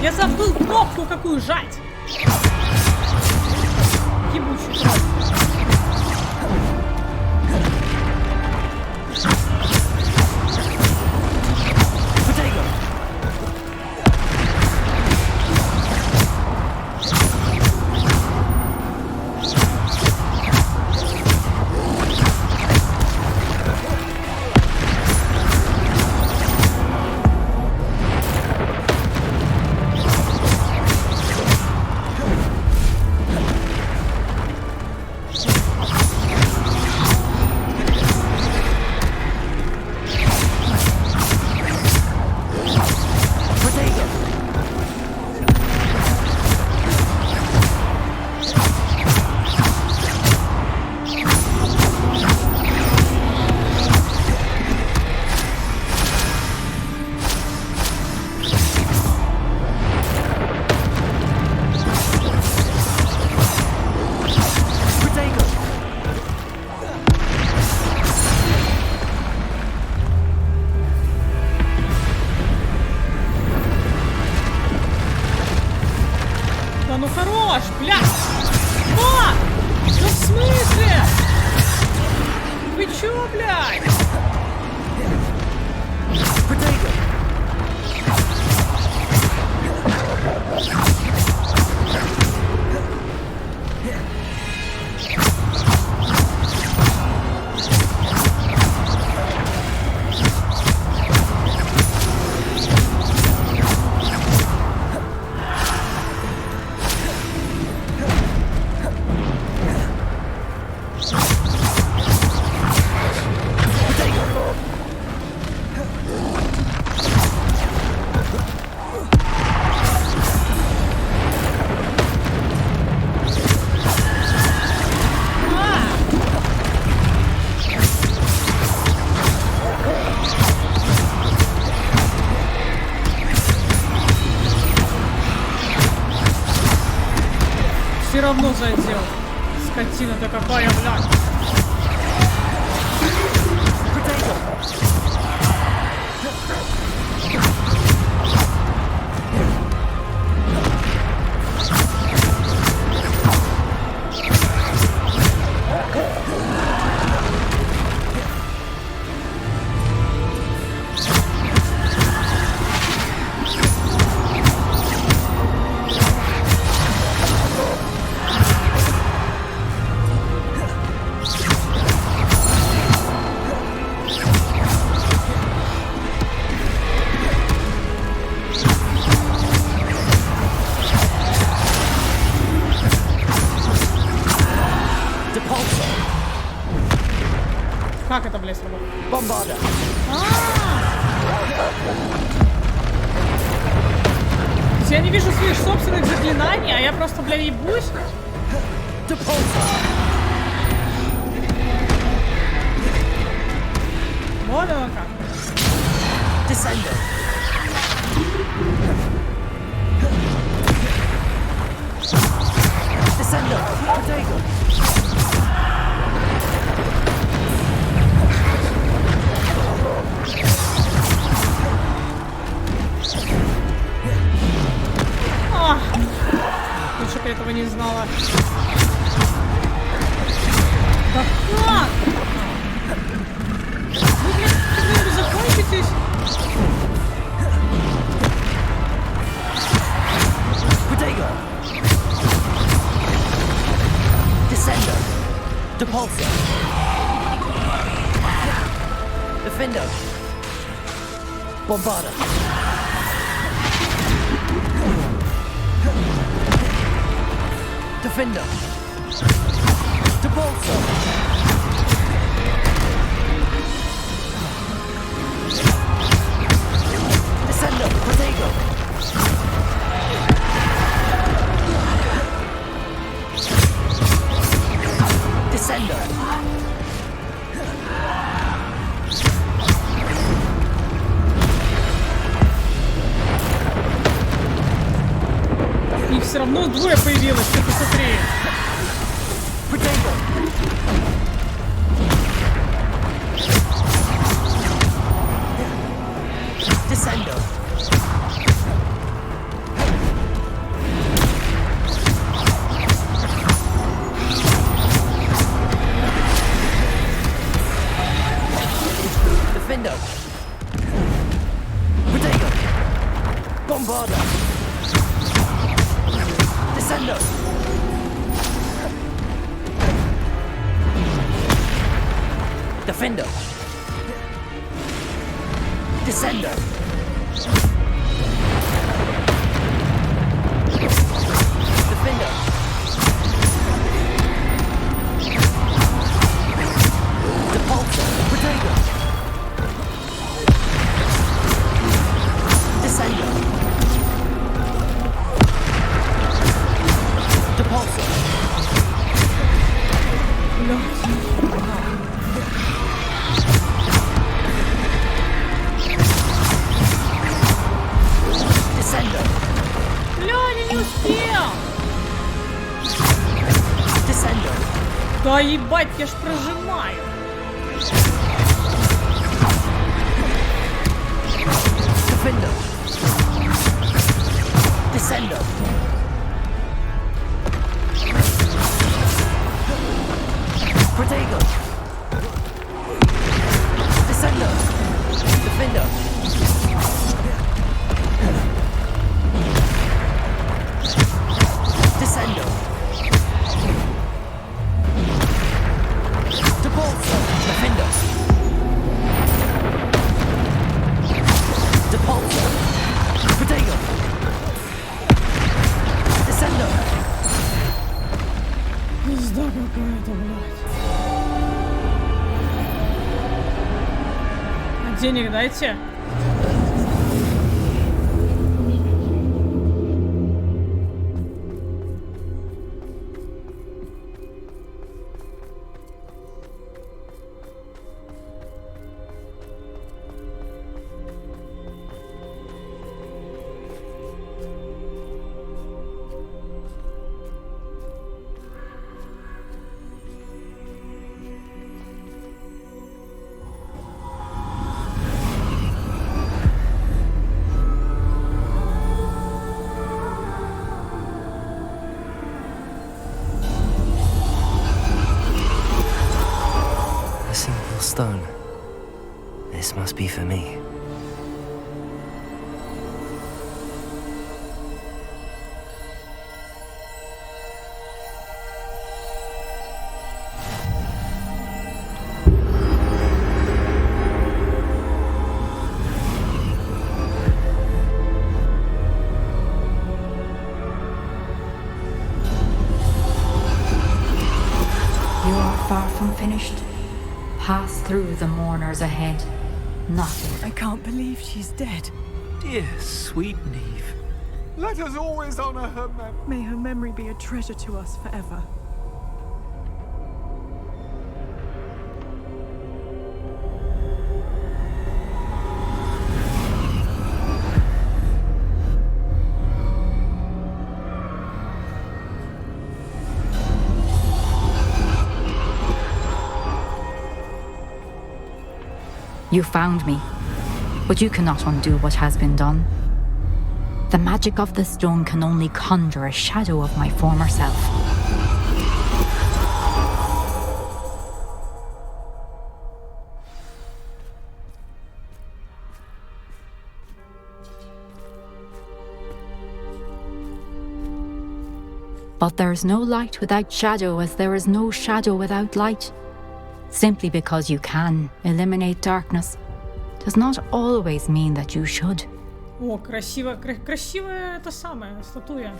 Я забыл кнопку какую жать. Все равно задел. Скотина-то какая, блядь. Как это, блядь, сработало? Бомбарда. Я не вижу своих собственных заклинаний, а я просто, блядь, ебусь. Вот оно как. Descendo. Descendo. Potato. Лучше бы я этого не знала. Да как? Вы, блядь, когда-нибудь закончитесь? Potato. Descendo. Depulso. Defendo. Bombarda. Defender. Depulso. Descendo. Protego. Descendo. Их все равно двое появилось, ты посмотри. Descendo. order. Descendo. Defendo. Descendo. Defendo. Depulso. Protego. Descendo. Depulso. Descendo. Леня, не успел! Descendo. Да ебать, я ж прожимаю. Defendo. Descendo. Protego. Descendo. Defendo. Descendo. Depulso. Defendo. Depulso. Protego. Descendo. Пизда какая-то, блядь. А денег дайте. A single stone. This must be for me. You are far from finished. Pass through the mourners ahead. Nothing. I can't believe she's dead. Dear sweet Neve. Let us always honor her memory. May her memory be a treasure to us forever. You found me, but you cannot undo what has been done. The magic of the stone can only conjure a shadow of my former self. But there is no light without shadow, as there is no shadow without light. Simply because you can eliminate darkness does not always mean that you should. О, красиво, красивая это самое, статуя.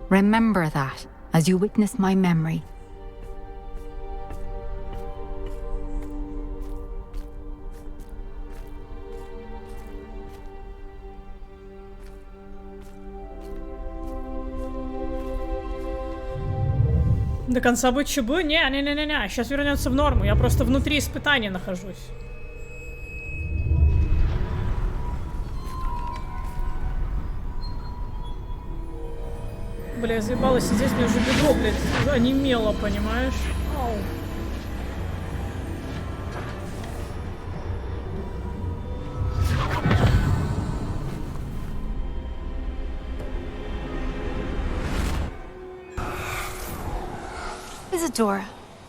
Remember that as you witness my memory. До конца быть чебу? Не. Сейчас вернется в норму. Я просто внутри испытания нахожусь. Бля, я заебалась здесь, мне уже бедро, блядь, онемело, понимаешь? Ау. Isadora,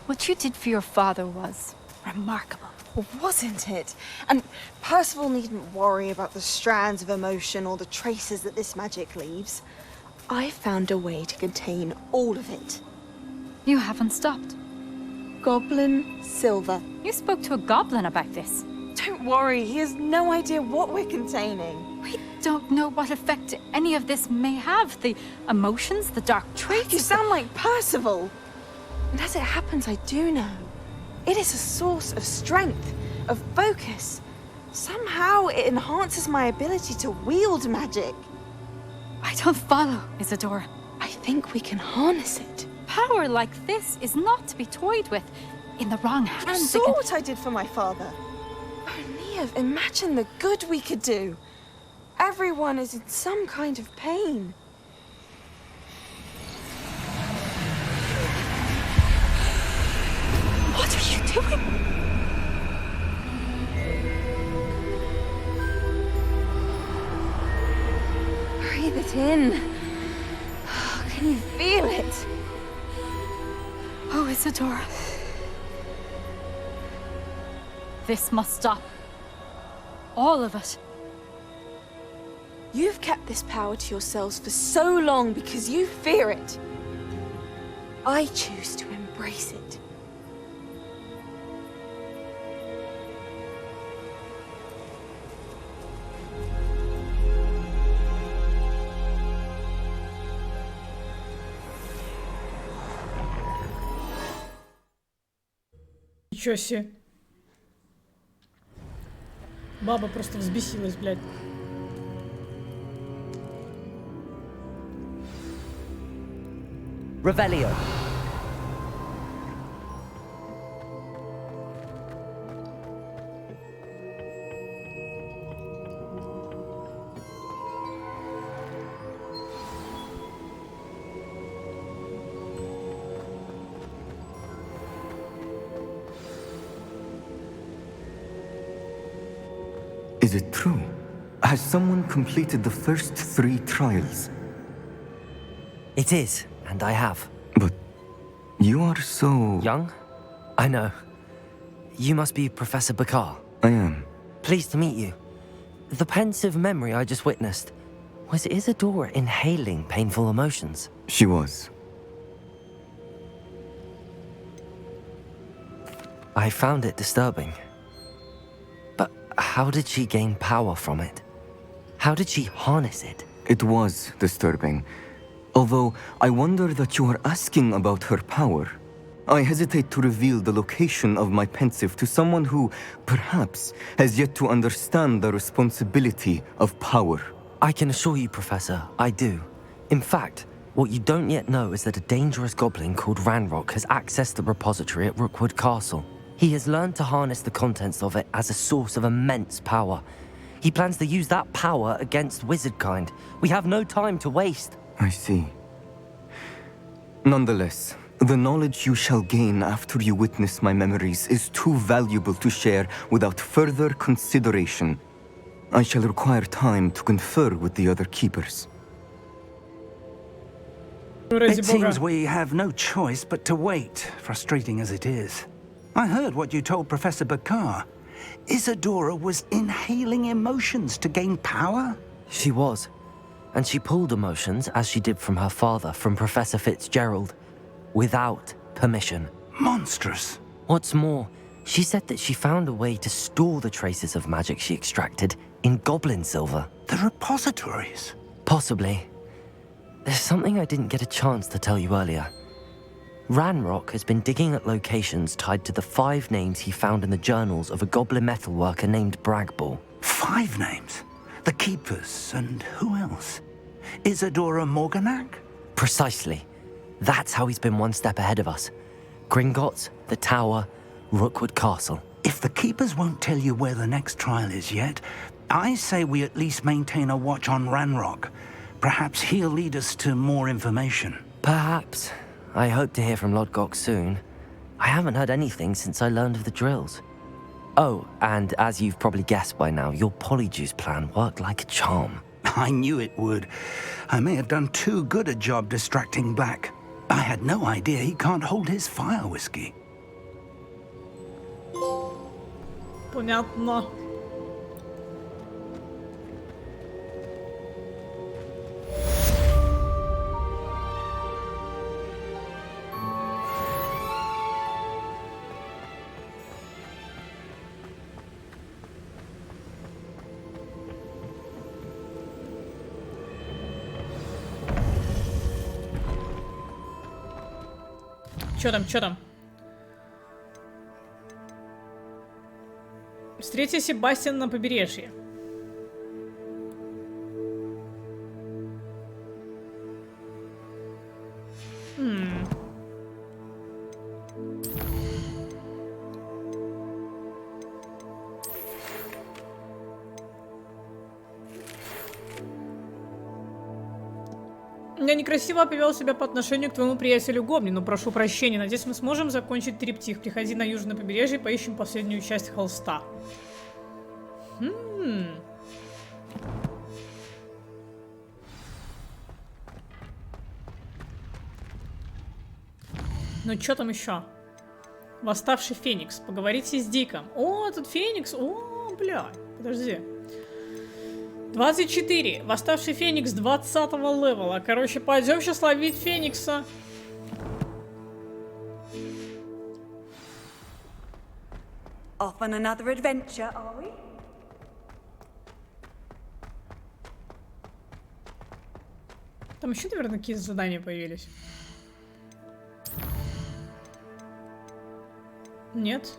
what you did for your father was remarkable. wasn't it? And Percival needn't worry about the strands of emotion or the traces that this magic leaves. I found a way to contain all of it. You haven't stopped. Goblin silver. You spoke to a goblin about this. Don't worry, he has no idea what we're containing. We don't know what effect any of this may have. The emotions, the dark traits. You sound like Percival. And as it happens, I do know. It is a source of strength, of focus. Somehow it enhances my ability to wield magic. I don't follow, Isadora. I think we can harness it. Power like this is not to be toyed with. In the wrong hands, You saw what I did for my father. Oh, Neve, imagine the good we could do. Everyone is in some kind of pain. What are you doing? Breathe it in. Can you feel it? Oh, Isadora. This must stop. All of it. You've kept this power to yourselves for so long because you fear it. I choose to embrace it. Ничего себе. Баба просто взбесилась, блядь. Revelio. Is it true? Has someone completed the first 3 trials? It is, and I have. But you are so... Young? I know. You must be Professor Bakar. I am. Pleased to meet you. The pensive memory I just witnessed, was Isadora inhaling painful emotions? She was. I found it disturbing. But how did she gain power from it? How did she harness it? It was disturbing. Although I wonder that you are asking about her power. I hesitate to reveal the location of my pensive to someone who, perhaps, has yet to understand the responsibility of power. I can assure you, Professor, I do. In fact, what you don't yet know is that a dangerous goblin called Ranrock has accessed the repository at Rookwood Castle. He has learned to harness the contents of it as a source of immense power. He plans to use that power against wizardkind. We have no time to waste. I see. Nonetheless, the knowledge you shall gain after you witness my memories is too valuable to share without further consideration. I shall require time to confer with the other keepers. It seems we have no choice but to wait, frustrating as it is. I heard what you told Professor Bakar. Isadora was inhaling emotions to gain power? She was. And she pulled emotions, as she did from her father, from Professor Fitzgerald, without permission. Monstrous. What's more, she said that she found a way to store the traces of magic she extracted in goblin silver. The repositories? Possibly. There's something I didn't get a chance to tell you earlier. Ranrock has been digging at locations tied to the 5 names he found in the journals of a goblin metalworker named Bragball. 5 names? The Keepers, and who else? Isadora Morganac? Precisely. That's how he's been one step ahead of us. Gringotts, the Tower, Rookwood Castle. If the Keepers won't tell you where the next trial is yet, I say we at least maintain a watch on Ranrock. Perhaps he'll lead us to more information. Perhaps. I hope to hear from Lodgok soon. I haven't heard anything since I learned of the drills. Oh, and as you've probably guessed by now, your Polyjuice plan worked like a charm. I knew it would. I may have done too good a job distracting Black. I had no idea he can't hold his fire whiskey. Понятно. Чё там, чё там? Встретите Себастьяна на побережье. Я некрасиво повел себя по отношению к твоему приятелю Гомни, но прошу прощения. Надеюсь, мы сможем закончить триптих. Приходи на южное побережье и поищем последнюю часть холста. Ну, что там еще? Восставший Феникс. Поговорите с Диком. О, тут Феникс. О, бля. Подожди. 24. Восставший Феникс 20-го левела. Короче, пойдем сейчас ловить Феникса. Off on another adventure, are we? Там еще, наверное, какие-то задания появились. Нет?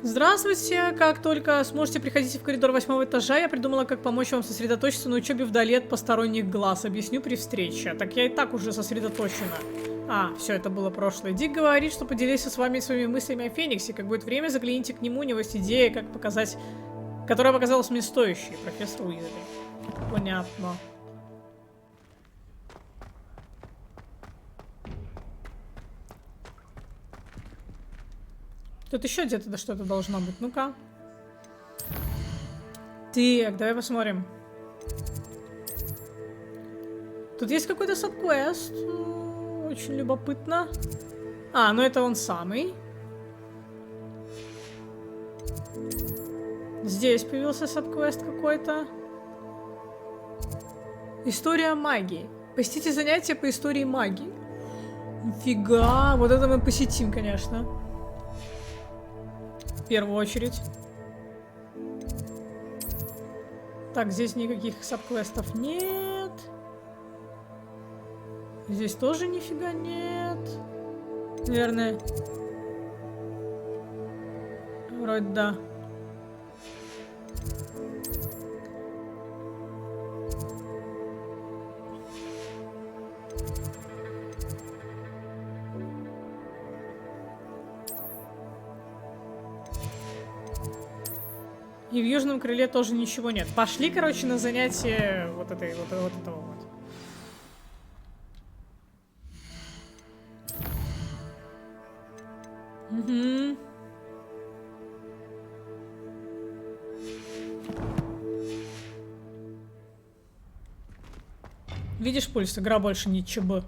Здравствуйте! Как только сможете, приходите в коридор 8-го этажа. Я придумала, как помочь вам сосредоточиться на учебе вдали от посторонних глаз. Объясню при встрече. Так я и так уже сосредоточена. Все, это было прошлое. Дик говорит, что поделился с вами своими мыслями о Фениксе. Как будет время, загляните к нему. У него есть идея, как показать... Которая показалась мне стоящей. Профессор Уизли. Понятно. Тут еще где-то что-то должно быть. Ну-ка. Так, давай посмотрим. Тут есть какой-то саб-квест. Очень любопытно. Ну это он самый. Здесь появился саб-квест какой-то. История магии. Посетите занятия по истории магии. Нифига. Вот это мы посетим, конечно. В первую очередь. Так, здесь никаких саб-квестов нет. Здесь тоже нифига нет. Наверное. Вроде да. И в южном крыле тоже ничего нет. Пошли, короче, на занятие вот этого вот. Угу. Видишь пульс? Игра больше ничего.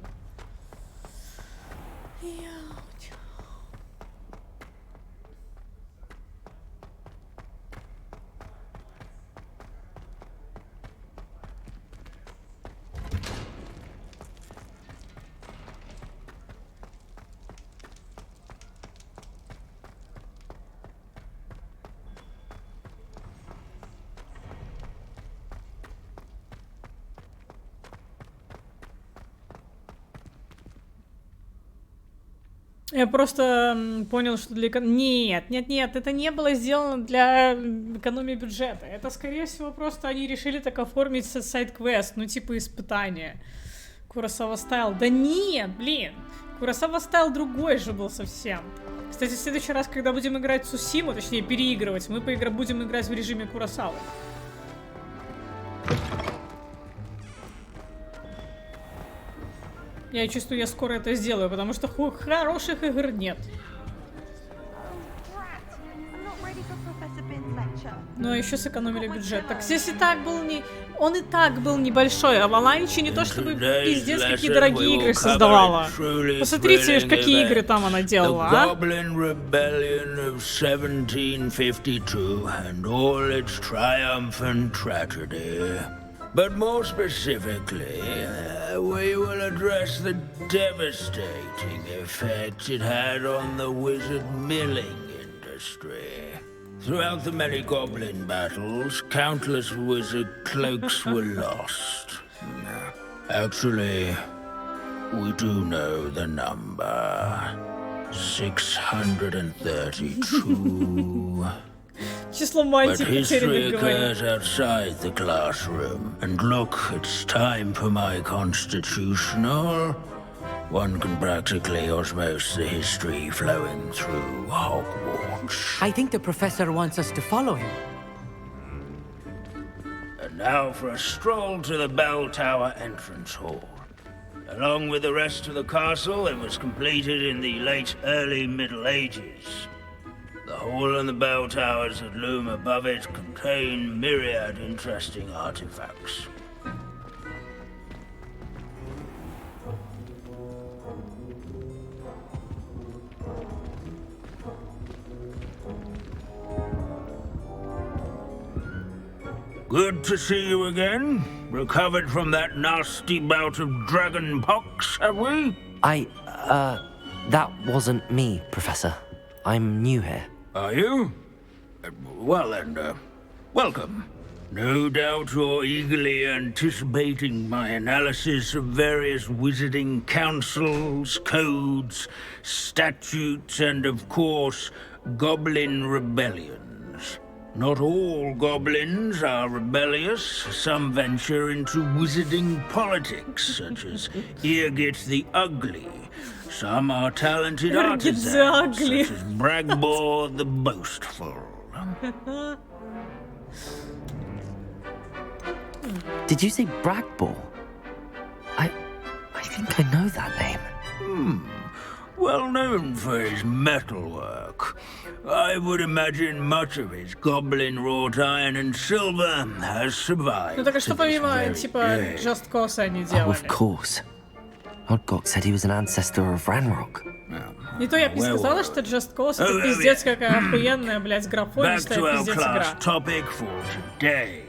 Я просто понял, что для... Нет, это не было сделано для экономии бюджета. Это, скорее всего, просто они решили так оформить сайд-квест, ну, типа испытания. Куросава Стайл. Да нет, блин! Куросава Стайл другой же был совсем. Кстати, в следующий раз, когда будем играть Цусиму, точнее, переигрывать, мы будем играть в режиме Куросавы. Я чувствую, я скоро это сделаю, потому что хороших игр нет. I'm not ready for Professor Bin's lecture. Но еще сэкономили бюджет. Так здесь и так был не... Он и так был небольшой, а Валаничи не то чтобы пиздец какие дорогие игры создавала. Посмотрите, какие игры там она делала, а? Goblin Rebellion of 1752 and all its triumph and tragedy. But more specifically, we will address the devastating effect it had on the wizard milling industry. Throughout the many goblin battles, countless wizard cloaks were lost. Actually, we do know the number. 632. Число But мантий history потерянных говорит. occurs outside the classroom. And look, it's time for my constitutional. One can practically osmose the history flowing through Hogwarts. I think the professor wants us to follow him. And now for a stroll to the bell tower entrance hall. Along with the rest of the castle, it was completed in the late early Middle Ages. The hall and the bell towers that loom above it contain myriad interesting artifacts. Good to see you again. Recovered from that nasty bout of dragon pox, have we? That wasn't me, Professor. I'm new here. Are you? Well then, welcome. No doubt you're eagerly anticipating my analysis of various wizarding councils, codes, statutes, and of course, goblin rebellions. Not all goblins are rebellious. Some venture into wizarding politics, such as Irgit the Ugly. Some are talented artisans, such as Bragbor the Boastful. Did you say Bragbor? I think I know that name. Well known for his metalwork. I would imagine much of his goblin-wrought iron and silver has survived. Ну так а что помимо, типа, Just Cause они делали? Oh, of course. Lodgok said he was an ancestor of Ranrock. Не то я бы сказала, что Just Cause это пиздец какая охуенная, блядь, графонистая пиздец игра. Topic for today.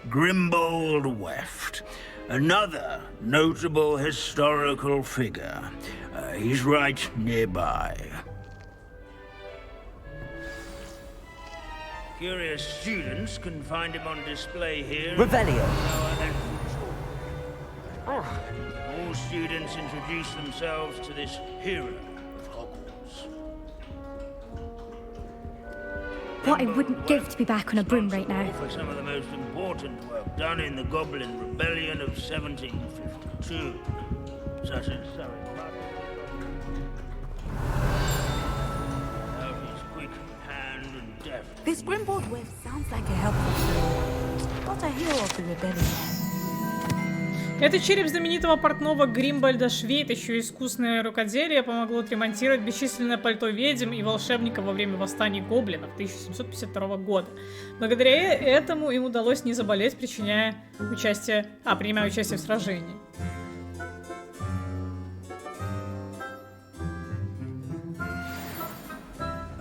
Grimbold Weft. Another notable historical figure. He's right nearby. Curious students can find him on display here. Revelio. All students introduce themselves to this hero of Hogwarts. What I wouldn't give to be back on a broom right now. For some of the most important work done in the Goblin Rebellion of 1752, such as This Grimbold Wave sounds like a helpful friend, not a hero of the rebellion. Это череп знаменитого портного Гримбольда Швейт, еще искусное рукоделие, помогло отремонтировать бесчисленное пальто ведьм и волшебников во время восстания гоблинов 1752 года. Благодаря этому им удалось не заболеть, принимая участие в сражении.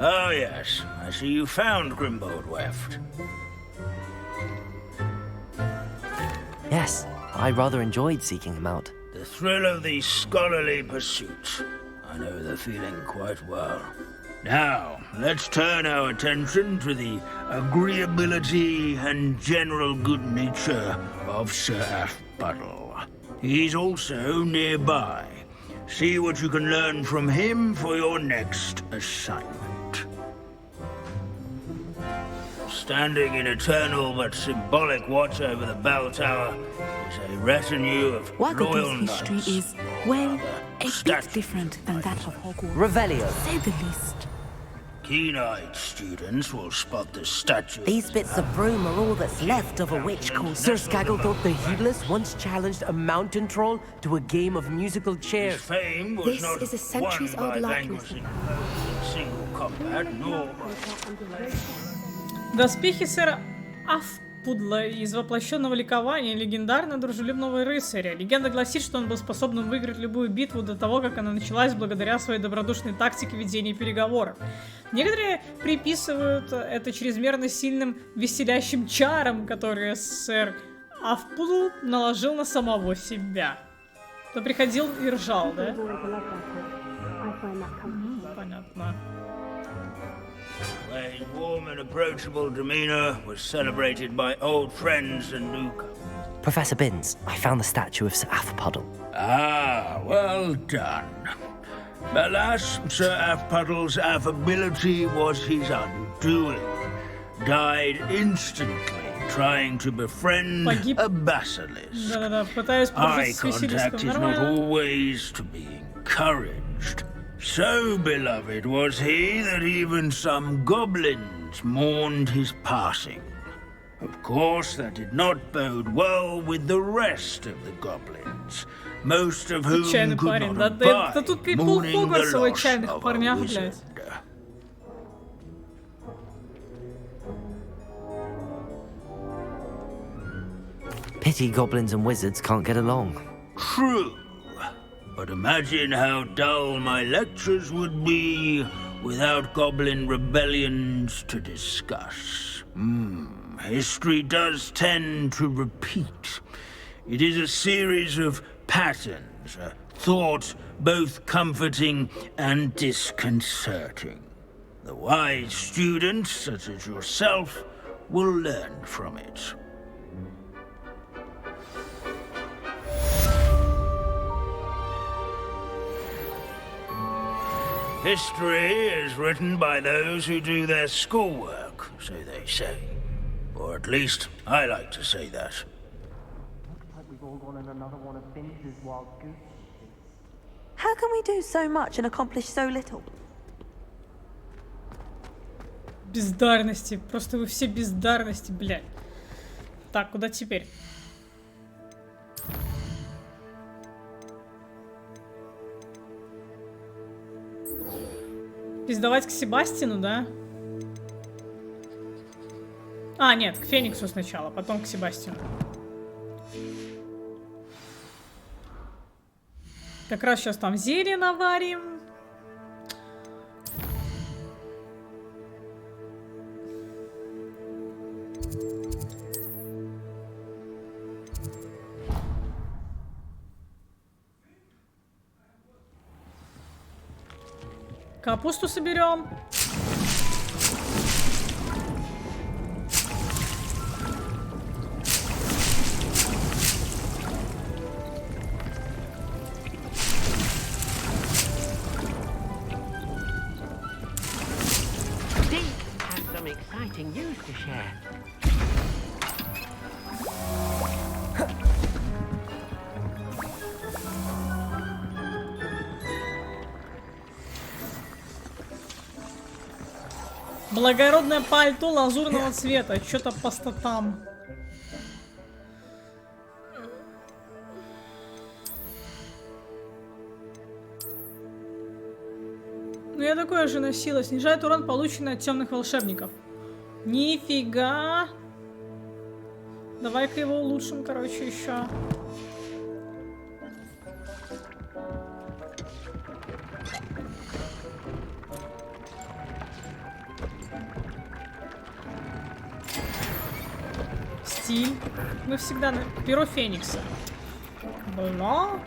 Oh yes, I see you found Grimbold Weft. Yes, I rather enjoyed seeking him out. The thrill of the scholarly pursuit. I know the feeling quite well. Now, let's turn our attention to the agreeability and general good nature of Sir Ashbuttle. He's also nearby. See what you can learn from him for your next assignment. Standing in eternal but symbolic watch over the bell tower is a retinue of royal Wagabo's knights. history is, well, a bit different than that of Hogwarts. Revelio. To say the least. Keen-eyed students will spot the statue. These bits of broom are all that's left of a witch called Sir Skagglethrop the Heedless once challenged a mountain troll to a game of musical chairs. His fame was This not is a centuries-old won by likeness. vanquishing foes in single combat, nor by... Доспехи сэра Афпудла из воплощенного ликования легендарно дружелюбного рыцаря. Легенда гласит, что он был способен выиграть любую битву до того, как она началась, благодаря своей добродушной тактике ведения переговоров. Некоторые приписывают это чрезмерно сильным веселящим чарам, которые сэр Афпудл наложил на самого себя. То приходил и ржал, да? Понятно. His warm and approachable demeanor was celebrated by old friends and newcomers. Professor Binns, I found the statue of Sir Afpuddle. Ah, well done. Alas, Sir Afpuddle's affability was his undoing. Died instantly trying to befriend a basilisk. Eye contact is not always to be encouraged. So beloved was he that even some goblins mourned his passing. Of course, that did not bode well with the rest of the goblins, most of whom could not abide mourning the loss of a wizard. Pity goblins and wizards can't get along. True. But imagine how dull my lectures would be without goblin rebellions to discuss. History does tend to repeat. It is a series of patterns, a thought both comforting and disconcerting. The wise students, such as yourself, will learn from it. History is written by those who do their schoolwork, so they say. Or at least, I like to say that. We've all gone in another one of Binns' wild goose. How can we do so much and accomplish so little? Бездарности. Просто вы все бездарности, блядь. Так, куда теперь? Пиздовать к Себастину, да? А, нет, к Фениксу сначала, потом к Себастину. Как раз сейчас там зелье наварим. Капусту соберем. Dink has some exciting news to share. Благородное пальто лазурного цвета. Что-то по статам. Ну я такое же носила. Снижает урон, полученный от темных волшебников. Нифига. Давай-ка его улучшим, короче, еще. Стиль. Мы всегда на перо Феникса. Блядь.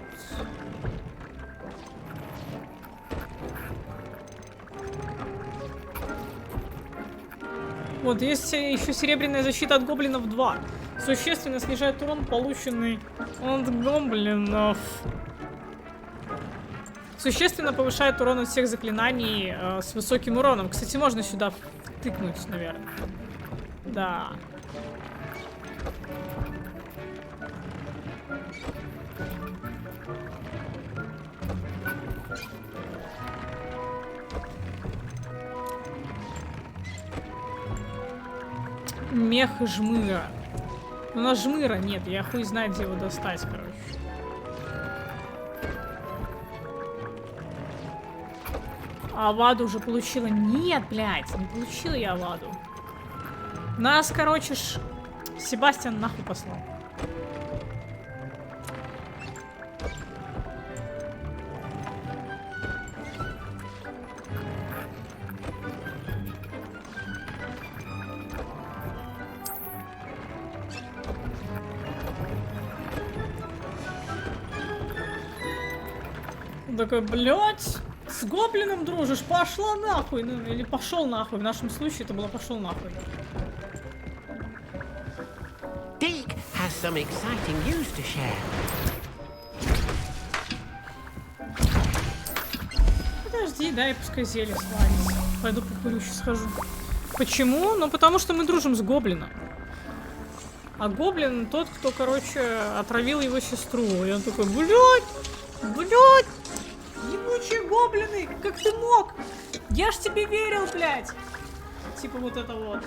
Вот, есть еще серебряная защита от гоблинов 2. Существенно снижает урон, полученный от гоблинов. Существенно повышает урон от всех заклинаний с высоким уроном. Кстати, можно сюда тыкнуть, наверное. Да. Мех жмыра. У нас жмыра нет, я хуй знает, где его достать, короче. Аваду уже получила. Нет, блядь, не получила я Аваду. Нас, короче, Себастьян нахуй послал. Он такой, блядь, с гоблином дружишь, пошла нахуй. Ну, или пошел нахуй. В нашем случае это было пошел нахуй. Deke has some exciting news to share. Подожди, дай пускай зелье сварится. Пойду покурю, сейчас схожу. Почему? Ну потому что мы дружим с гоблином. А гоблин тот, кто, короче, отравил его сестру. И он такой, блядь, ебучие гоблины, как ты мог? Я ж тебе верил, блядь. Типа вот это вот.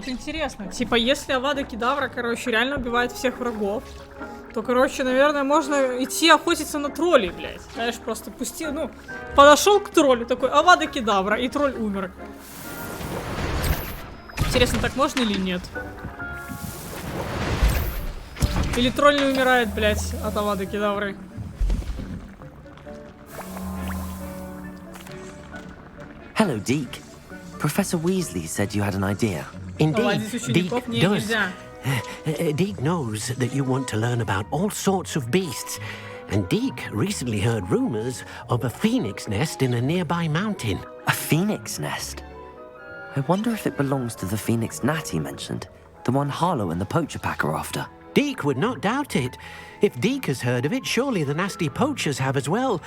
Интересно, типа, если Авада Кедавра, короче, реально убивает всех врагов, то, короче, наверное, можно идти охотиться на троллей, блядь. Знаешь, просто пусти, ну, подошел к троллю, такой, Авада Кедавра, и тролль умер. Интересно, так можно или нет? Или тролль не умирает, блядь, от Авада Кедавры? Hello, Deke. Professor Weasley said you had an idea. Indeed, Deke does. Deke knows that you want to learn about all sorts of beasts, and Deke recently heard rumors of a phoenix nest in a nearby mountain. A phoenix nest? I wonder if it belongs to the phoenix gnat he mentioned, the one Harlow and the poacher pack are after. Deke would not doubt it. If Deke has heard of it, surely the nasty poachers have as well,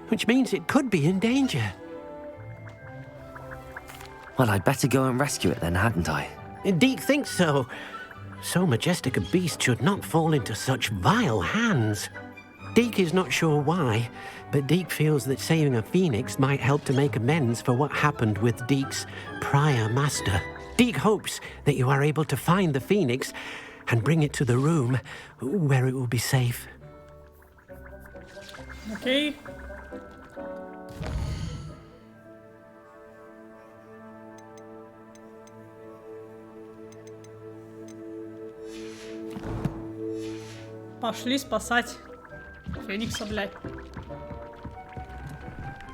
which means it could be in danger. Well, I'd better go and rescue it then, hadn't I? Deke thinks so. So majestic a beast should not fall into such vile hands. Deke is not sure why, but Deke feels that saving a phoenix might help to make amends for what happened with Deke's prior master. Deke hopes that you are able to find the phoenix and bring it to the room where it will be safe. Okay. Пошли спасать Феникса, блядь.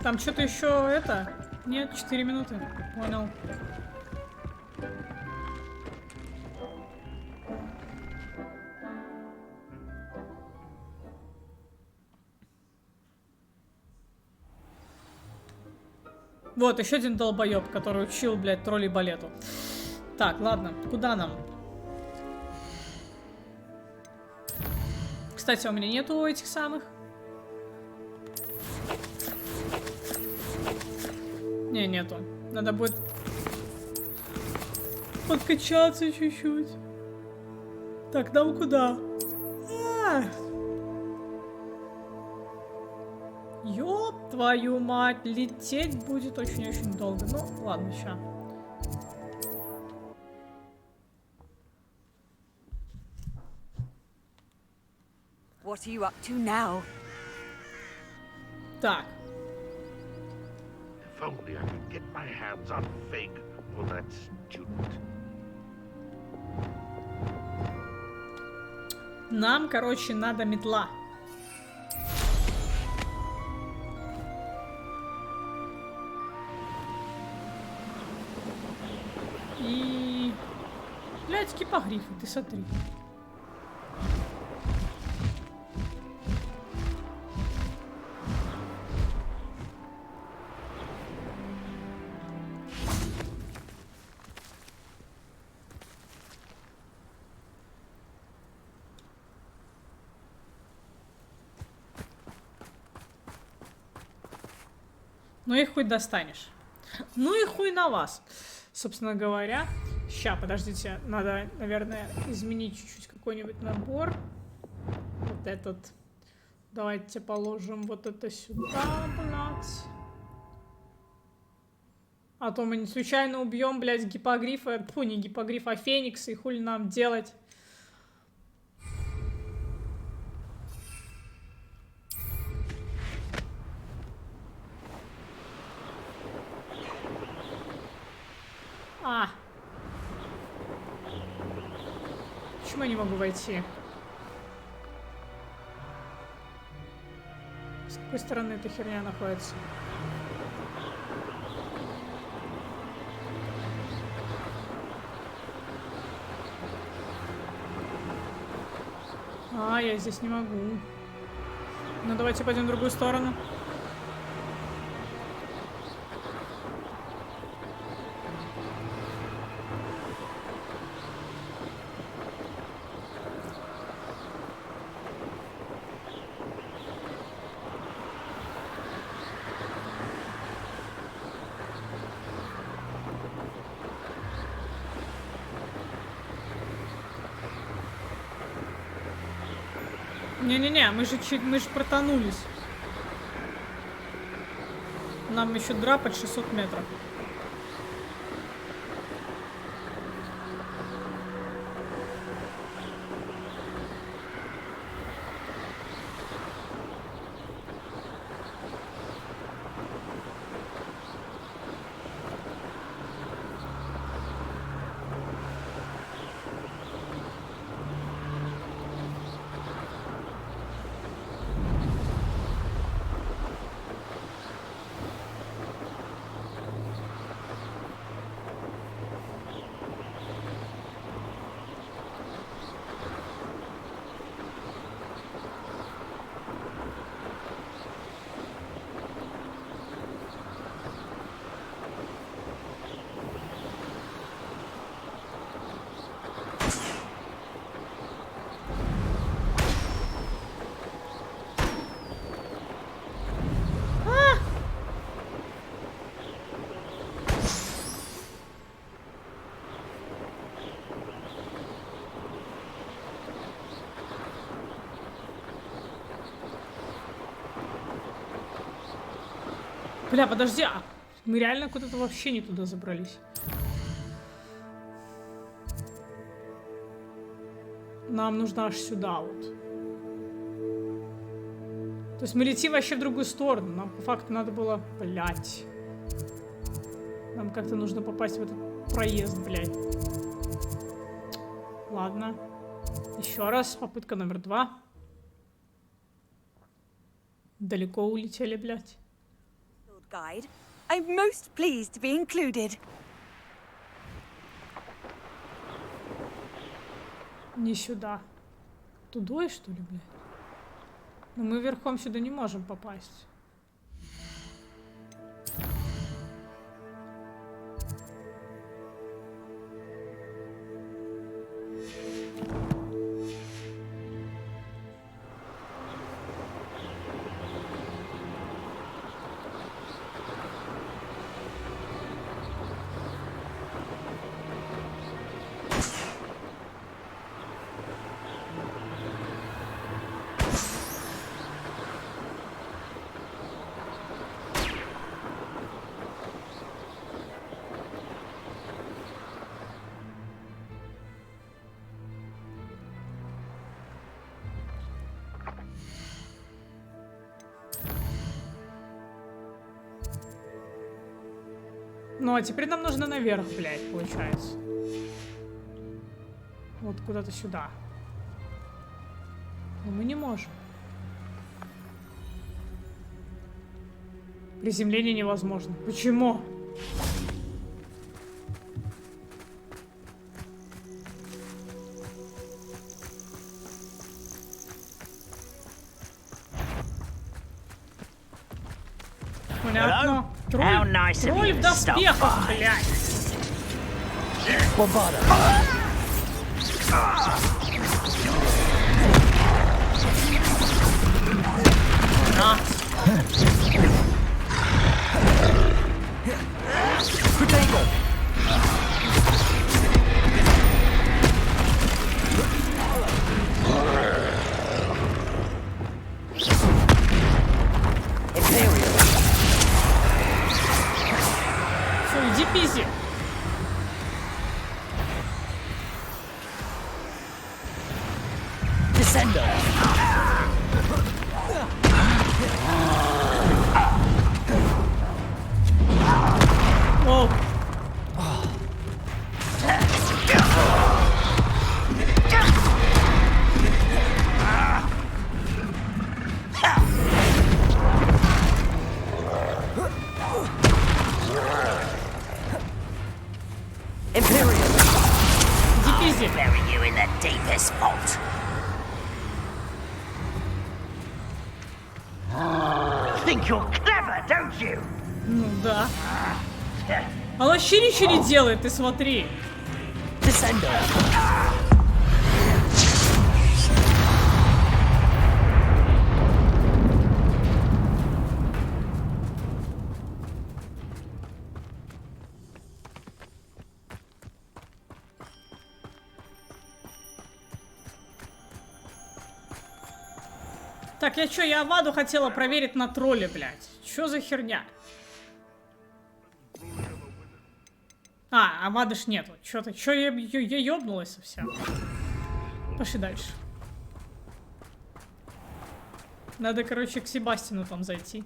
Там что-то еще это? Нет, 4 минуты. Понял. Вот, еще один долбоеб, который учил, блядь, троллей балету. Так, ладно, куда нам? Кстати, у меня нету этих самых. Не, нету. Надо будет подкачаться чуть-чуть. Так, нам куда? Ёб твою мать, лететь будет очень-очень долго. Ну, ладно, ща. What are you up to now? Так. If only I could get my hands on Fig or that student. Нам, короче, надо метла. И... Блядь, гипогрифы, ты смотри. Ну и хуй достанешь. Ну и хуй на вас. Собственно говоря. Ща, подождите. Надо, наверное, изменить чуть-чуть какой-нибудь набор. Вот этот. Давайте положим вот это сюда, блядь. А то мы не случайно убьем, блядь, гипогрифа. Фу, не гипогрифа, а феникса. И хуй нам делать. А. Почему я не могу войти? С какой стороны эта херня находится? А, я здесь не могу. Ну, давайте пойдем в другую сторону. Не-не-не, мы же протонулись. Нам еще драпать 600 метров. Бля, подожди, а мы реально куда-то вообще не туда забрались. Нам нужно аж сюда вот. То есть мы летим вообще в другую сторону. Нам по факту надо было... Блять. Нам как-то нужно попасть в этот проезд, блядь. Ладно. Еще раз. Попытка номер 2. Далеко улетели, блядь. Guide. I'm most pleased to be included. Не сюда. Тудой, что ли, блядь? Но мы верхом сюда не можем попасть. Ну, а теперь нам нужно наверх, блядь, получается. Вот куда-то сюда. Но мы не можем. Приземление невозможно. Почему? Понятно. Тролль в доспехах, блядь. Все, иди пизи. Оу. Иди пизи. Think you're clever, don't you? Ну да. Он вообще ничего не делает, ты смотри. Так, я чё, я Аваду хотела проверить на тролле, блядь. Чё за херня? А, Авады ж нету. Чё-то, чё я ёбнулась совсем. Пошли дальше. Надо, короче, к Себастину там зайти.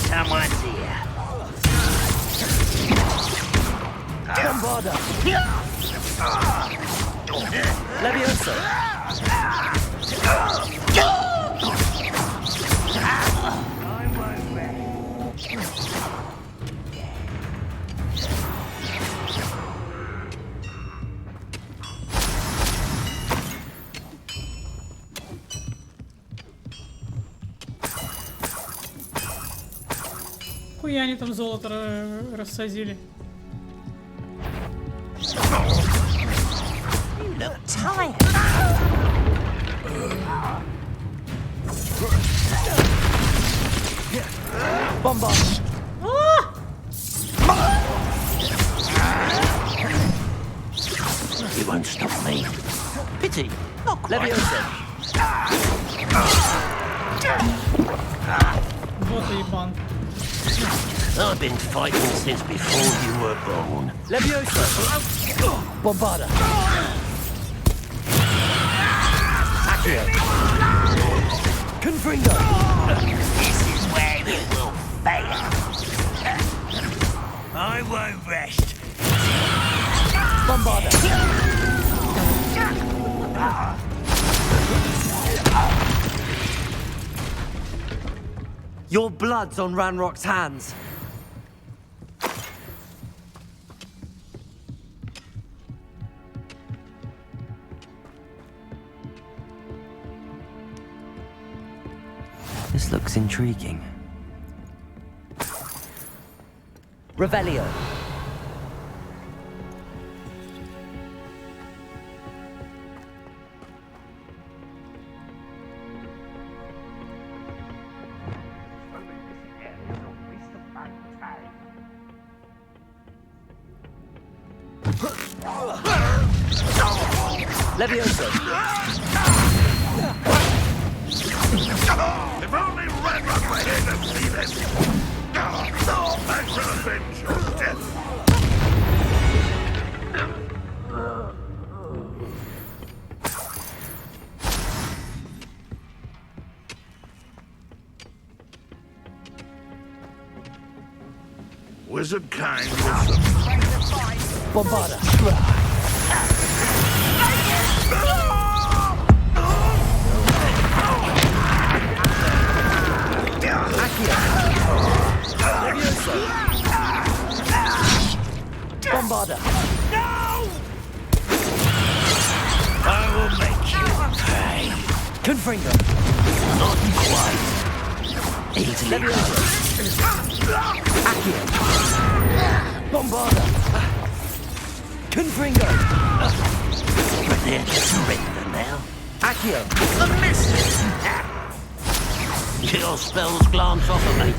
Someone's here. Leviosa. Хуя они там золото рассадили. Bomba. You won't stop me. Pity. Not quite. Leviosa. Вот и ебан. I've been fighting since before you were born. Leviosa. Bombarda. Accio. Confringo. This is where you will fail. I won't rest. Bombarda. Your blood's on Ranrock's hands. This looks intriguing. Revelio. Leviosa. If only Ranrock were here to see this! I shall avenge your death! Wizard kind with them. Bombarda. Bombarda. No! I will make you pay. Confringo. Not quite. Easily. Accio. Bombarda. Confringo. They're surrender now. Accio. A miss. Your spells glance off of me.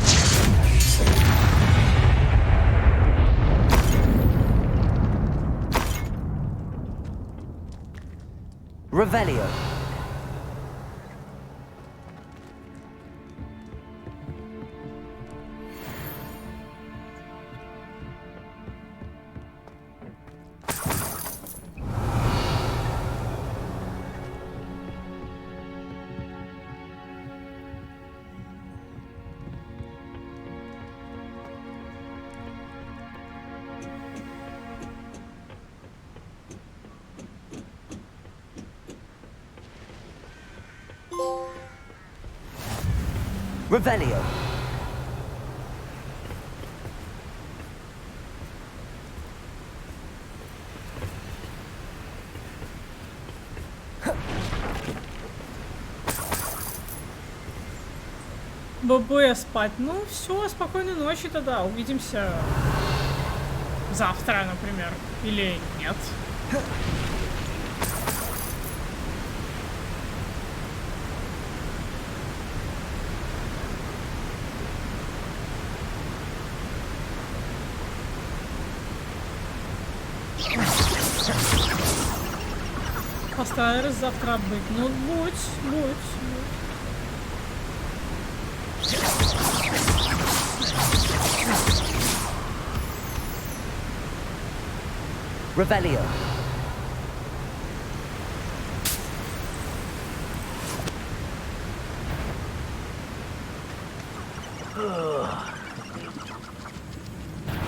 Revelio. Revelio. ББ спать. Ну все, спокойной ночи тогда. Увидимся завтра, например. Или нет. Постараюсь завтра быть. Ну, будь. Revelio.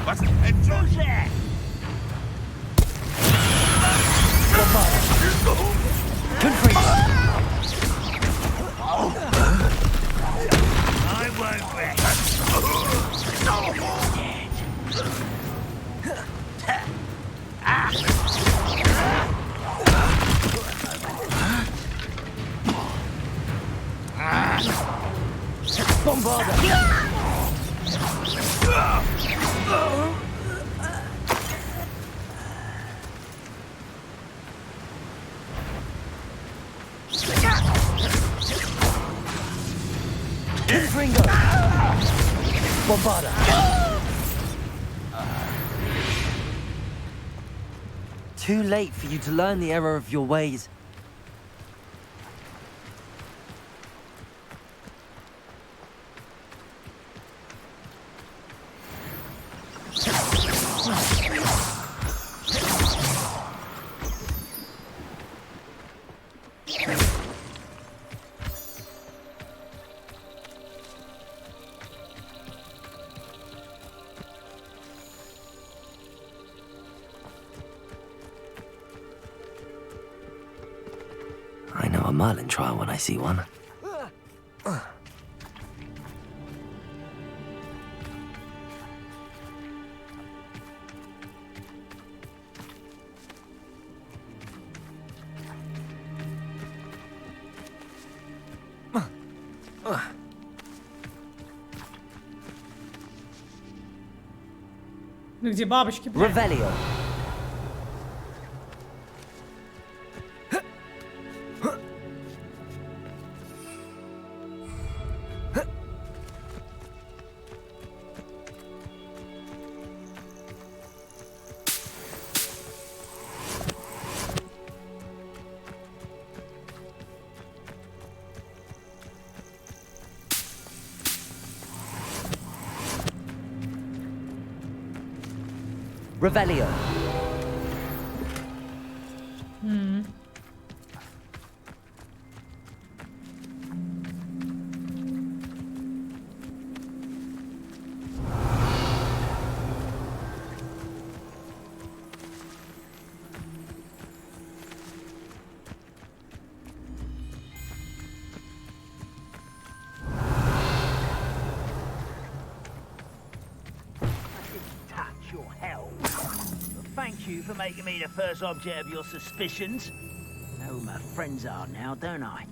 What's that? I won't rest. Bombarda. Confringo. Bombarda. Too late for you to learn the error of your ways. I know a Merlin trial when I see one. Ну где бабочки, блядь? Revelio. Revelio. thank you for making me the first object of your suspicions. Know who my friends are now, don't I?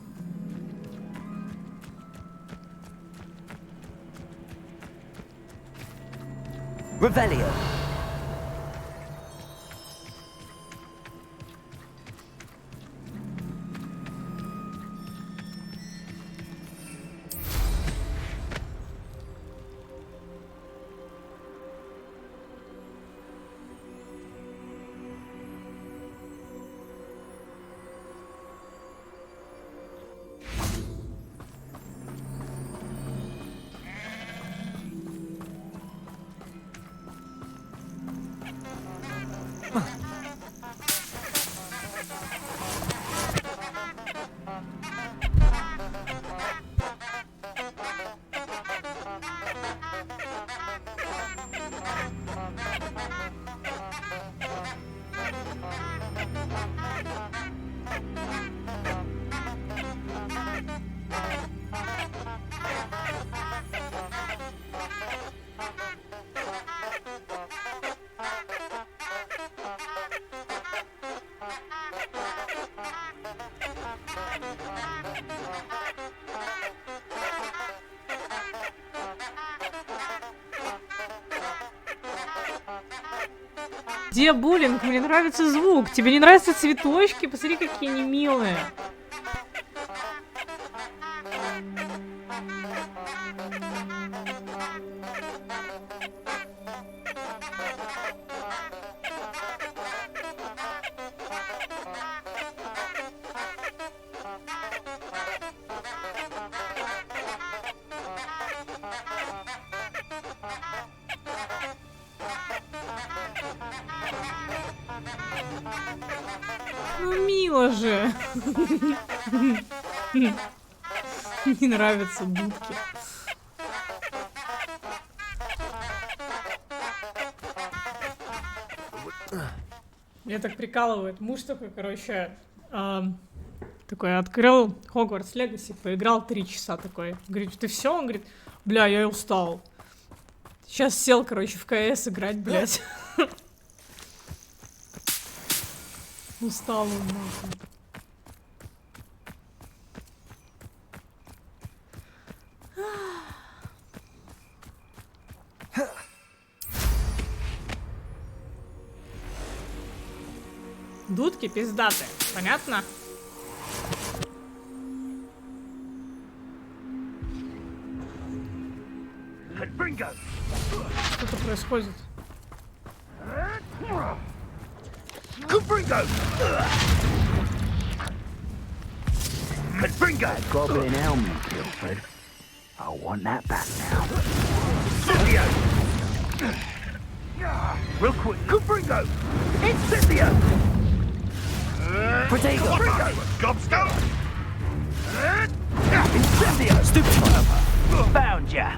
Revelio. Где буллинг? Мне нравится звук. Тебе не нравятся цветочки? Посмотри, какие они милые. Ну, мило же. Не нравятся дудки. Меня так прикалывает. Муж такой, короче, такой открыл Hogwarts Legacy, поиграл 3 часа такой. Говорит, ты все? Он говорит, бля, я устал. Сейчас сел, короче, в КС играть, блядь. Устал он, нахуй. Дудки пиздатые, понятно? Что-то происходит. Confringo! Confringo! Goblin helmet, Guildford. I want that back now. Incendio! Real quick, Confringo! Incendio! Protego! Confringo! Gobstone! Incendio! Stupid! Found ya!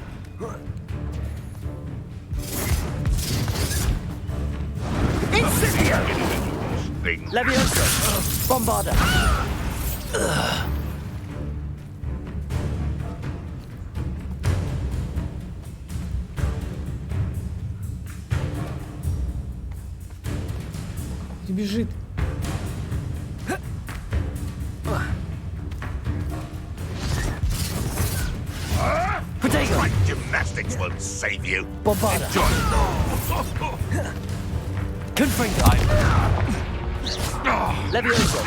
Incendio! Levioso! Bombarda! Бежит. Protego! Gymnastics won't save you. Bombarda! Confringo! Levioso!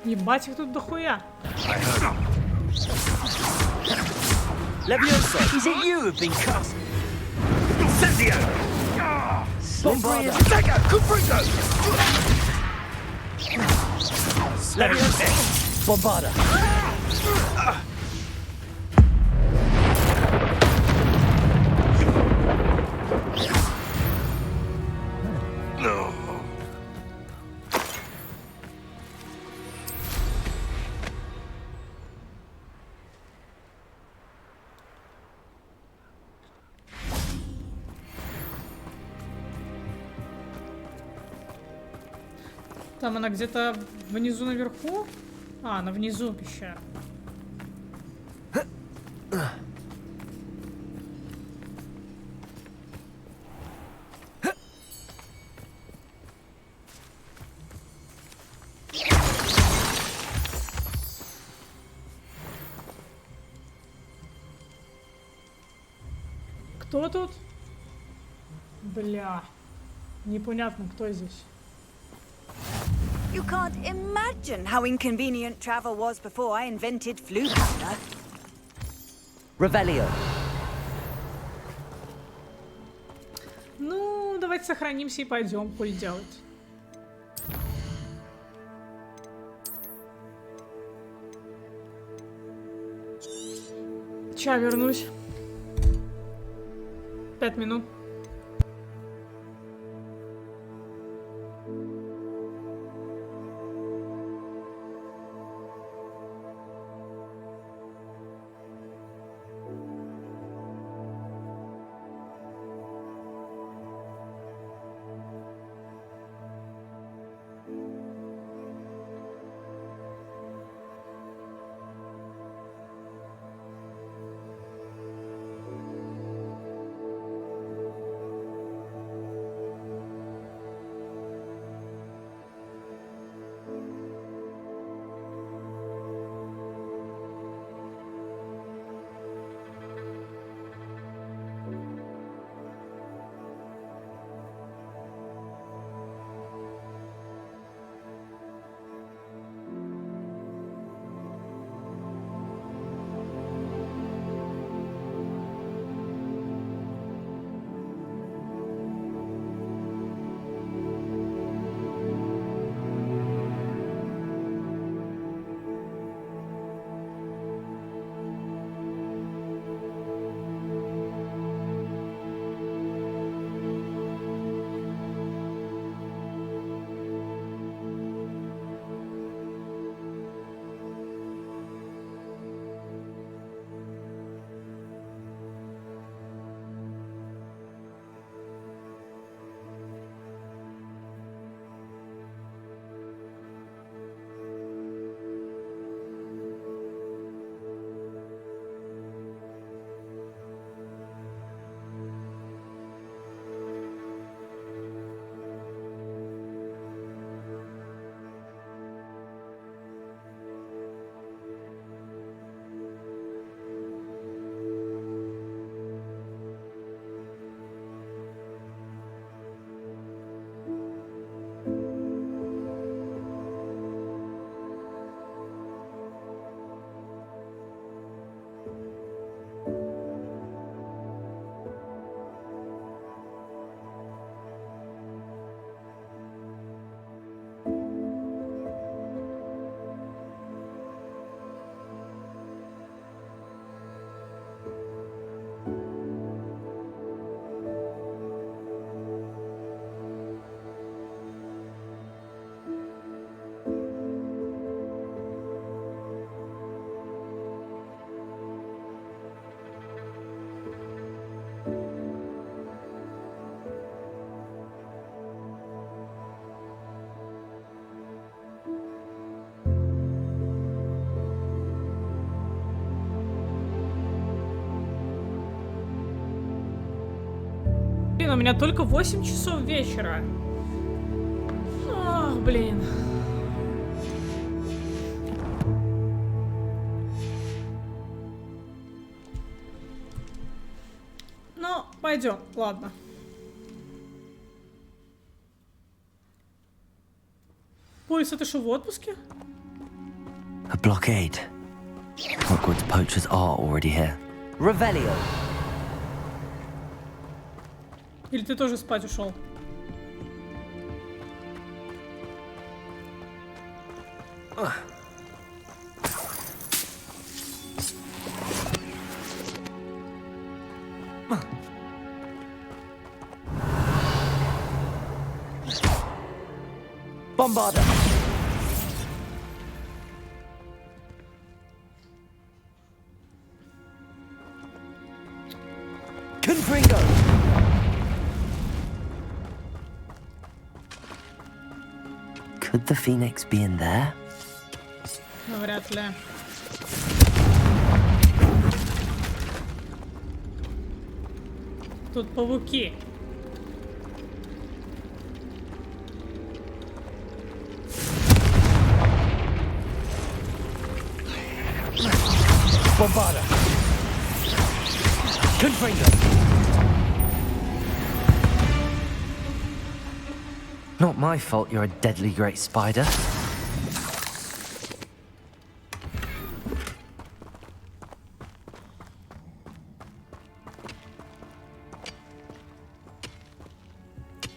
Ебать их тут дохуя. Levioso! Is it you who've been cussed? Incendio! Bombarda! Protego! Confringo! Levioso! Bombarda! No. Там она где-то внизу наверху? А, она внизу пещера. Кто тут? Бля. Непонятно, кто здесь. You can't imagine how inconvenient travel was before I invented flu powder. Revelio. Ну, давайте сохранимся и пойдем пуль делать. Ща вернусь. 5 минут. Блин, у меня только 8 часов вечера. Ох, блин. Ну, пойдем, ладно. Пояс, это что, в отпуске? A blockade. Hogwarts poachers are already here. Revelio. Или ты тоже спать ушел? Bombarder. Confringo. Could the Phoenix be in there? Вряд ли. Тут пауки. Bombarda! Confringo! Not my fault you're a deadly great spider.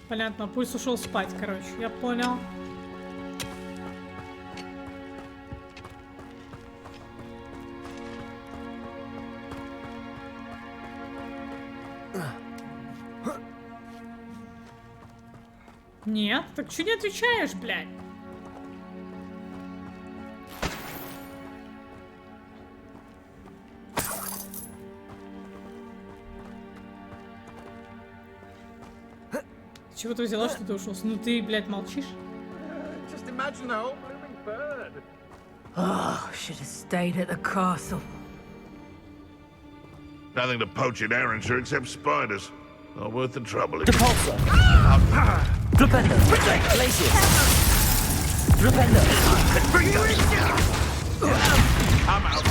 Понятно, пусть ушел спать, короче. Я понял. Нет? Так что не отвечаешь, блядь? С чего ты взяла, что ты ушел? Ну ты, блядь, молчишь? Just imagine a whole blooming bird. Oh, should have stayed at the castle. Nothing to poach in Arrowshire except spiders. Not worth the trouble. Depulsor! Flipendo! Glacius! Flipendo!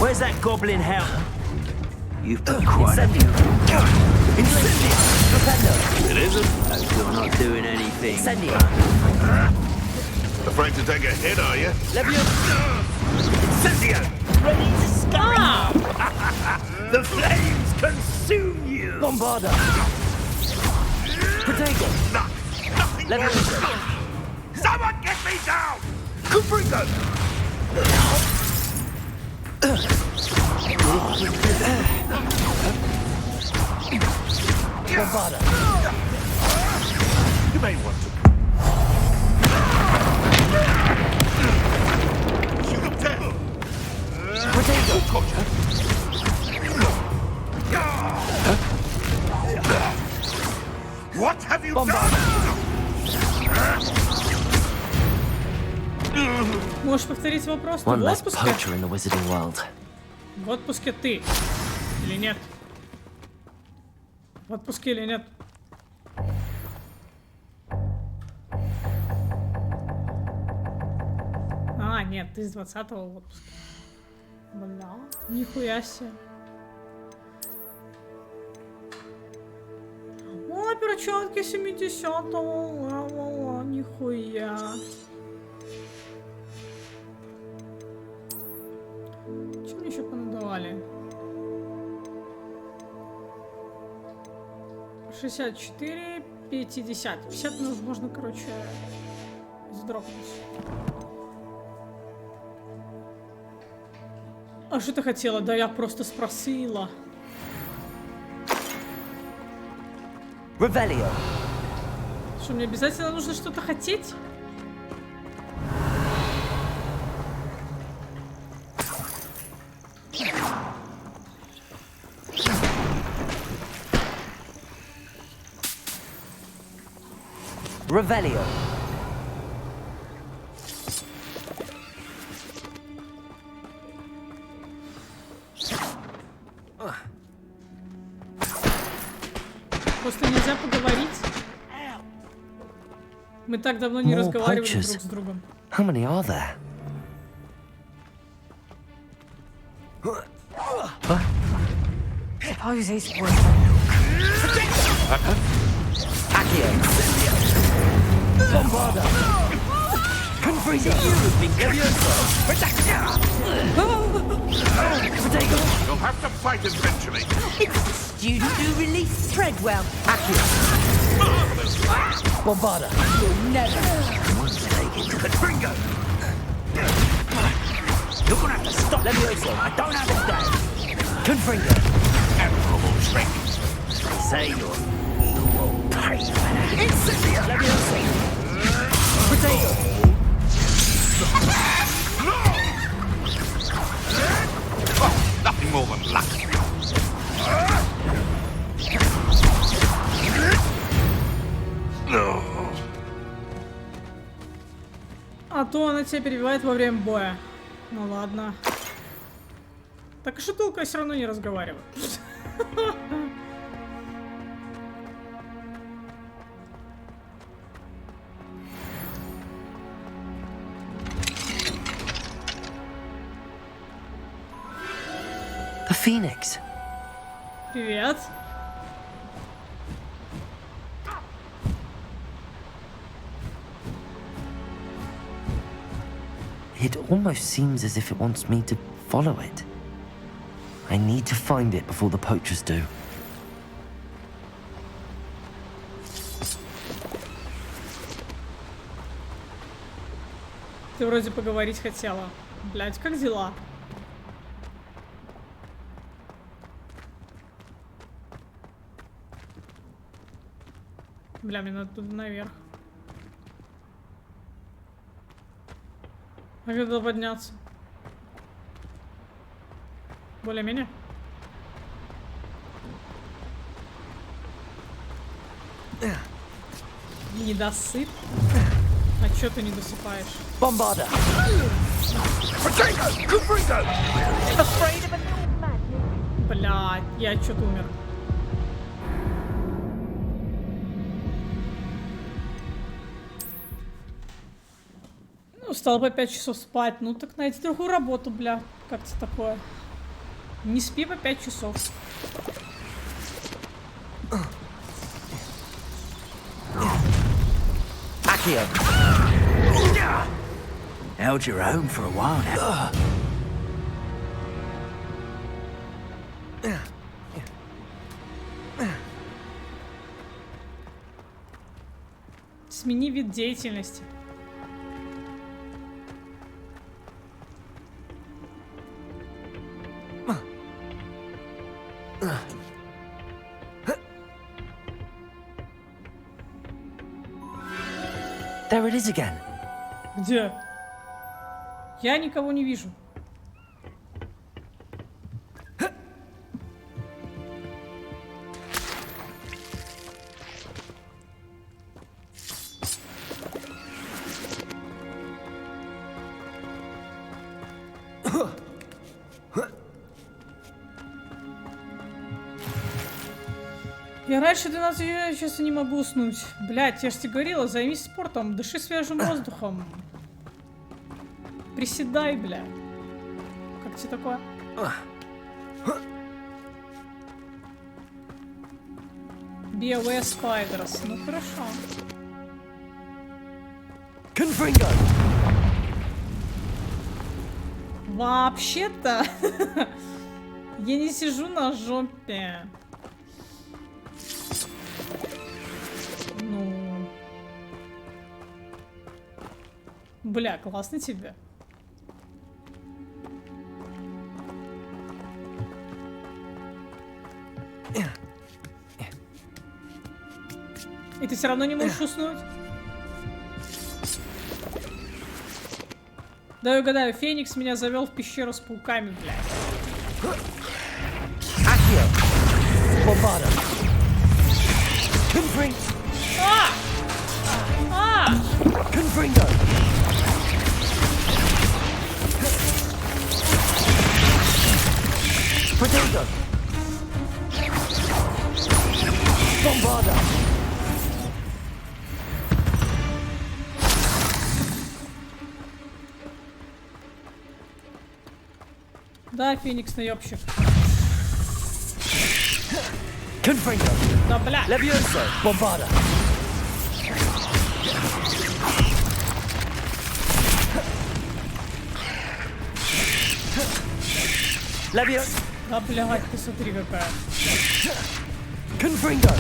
Where's that goblin hell? You've put quite a few. Incendio! Flipendo! It isn't. You're not doing anything. Incendio! Afraid to take a hit, are you? Leviosa! Incendio! Ready to scurry! The flames consume you! Bombarda! Potato! Nothing Leviosa! Someone get me down! Confringo! Bombarda! You may want to. Shoot him dead! Potato! What have you Bombarda! Можешь повторить вопрос? Ты One в less отпуске? poacher in the wizarding world. В отпуске ты. Или нет? В отпуске или нет? А, нет, ты с 20-го в отпуске. Бля, нихуя себе. О, перчатки 70-го. Нихуя. Что мне еще понадавали? 64, 50. 50 можно, короче, сдропнуть. А что ты хотела? Да я просто спросила. Revelio! Что, мне обязательно нужно что-то хотеть? Revelio! Просто нельзя поговорить. Мы так давно не разговаривали друг с другом. How many are there? Suppose it's worth a look. Accio! Bombarda! Confringo! Leviosa! Potato! You'll have to fight eventually. It's the student who released Threadwell. Accio! Bombarda! You'll never. Confringo! You're gonna have to stop Leviosa! I don't understand! Confringo! Admirable strength. Say you will pay for that! Incendio! Leviosa! Potato! Oh, nothing more than luck. А то она тебя перебивает во время боя. Ну ладно. Так и шатулка все равно не разговаривает. The Phoenix. Привет. It almost seems as if it wants me to follow it. I need to find it before the poachers do. Ты вроде поговорить хотела. Блять, как дела? Бля, мне надо туда наверх. А как туда подняться? Более-менее? Недосып? А чё ты не досыпаешь? Bombarda! Блядь, я чё-то умер. Устал по 5 часов спать. Ну так найди другую работу, бля. Как-то такое. Не спи по 5 часов. Accio! Held your own for a while now. Смени вид деятельности. There it is again. Где? Я никого не вижу. Я раньше 12 я сейчас не могу уснуть. Блять, я же тебе говорила, займись спортом, дыши свежим воздухом. Приседай, бля. Как тебе такое? Be aware spiders. Ну хорошо. Confringo! Вообще-то я не сижу на жопе. Ну. Бля, классно тебе. И ты все равно не можешь уснуть? Да, я угадаю, Феникс меня завел в пещеру с пауками, блядь. Accio! Bombarda! Confring! Confringo! Protego! Bombarda! Да, Феникс наебщик. Confringo! Да, бля. Levioso! Bombarda! Levioso! Да, блядь, ты смотри какая. Confringo!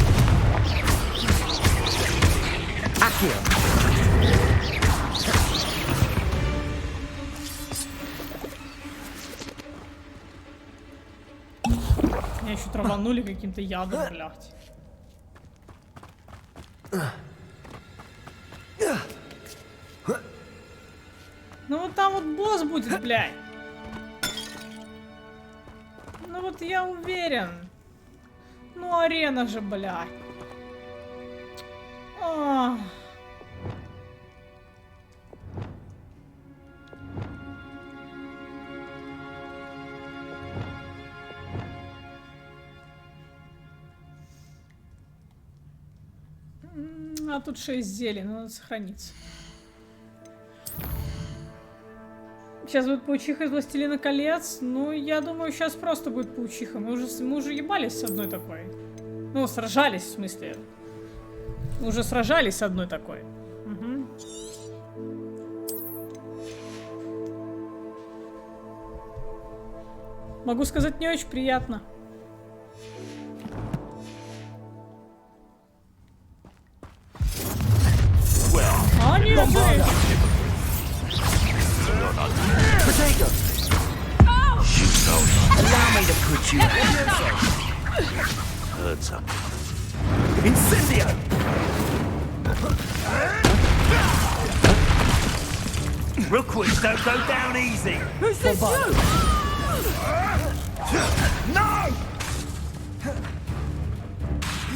Accio! Меня еще траванули каким-то ядом, блядь. Ну вот там вот босс будет, блядь. Ну вот я уверен. Ну арена же, блядь. А тут 6 зелий, надо сохраниться. Сейчас будет паучиха из Властелина колец. Ну, я думаю, сейчас просто будет паучиха. Мы уже ебались с одной такой. Ну, сражались, в смысле. Мы уже сражались с одной такой. Угу. Могу сказать, не очень приятно. А, нет, смотри. Potato! Allow me to put you. Heard something. Incendio! Rookwoods don't go down easy. Who's this you? No!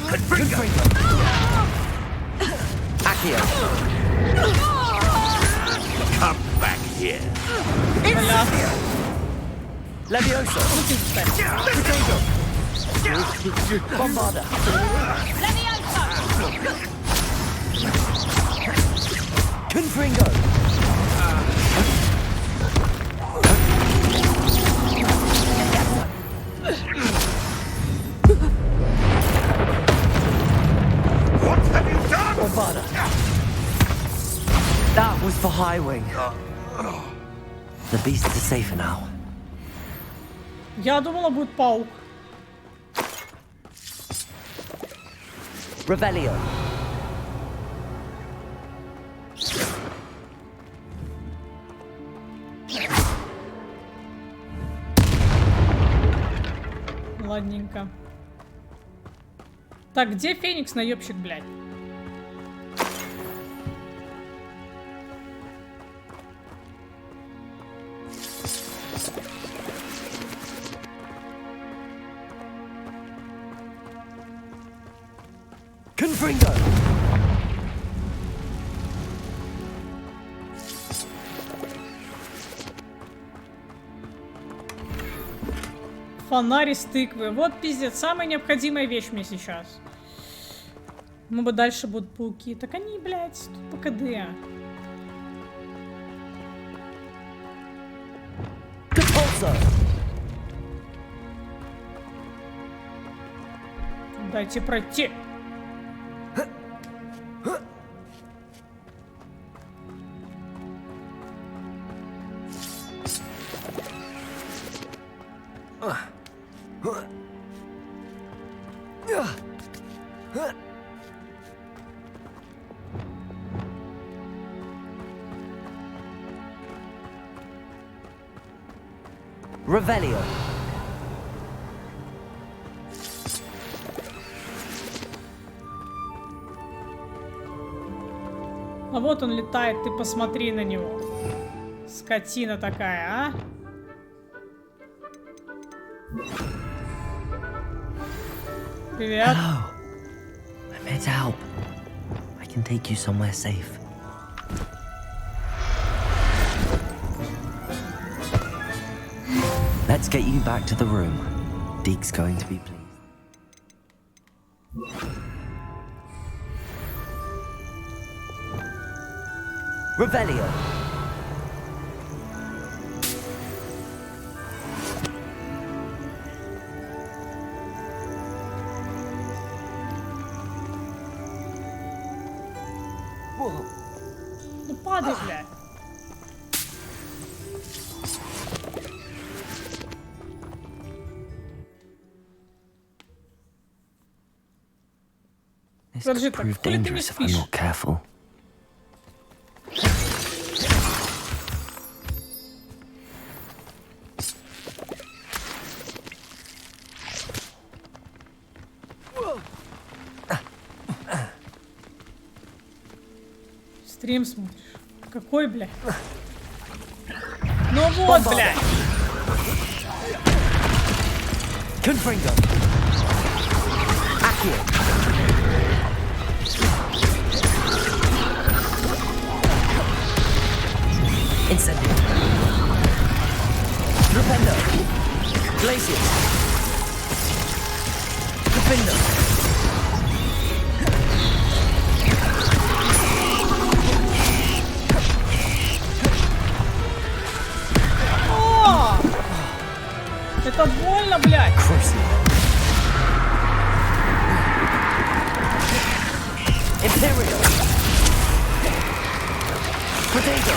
Confringo! Accio! Come back here. Incendio! Levioso! Potato! Bombarda! Confringo! What have you done? Bombarda! That was for High Wing. The beasts are safer now. Я думала, будет паук. Revelio. Ладненько. Так, где Феникс, наебщик, блядь? Confringo! Фонарь из тыквы. Вот пиздец, самая необходимая вещь мне сейчас. Ну бы дальше будут пауки. Так они, блядь, тут по КД. Дайте пройти. Revelio. А вот он летает, ты посмотри на него. Скотина такая, а? Привет. Hello. I'm here to help. I can take you somewhere safe. Let's get you back to the room. Deke's going to be pleased. Revelio. Ну падай, блядь. This Подожди, could так prove хули ты не dangerous if I'm спишь? not careful. Стрим смотришь. Какой, блядь? Ну вот, блядь. Confringo! Accio! Incendio. Rependo! Glacius! Defendo! Imperial. Potato.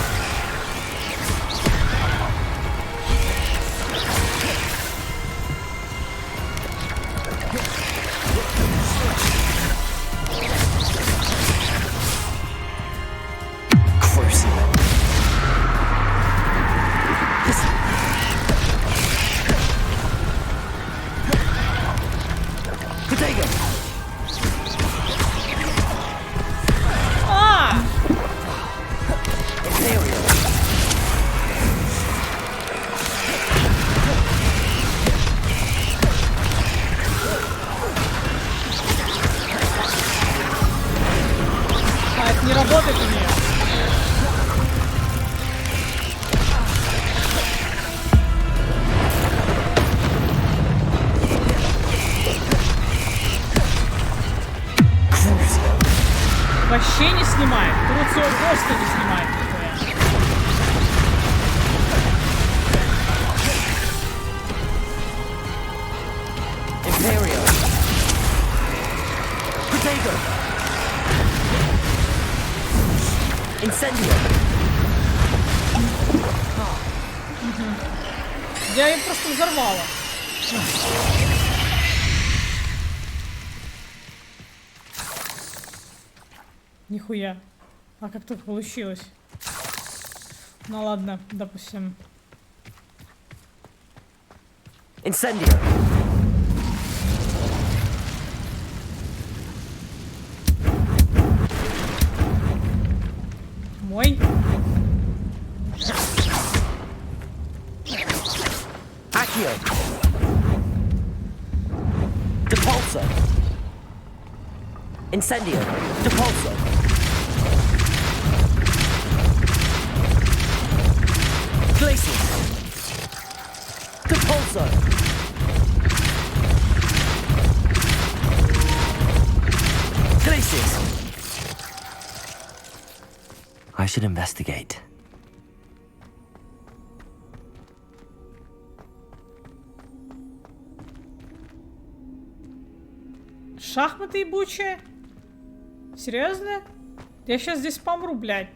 Не работает у нее. Вообще не снимает. Круцо просто не снимает. Imperial. Potato. Incendio. Я ее просто взорвала. Нихуя. А как так получилось? Ну ладно, допустим. Incendio. Мой. Accio. Depulso. Incendio. Depulso. Glacius. Depulso. Glacius. I should investigate. Шахматы ебучие? Серьезно? Я сейчас здесь помру, блядь.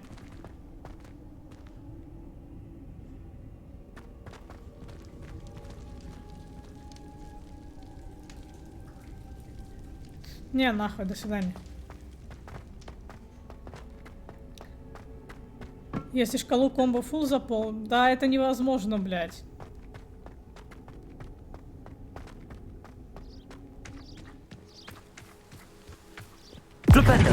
Не, нахуй, до свидания. Если шкалу комбо фулл заполнить, да, это невозможно, блядь. Да, блядь.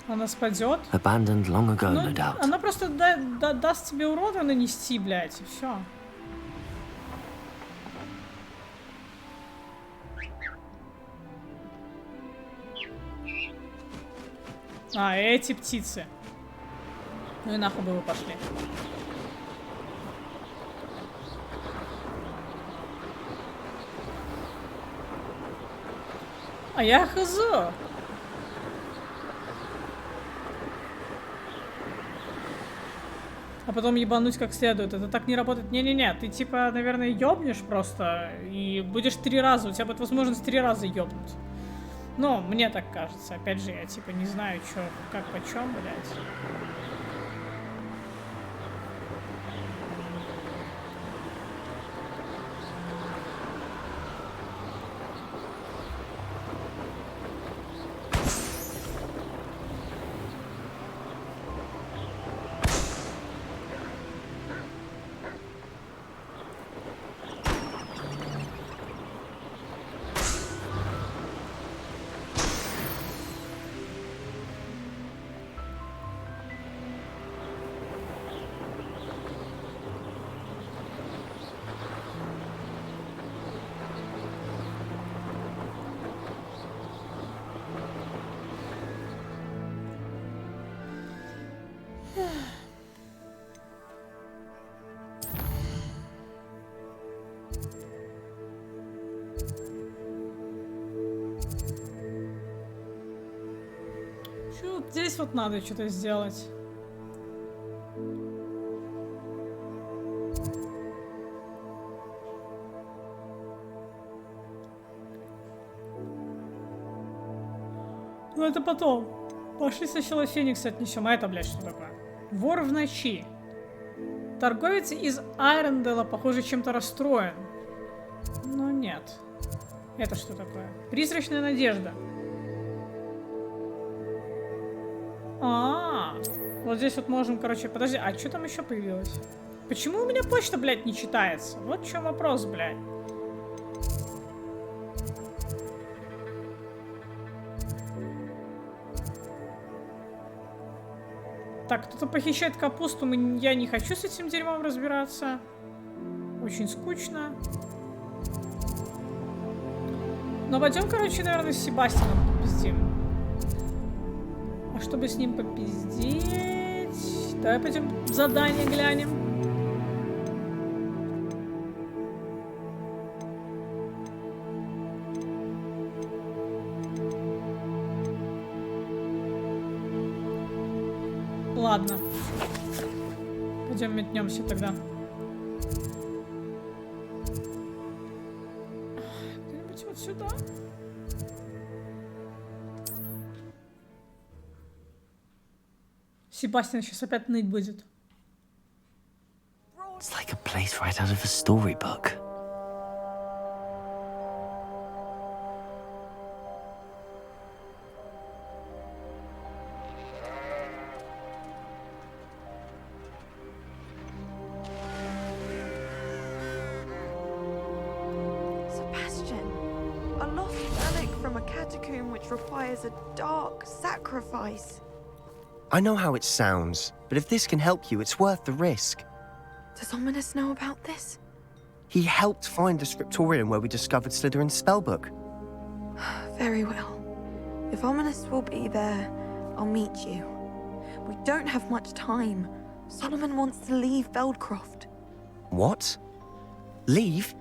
Она спадет. Abandoned long ago, Ну, no doubt. она просто даст тебе урона нанести, блядь, и все. А, эти птицы. Ну и нахуй бы вы пошли. А я хз. А потом ебануть как следует. Это так не работает. Не-не-не, ты типа, наверное, ёбнешь просто и будешь 3 раза. У тебя будет возможность 3 раза ёбнуть. Ну, мне так кажется. Опять же, я типа не знаю, чё, как, почем, блядь. Чё, здесь вот надо что-то сделать. Ну это потом. Пошли сначала Феникса отнесем. А это, блядь, что такое? Вор в ночи. Торговец из Айрендела, похоже, чем-то расстроен. Но нет. Это что такое? Призрачная надежда. Вот здесь вот можем, короче, подожди, а что там еще появилось? Почему у меня почта, блядь, не читается? Вот в чем вопрос, блядь. Так, кто-то похищает капусту, я не хочу с этим дерьмом разбираться. Очень скучно. Но пойдем, короче, наверное, с Себастьяном попиздим. А чтобы с ним попиздеть... Давай пойдем задание глянем. Ладно. Пойдем метнемся тогда. Где-нибудь вот сюда. Себастьян сейчас опять ныть будет. It's like a place right out of a storybook. Requires a dark sacrifice. I know how it sounds, but if this can help you, it's worth the risk. Does Ominous know about this? He helped find the scriptorium where we discovered Slytherin's spellbook. Very well. If Ominous will be there, I'll meet you. We don't have much time. Solomon wants to leave Feldcroft. What? Leave?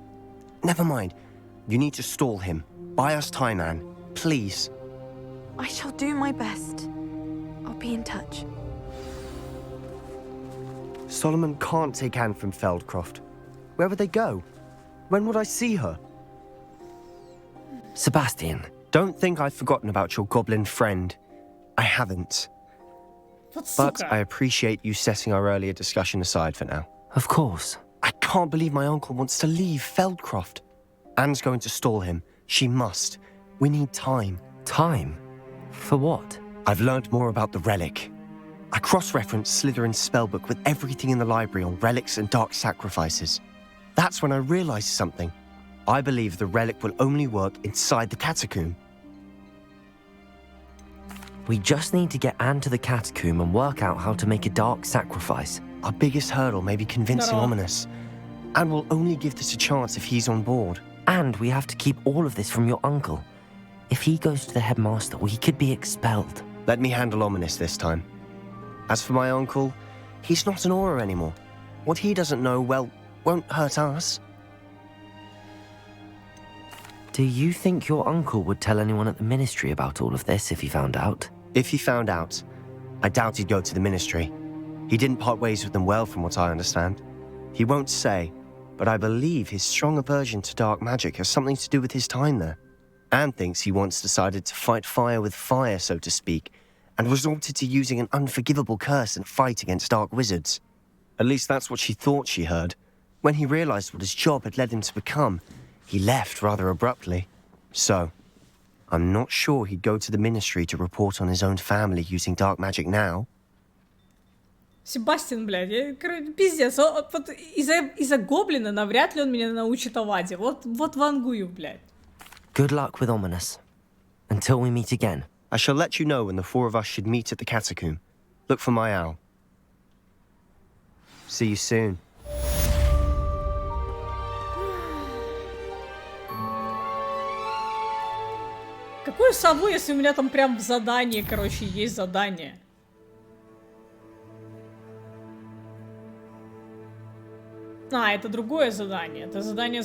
Never mind. You need to stall him. Buy us time, Anne. Please. I shall do my best. I'll be in touch. Solomon can't take Anne from Feldcroft. Where would they go? When would I see her? Sebastian. Don't think I've forgotten about your goblin friend. I haven't. But I appreciate you setting our earlier discussion aside for now. Of course. I can't believe my uncle wants to leave Feldcroft. Anne's going to stall him. She must. We need time. Time? For what? I've learned more about the relic. I cross-referenced Slytherin's spellbook with everything in the library on relics and dark sacrifices. That's when I realized something. I believe the relic will only work inside the catacomb. We just need to get Anne to the catacomb and work out how to make a dark sacrifice. Our biggest hurdle may be convincing Ominous. Anne will only give this a chance if he's on board. And we have to keep all of this from your uncle. If he goes to the headmaster, we could be expelled. Let me handle Ominous this time. As for my uncle, he's not an Auror anymore. What he doesn't know, well, won't hurt us. Do you think your uncle would tell anyone at the ministry about all of this if he found out? If he found out, I doubt he'd go to the ministry. He didn't part ways with them well, from what I understand. He won't say, but I believe his strong aversion to dark magic has something to do with his time there. Anne thinks he once decided to fight fire with fire, so to speak, and resorted to using an unforgivable curse in a fight against dark wizards. At least that's what she thought she heard. When he realized what his job had led him to become, he left rather abruptly. So, I'm not sure he'd go to the ministry to report on his own family using dark magic now. Себастьян, блядь, пиздец. Вот из-за гоблина навряд ли он меня научит Аваде. Вот вангую, блядь. Good luck with Ominous. Until we meet again. I shall let you know when the four of us should meet at the catacomb. Look for my owl. See you soon. Какую сову, если у меня там прям в задании, короче, есть задание? А, это другое задание. Это задание.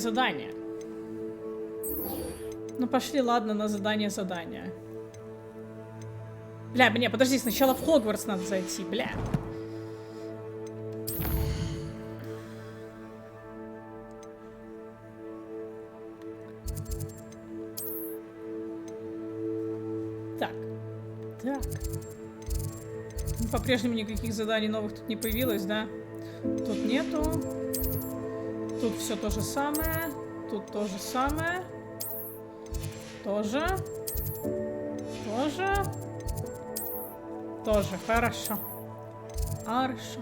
Ну пошли, ладно, на задание. Бля, подожди, сначала в Хогвартс надо зайти, бля. Так. Так. По-прежнему никаких заданий новых тут не появилось, да? Тут нету. Тут все то же самое. Тут то же самое. Тоже. Тоже. Тоже. Хорошо. Хорошо.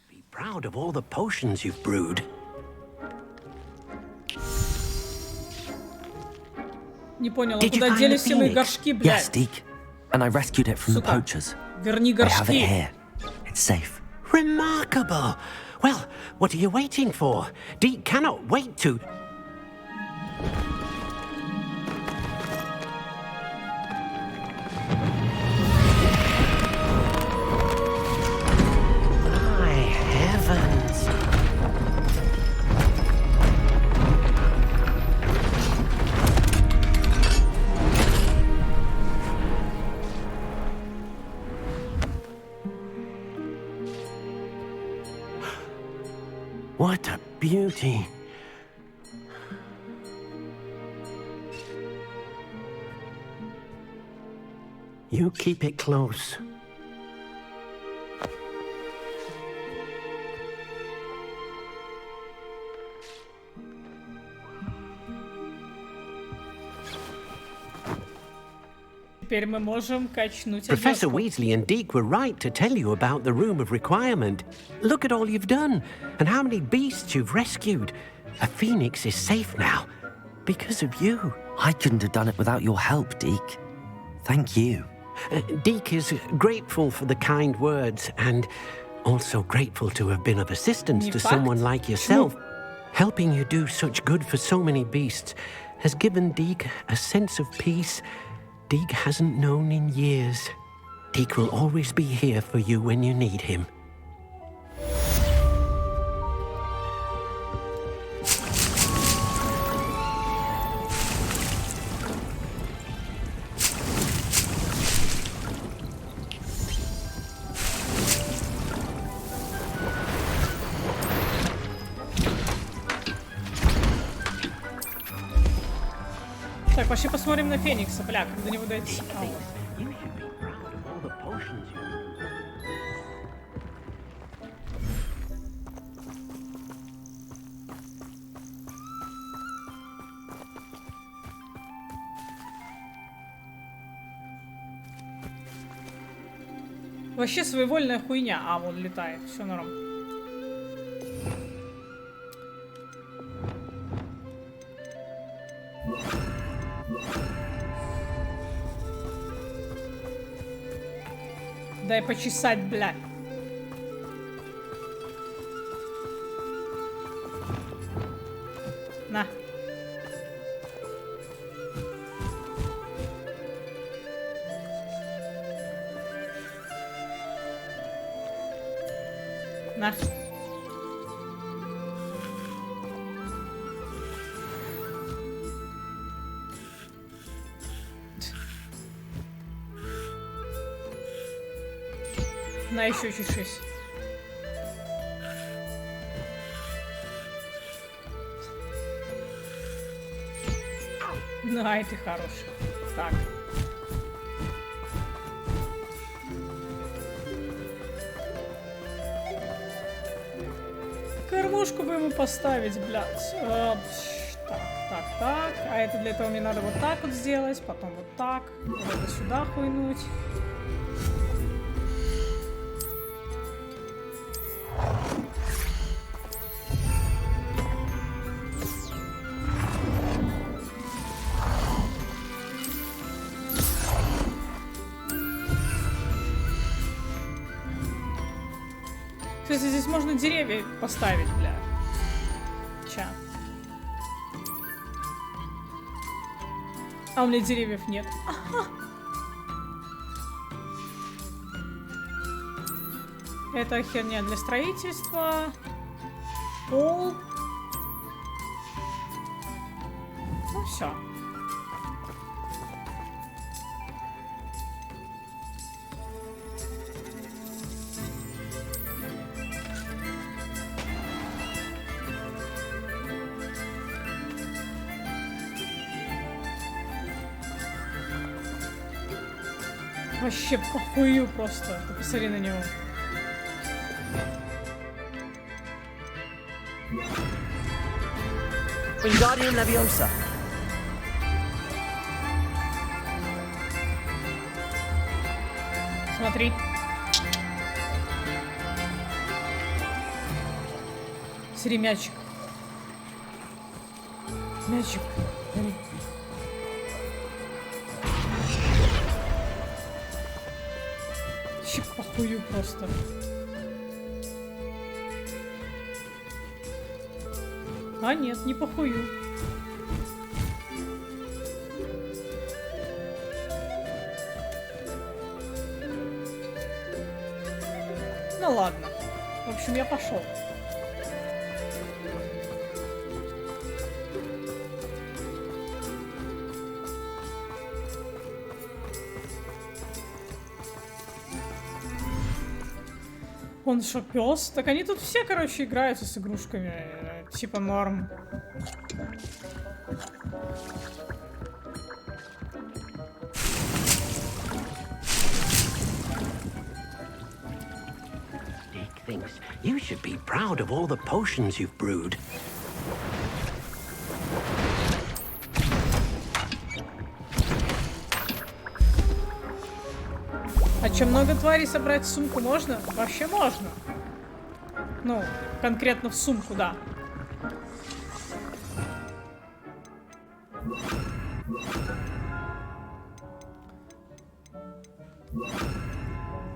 Be proud of all the potions you've brewed. Не понял, Did you куда find делись the все мои phoenix? горшки, Yes, блядь? Deke. And I rescued it from the Сука. poachers. Верни I have it горшки. here. It's safe. Remarkable! Well, what are you waiting for? Deke cannot wait to... My heavens! What a beauty! You keep it close. Теперь мы можем качнуть Professor одежку. Weasley and Deke were right to tell you about the Room of Requirement. Look at all you've done, and how many beasts you've rescued. A phoenix is safe now, because of you. I couldn't have done it without your help, Deke. Thank you. Deke is grateful for the kind words, and also grateful to have been of assistance to someone like yourself. Helping you do such good for so many beasts has given Deke a sense of peace Deke hasn't known in years. Deke will always be here for you when you need him. Так, вообще посмотрим на Феникса, бля, как до него дойти. А, вот. Вообще своевольная хуйня. А, вон летает. Все норм. Дай почесать, блядь. На. На. На, еще чешись. На, и ты хороший. Так. Кормушку бы ему поставить, блядь. Так. А это для этого мне надо вот так вот сделать, потом вот так. Вот это сюда хуйнуть. Кстати, здесь можно деревья поставить, бля. Ча. А у меня деревьев нет. Ага. Это херня для строительства. Пол. Ну все. Вообще похую просто. Ты посмотри на него. Wingardium Leviosa. Смотри. Смотри, мячик. Мячик. Смотри. Вообще похую просто. А нет, не похую. Ну ладно. В общем, я пошел. Он что, пёс? Так они тут все, короче, играются с игрушками. Типа норм. Dick thinks you should be proud of all the potions you've brewed. А чё, много тварей собрать в сумку можно? Вообще можно. Ну, конкретно в сумку, да.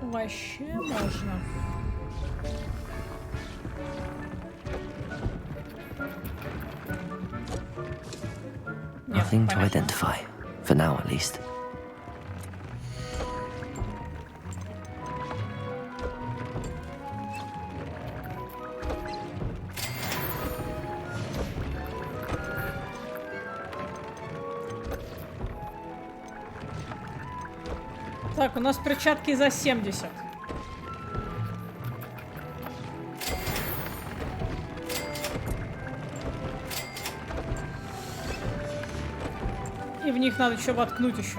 Вообще можно. Nothing to identify, for now at least. Так, у нас перчатки за 70. И в них надо еще воткнуть еще.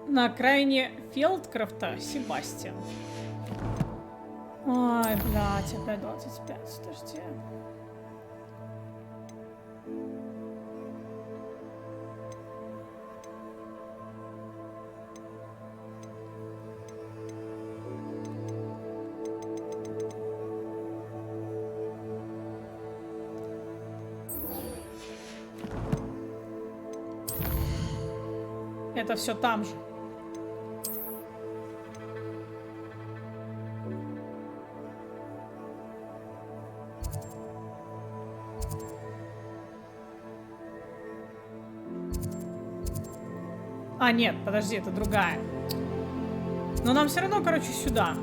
На окраине Фелдкрафта Себастьян. Ой, блядь, опять 25, подожди. Это все там же. А, нет, подожди, это другая. Но нам все равно, короче, сюда.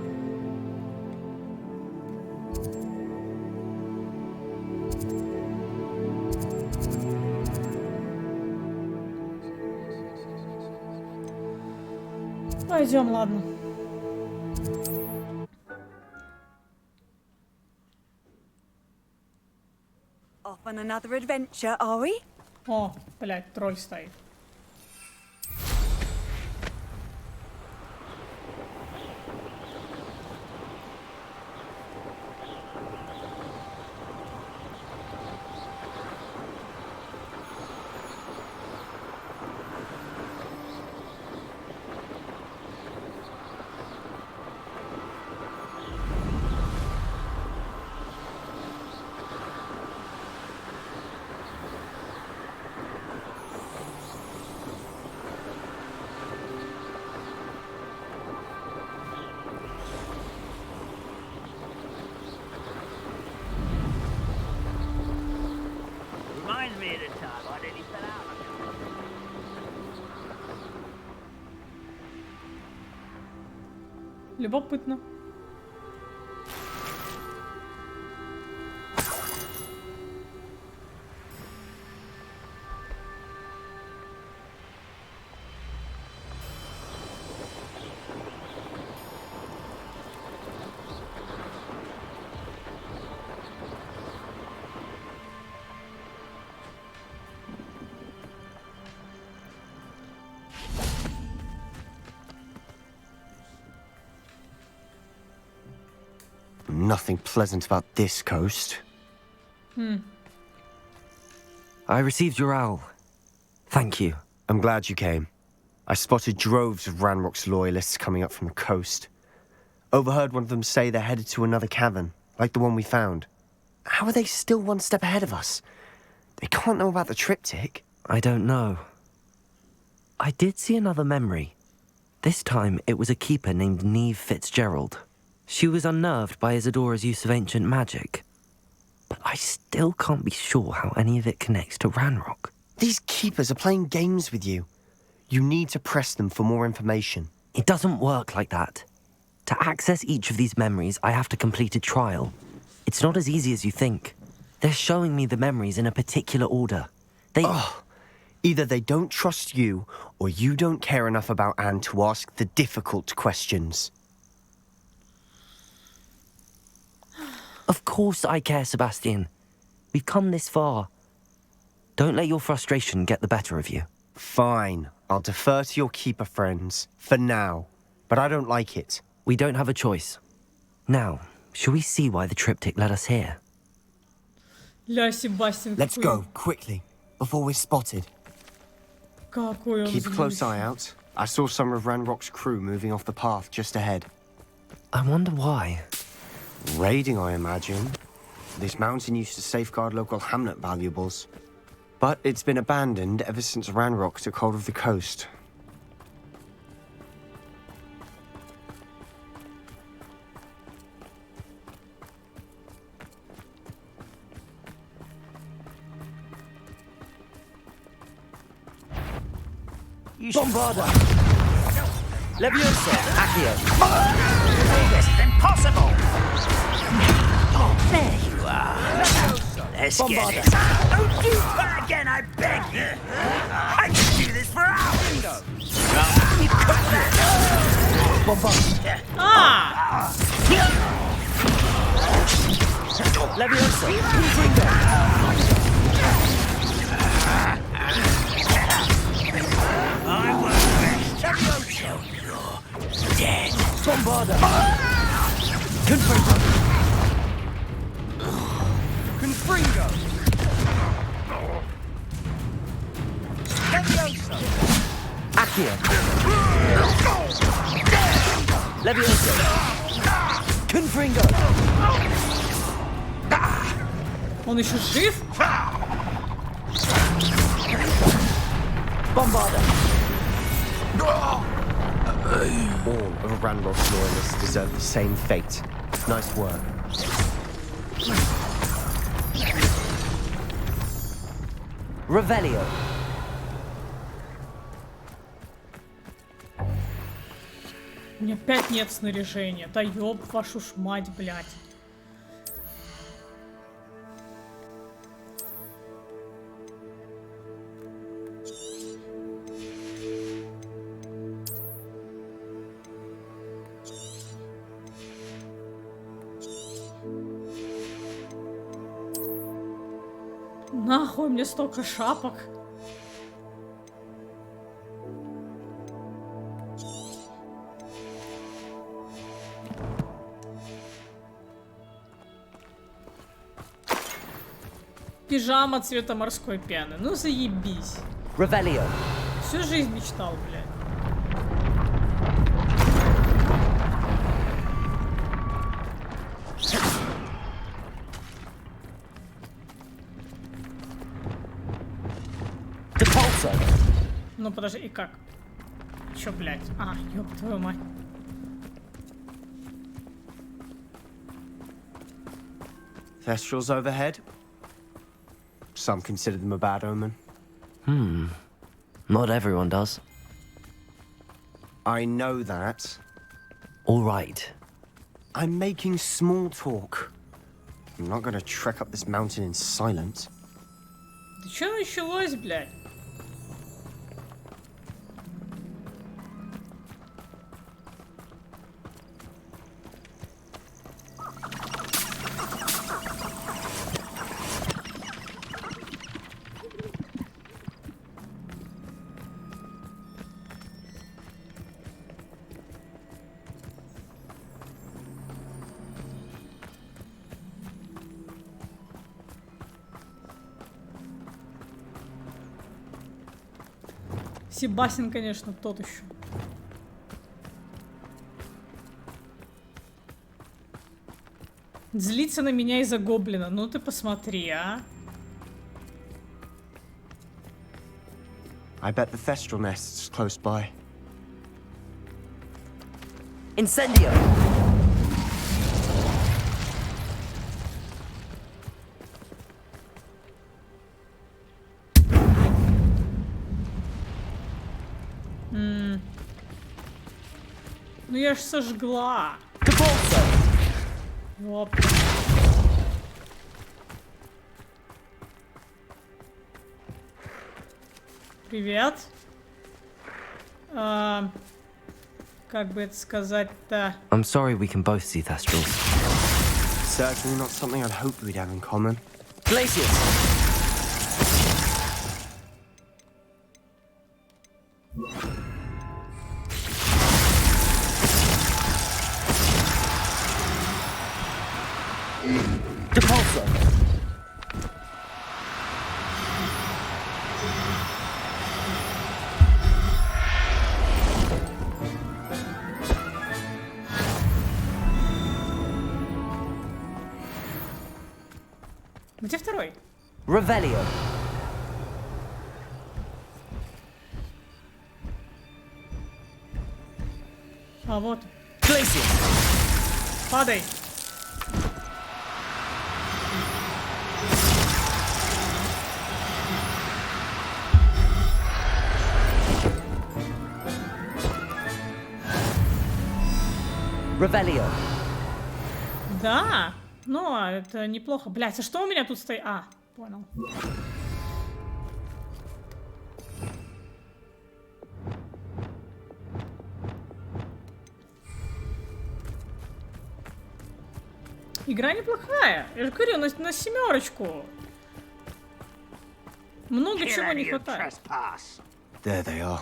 Пойдем, ладно. Off on another adventure, are we? О, блядь, тролль стоит. любопытно. Nothing pleasant about this coast. I received your owl. Thank you. I'm glad you came. I spotted droves of Ranrock's loyalists coming up from the coast. Overheard one of them say they're headed to another cavern, like the one we found. How are they still one step ahead of us? They can't know about the triptych. I don't know. I did see another memory. This time, it was a keeper named Neve Fitzgerald. She was unnerved by Isadora's use of ancient magic. But I still can't be sure how any of it connects to Ranrock. These keepers are playing games with you. You need to press them for more information. It doesn't work like that. To access each of these memories, I have to complete a trial. It's not as easy as you think. They're showing me the memories in a particular order. Either they don't trust you, or you don't care enough about Anne to ask the difficult questions. Of course I care, Sebastian. We've come this far. Don't let your frustration get the better of you. Fine. I'll defer to your keeper friends, for now. But I don't like it. We don't have a choice. Now, shall we see why the triptych led us here? Ля, Себастьян, Let's go, quickly, before we're spotted. Какой он Keep a close злющий. eye out. I saw some of Ranrock's crew moving off the path just ahead. I wonder why. Raiding, I imagine. This mountain used to safeguard local hamlet valuables. But it's been abandoned ever since Ranrock took hold of the coast. Bombarda! Leviosa! Accio! This is impossible! Oh, there you are. Let's get this. Don't do that again, I beg you! I could do this for hours! Bombarda! Leviosa! I will best. You're dead. Bombarda. Confringo. Confringo. Leviosa. Accio. Leviosa. Confringo. Он еще жив? Bombarda. All of Ranrock's loyalists deserve the same fate. Nice work. Revelio. У меня опять нет снаряжения. Да ёб вашу ж мать, блядь. Нахуй мне столько шапок. Пижама цвета морской пены. Ну заебись. Revelio. Всю жизнь мечтал, блядь. Ну подожди, и как? Чё, блядь? А, ёб твою мать. Thestrals overhead. Some consider them a bad omen. Not everyone does. I know that. All right. I'm making small talk. I'm not gonna trek up this mountain in silence. Да чё началось, блядь? Себастьян, конечно, тот еще. Злится на меня из-за гоблина. Ну ты посмотри, а. I bet the Thestral nest's close by. Incendio! Ну я ж сожгла. Оп. Привет. Как бы это сказать-то? I'm sorry we can both see Thestrals. Certainly not something I'd hoped we'd have in common. Glacius! Depulso! Где второй? Revelio! А вот. Glacius! Падай! Revelio! Да, ну это неплохо. Блять, а что у меня тут стоит? А, понял. Игра неплохая. Я же говорю, на семерочку. Много чего не хватает. There they are.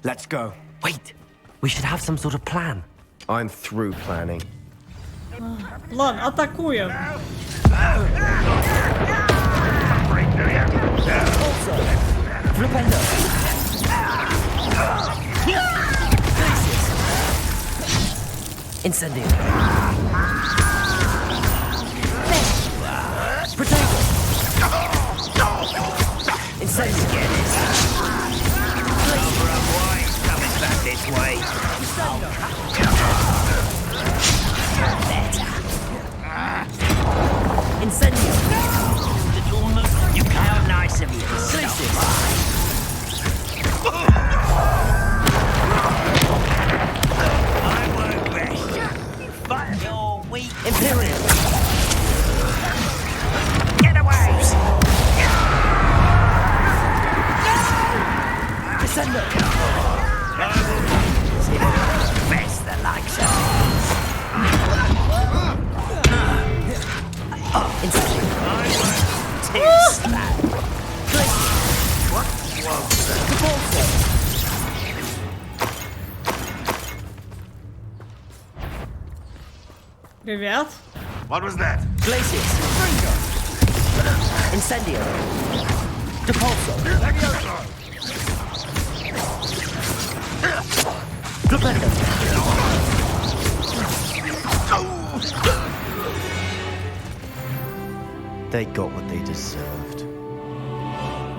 Let's go. Wait, we should have some sort of plan. I'm through planning. План, атакуем. Flipendo! Incendio! Protego! Incendio! Coming back this way. Incendio! You how nice of you. I work best. But you're weak. Imperial! Get away! Descendo! Best the likes of Incendio! too slow. What was that? Привет. What was that? Glacius! Incendio! Depulso! Flipendo! They got what they deserved.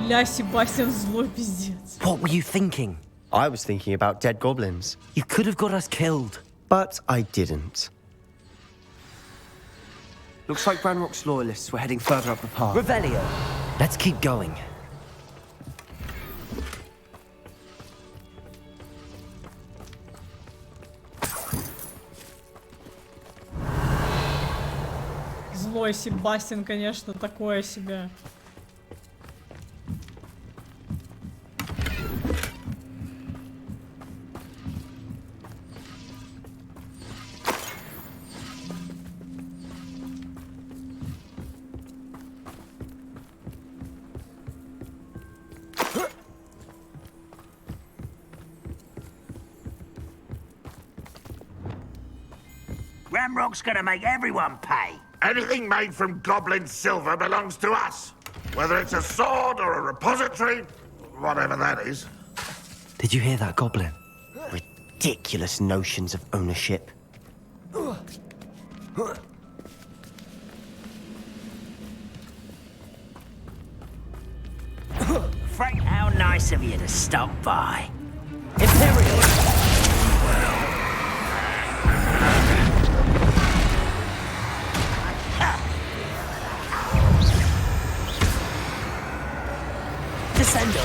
Ля, Себастьян злой пиздец. What were you thinking? I was thinking about dead goblins. You could have got us killed. But I didn't. Looks like Ranrock's loyalists were heading further up the path. Revelio! Let's keep going. Злой Себастьян, конечно, такое себе. Ramrock's gonna make everyone pay. Anything made from goblin silver belongs to us. Whether it's a sword or a repository, whatever that is. Did you hear that, Goblin? Ridiculous notions of ownership. Frank, how nice of you to stop by. Imperial! Descendo.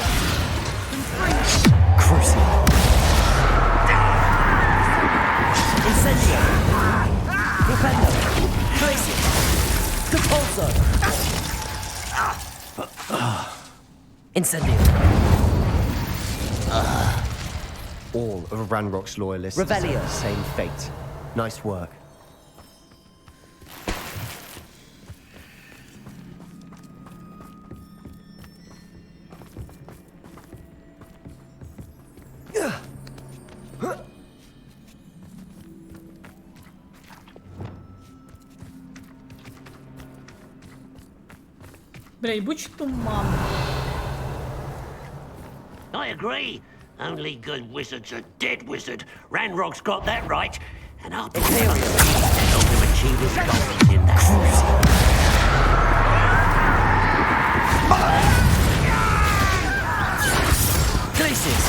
Crucial. Incendio. Defendo. Glacier. Compulso. Incendio. All of Ranrock's loyalists Revelio. deserve the same fate. Nice work. Бля, ебучий туман. I agree. Only good wizards are dead wizard. Ranrock's got that right. And I'll be help him achieve his goals in that. Glaciers.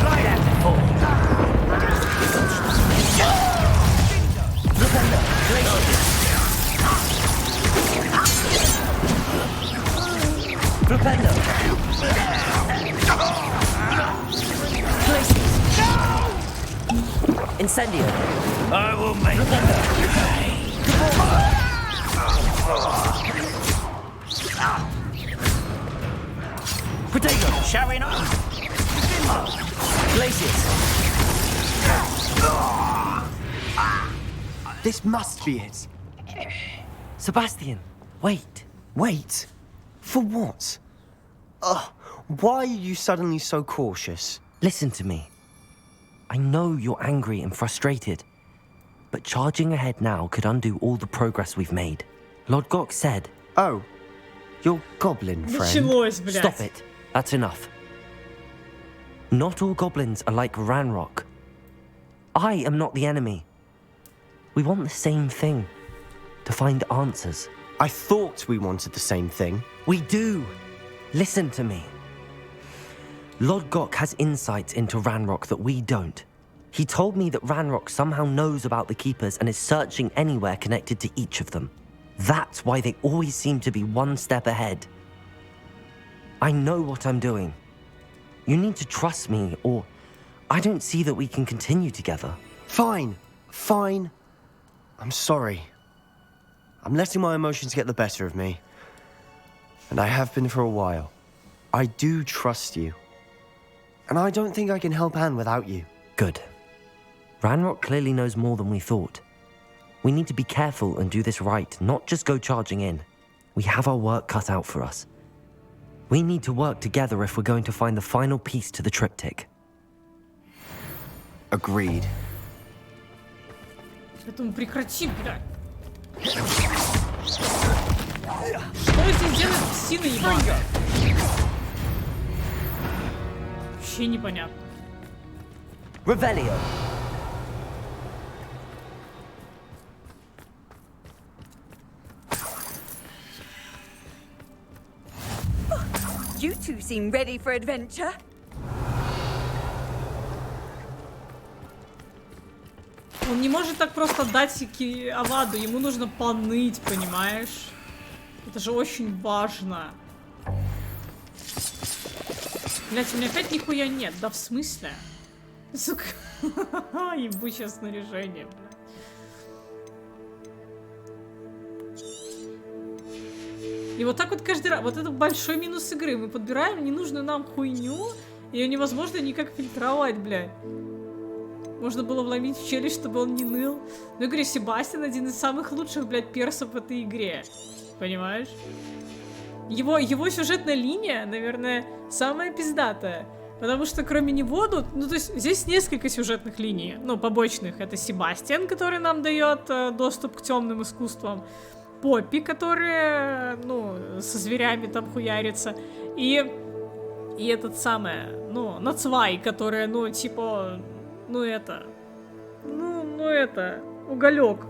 Right out the fall. Defender. Glaciers. Flipendo. Glaciers. Incendio. I will make Protego. Showing up. Glaciers. This must be it. Sebastian, wait. Wait. For what? Why are you suddenly so cautious? Listen to me. I know you're angry and frustrated, but charging ahead now could undo all the progress we've made. Lord Gok said... Oh, your goblin friend? Началось, блядь. Stop it. That's enough. Not all goblins are like Ranrock. I am not the enemy. We want the same thing. To find answers. I thought we wanted the same thing. We do. Listen to me. Lord Gok has insights into Ranrock that we don't. He told me that Ranrock somehow knows about the Keepers and is searching anywhere connected to each of them. That's why they always seem to be one step ahead. I know what I'm doing. You need to trust me, or I don't see that we can continue together. Fine. Fine. I'm sorry. I'm letting my emotions get the better of me. And I have been for a while. I do trust you. And I don't think I can help Anne without you. Good. Ranrock clearly knows more than we thought. We need to be careful and do this right, not just go charging in. We have our work cut out for us. We need to work together if we're going to find the final piece to the triptych. Agreed. Поэтому прекрати, блядь. Что здесь делает псина ебаная? Вообще непонятно. Revelio. You two seem ready for adventure. Он не может так просто дать Аваду, ему нужно поныть, понимаешь? Это же очень важно. Блять, у меня опять нихуя нет, да в смысле? Сука. Ебучее снаряжение, бля. И вот так вот каждый раз. Вот это большой минус игры. Мы подбираем ненужную нам хуйню, ее невозможно никак фильтровать, блядь. Можно было вломить в челюсть, чтобы он не ныл. Но я говорю, Себастьян один из самых лучших, блядь, персов в этой игре. Понимаешь? Его сюжетная линия, наверное, самая пиздатая. Потому что кроме него, ну то есть здесь несколько сюжетных линий, ну, побочных. Это Себастьян, который нам дает доступ к темным искусствам. Поппи, которая, ну, со зверями там хуярится. И этот самый, ну, Нацвай, которая, ну, типа, ну, это, уголек.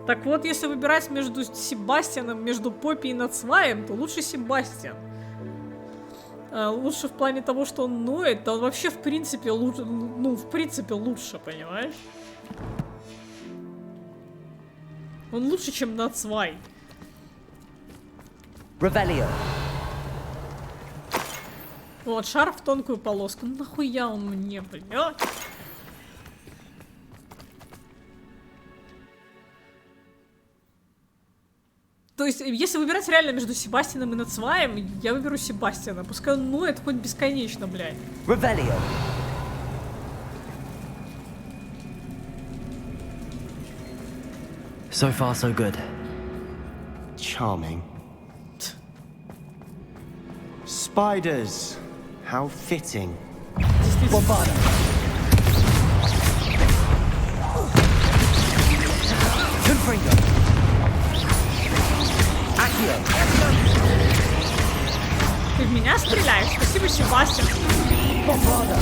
Так вот, если выбирать между Себастьяном, между Поппи и Нацваем, то лучше Себастьян. Лучше в плане того, что он ноет, то он вообще в принципе лучше, ну, в принципе лучше, понимаешь? Он лучше, чем Нацвай. Ревелио. Вот, шар в тонкую полоску. Ну нахуя он мне, блядь? То есть, если выбирать реально между Себастьяном и Нацваем, я выберу Себастьяна. Пускай он ноет хоть бесконечно, блядь. Ревелио. So far, so good. Charming. Spiders. How fitting. Bombarda. Confringo. Accio. Ты в меня стреляешь? Спасибо, Себастьян. Bombarda.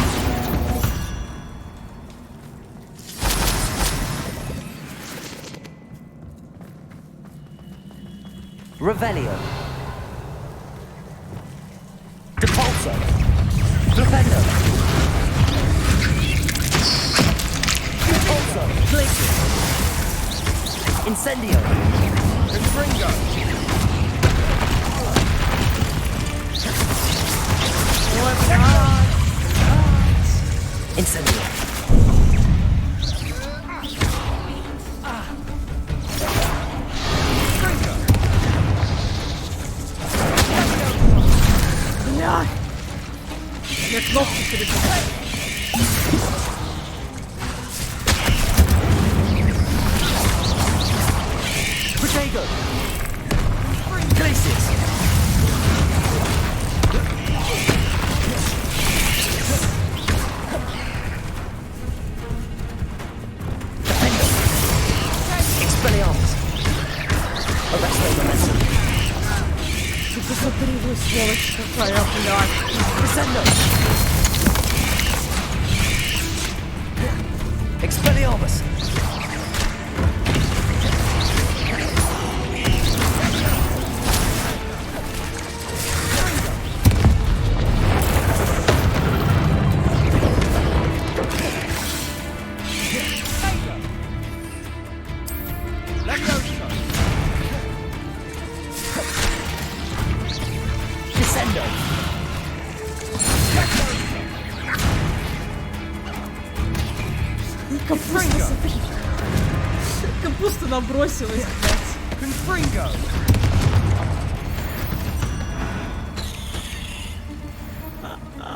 Revelio. Depulso. Defendo. Depulso. Glacier. Incendio. Confringo. Incendio. Бля. Я кнопку перепутал. Protego. Glaciers. Defendo. Expelliarmus. Arresto momentum. Ты посмотри, вы сволочь какая, блядь. Descendo. Expelliarmus. Descendo. Капуста, смотри. Капуста набросилась, блядь. Confringo.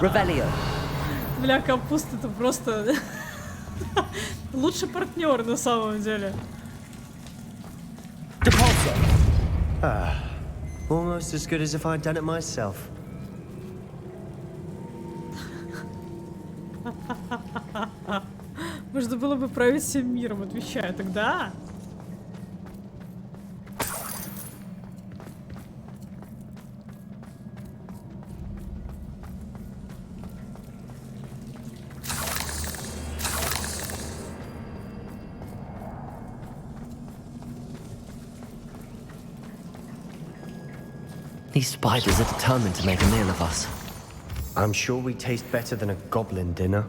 Revelio. Бля, капуста это просто лучший партнер на самом деле. Depulso. Almost as good as if I'd done it myself. Можно было бы править всем миром, отвечаю, тогда. These spiders are determined to make a meal of us. I'm sure we taste better than a goblin dinner.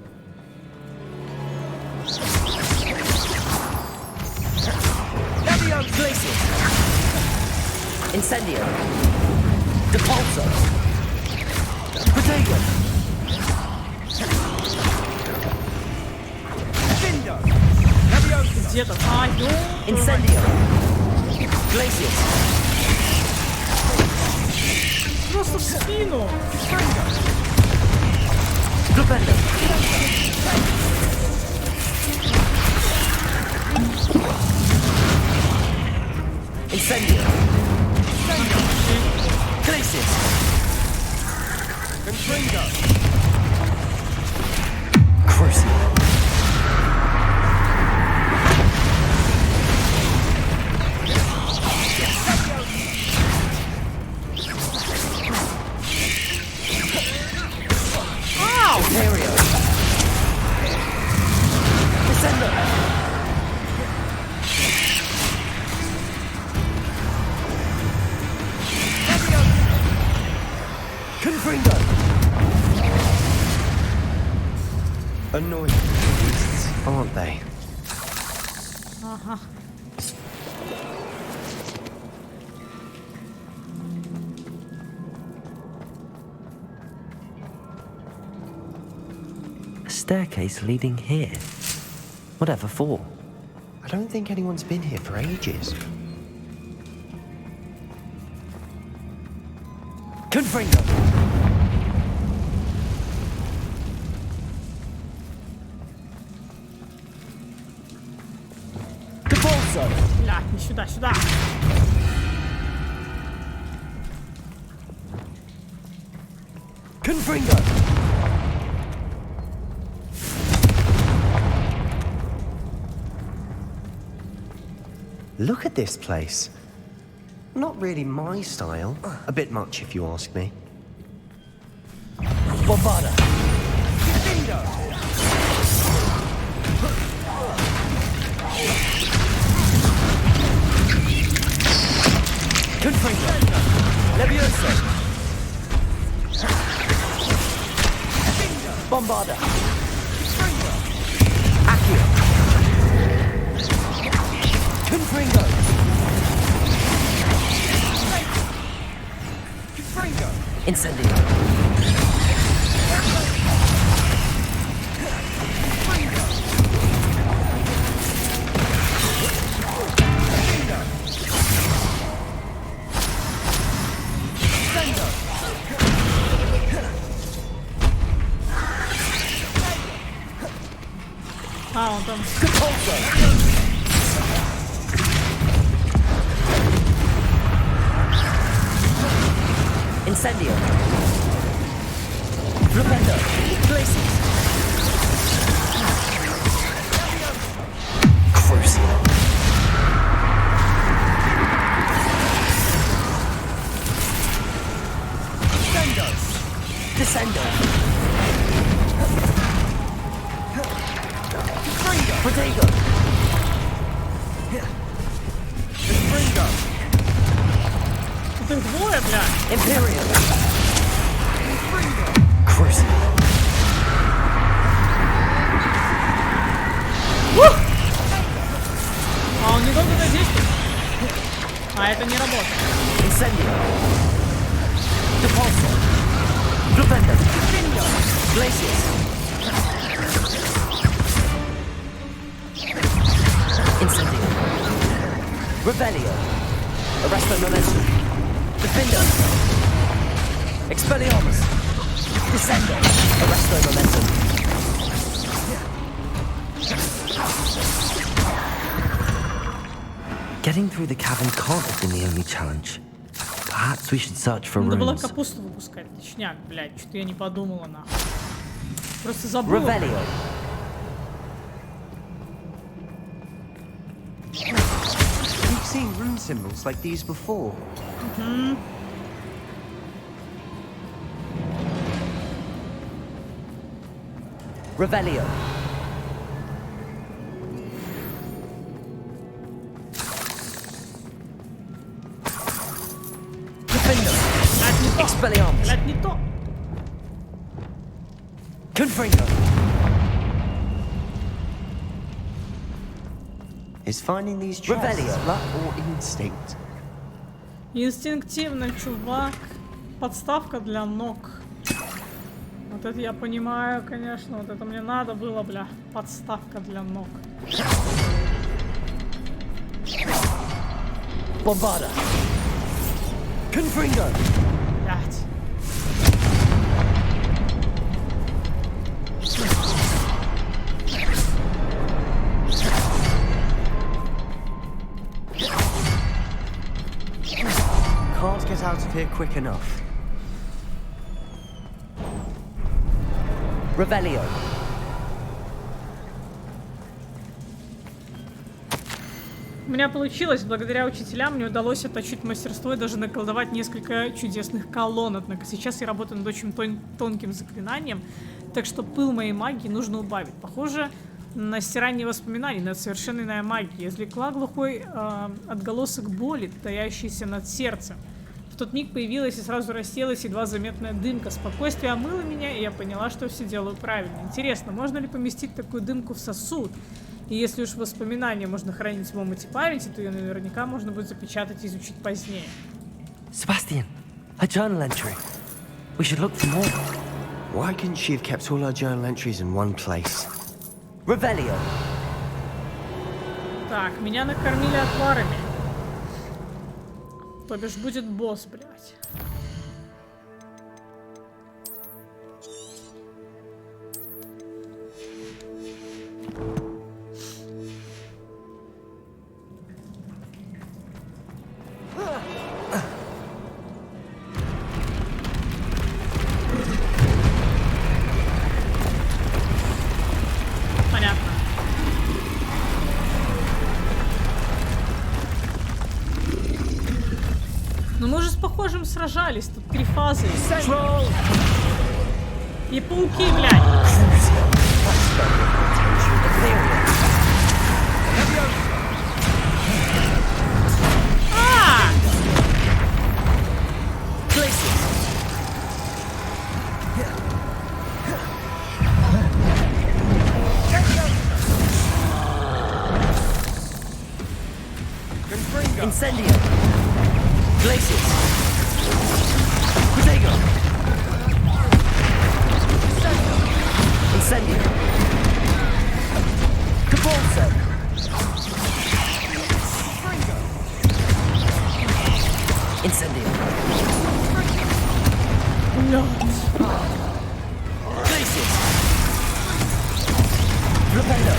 Levio Glaciers. Incendio. Depulso. Protego. где-то. А, Incendio. Glacius. Просто в спину. Flipendo. Incendio. Glacius. Confringo. Crucial. Ontario. Descender. Confringo. Annoying beasts, aren't they? Ага. A staircase leading here. Whatever for? I don't think anyone's been here for ages. Confringo. Бля, не сюда, сюда. Confringo. Look at this place. Not really my style. A bit much, if you ask me. Bombarda. Confringo. Levioso. Bombarda. Accio. Confringo. Incendio. А, он там. Incendio. Flipendo. Glacius. Crucial. Descendo. Protego. Тут их двое, бля. Imperial. Crucial. А он недолго задействует. А это не работает. Incendio. Depulso. Flipendo. Glacius. Incendio. Rebellio. Arresto momentum. Defendo. Expelliarmus. Descendo. Arresto momentum. Getting through the cavern can't have been the only challenge. Perhaps we should search for Надо было runes. капусту выпускать, точняк, блядь. Что-то я не подумала, нахуй. Просто забыла. Rebellio. We've seen rune symbols like these before. Rebellio. Defendo. Expelliarmus. Блядь, не то. Confringo. Is finding these chests Rebellio. luck or instinct? Инстинктивно, чувак. Подставка для ног. Вот это я понимаю, конечно. Вот это мне надо было, бля. Подставка для ног. Bombarda. Confringo. Блять. Can't get out of here quick enough. Revelio. У меня получилось, благодаря учителям мне удалось отточить мастерство и даже наколдовать несколько чудесных колонн. Однако сейчас я работаю над очень тонким заклинанием, так что пыл моей магии нужно убавить. Похоже на стирание воспоминаний, на совершенно иная магия. Извлекла глухой отголосок боли, таящийся над сердцем. В тот миг появилась и сразу рассеялась едва заметная дымка. Спокойствие омыло меня, и я поняла, что все делаю правильно. Интересно, можно ли поместить такую дымку в сосуд? И если уж воспоминания можно хранить в моменте памяти, то ее наверняка можно будет запечатать и изучить позднее. Sebastian, a journal entry. We should look for more. Why couldn't she have kept all her journal entries in one place? Revelio. Так, меня накормили отварами. То бишь будет босс, блядь. Сражались, тут 3 фазы. И пауки, блядь. Incendio. Glaciers. Protego. Incendio. Capolso. Incendio. No. Glaciers. Rependo.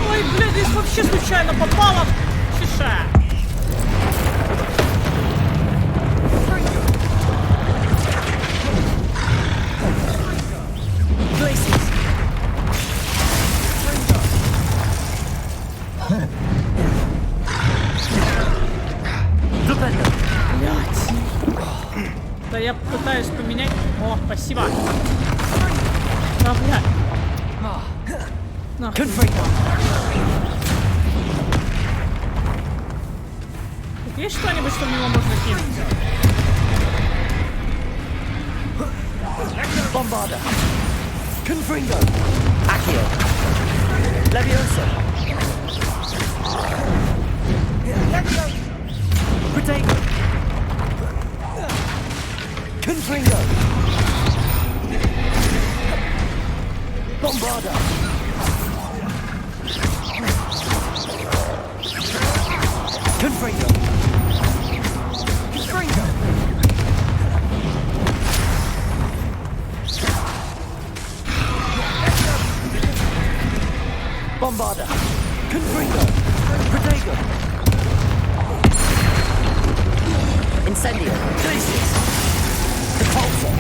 Ой, блядь, здесь вообще случайно попало. Чеша. Да я пытаюсь поменять. О, спасибо. Да, блядь. Нахуй. Тут есть что-нибудь, что в него можно кинуть? Bombarda. Confringo. Accio. Leviosa. Protego. Confringo. Bombarda. Confringo. Confringo. Bombarda. Confringo. Protego. Incendio. Glaciers. Repulsor.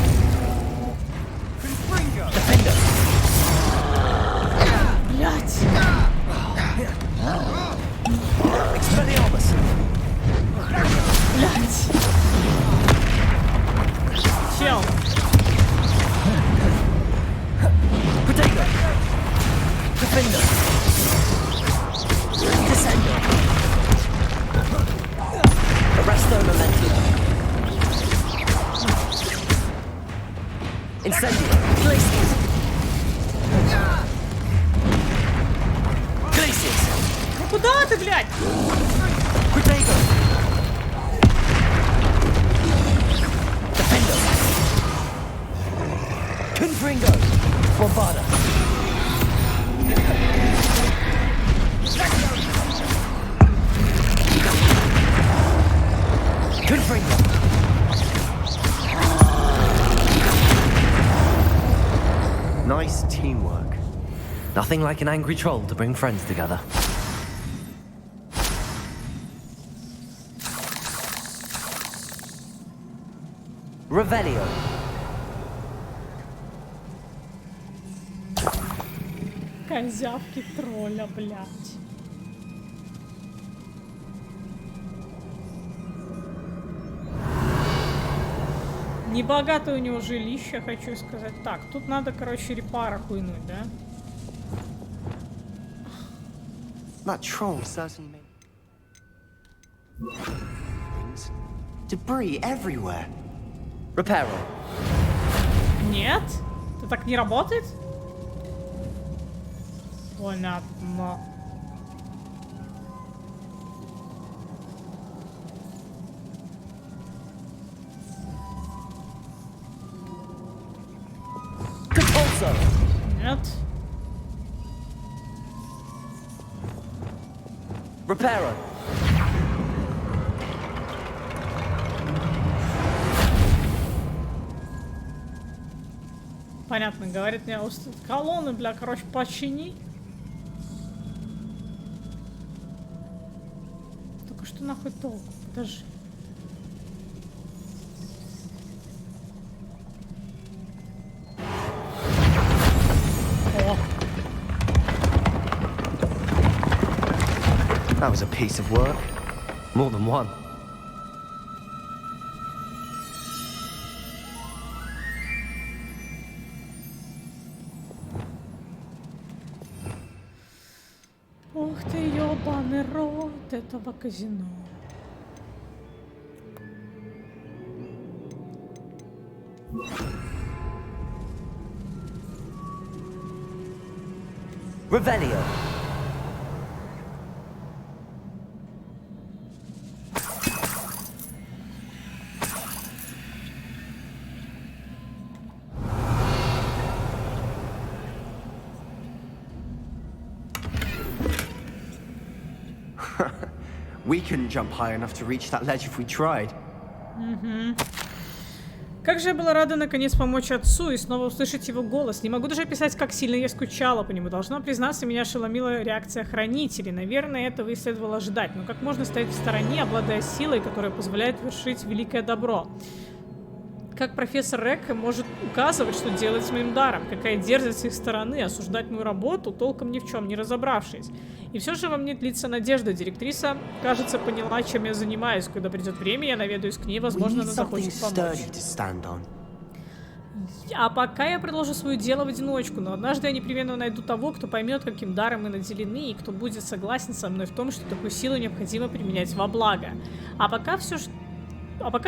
Confringo. Defender. Блять. Expelliarmus. Блять. Чел. Protego. Defender. Descender. Arresto Momentum. Incendio. Glaciers. Glaciers. Ну куда ты, блядь? Protego. Defender. Confringo. Bombarda. Nothing like an angry troll to bring friends together. Revelio. Козявки тролля, блядь. Небогатое у него жилище, хочу сказать. Так, тут надо, короче, репара хуйнуть, да? That troll certainly made things. Debris everywhere. Reparo. Нет? Это так не работает? Понятно. Нет. Reparo. Понятно, говорит мне, колонны, бля, короче, почини. Только что нахуй толку? Подожди. О. That was a piece of work. More than one. Ух ты, ёбаный рот этого казино. Revelio. We couldn't jump high enough to reach that ledge if we tried. Как же я была рада наконец помочь отцу и снова услышать его голос. Не могу даже описать, как сильно я скучала по нему. Должна признаться, меня ошеломила реакция хранителей. Наверное, этого и следовало ожидать. Но как можно стоять в стороне, обладая силой, которая позволяет вершить великое добро? Как профессор Рекка может указывать, что делать с моим даром? Какая дерзость с их стороны осуждать мою работу, толком ни в чем не разобравшись. И все же во мне длится надежда. Директриса, кажется, поняла, чем я занимаюсь. Когда придет время, я наведаюсь к ней, возможно, она захочет помочь. А пока я продолжу свое дело в одиночку, но однажды я непременно найду того, кто поймет, каким даром мы наделены, и кто будет согласен со мной в том, что такую силу необходимо применять во благо. А пока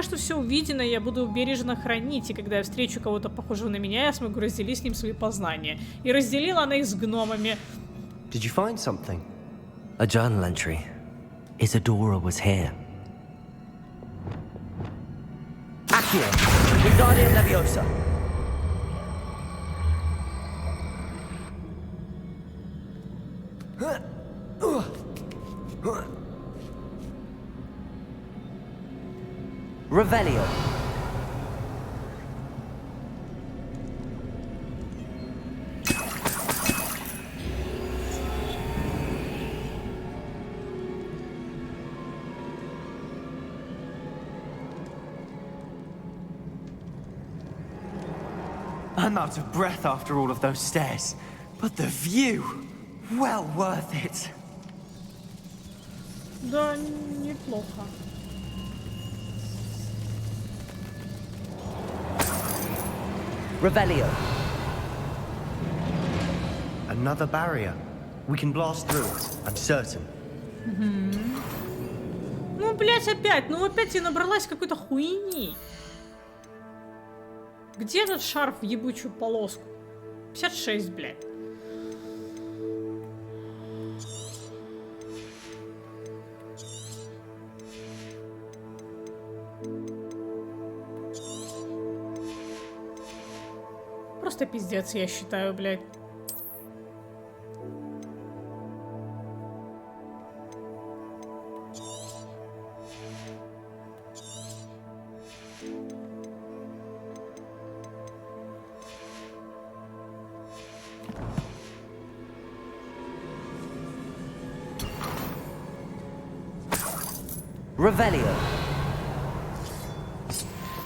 что все увиденное я буду бережно хранить, и когда я встречу кого-то похожего на меня, я смогу разделить с ним свои познания. И разделила она их с гномами. Did you find something? A journal entry. Isadora was here. Accio, Wingardium Leviosa. Revelio. I'm out of breath after all of those stairs, but the view, well worth it. Да, неплохо. Revelio. Another barrier. We can blast through it, I'm certain. Ну, блять, опять. Ну, опять я набралась какой-то хуйни. Где этот шарф в ебучую полоску? 56, блядь. Просто пиздец, я считаю, блядь. Revelio.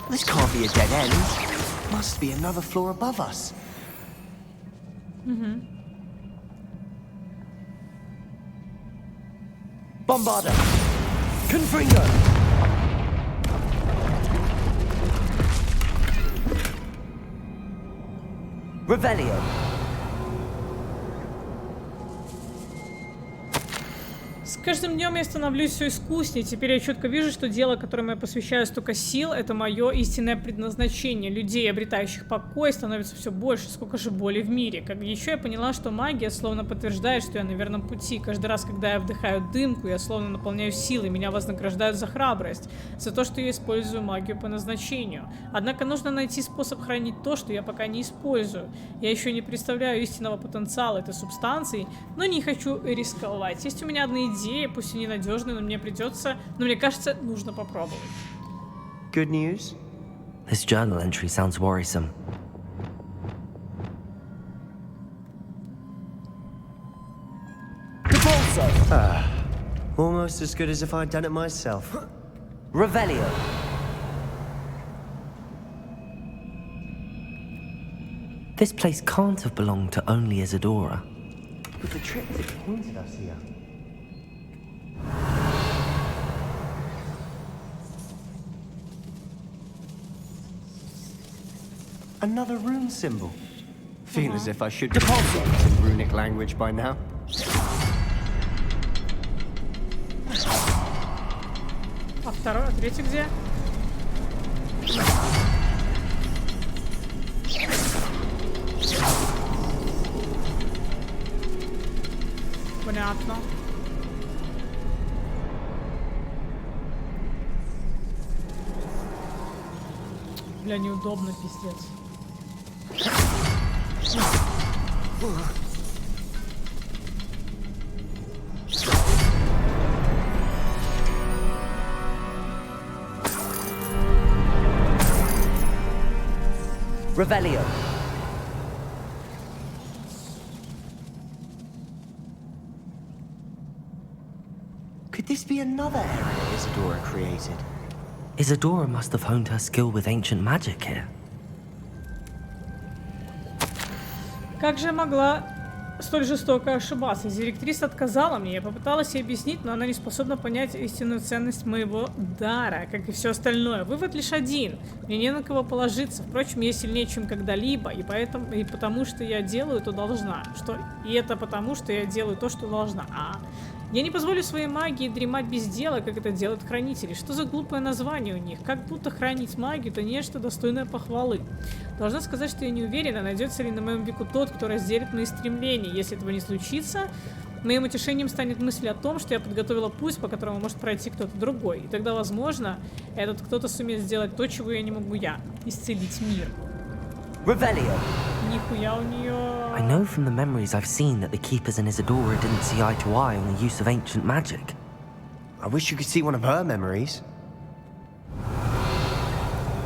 This can't be a dead end. Must be another floor above us. Угу. Bombarder! Confringo! Revelio. С каждым днем я становлюсь все искуснее. Теперь я четко вижу, что дело, которому я посвящаю столько сил, это мое истинное предназначение. Людей, обретающих покой, становится все больше. Сколько же боли в мире. Как еще я поняла, что магия словно подтверждает, что я на верном пути. Каждый раз, когда я вдыхаю дымку, я словно наполняю силой. Меня вознаграждают за храбрость, за то, что я использую магию по назначению. Однако нужно найти способ хранить то, что я пока не использую. Я еще не представляю истинного потенциала этой субстанции, но не хочу рисковать. Есть у меня одна идея, пусть и ненадежная, но мне кажется, нужно попробовать. Good news? This journal entry sounds worrisome. Almost as good as if I'd done it myself. Revelio. This place can't have belonged to only Isadora. But the triptych pointed us here. Another rune symbol. Feel as if I should be in runic language by now. А второй, а третий где? Понятно. Бля, неудобно, пиздец. Revelio. Could this be another area Isadora created? Isadora must have honed her skill with ancient magic here. Как же я могла столь жестоко ошибаться? Директриса отказала мне, я попыталась ей объяснить, но она не способна понять истинную ценность моего дара, как и все остальное. Вывод лишь один. Мне не на кого положиться. Впрочем, я сильнее, чем когда-либо, и потому что я делаю, то должна. И это потому, что я делаю то, что должна. Я не позволю своей магии дремать без дела, как это делают хранители. Что за глупое название у них? Как будто хранить магию — это нечто достойное похвалы. Должна сказать, что я не уверена, найдется ли на моем веку тот, кто разделит мои стремления. Если этого не случится, моим утешением станет мысль о том, что я подготовила путь, по которому может пройти кто-то другой. И тогда, возможно, этот кто-то сумеет сделать то, чего я не могу я — исцелить мир. Revelio. Нихуя у нее. I know from the memories I've seen that the Keepers and Isadora didn't see eye to eye on the use of ancient magic. I wish you could see one of her memories.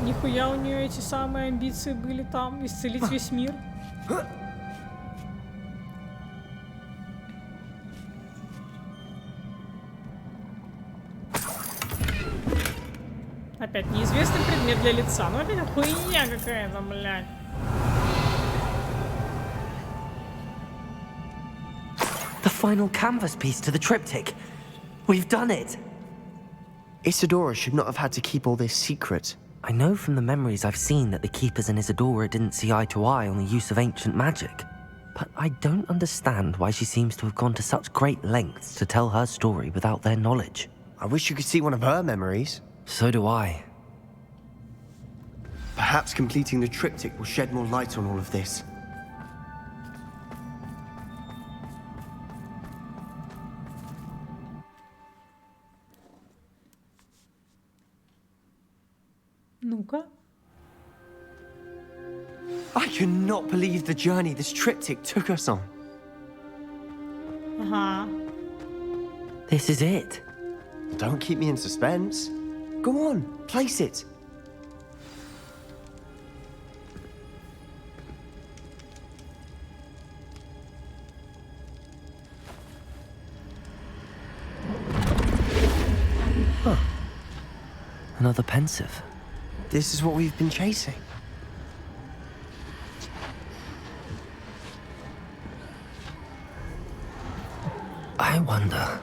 Нихуя у нее эти самые амбиции были там, исцелить весь мир. Опять неизвестный предмет для лица. Ну опять хуйня какая-то, блядь. The final canvas piece to the triptych. We've done it. Isadora should not have had to keep all this secret. I know from the memories I've seen that the Keepers and Isadora didn't see eye to eye on the use of ancient magic. But I don't understand why she seems to have gone to such great lengths to tell her story without their knowledge. I wish you could see one of her memories. So do I. Perhaps completing the triptych will shed more light on all of this. Ну-ка. I cannot believe the journey this triptych took us on. Ага. This is it. Don't keep me in suspense. Go on, place it. Another pensive. This is what we've been chasing. I wonder.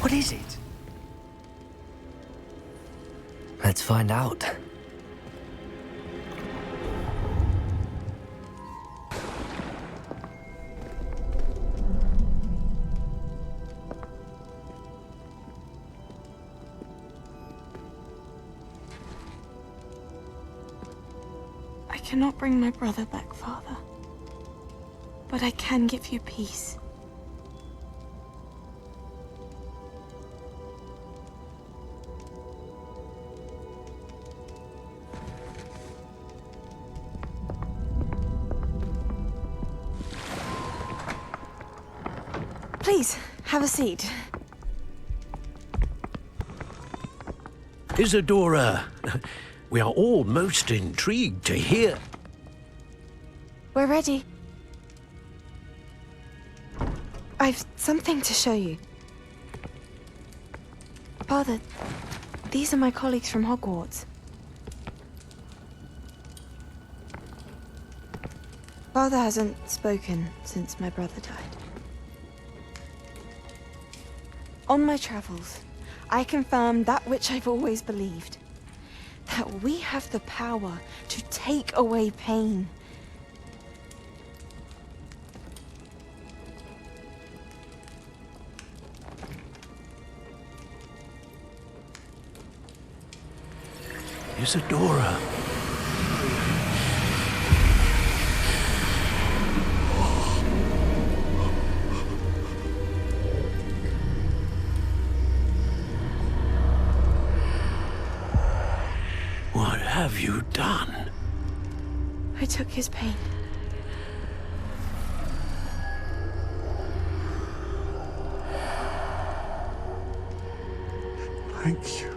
What is it? Let's find out. I cannot bring my brother back, Father. But I can give you peace. Please, have a seat. Isadora, we are all most intrigued to hear. We're ready. I've something to show you. Father, these are my colleagues from Hogwarts. Father hasn't spoken since my brother died. On my travels, I confirmed that which I've always believed. That we have the power to take away pain. Isadora. What have you done? I took his pain. Thank you.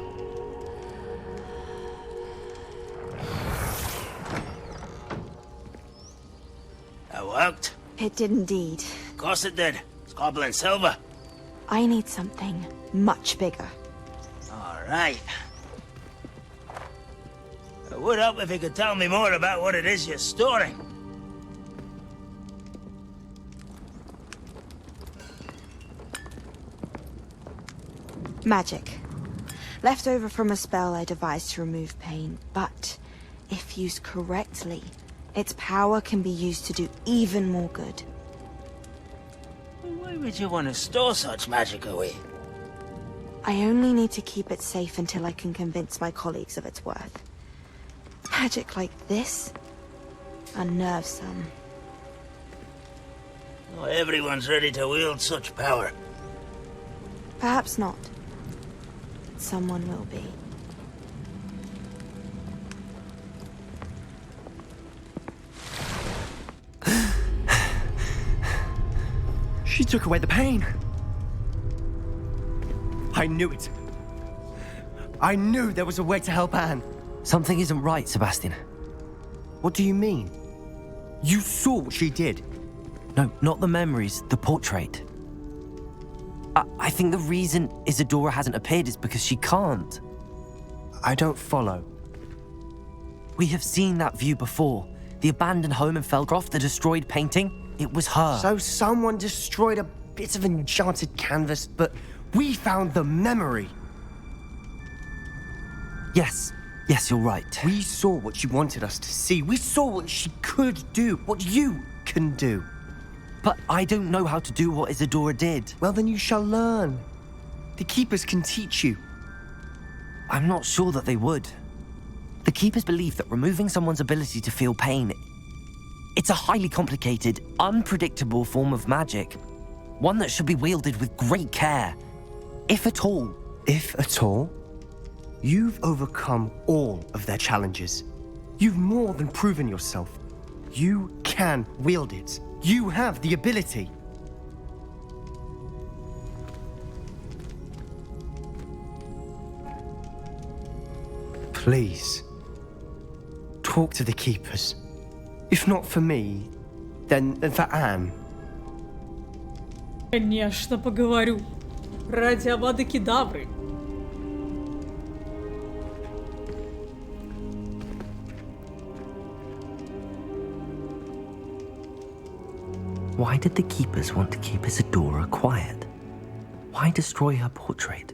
That worked? It did indeed. Of course it did. It's goblin silver. I need something much bigger. All right. It would help if you could tell me more about what it is you're storing. Magic. Left over from a spell I devised to remove pain, but if used correctly, its power can be used to do even more good. Why would you want to store such magic away? I only need to keep it safe until I can convince my colleagues of its worth. Magic like this unnerves some. Not everyone's ready to wield such power. Perhaps not. Someone will be. She took away the pain. I knew it. I knew there was a way to help Anne. Something isn't right, Sebastian. What do you mean? You saw what she did. No, not the memories, the portrait. I think the reason Isadora hasn't appeared is because she can't. I don't follow. We have seen that view before. The abandoned home in Feldcroft, the destroyed painting. It was her. So someone destroyed a bit of enchanted canvas, but we found the memory. Yes, you're right. We saw what she wanted us to see. We saw what she could do, what you can do. But I don't know how to do what Isadora did. Well, then you shall learn. The Keepers can teach you. I'm not sure that they would. The Keepers believe that removing someone's ability to feel pain, it's a highly complicated, unpredictable form of magic. One that should be wielded with great care. If at all. If at all? You've overcome all of their challenges. You've more than proven yourself. You can wield it. You have the ability. Please, talk to the Keepers. If not for me, then for Anne. Конечно, поговорю. Ради Авады Кедавры. Why did the keepers want to keep Isadora quiet? Why destroy her portrait?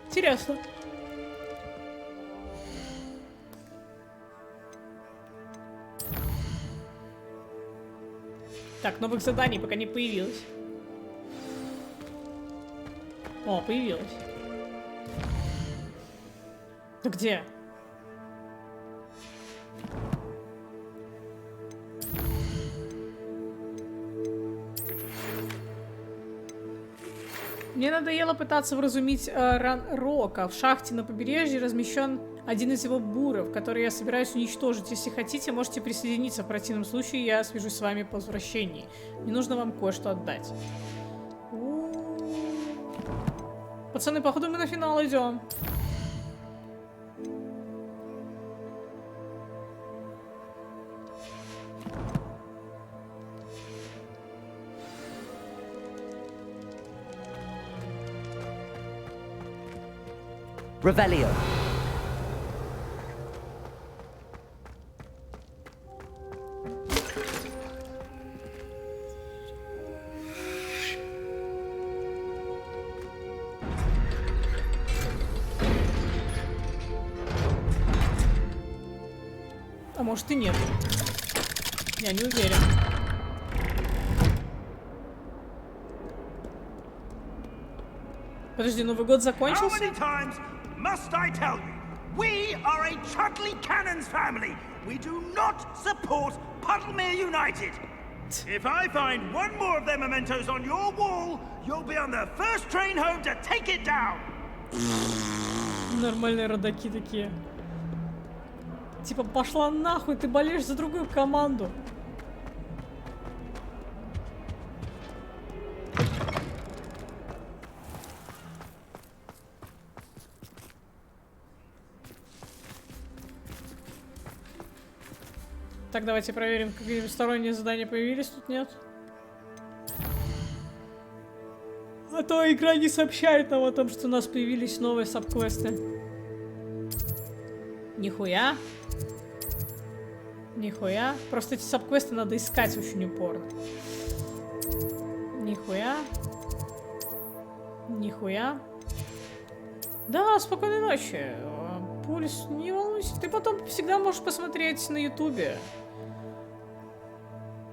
Интересно. Так, новых заданий пока не появилось. О, появилось. Да где? Мне надоело пытаться вразумить Рока. В шахте на побережье размещен один из его буров, который я собираюсь уничтожить. Если хотите, можете присоединиться. В противном случае я свяжусь с вами по возвращении. Мне нужно вам кое-что отдать. Пацаны, походу мы на финал идем. Revelio. А может и нет. Я не уверен. Подожди, Новый год закончился? Must I tell you, we are a Chudley Cannons family. We do not support Puddlemere United. If I find one more of their mementos on your wall, you'll be on the first train home to take it down. Нормальные родаки такие. Типа, пошла нахуй, ты болеешь за другую команду. Так, давайте проверим, какие сторонние задания появились. Тут нет. А то игра не сообщает нам о том, что у нас появились новые сабквесты. Нихуя. Нихуя. Просто эти сабквесты надо искать очень упорно. Нихуя. Нихуя. Да, спокойной ночи. Пульс, не волнуйся. Ты потом всегда можешь посмотреть на ютубе.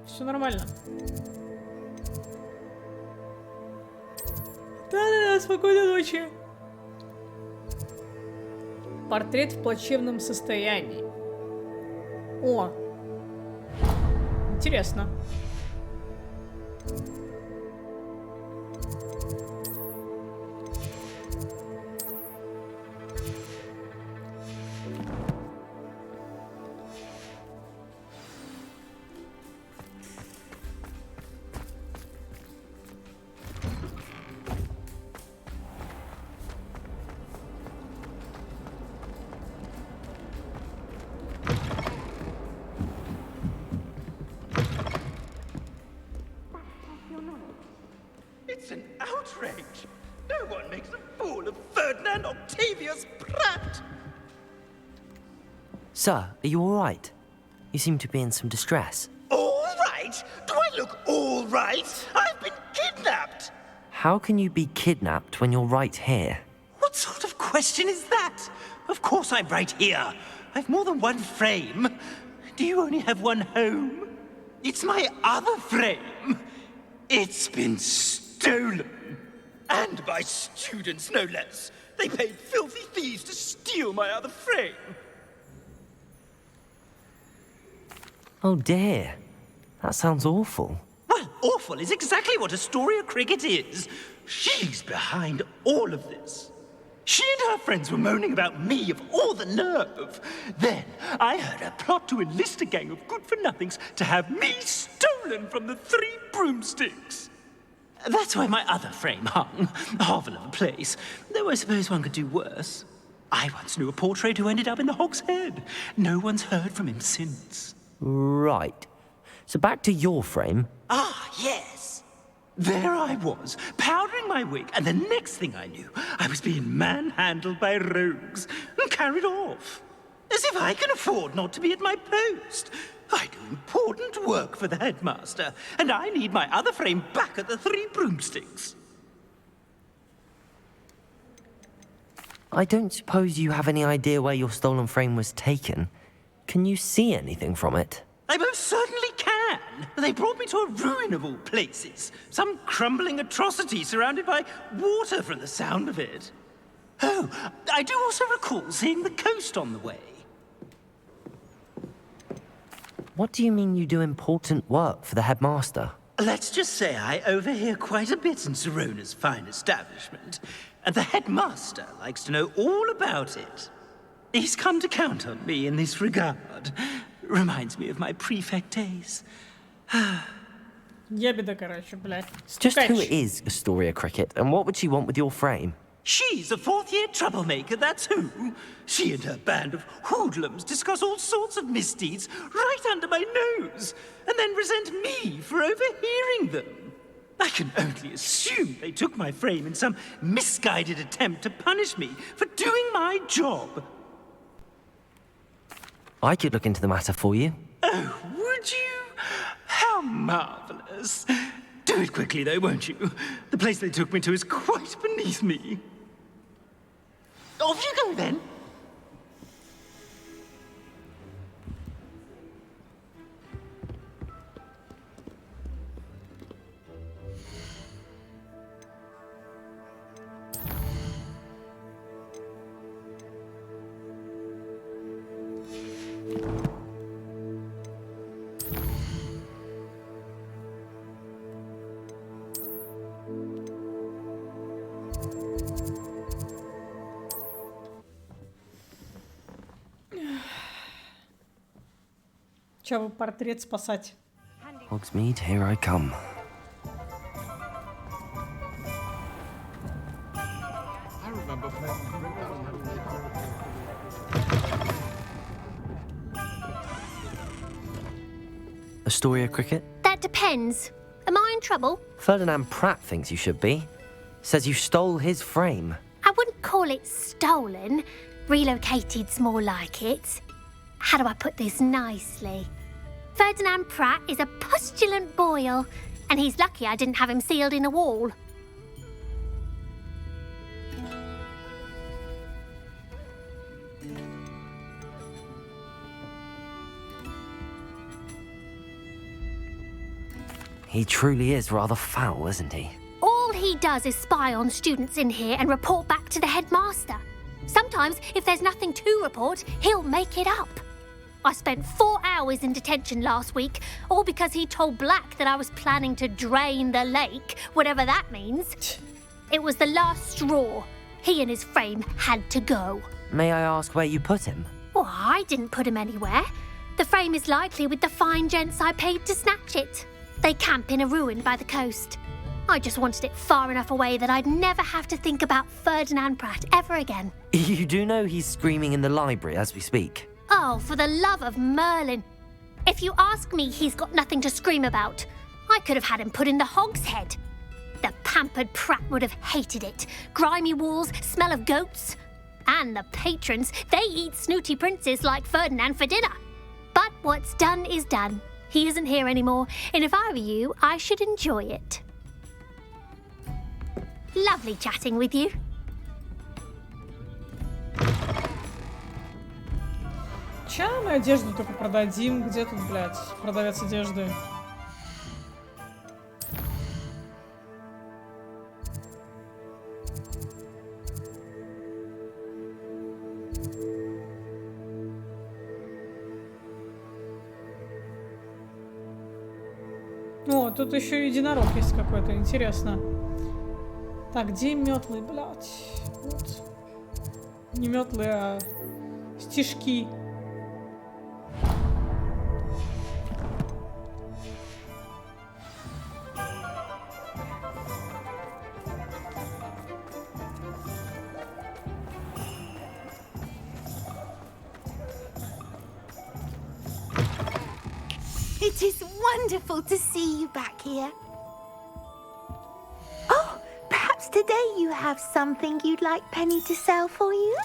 Все нормально. Да-да-да, спокойной ночи. Портрет в плачевном состоянии. О! Интересно. It's an outrage. No one makes a fool of Ferdinand Octavius Pratt. Sir, are you all right? You seem to be in some distress. All right? Do I look all right? I've been kidnapped. How can you be kidnapped when you're right here? What sort of question is that? Of course I'm right here. I've more than one frame. Do you only have one home? It's my other frame. It's been stolen. And by students, no less. They paid filthy thieves to steal my other frame. Oh dear. That sounds awful. Well, awful is exactly what Astoria Cricket is. She's behind all of this. She and her friends were moaning about me of all the nerve. Then I heard her plot to enlist a gang of good-for-nothings to have me stolen from the Three Broomsticks. That's why my other frame hung. A hovel of a place. Though I suppose one could do worse. I once knew a portrait who ended up in the Hog's Head. No one's heard from him since. Right. So back to your frame. Ah, yes. There I was, powdering my wig, and the next thing I knew, I was being manhandled by rogues and carried off. As if I can afford not to be at my post. I do important work for the headmaster, and I need my other frame back at the Three Broomsticks. I don't suppose you have any idea where your stolen frame was taken. Can you see anything from it? I most certainly can. They brought me to a ruin of all places. Some crumbling atrocity surrounded by water from the sound of it. Oh, I do also recall seeing the coast on the way. What do you mean you do important work for the headmaster? Let's just say I overhear quite a bit in Sirona's fine establishment, and the headmaster likes to know all about it. He's come to count on me in this regard. Reminds me of my prefect days. Ебеда, короче, блядь. Just who is Astoria Cricket, and what would she want with your frame? She's a fourth-year troublemaker, that's who. She and her band of hoodlums discuss all sorts of misdeeds right under my nose, and then resent me for overhearing them. I can only assume they took my frame in some misguided attempt to punish me for doing my job. I could look into the matter for you. Oh, would you? How marvelous. Do it quickly, though, won't you? The place they took me to is quite beneath me. Off you go, then. Че бы портрет спасать? Hogsmeade, here I come. I remember Astoria Cricket? That depends. Am I in trouble? Ferdinand Pratt thinks you should be. Says you stole his frame. I wouldn't call it stolen. Relocated's more like it. How do I put this nicely? Ferdinand Pratt is a postulant boil, and he's lucky I didn't have him sealed in a wall. He truly is rather foul, isn't he? All he does is spy on students in here and report back to the headmaster. Sometimes, if there's nothing to report, he'll make it up. I spent 4 hours in detention last week, all because he told Black that I was planning to drain the lake, whatever that means. It was the last straw. He and his frame had to go. May I ask where you put him? Well, I didn't put him anywhere. The frame is likely with the fine gents I paid to snatch it. They camp in a ruin by the coast. I just wanted it far enough away that I'd never have to think about Ferdinand Pratt ever again. You do know he's screaming in the library as we speak. Oh, for the love of Merlin. If you ask me, he's got nothing to scream about. I could have had him put in the hogshead. The pampered Pratt would have hated it. Grimy walls, smell of goats. And the patrons, they eat snooty princes like Ferdinand for dinner. But what's done is done. He isn't here anymore, and if I were you, I should enjoy it. Lovely chatting with you. Чё мы одежду только продадим? Где тут, блядь, продавец одежды? О, тут еще единорог есть какой-то, интересно. Так, где метлы, блядь? Вот. Не метлы, а стишки. It is wonderful to see you back here. Oh, perhaps today you have something you'd like Penny to sell for you?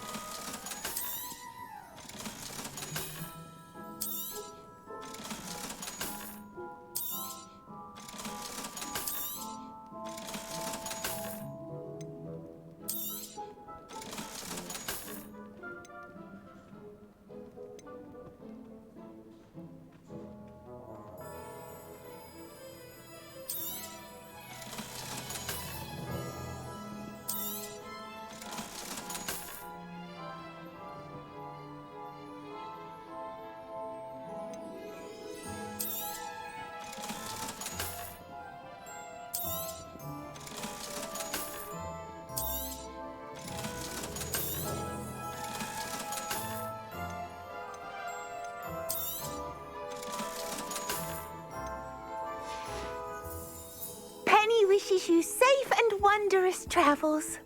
Penny wishes you safe and wondrous travels.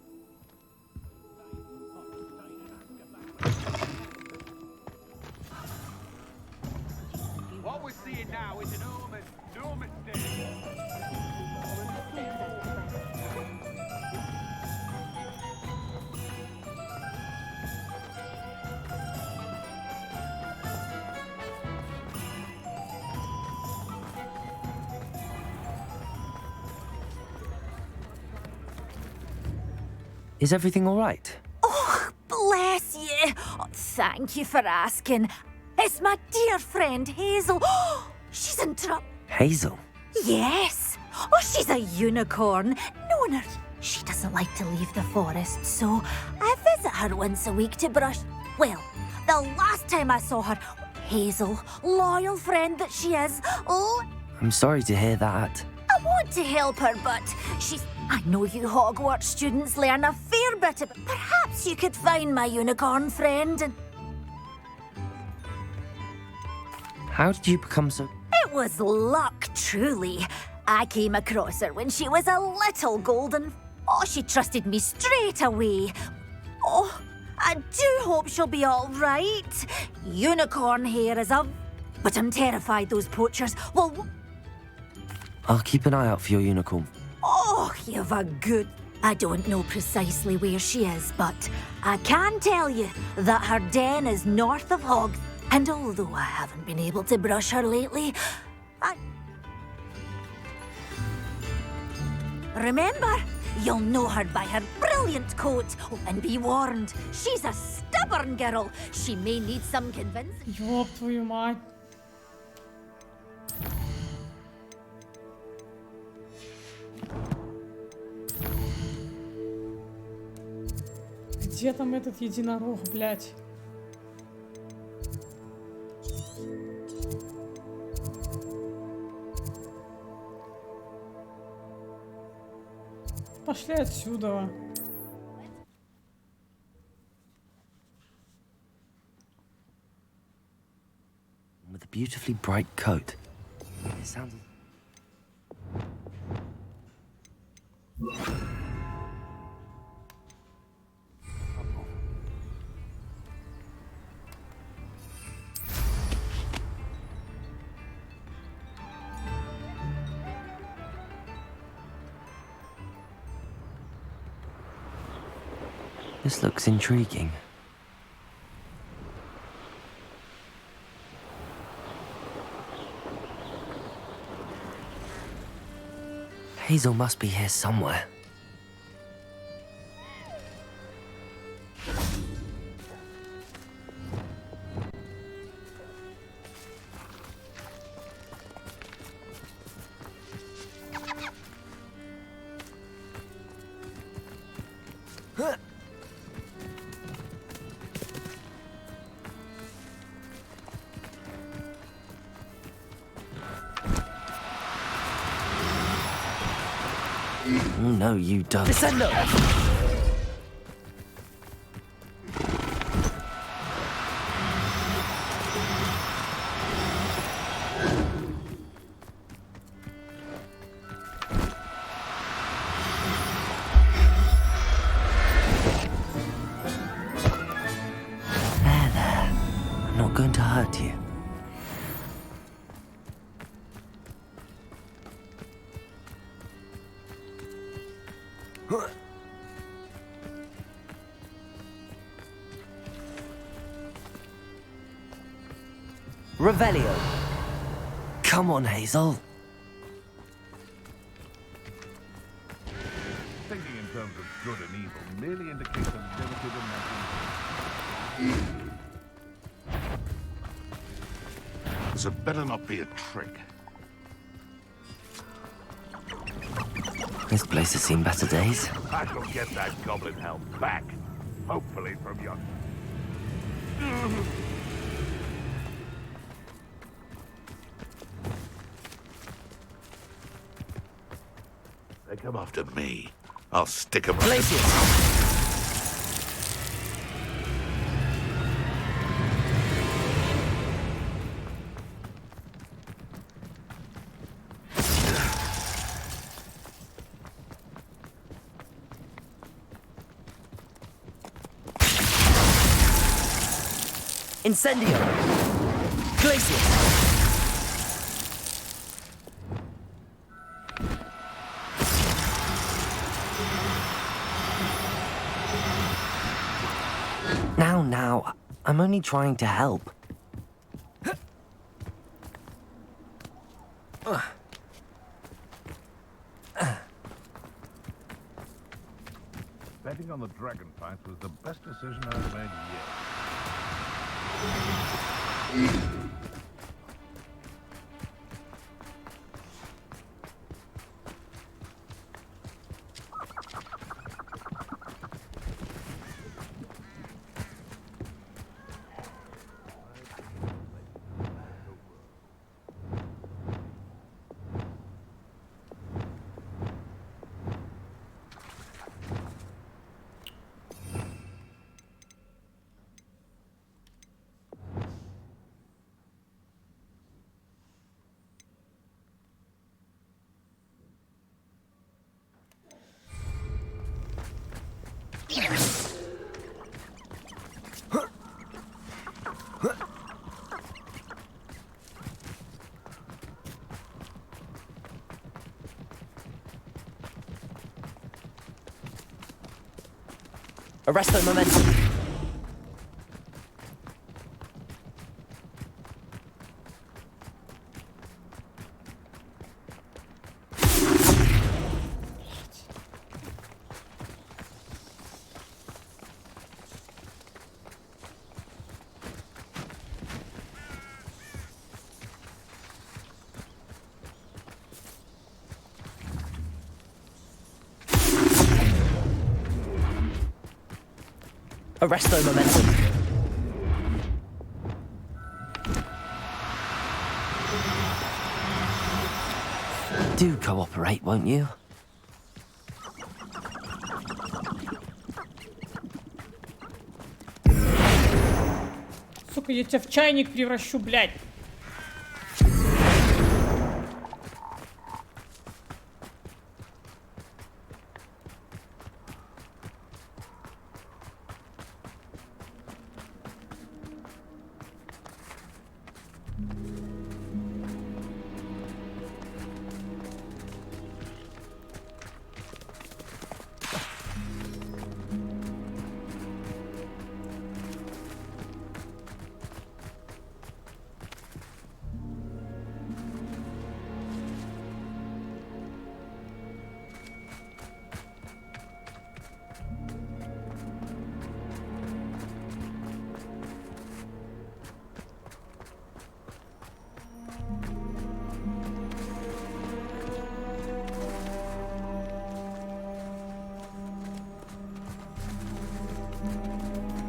What we're seeing now is an enormous day. Is everything all right? Oh, bless you. Oh, thank you for asking. It's my dear friend Hazel. Oh, she's in trouble. Hazel? Yes. Oh, she's a unicorn. Knowing her, she doesn't like to leave the forest, so I visit her once a week to brush. Well, the last time I saw her, Hazel, loyal friend that she is. Oh, I'm sorry to hear that. I want to help her, but she's... I know you Hogwarts students learn a fair bit, but perhaps you could find my unicorn friend and... How did you become so... It was luck, truly. I came across her when she was a little golden. Oh, she trusted me straight away. Oh, I do hope she'll be all right. Unicorn hair is a... But I'm terrified those poachers will... I'll keep an eye out for your unicorn. Oh, you've a good... I don't know precisely where she is, but I can tell you that her den is north of Hogwarts. And although I haven't been able to brush her lately, Remember, you'll know her by her brilliant coat. Oh, and be warned, she's a stubborn girl. She may need some convincing. Ёб твою мать. Где там этот единорог, блядь? Пошли отсюда. With a beautifully bright coat. It sounds... This looks intriguing. Hazel must be here somewhere. No, you don't. Descendo! There. I'm not going to hurt you. Revelio. Come on, Hazel. Thinking in terms of good and evil merely indicates a limited imagination. This had better not be a trick. This place has seen better days. I shall get that goblin helm back. Hopefully from your... They come after me. I'll stick 'em up. Incendio. Glacius. Now, I'm only trying to help. Betting on the dragon fight was the best decision I've made yet. Arresto momentum. Arresto momentum. Do cooperate, won't you? Сука, я тебя в чайник превращу, блядь.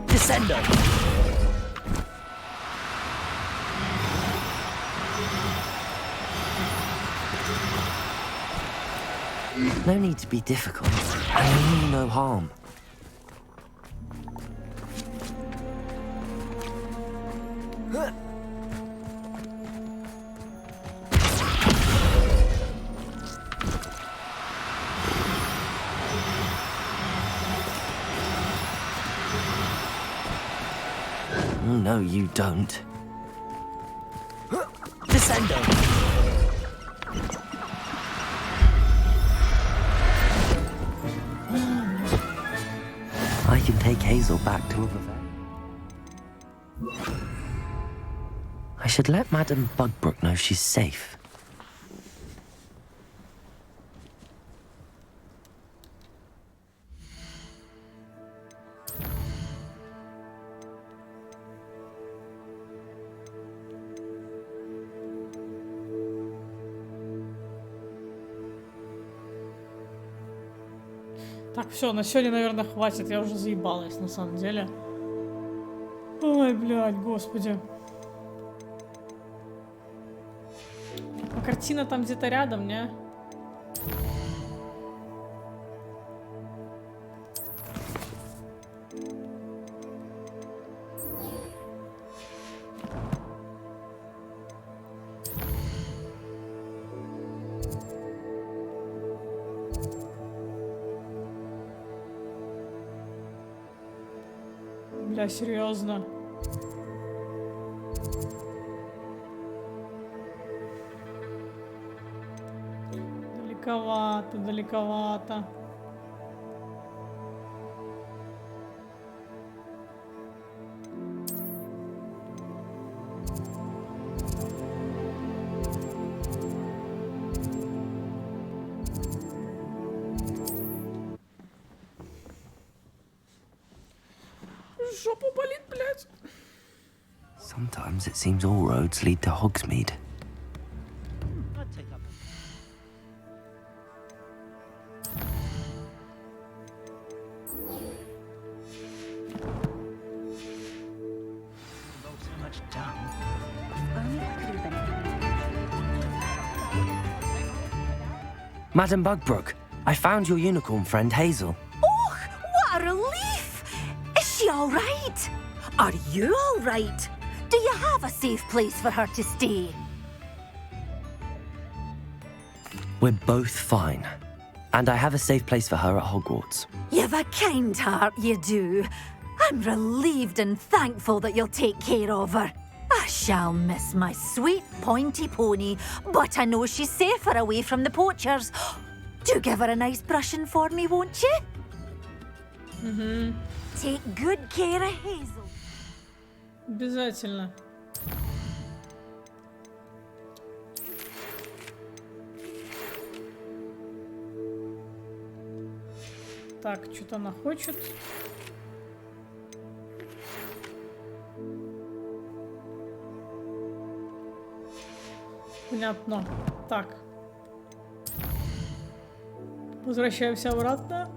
Descendo. No need to be difficult. I mean no harm. No, you don't. Descendo. can take Hazel back to her. I should let Madame Bugbrook know she's safe. Так, все, на сегодня, наверное, хватит. Я уже заебалась, на самом деле. Ой, блядь, господи. А картина там где-то рядом, не? Бля, серьезно. Далековато, далековато. Жопа болит, блядь. Sometimes it seems all roads lead to Hogsmeade. Madame Bugbrook, I found your unicorn friend Hazel. Oh, what a relief! Is she all right? Are you all right? Do you have a safe place for her to stay? We're both fine. And I have a safe place for her at Hogwarts. You've a kind heart, you do. I'm relieved and thankful that you'll take care of her. I shall miss my sweet pointy pony, but I know she's safer away from the poachers. Do give her a nice brushing for me, won't you? Угу. Take good care of Hazel. Обязательно. Так, что-то она хочет. Понятно. Так. Возвращаемся обратно.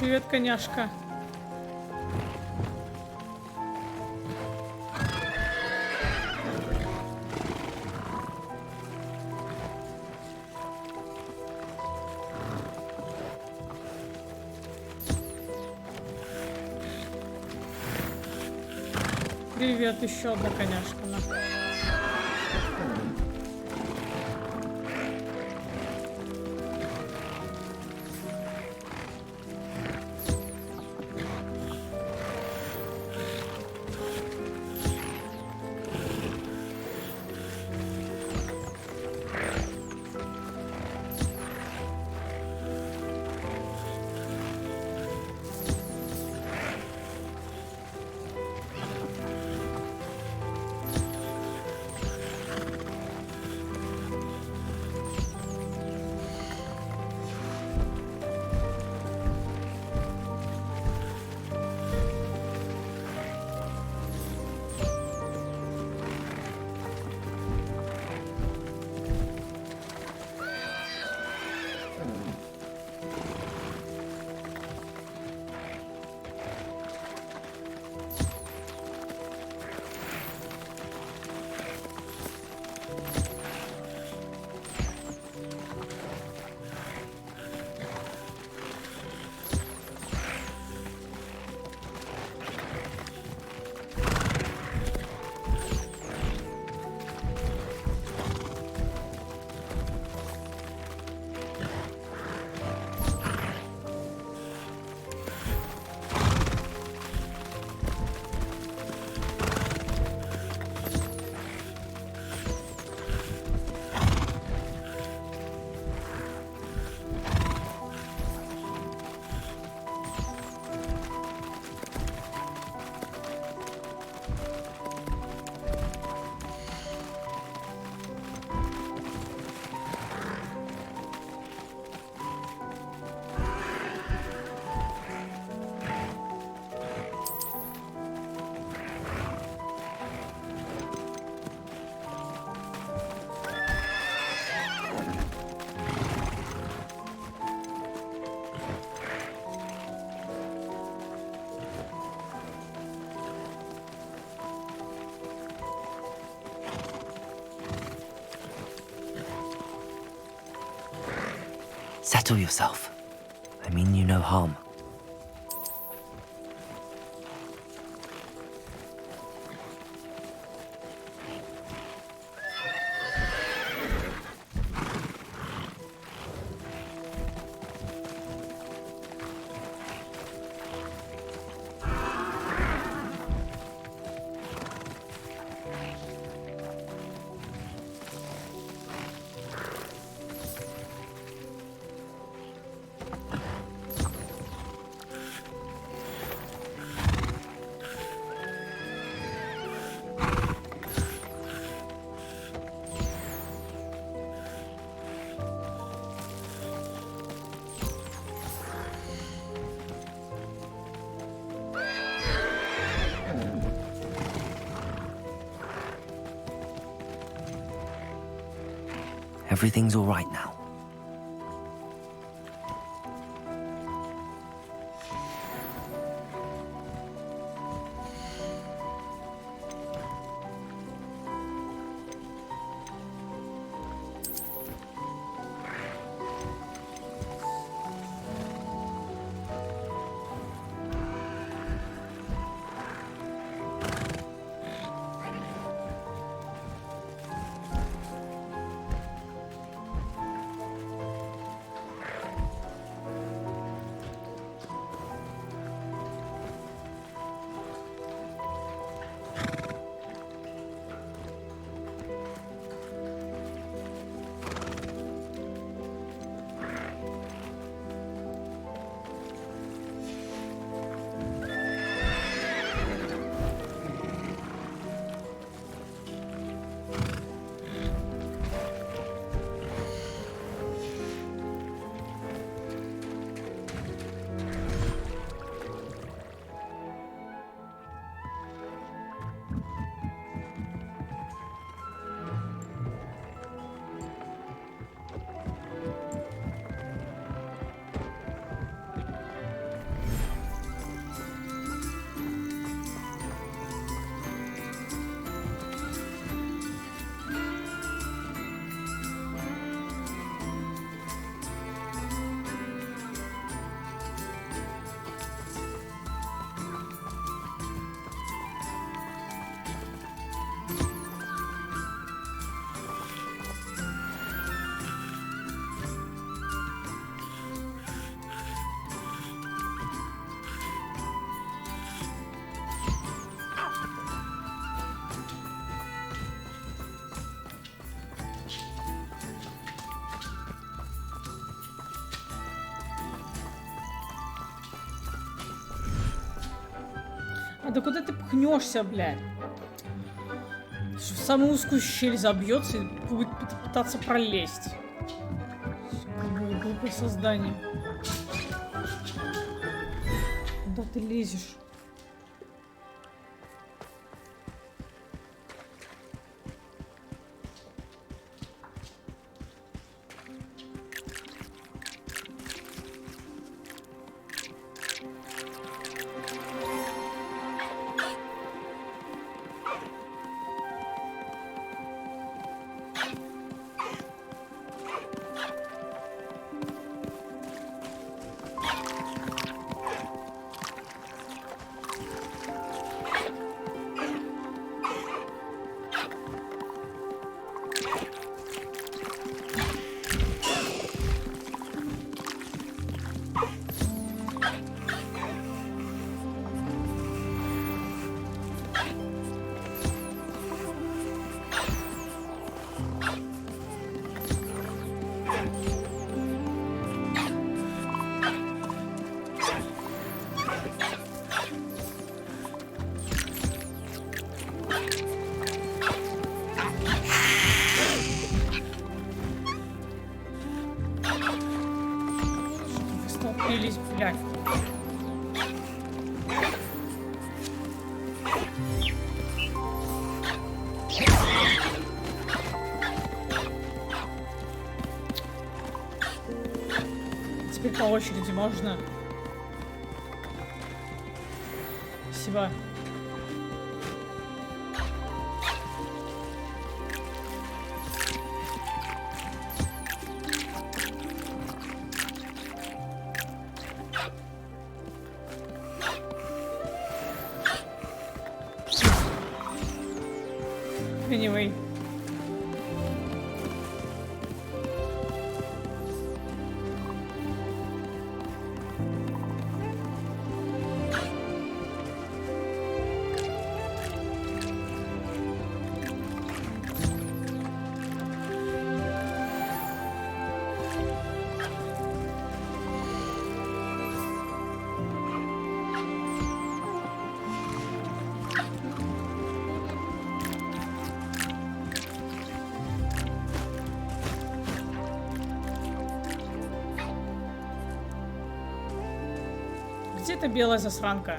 Привет, коняшка. Привет, еще одна коняшка. На. Settle yourself. I mean you no harm. Everything's all right now. А да куда ты пхнешься, блядь? В самую узкую щель забьется и будет пытаться пролезть. Какое глупое создание. Куда ты лезешь? Столпились, блядь. Теперь по очереди можно. Спасибо. Anyway. Где эта белая засранка?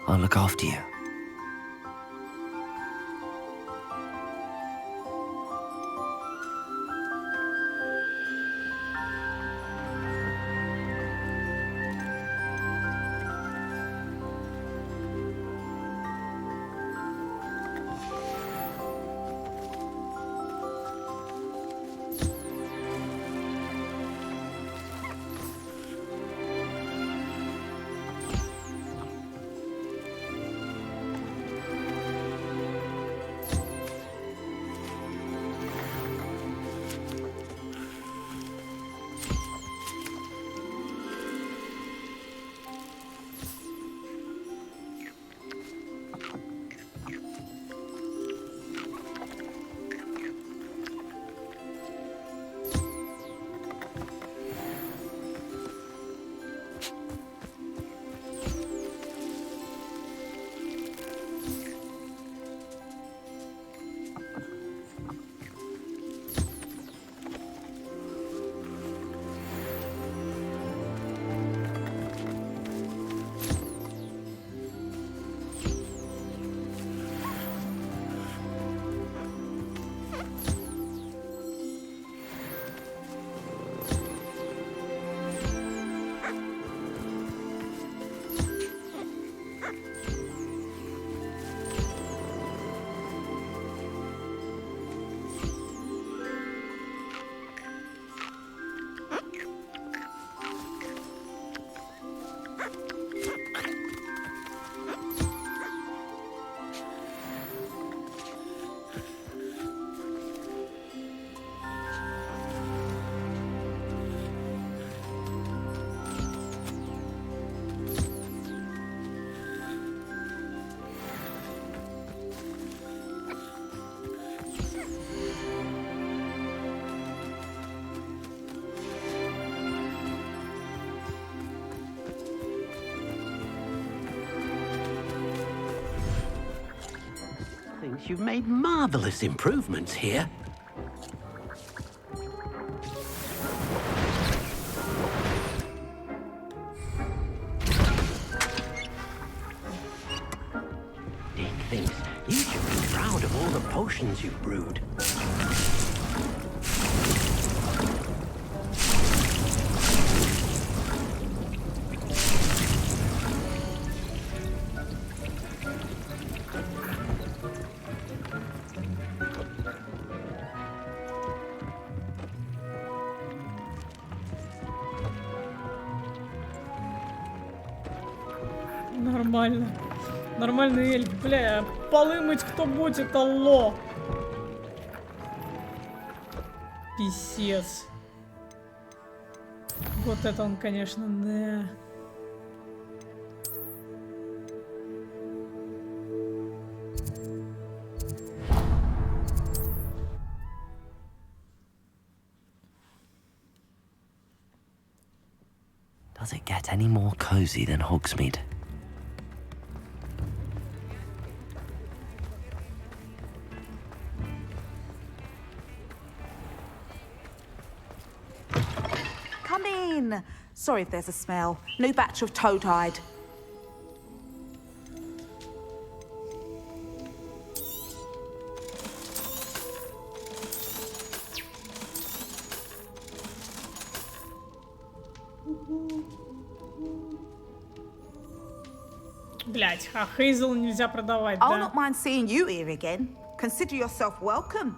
I'll look after you. You've made marvelous improvements here. Dick thinks you should be proud of all the potions you've brewed. Нормально. Нормальный эльф. Бля, полы мыть кто будет, алло. Писец. Вот это он, конечно, да. Does it get any more cozy than Hogsmeade? Come in. Sorry if there's a smell. New batch of toad-hide. Блять, а Хейзел нельзя продавать, I'll да? not mind seeing you here again. Consider yourself welcome.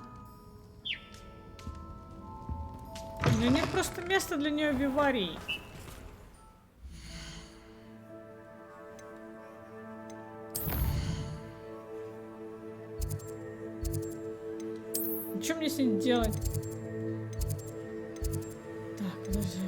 У меня нет просто места для нее в виварии. Что мне с ней делать? Так, подожди.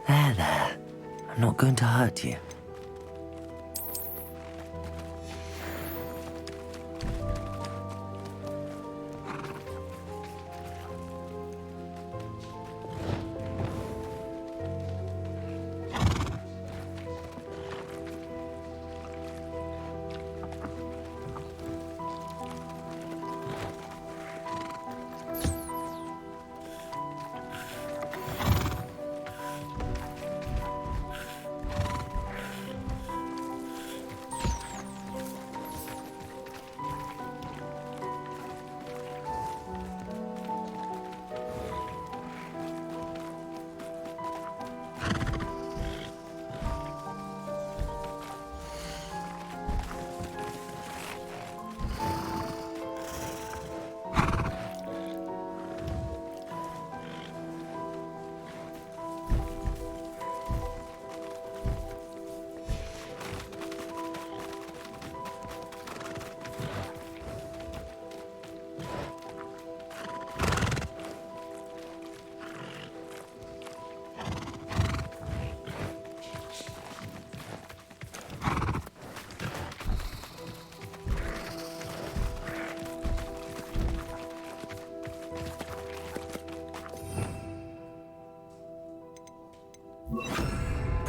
There. I'm not going to hurt you.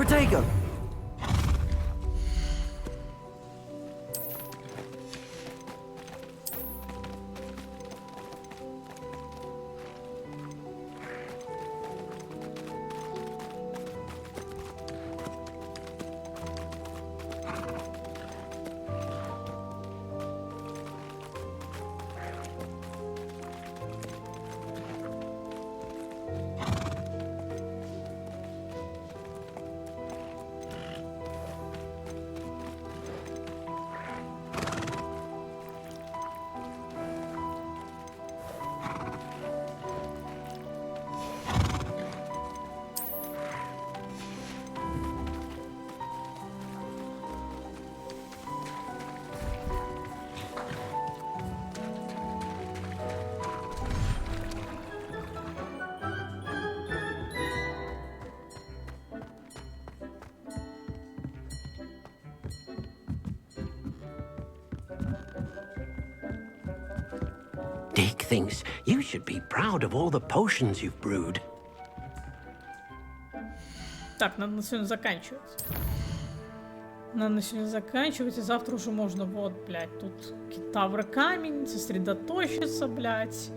Protego! Deke thinks you should be proud of all the potions you've brewed. Так, надо на сегодня заканчивать. Надо на сегодня заканчивать, и завтра уже можно, вот, блядь, тут китавр камень, сосредоточиться, блядь.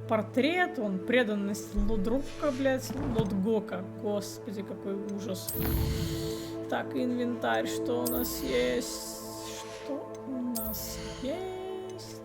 Портрет, он преданность Лодрука, блядь, Лодгока. Господи, какой ужас. Так, инвентарь, что у нас есть? Что у нас есть?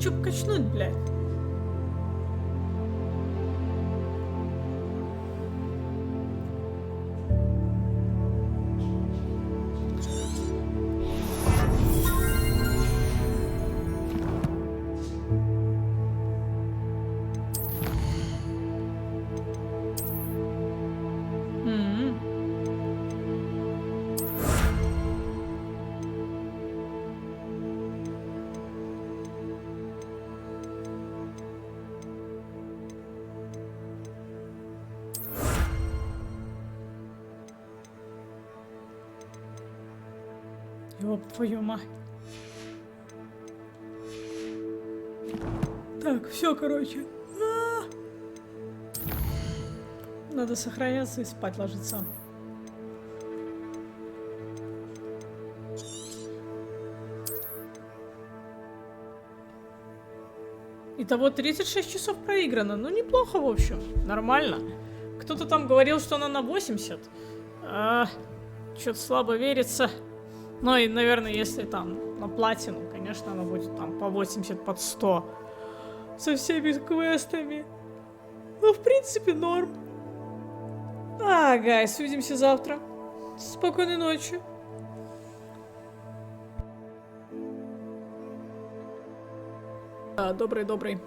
Чё качнуть, блядь? Ёб твою мать. Так, все, короче. Надо сохраняться и спать ложиться. Итого 36 часов проиграно. Ну, неплохо, в общем. Нормально. Кто-то там говорил, что она на 80. Чё-то слабо верится. Ну и, наверное, если там на платину, конечно, она будет там по 80, под 100. Со всеми квестами. Ну, в принципе, норм. Гайс, увидимся завтра. Спокойной ночи. Добрый.